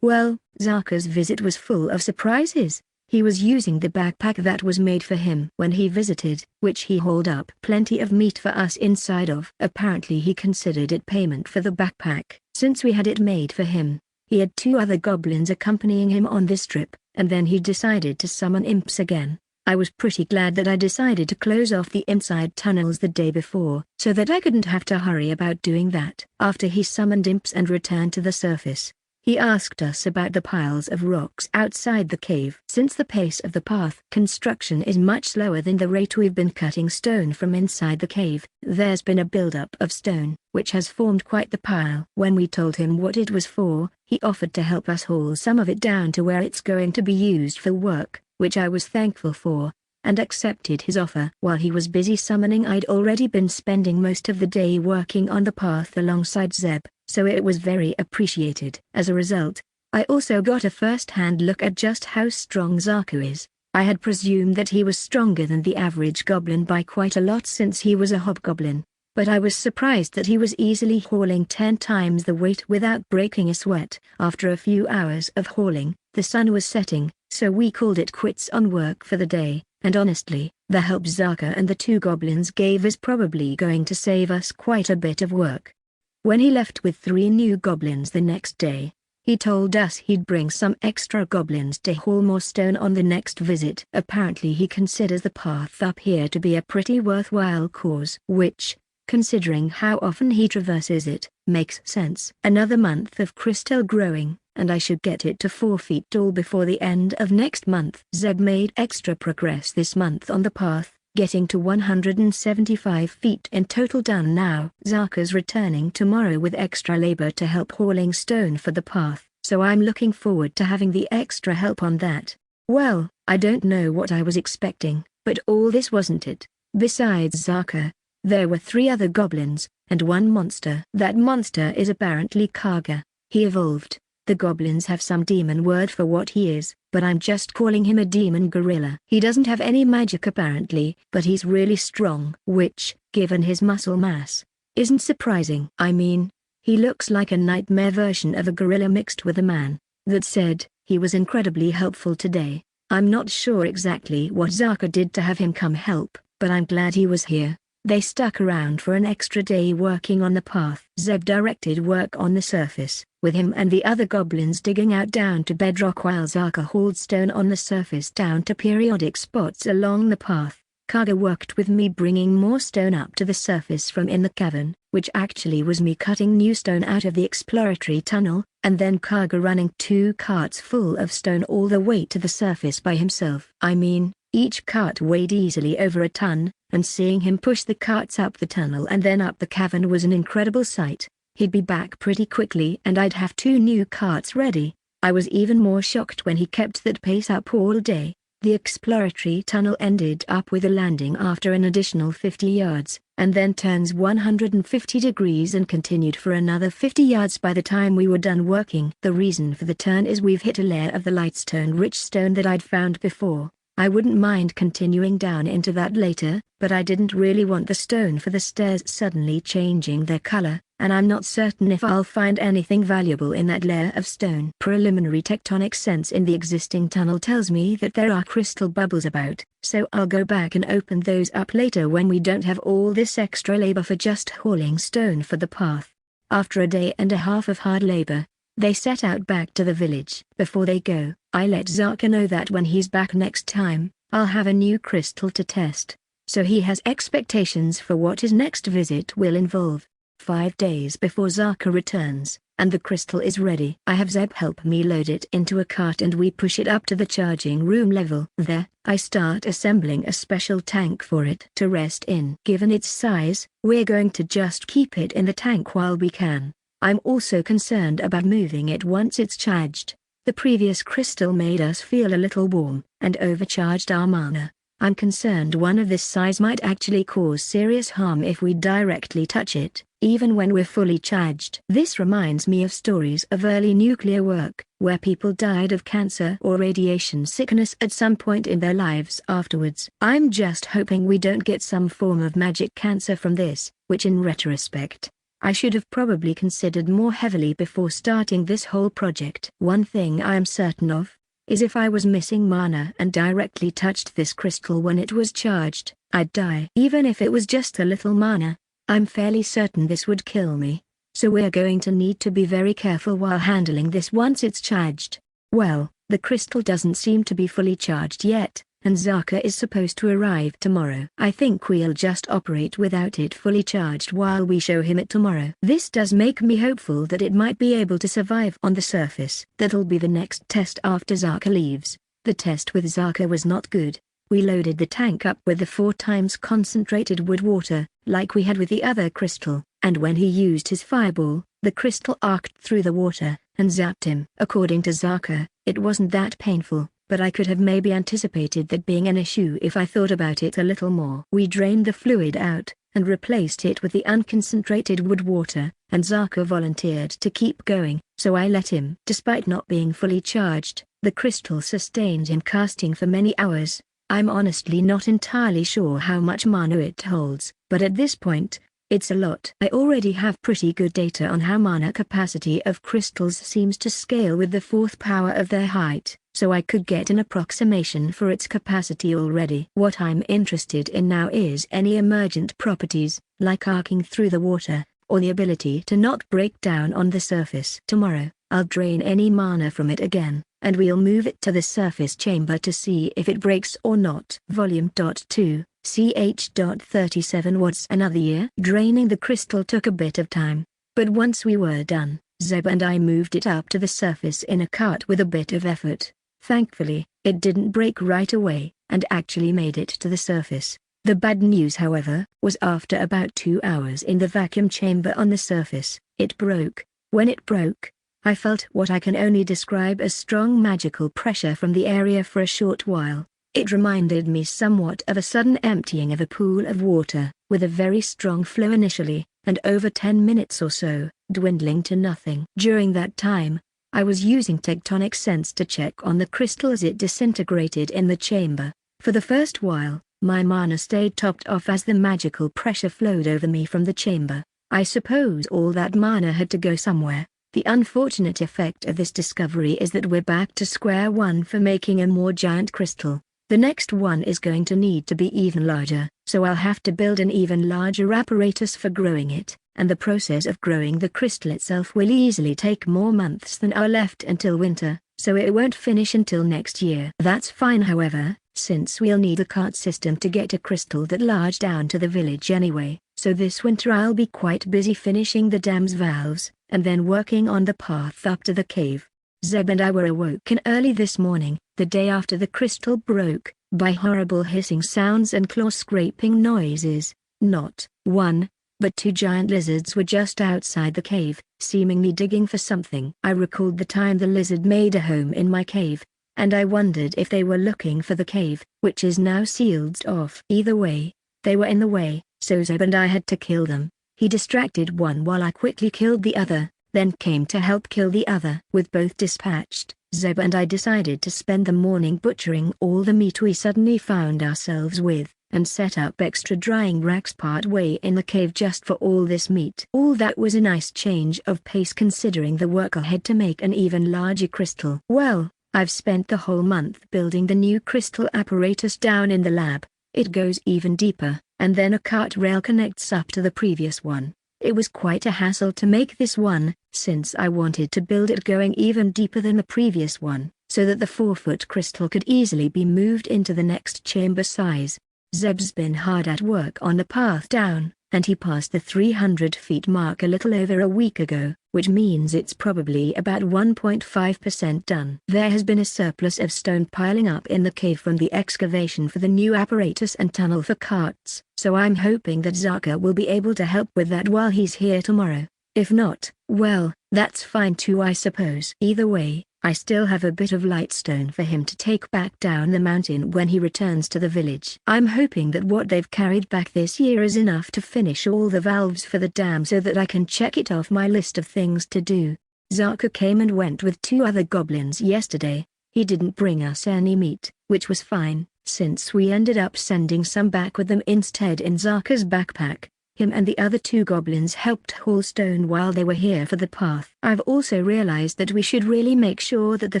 Well, Zaka's visit was full of surprises. He was using the backpack that was made for him when he visited, which he hauled up plenty of meat for us inside of. Apparently he considered it payment for the backpack, since we had it made for him. He had 2 other goblins accompanying him on this trip, and then he decided to summon imps again. I was pretty glad that I decided to close off the inside tunnels the day before, so that I couldn't have to hurry about doing that. After he summoned imps and returned to the surface, he asked us about the piles of rocks outside the cave. Since the pace of the path construction is much slower than the rate we've been cutting stone from inside the cave, there's been a buildup of stone, which has formed quite the pile. When we told him what it was for, he offered to help us haul some of it down to where it's going to be used for work, which I was thankful for, and accepted his offer. While he was busy summoning, I'd already been spending most of the day working on the path alongside Zeb, so it was very appreciated. As a result, I also got a first-hand look at just how strong Zaku is. I had presumed that he was stronger than the average goblin by quite a lot since he was a hobgoblin, but I was surprised that he was easily hauling 10 times the weight without breaking a sweat. After a few hours of hauling, the sun was setting, so we called it quits on work for the day, and honestly, the help Zaka and the 2 goblins gave is probably going to save us quite a bit of work. When he left with 3 new goblins the next day, He told us he'd bring some extra goblins to haul more stone on the next visit. Apparently he considers the path up here to be a pretty worthwhile cause, which, considering how often he traverses it, makes sense. Another month of crystal growing, and I should get it to 4 feet tall before the end of next month. Zeb made extra progress this month on the path, getting to 175 feet in total done now. Zarka's returning tomorrow with extra labor to help hauling stone for the path, so I'm looking forward to having the extra help on that. Well, I don't know what I was expecting, but all this wasn't it. Besides Zarka, there were 3 other goblins, and 1 monster. That monster is apparently Kaga. He evolved. The goblins have some demon word for what he is, but I'm just calling him a demon gorilla. He doesn't have any magic apparently, but he's really strong, which, given his muscle mass, isn't surprising. I mean, he looks like a nightmare version of a gorilla mixed with a man. That said, he was incredibly helpful today. I'm not sure exactly what Zarka did to have him come help, but I'm glad he was here. They stuck around for an extra day working on the path. Zeb directed work on the surface, with him and the other goblins digging out down to bedrock while Zarka hauled stone on the surface down to periodic spots along the path. Kaga worked with me bringing more stone up to the surface from in the cavern, which actually was me cutting new stone out of the exploratory tunnel, and then Kaga running 2 carts full of stone all the way to the surface by himself. I mean, each cart weighed easily over a ton, and seeing him push the carts up the tunnel and then up the cavern was an incredible sight. He'd be back pretty quickly and I'd have 2 new carts ready. I was even more shocked when he kept that pace up all day. The exploratory tunnel ended up with a landing after an additional 50 yards, and then turns 150 degrees and continued for another 50 yards by the time we were done working. The reason for the turn is we've hit a layer of the lightstone-rich stone that I'd found before. I wouldn't mind continuing down into that later, but I didn't really want the stone for the stairs suddenly changing their color, and I'm not certain if I'll find anything valuable in that layer of stone. Preliminary tectonic sense in the existing tunnel tells me that there are crystal bubbles about, so I'll go back and open those up later when we don't have all this extra labor for just hauling stone for the path. After a day and a half of hard labor, they set out back to the village. Before they go, I let Zarka know that when he's back next time, I'll have a new crystal to test, so he has expectations for what his next visit will involve. 5 days before Zarka returns, and the crystal is ready. I have Zeb help me load it into a cart and we push it up to the charging room level. There, I start assembling a special tank for it to rest in. Given its size, we're going to just keep it in the tank while we can. I'm also concerned about moving it once it's charged. The previous crystal made us feel a little warm, and overcharged our mana. I'm concerned one of this size might actually cause serious harm if we directly touch it, even when we're fully charged. This reminds me of stories of early nuclear work, where people died of cancer or radiation sickness at some point in their lives afterwards. I'm just hoping we don't get some form of magic cancer from this, which in retrospect, I should have probably considered more heavily before starting this whole project. One thing I am certain of, is if I was missing mana and directly touched this crystal when it was charged, I'd die. Even if it was just a little mana, I'm fairly certain this would kill me, so we're going to need to be very careful while handling this once it's charged. Well, the crystal doesn't seem to be fully charged yet, and Zarka is supposed to arrive tomorrow. I think we'll just operate without it fully charged while we show him it tomorrow. This does make me hopeful that it might be able to survive on the surface. That'll be the next test after Zarka leaves. The test with Zarka was not good. We loaded the tank up with the 4 times concentrated wood water, like we had with the other crystal, and when he used his fireball, the crystal arced through the water, and zapped him. According to Zarka, it wasn't that painful, but I could have maybe anticipated that being an issue if I thought about it a little more. We drained the fluid out, and replaced it with the unconcentrated wood water, and Zarka volunteered to keep going, so I let him. Despite not being fully charged, the crystal sustained him casting for many hours. I'm honestly not entirely sure how much mana it holds, but at this point, it's a lot. I already have pretty good data on how mana capacity of crystals seems to scale with the 4th power of their height, so I could get an approximation for its capacity already. What I'm interested in now is any emergent properties, like arcing through the water, or the ability to not break down on the surface. Tomorrow, I'll drain any mana from it again, and we'll move it to the surface chamber to see if it breaks or not. Volume 2, ch. 37. What's another year? Draining the crystal took a bit of time, but once we were done, Zeb and I moved it up to the surface in a cart with a bit of effort. Thankfully, it didn't break right away, and actually made it to the surface. The bad news, however, was after about 2 hours in the vacuum chamber on the surface, it broke. When it broke, I felt what I can only describe as strong magical pressure from the area for a short while. It reminded me somewhat of a sudden emptying of a pool of water, with a very strong flow initially, and over 10 minutes or so, dwindling to nothing. During that time, I was using tectonic sense to check on the crystal as it disintegrated in the chamber. For the first while, my mana stayed topped off as the magical pressure flowed over me from the chamber. I suppose all that mana had to go somewhere. The unfortunate effect of this discovery is that we're back to square one for making a more giant crystal. The next one is going to need to be even larger, so I'll have to build an even larger apparatus for growing it, and the process of growing the crystal itself will easily take more months than are left until winter, so it won't finish until next year. That's fine, however, since we'll need a cart system to get a crystal that large down to the village anyway, so this winter I'll be quite busy finishing the dam's valves, and then working on the path up to the cave. Zeb and I were awoken early this morning, the day after the crystal broke, by horrible hissing sounds and claw-scraping noises. Not one, but 2 giant lizards were just outside the cave, seemingly digging for something. I recalled the time the lizard made a home in my cave, and I wondered if they were looking for the cave, which is now sealed off. Either way, they were in the way, so Zeb and I had to kill them. He distracted one while I quickly killed the other, then came to help kill the other. With both dispatched, Zeb and I decided to spend the morning butchering all the meat we suddenly found ourselves with, and set up extra drying racks part way in the cave just for all this meat. All that was a nice change of pace considering the work ahead to make an even larger crystal. Well, I've spent the whole month building the new crystal apparatus down in the lab. It goes even deeper, and then a cart rail connects up to the previous one. It was quite a hassle to make this one, since I wanted to build it going even deeper than the previous one, so that the 4-foot crystal could easily be moved into the next chamber size. Zeb's been hard at work on the path down, and he passed the 300 feet mark a little over a week ago, which means it's probably about 1.5% done. There has been a surplus of stone piling up in the cave from the excavation for the new apparatus and tunnel for carts, so I'm hoping that Zaka will be able to help with that while he's here tomorrow. If not, well, that's fine too, I suppose. Either way, I still have a bit of lightstone for him to take back down the mountain when he returns to the village. I'm hoping that what they've carried back this year is enough to finish all the valves for the dam so that I can check it off my list of things to do. Zaka came and went with 2 other goblins yesterday. He didn't bring us any meat, which was fine, since we ended up sending some back with them instead in Zaka's backpack. Him and the other 2 goblins helped haul stone while they were here for the path. I've also realized that we should really make sure that the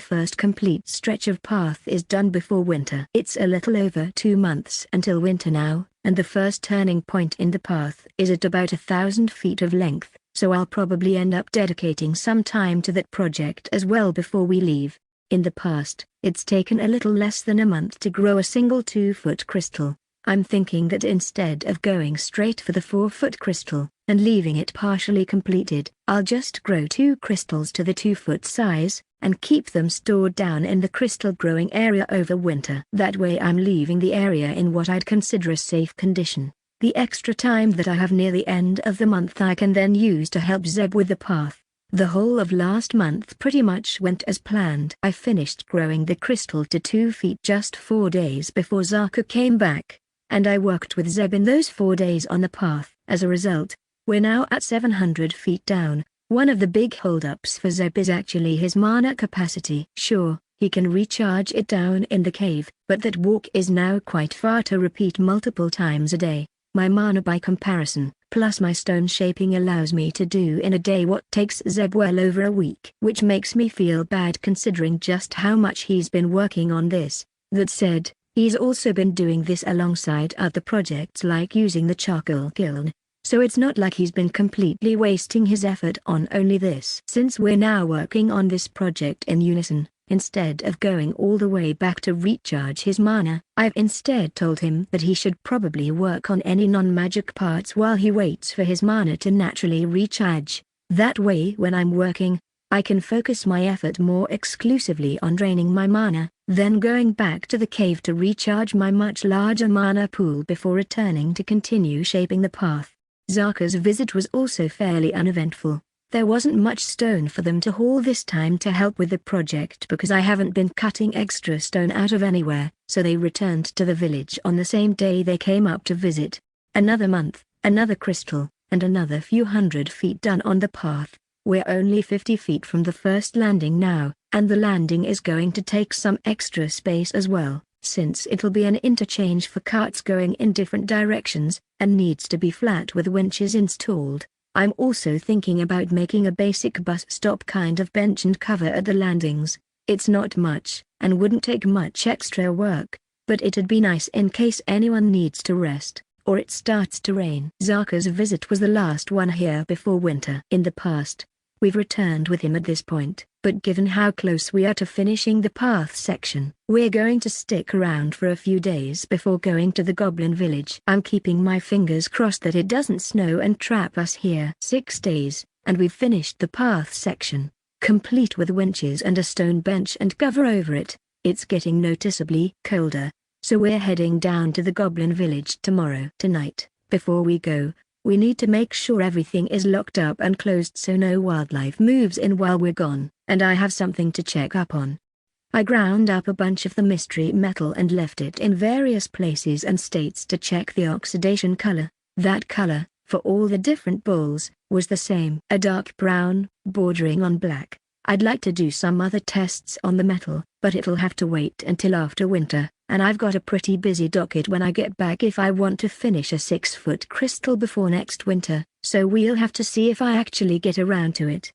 first complete stretch of path is done before winter. It's a little over 2 months until winter now, and the first turning point in the path is at about 1,000 feet of length, so I'll probably end up dedicating some time to that project as well before we leave. In the past, it's taken a little less than a month to grow a single 2-foot crystal. I'm thinking that instead of going straight for the 4-foot crystal, and leaving it partially completed, I'll just grow 2 crystals to the 2-foot size, and keep them stored down in the crystal growing area over winter. That way I'm leaving the area in what I'd consider a safe condition. The extra time that I have near the end of the month I can then use to help Zeb with the path. The whole of last month pretty much went as planned. I finished growing the crystal to 2 feet just 4 days before Zaka came back, and I worked with Zeb in those 4 days on the path. As a result, we're now at 700 feet down. One of the big holdups for Zeb is actually his mana capacity. Sure, he can recharge it down in the cave, but that walk is now quite far to repeat multiple times a day. My mana by comparison, plus my stone shaping allows me to do in a day what takes Zeb well over a week. Which makes me feel bad considering just how much he's been working on this. That said, he's also been doing this alongside other projects like using the charcoal kiln. so it's not like he's been completely wasting his effort on only this. Since we're now working on this project in unison, instead of going all the way back to recharge his mana, I've instead told him that he should probably work on any non-magic parts while he waits for his mana to naturally recharge. That way when I'm working, I can focus my effort more exclusively on draining my mana, then going back to the cave to recharge my much larger mana pool before returning to continue shaping the path. Zaka's visit was also fairly uneventful. There wasn't much stone for them to haul this time to help with the project because I haven't been cutting extra stone out of anywhere, so they returned to the village on the same day they came up to visit. Another month, another crystal, and another few hundred feet done on the path. We're only 50 feet from the first landing now, and the landing is going to take some extra space as well, since it'll be an interchange for carts going in different directions, and needs to be flat with winches installed. I'm also thinking about making a basic bus stop kind of bench and cover at the landings. It's not much, and wouldn't take much extra work, but it'd be nice in case anyone needs to rest, or it starts to rain. Zaka's visit was the last one here before winter. In the past, we've returned with him at this point, but given how close we are to finishing the path section, we're going to stick around for a few days before going to the Goblin Village. I'm keeping my fingers crossed that it doesn't snow and trap us here. 6 days, and we've finished the path section, complete with winches and a stone bench and cover over it. It's getting noticeably colder, so we're heading down to the Goblin Village tomorrow. Tonight, before we go, we need to make sure everything is locked up and closed so no wildlife moves in while we're gone, and I have something to check up on. I ground up a bunch of the mystery metal and left it in various places and states to check the oxidation color. That color, for all the different bowls, was the same. A dark brown, bordering on black. I'd like to do some other tests on the metal, but it'll have to wait until after winter, and I've got a pretty busy docket when I get back if I want to finish a 6-foot crystal before next winter, so we'll have to see if I actually get around to it.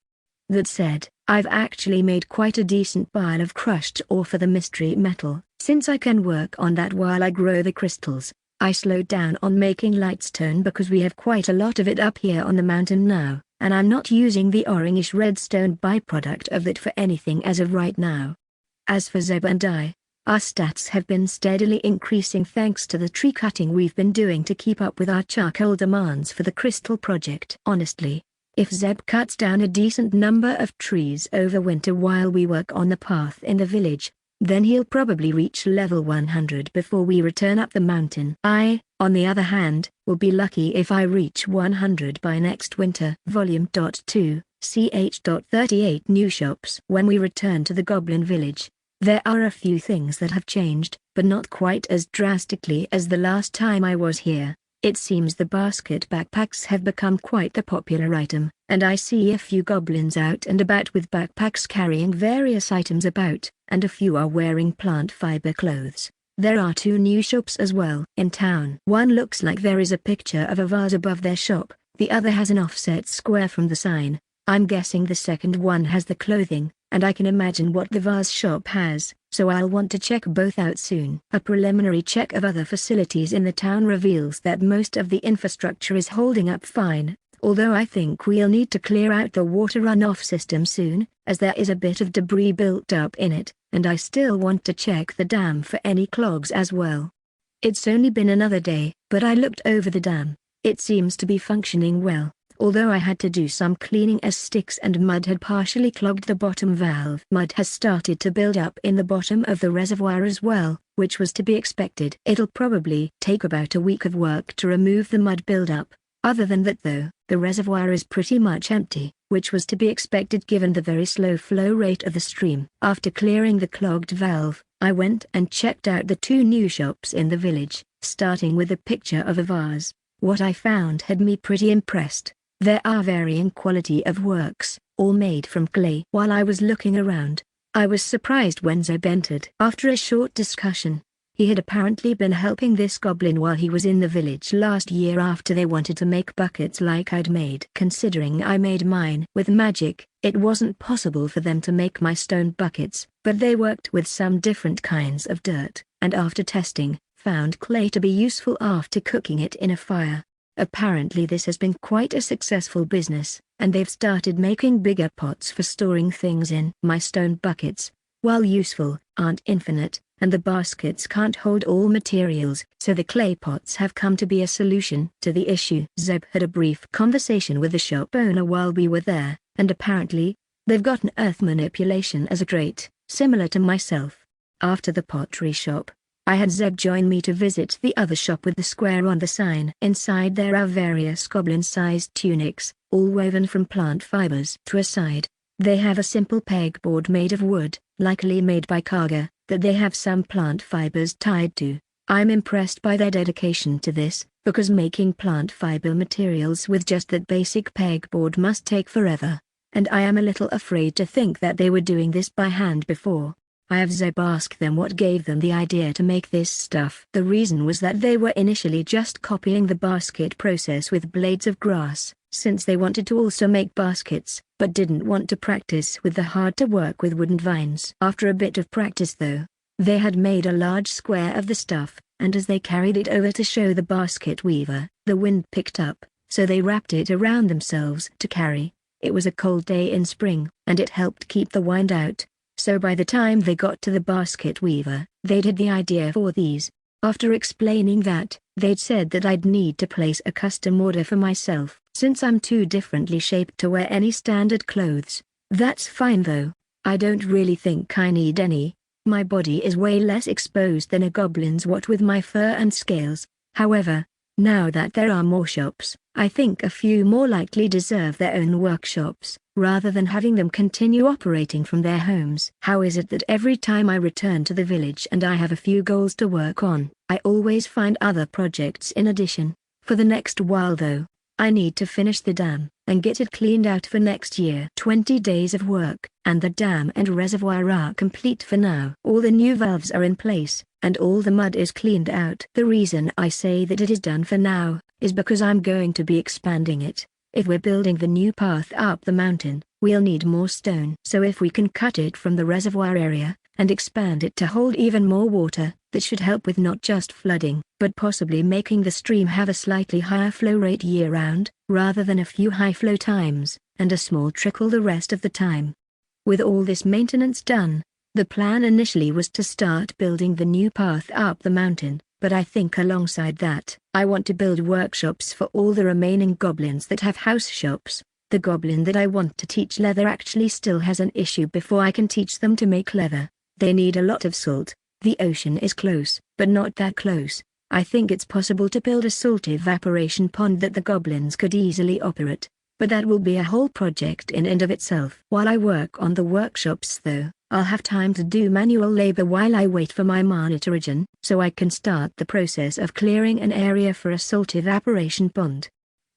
That said, I've actually made quite a decent pile of crushed ore for the mystery metal. Since I can work on that while I grow the crystals, I slowed down on making lightstone because we have quite a lot of it up here on the mountain now, and I'm not using the orangish redstone byproduct of it for anything as of right now. As for Zeb and I, our stats have been steadily increasing thanks to the tree cutting we've been doing to keep up with our charcoal demands for the crystal project. Honestly, if Zeb cuts down a decent number of trees over winter while we work on the path in the village, then he'll probably reach level 100 before we return up the mountain. I, on the other hand, will be lucky if I reach 100 by next winter. Volume 2, ch.38 New Shops. When we return to the Goblin Village, there are a few things that have changed, but not quite as drastically as the last time I was here. It seems the basket backpacks have become quite the popular item, and I see a few goblins out and about with backpacks carrying various items about, and a few are wearing plant fiber clothes. There are 2 new shops as well in town. One looks like there is a picture of a vase above their shop, the other has an offset square from the sign. I'm guessing the second one has the clothing, and I can imagine what the vase shop has, so I'll want to check both out soon. A preliminary check of other facilities in the town reveals that most of the infrastructure is holding up fine, although I think we'll need to clear out the water runoff system soon, as there is a bit of debris built up in it, and I still want to check the dam for any clogs as well. It's only been another day, but I looked over the dam. It seems to be functioning well, although I had to do some cleaning as sticks and mud had partially clogged the bottom valve. Mud has started to build up in the bottom of the reservoir as well, which was to be expected. It'll probably take about a week of work to remove the mud buildup. Other than that though, the reservoir is pretty much empty, which was to be expected given the very slow flow rate of the stream. After clearing the clogged valve, I went and checked out the 2 new shops in the village, starting with a picture of a vase. What I found had me pretty impressed. There are varying quality of works, all made from clay. While I was looking around, I was surprised when Zeb entered. After a short discussion, he had apparently been helping this goblin while he was in the village last year after they wanted to make buckets like I'd made. Considering I made mine with magic, it wasn't possible for them to make my stone buckets, but they worked with some different kinds of dirt, and after testing, found clay to be useful after cooking it in a fire. Apparently this has been quite a successful business, and they've started making bigger pots for storing things in. My stone buckets, while useful, aren't infinite, and the baskets can't hold all materials, so the clay pots have come to be a solution to the issue. Zeb had a brief conversation with the shop owner while we were there, and apparently, they've got an earth manipulation as a trait, similar to myself. After the pottery shop, I had Zeb join me to visit the other shop with the square on the sign. Inside there are various goblin-sized tunics, all woven from plant fibers. To a side, they have a simple pegboard made of wood, likely made by Kaga, that they have some plant fibers tied to. I'm impressed by their dedication to this, because making plant fiber materials with just that basic pegboard must take forever, and I am a little afraid to think that they were doing this by hand before. I have Zeb ask them what gave them the idea to make this stuff. The reason was that they were initially just copying the basket process with blades of grass, since they wanted to also make baskets, but didn't want to practice with the hard-to-work with wooden vines. After a bit of practice though, they had made a large square of the stuff, and as they carried it over to show the basket weaver, the wind picked up, so they wrapped it around themselves to carry. It was a cold day in spring, and it helped keep the wind out. So by the time they got to the basket weaver, they'd had the idea for these. After explaining that, they'd said that I'd need to place a custom order for myself, since I'm too differently shaped to wear any standard clothes. That's fine though, I don't really think I need any. My body is way less exposed than a goblin's what with my fur and scales. However, now that there are more shops, I think a few more likely deserve their own workshops, rather than having them continue operating from their homes. How is it that every time I return to the village and I have a few goals to work on, I always find other projects in addition? For the next while though, I need to finish the dam, and get it cleaned out for next year. 20 days of work, and the dam and reservoir are complete for now. All the new valves are in place, and all the mud is cleaned out. The reason I say that it is done for now, is because I'm going to be expanding it. If we're building the new path up the mountain, we'll need more stone. So if we can cut it from the reservoir area, and expand it to hold even more water, that should help with not just flooding, but possibly making the stream have a slightly higher flow rate year-round, rather than a few high flow times, and a small trickle the rest of the time. With all this maintenance done, the plan initially was to start building the new path up the mountain, but I think alongside that, I want to build workshops for all the remaining goblins that have house shops. The goblin that I want to teach leather actually still has an issue before I can teach them to make leather. They need a lot of salt. The ocean is close, but not that close. I think it's possible to build a salt evaporation pond that the goblins could easily operate, but that will be a whole project in and of itself. While I work on the workshops though, I'll have time to do manual labor while I wait for my mana to regen, so I can start the process of clearing an area for a salt evaporation pond.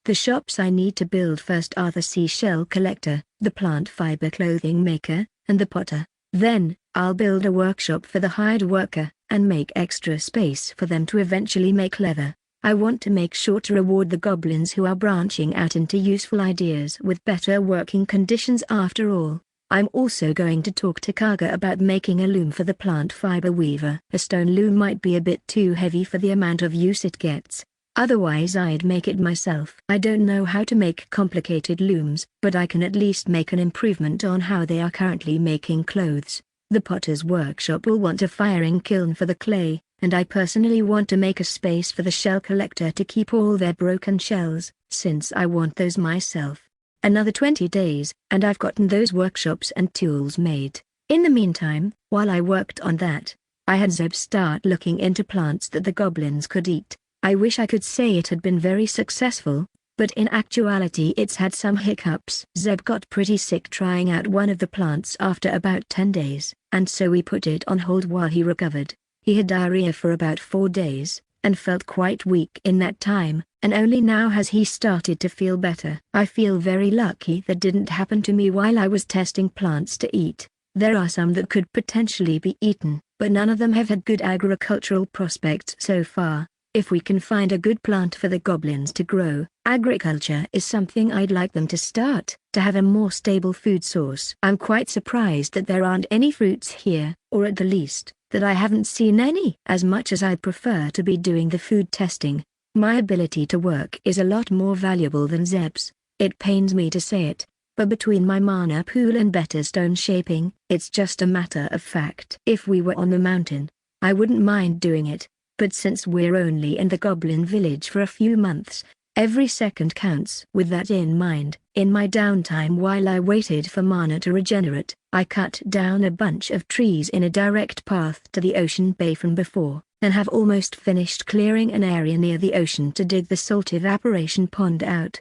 The shops I need to build first are the seashell collector, the plant fiber clothing maker, and the potter. Then, I'll build a workshop for the hired worker, and make extra space for them to eventually make leather. I want to make sure to reward the goblins who are branching out into useful ideas with better working conditions. After all, I'm also going to talk to Kaga about making a loom for the plant fiber weaver. A stone loom might be a bit too heavy for the amount of use it gets. Otherwise I'd make it myself. I don't know how to make complicated looms, but I can at least make an improvement on how they are currently making clothes. The potter's workshop will want a firing kiln for the clay, and I personally want to make a space for the shell collector to keep all their broken shells, since I want those myself. Another 20 days, and I've gotten those workshops and tools made. In the meantime, while I worked on that, I had Zeb start looking into plants that the goblins could eat. I wish I could say it had been very successful, but in actuality it's had some hiccups. Zeb got pretty sick trying out one of the plants after about 10 days, and so we put it on hold while he recovered. He had diarrhea for about 4 days, and felt quite weak in that time, and only now has he started to feel better. I feel very lucky that didn't happen to me while I was testing plants to eat. There are some that could potentially be eaten, but none of them have had good agricultural prospects so far. If we can find a good plant for the goblins to grow, agriculture is something I'd like them to start, to have a more stable food source. I'm quite surprised that there aren't any fruits here, or at the least, that I haven't seen any. As much as I'd prefer to be doing the food testing, My ability to work is a lot more valuable than Zeb's. It pains me to say it, but between my mana pool and better stone shaping, it's just a matter of fact. If we were on the mountain, I wouldn't mind doing it, but since we're only in the goblin village for a few months, every second counts. With that in mind, in my downtime while I waited for mana to regenerate, I cut down a bunch of trees in a direct path to the ocean bay from before, and have almost finished clearing an area near the ocean to dig the salt evaporation pond out.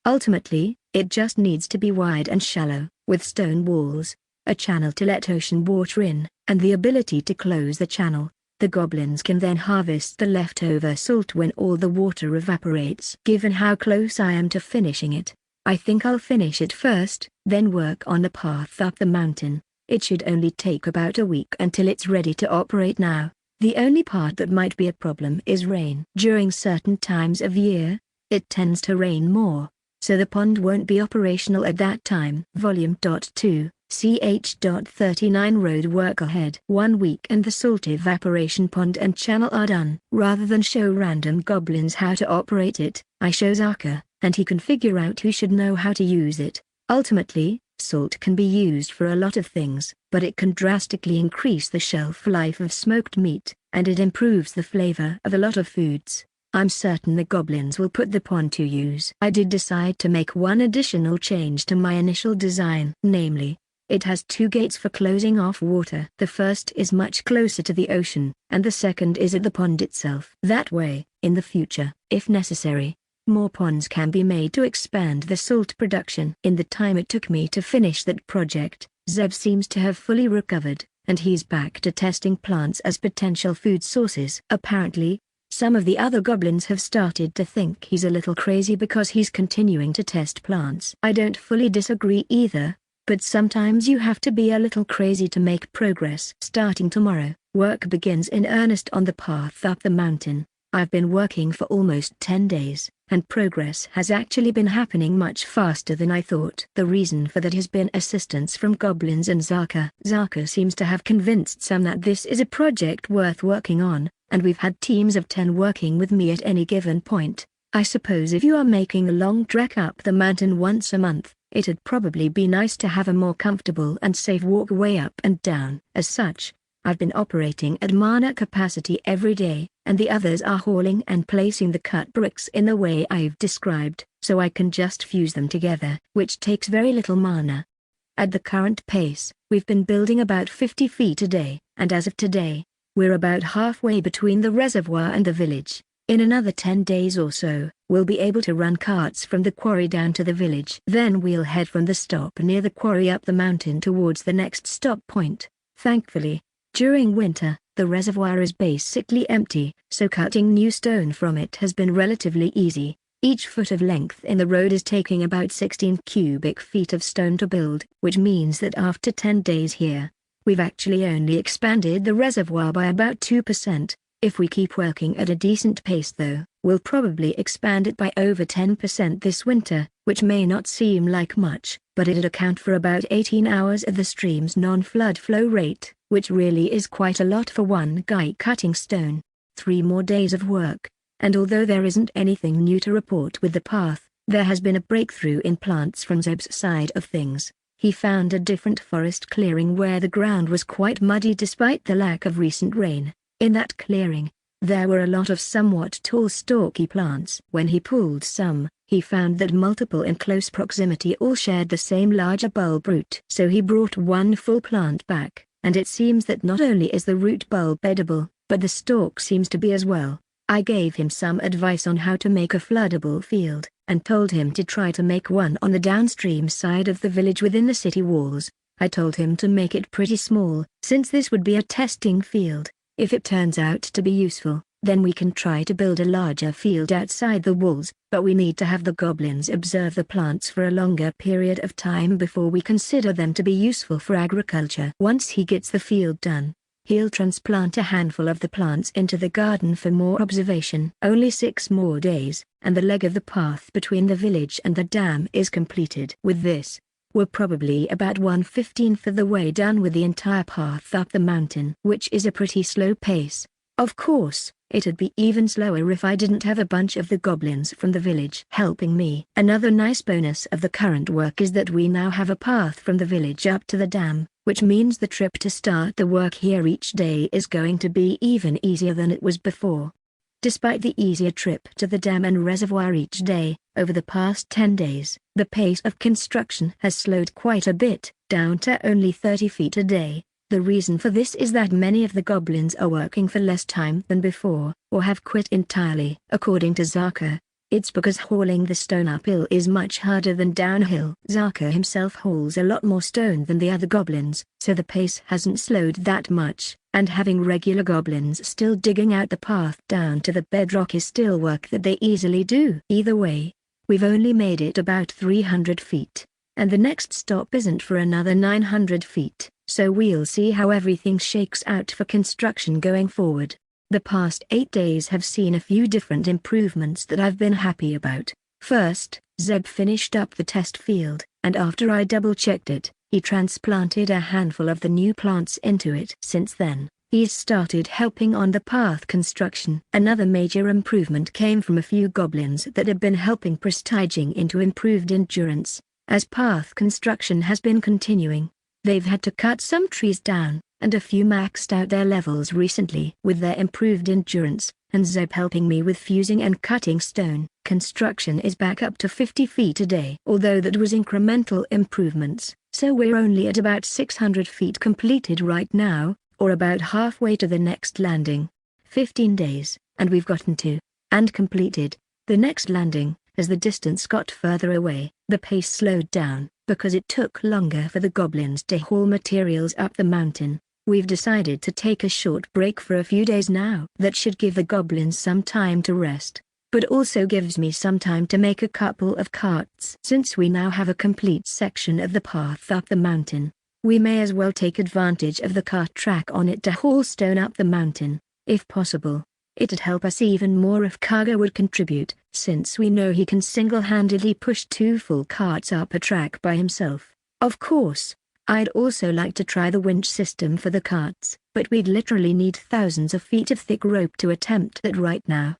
Ultimately, it just needs to be wide and shallow, with stone walls, a channel to let ocean water in, and the ability to close the channel. The goblins can then harvest the leftover salt when all the water evaporates. Given how close I am to finishing it, I think I'll finish it first, then work on the path up the mountain. It should only take about a week until it's ready to operate now. The only part that might be a problem is rain. During certain times of year, it tends to rain more, so the pond won't be operational at that time. Volume 2, ch.39 road work ahead. 1 week and the salt evaporation pond and channel are done. Rather than show random goblins how to operate it, I show Zaka, and he can figure out who should know how to use it. Ultimately, salt can be used for a lot of things, but it can drastically increase the shelf life of smoked meat, and it improves the flavor of a lot of foods. I'm certain the goblins will put the pond to use. I did decide to make one additional change to my initial design. Namely, it has 2 gates for closing off water. The first is much closer to the ocean, and the second is at the pond itself. That way, in the future, if necessary, more ponds can be made to expand the salt production. In the time it took me to finish that project, Zeb seems to have fully recovered, and he's back to testing plants as potential food sources. Apparently, some of the other goblins have started to think he's a little crazy because he's continuing to test plants. I don't fully disagree either, but sometimes you have to be a little crazy to make progress. Starting tomorrow, work begins in earnest on the path up the mountain. I've been working for almost 10 days, and progress has actually been happening much faster than I thought. The reason for that has been assistance from goblins and Zaka. Zaka seems to have convinced some that this is a project worth working on, and we've had teams of 10 working with me at any given point. I suppose if you are making a long trek up the mountain once a month, it'd probably be nice to have a more comfortable and safe walkway up and down. As such, I've been operating at mana capacity every day, and the others are hauling and placing the cut bricks in the way I've described, so I can just fuse them together, which takes very little mana. At the current pace, we've been building about 50 feet a day, and as of today, we're about halfway between the reservoir and the village. In another 10 days or so, we'll be able to run carts from the quarry down to the village. Then we'll head from the stop near the quarry up the mountain towards the next stop point. Thankfully, during winter, the reservoir is basically empty, so cutting new stone from it has been relatively easy. Each foot of length in the road is taking about 16 cubic feet of stone to build, which means that after 10 days here, we've actually only expanded the reservoir by about 2%. If we keep working at a decent pace though, we'll probably expand it by over 10% this winter, which may not seem like much, but it'd account for about 18 hours of the stream's non-flood flow rate, which really is quite a lot for one guy cutting stone. 3 more days of work, and although there isn't anything new to report with the path, there has been a breakthrough in plants from Zeb's side of things. He found a different forest clearing where the ground was quite muddy despite the lack of recent rain. In that clearing, there were a lot of somewhat tall stalky plants. When he pulled some, he found that multiple in close proximity all shared the same larger bulb root. So he brought one full plant back, and it seems that not only is the root bulb edible, but the stalk seems to be as well. I gave him some advice on how to make a floodable field, and told him to try to make one on the downstream side of the village within the city walls. I told him to make it pretty small, since this would be a testing field. If it turns out to be useful, then we can try to build a larger field outside the walls, but we need to have the goblins observe the plants for a longer period of time before we consider them to be useful for agriculture. Once he gets the field done, he'll transplant a handful of the plants into the garden for more observation. Only 6 more days, and the leg of the path between the village and the dam is completed. With this, we're probably about 1/15 of the way done with the entire path up the mountain, which is a pretty slow pace. Of course, It'd be even slower if I didn't have a bunch of the goblins from the village helping me. Another nice bonus of the current work is that we now have a path from the village up to the dam, which means the trip to start the work here each day is going to be even easier than it was before. Despite the easier trip to the dam and reservoir each day, over the past 10 days, the pace of construction has slowed quite a bit, down to only 30 feet a day. The reason for this is that many of the goblins are working for less time than before, or have quit entirely. According to Zaka, it's because hauling the stone uphill is much harder than downhill. Zaka himself hauls a lot more stone than the other goblins, so the pace hasn't slowed that much, and having regular goblins still digging out the path down to the bedrock is still work that they easily do. Either way, we've only made it about 300 feet, and the next stop isn't for another 900 feet. So we'll see how everything shakes out for construction going forward. The past 8 days have seen a few different improvements that I've been happy about. First, Zeb finished up the test field, and after I double-checked it, he transplanted a handful of the new plants into it. Since then, he's started helping on the path construction. Another major improvement came from a few goblins that have been helping prestiging into improved endurance. As path construction has been continuing, they've had to cut some trees down, and a few maxed out their levels recently. With their improved endurance, and Zeb helping me with fusing and cutting stone, construction is back up to 50 feet a day. Although that was incremental improvements, so we're only at about 600 feet completed right now, or about halfway to the next landing. 15 days, and we've gotten to, and completed, the next landing. As the distance got further away, the pace slowed down, because it took longer for the goblins to haul materials up the mountain. We've decided to take a short break for a few days now. That should give the goblins some time to rest, but also gives me some time to make a couple of carts. Since we now have a complete section of the path up the mountain, we may as well take advantage of the cart track on it to haul stone up the mountain, if possible. It'd help us even more if Kaga would contribute, since we know he can single-handedly push 2 full carts up a track by himself. Of course, I'd also like to try the winch system for the carts, but we'd literally need thousands of feet of thick rope to attempt that right now.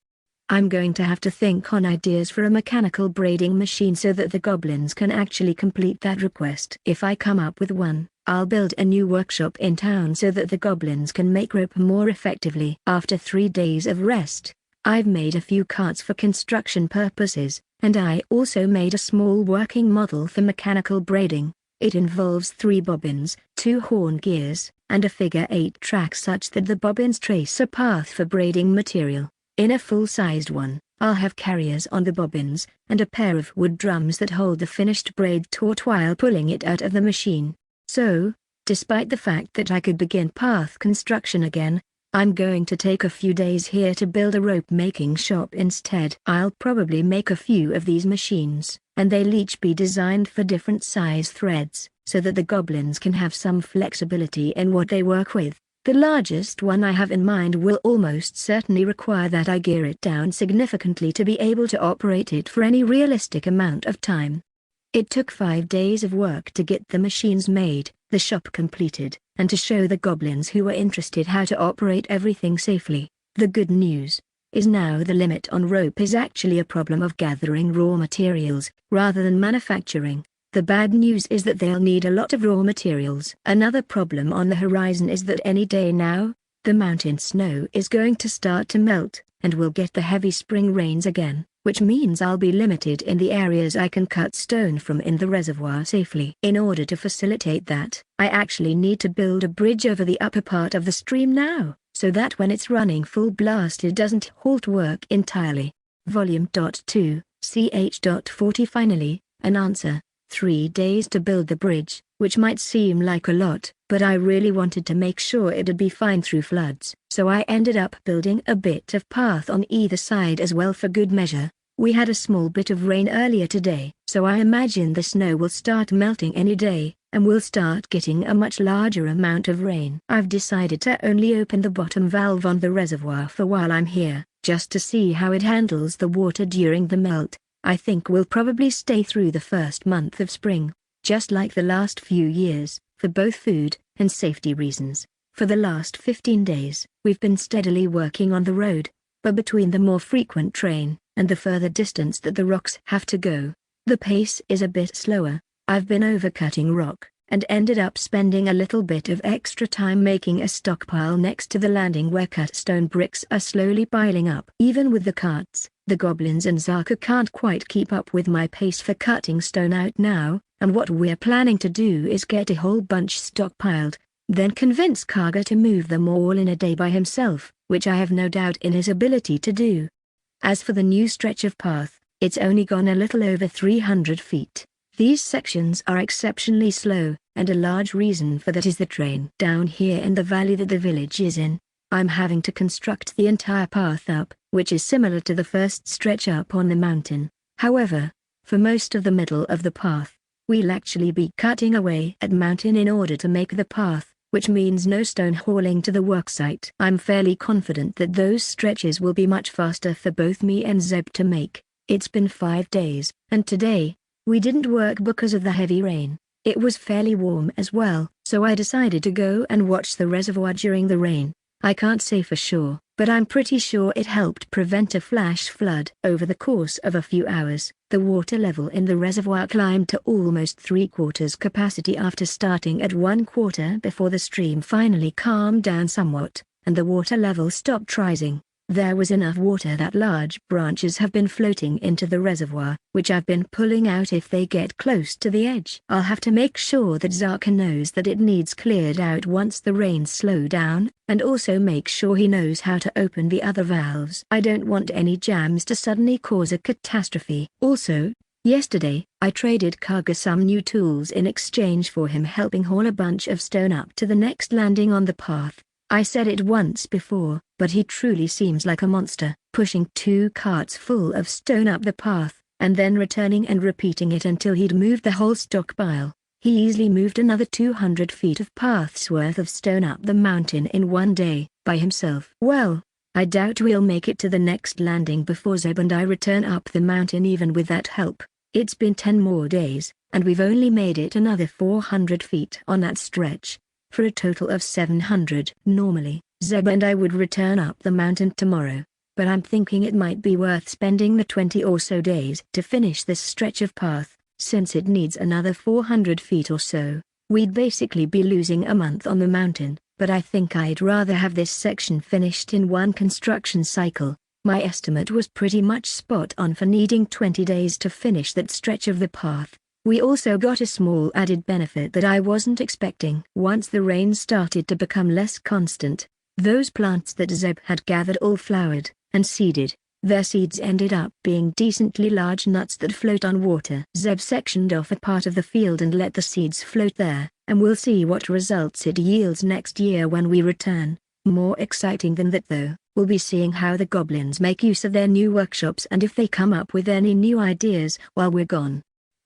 I'm going to have to think on ideas for a mechanical braiding machine so that the goblins can actually complete that request. If I come up with one, I'll build a new workshop in town so that the goblins can make rope more effectively. After 3 days of rest, I've made a few carts for construction purposes, and I also made a small working model for mechanical braiding. It involves 3 bobbins, 2 horn gears, and a figure-8 track such that the bobbins trace a path for braiding material. In a full-sized one, I'll have carriers on the bobbins, and a pair of wood drums that hold the finished braid taut while pulling it out of the machine. So, despite the fact that I could begin path construction again, I'm going to take a few days here to build a rope-making shop instead. I'll probably make a few of these machines, and they'll each be designed for different size threads, so that the goblins can have some flexibility in what they work with. The largest one I have in mind will almost certainly require that I gear it down significantly to be able to operate it for any realistic amount of time. It took 5 days of work to get the machines made, the shop completed, and to show the goblins who were interested how to operate everything safely. The good news is now the limit on rope is actually a problem of gathering raw materials, rather than manufacturing. The bad news is that they'll need a lot of raw materials. Another problem on the horizon is that any day now, the mountain snow is going to start to melt, and we'll get the heavy spring rains again, which means I'll be limited in the areas I can cut stone from in the reservoir safely. In order to facilitate that, I actually need to build a bridge over the upper part of the stream now, so that when it's running full blast it doesn't halt work entirely. Volume 2, ch.40. Finally, an answer. 3 days to build the bridge, which might seem like a lot, but I really wanted to make sure it'd be fine through floods, so I ended up building a bit of path on either side as well for good measure. We had a small bit of rain earlier today, so I imagine the snow will start melting any day, and we'll start getting a much larger amount of rain. I've decided to only open the bottom valve on the reservoir for while I'm here, just to see how it handles the water during the melt. I think we'll probably stay through the first month of spring, just like the last few years, for both food and safety reasons. For the last 15 days, we've been steadily working on the road, but between the more frequent train, and the further distance that the rocks have to go, the pace is a bit slower. I've been overcutting rock, and ended up spending a little bit of extra time making a stockpile next to the landing where cut stone bricks are slowly piling up. Even with the carts, the goblins and Zaka can't quite keep up with my pace for cutting stone out now, and what we're planning to do is get a whole bunch stockpiled, then convince Kaga to move them all in a day by himself, which I have no doubt in his ability to do. As for the new stretch of path, it's only gone a little over 300 feet. These sections are exceptionally slow, and a large reason for that is the train. Down here in the valley that the village is in, I'm having to construct the entire path up, which is similar to the first stretch up on the mountain. However, for most of the middle of the path, we'll actually be cutting away at mountain in order to make the path, which means no stone hauling to the worksite. I'm fairly confident that those stretches will be much faster for both me and Zeb to make. It's been 5 days, and today, we didn't work because of the heavy rain. It was fairly warm as well, so I decided to go and watch the reservoir during the rain. I can't say for sure, but I'm pretty sure it helped prevent a flash flood. Over the course of a few hours, the water level in the reservoir climbed to almost 3/4 capacity after starting at 1/4 before the stream finally calmed down somewhat, and the water level stopped rising. There was enough water that large branches have been floating into the reservoir, which I've been pulling out if they get close to the edge. I'll have to make sure that Zaka knows that it needs cleared out once the rains slow down, and also make sure he knows how to open the other valves. I don't want any jams to suddenly cause a catastrophe. Also, yesterday, I traded Kaga some new tools in exchange for him helping haul a bunch of stone up to the next landing on the path. I said it once before, but he truly seems like a monster, pushing 2 carts full of stone up the path, and then returning and repeating it until he'd moved the whole stockpile. He easily moved another 200 feet of path's worth of stone up the mountain in one day, by himself. Well, I doubt we'll make it to the next landing before Zeb and I return up the mountain even with that help. It's been 10 more days, and we've only made it another 400 feet on that stretch, for a total of 700. Normally, Zeb and I would return up the mountain tomorrow, but I'm thinking it might be worth spending the 20 or so days to finish this stretch of path, since it needs another 400 feet or so. We'd basically be losing a month on the mountain, but I think I'd rather have this section finished in one construction cycle. My estimate was pretty much spot on for needing 20 days to finish that stretch of the path. We also got a small added benefit that I wasn't expecting. Once the rain started to become less constant, those plants that Zeb had gathered all flowered and seeded. Their seeds ended up being decently large nuts that float on water. Zeb sectioned off a part of the field and let the seeds float there, and we'll see what results it yields next year when we return. More exciting than that though, we'll be seeing how the goblins make use of their new workshops and if they come up with any new ideas while we're gone.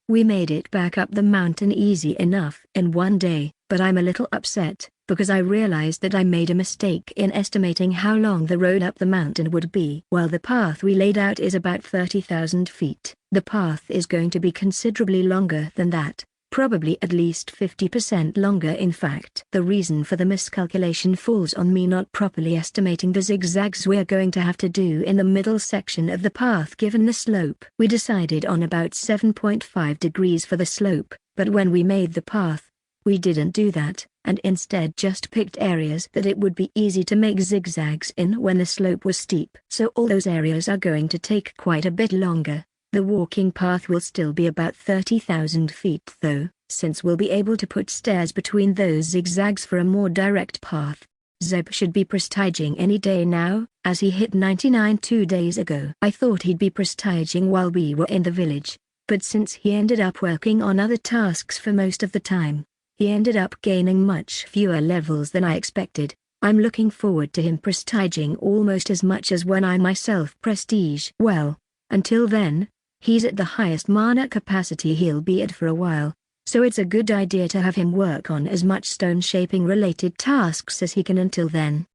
We made it back up the mountain easy enough in one day, but I'm a little upset, because I realized that I made a mistake in estimating how long the road up the mountain would be. While the path we laid out is about 30,000 feet, the path is going to be considerably longer than that, probably at least 50% longer in fact. The reason for the miscalculation falls on me not properly estimating the zigzags we're going to have to do in the middle section of the path given the slope. We decided on about 7.5 degrees for the slope, but when we made the path, we didn't do that, and instead just picked areas that it would be easy to make zigzags in when the slope was steep. So all those areas are going to take quite a bit longer. The walking path will still be about 30,000 feet though, since we'll be able to put stairs between those zigzags for a more direct path. Zeb should be prestiging any day now, as he hit 99 2 days ago. I thought he'd be prestiging while we were in the village, but since he ended up working on other tasks for most of the time, he ended up gaining much fewer levels than I expected. I'm looking forward to him prestiging almost as much as when I myself prestige. Well, until then, he's at the highest mana capacity he'll be at for a while, so it's a good idea to have him work on as much stone shaping related tasks as he can until then.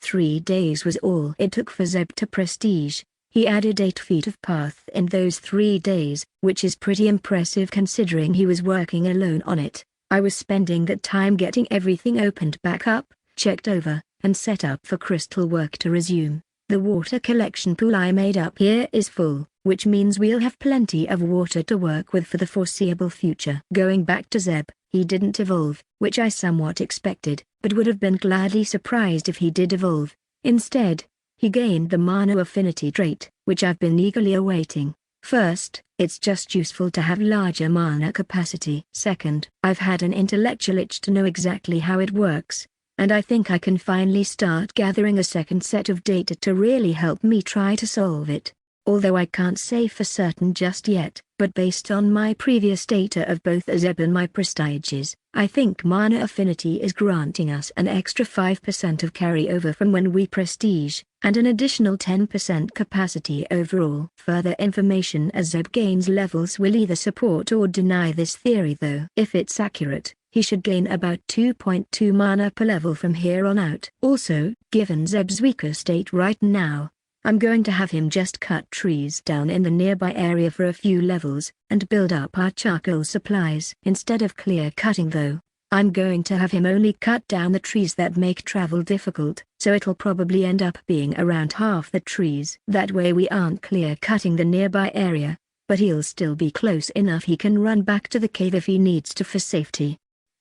3 days was all it took for Zeb to prestige. He added 8 feet of path in those 3 days, which is pretty impressive considering he was working alone on it. I was spending that time getting everything opened back up, checked over, and set up for crystal work to resume. The water collection pool I made up here is full, which means we'll have plenty of water to work with for the foreseeable future. Going back to Zeb, he didn't evolve, which I somewhat expected, but would have been gladly surprised if he did evolve. Instead, he gained the mana affinity trait, which I've been eagerly awaiting. First, it's just useful to have larger mana capacity. Second, I've had an intellectual itch to know exactly how it works, and I think I can finally start gathering a second set of data to really help me try to solve it. Although I can't say for certain just yet, but based on my previous data of both Zeb and my prestiges, I think mana affinity is granting us an extra 5% of carryover from when we prestige, and an additional 10% capacity overall. Further information as Zeb gains levels will either support or deny this theory though. If it's accurate, he should gain about 2.2 mana per level from here on out. Also, given Zeb's weaker state right now, I'm going to have him just cut trees down in the nearby area for a few levels, and build up our charcoal supplies. Instead of clear cutting though, I'm going to have him only cut down the trees that make travel difficult, so it'll probably end up being around half the trees. That way we aren't clear cutting the nearby area, but he'll still be close enough he can run back to the cave if he needs to for safety.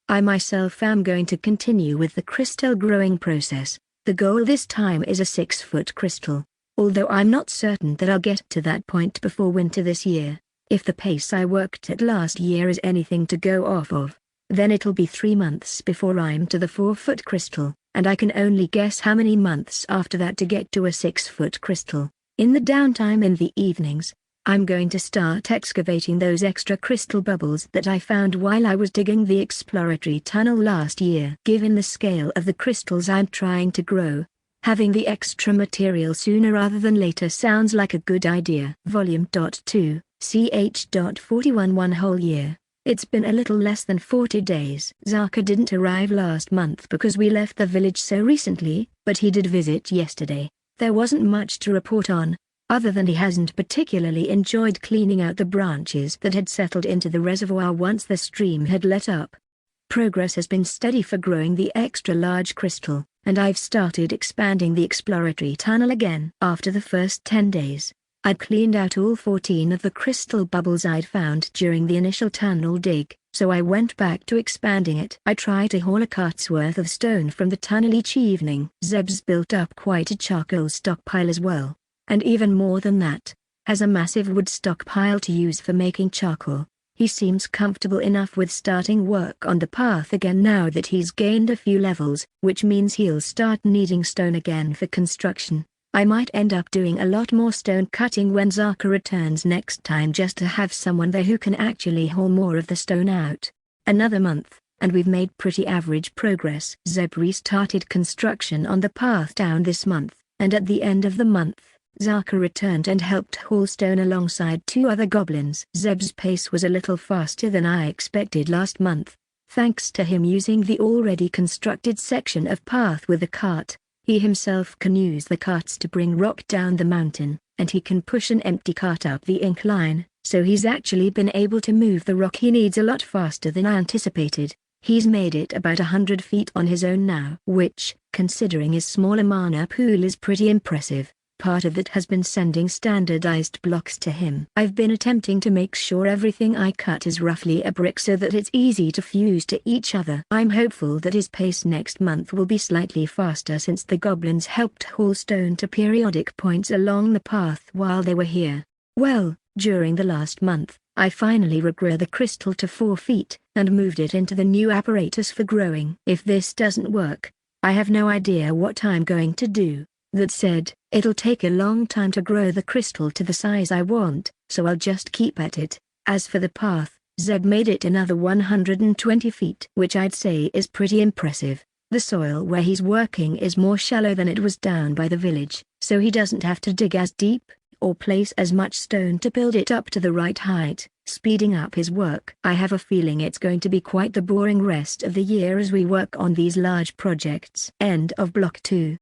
I myself am going to continue with the crystal growing process. The goal this time is a 6-foot crystal. Although I'm not certain that I'll get to that point before winter this year. If the pace I worked at last year is anything to go off of, then it'll be 3 months before I'm to the 4-foot crystal, and I can only guess how many months after that to get to a 6-foot crystal. In the downtime in the evenings, I'm going to start excavating those extra crystal bubbles that I found while I was digging the exploratory tunnel last year. Given the scale of the crystals I'm trying to grow, having the extra material sooner rather than later sounds like a good idea. Volume 2, ch.41 1 whole year. It's been a little less than 40 days. Zaka didn't arrive last month because we left the village so recently, but he did visit yesterday. There wasn't much to report on, other than he hasn't particularly enjoyed cleaning out the branches that had settled into the reservoir once the stream had let up. Progress has been steady for growing the extra large crystal, and I've started expanding the exploratory tunnel again. After the first 10 days, I'd cleaned out all 14 of the crystal bubbles I'd found during the initial tunnel dig, so I went back to expanding it. I try to haul a cart's worth of stone from the tunnel each evening. Zeb's built up quite a charcoal stockpile as well, and even more than that, has a massive wood stockpile to use for making charcoal. He seems comfortable enough with starting work on the path again now that he's gained a few levels, which means he'll start needing stone again for construction. I might end up doing a lot more stone cutting when Zaka returns next time just to have someone there who can actually haul more of the stone out. Another month, and we've made pretty average progress. Zeb restarted construction on the path down this month, and at the end of the month, Zaka returned and helped haul stone alongside 2 other goblins. Zeb's pace was a little faster than I expected last month, thanks to him using the already constructed section of path with the cart. He himself can use the carts to bring rock down the mountain, and he can push an empty cart up the incline, so he's actually been able to move the rock he needs a lot faster than I anticipated. He's made it about 100 feet on his own now, which, considering his smaller mana pool, is pretty impressive. Part of it has been sending standardized blocks to him. I've been attempting to make sure everything I cut is roughly a brick so that it's easy to fuse to each other. I'm hopeful that his pace next month will be slightly faster since the goblins helped haul stone to periodic points along the path while they were here. Well, during the last month, I finally regrew the crystal to 4 feet, and moved it into the new apparatus for growing. If this doesn't work, I have no idea what I'm going to do. That said, it'll take a long time to grow the crystal to the size I want, so I'll just keep at it. As for the path, Zeb made it another 120 feet, which I'd say is pretty impressive. The soil where he's working is more shallow than it was down by the village, so he doesn't have to dig as deep, or place as much stone to build it up to the right height, speeding up his work. I have a feeling it's going to be quite the boring rest of the year as we work on these large projects. End of Block 2.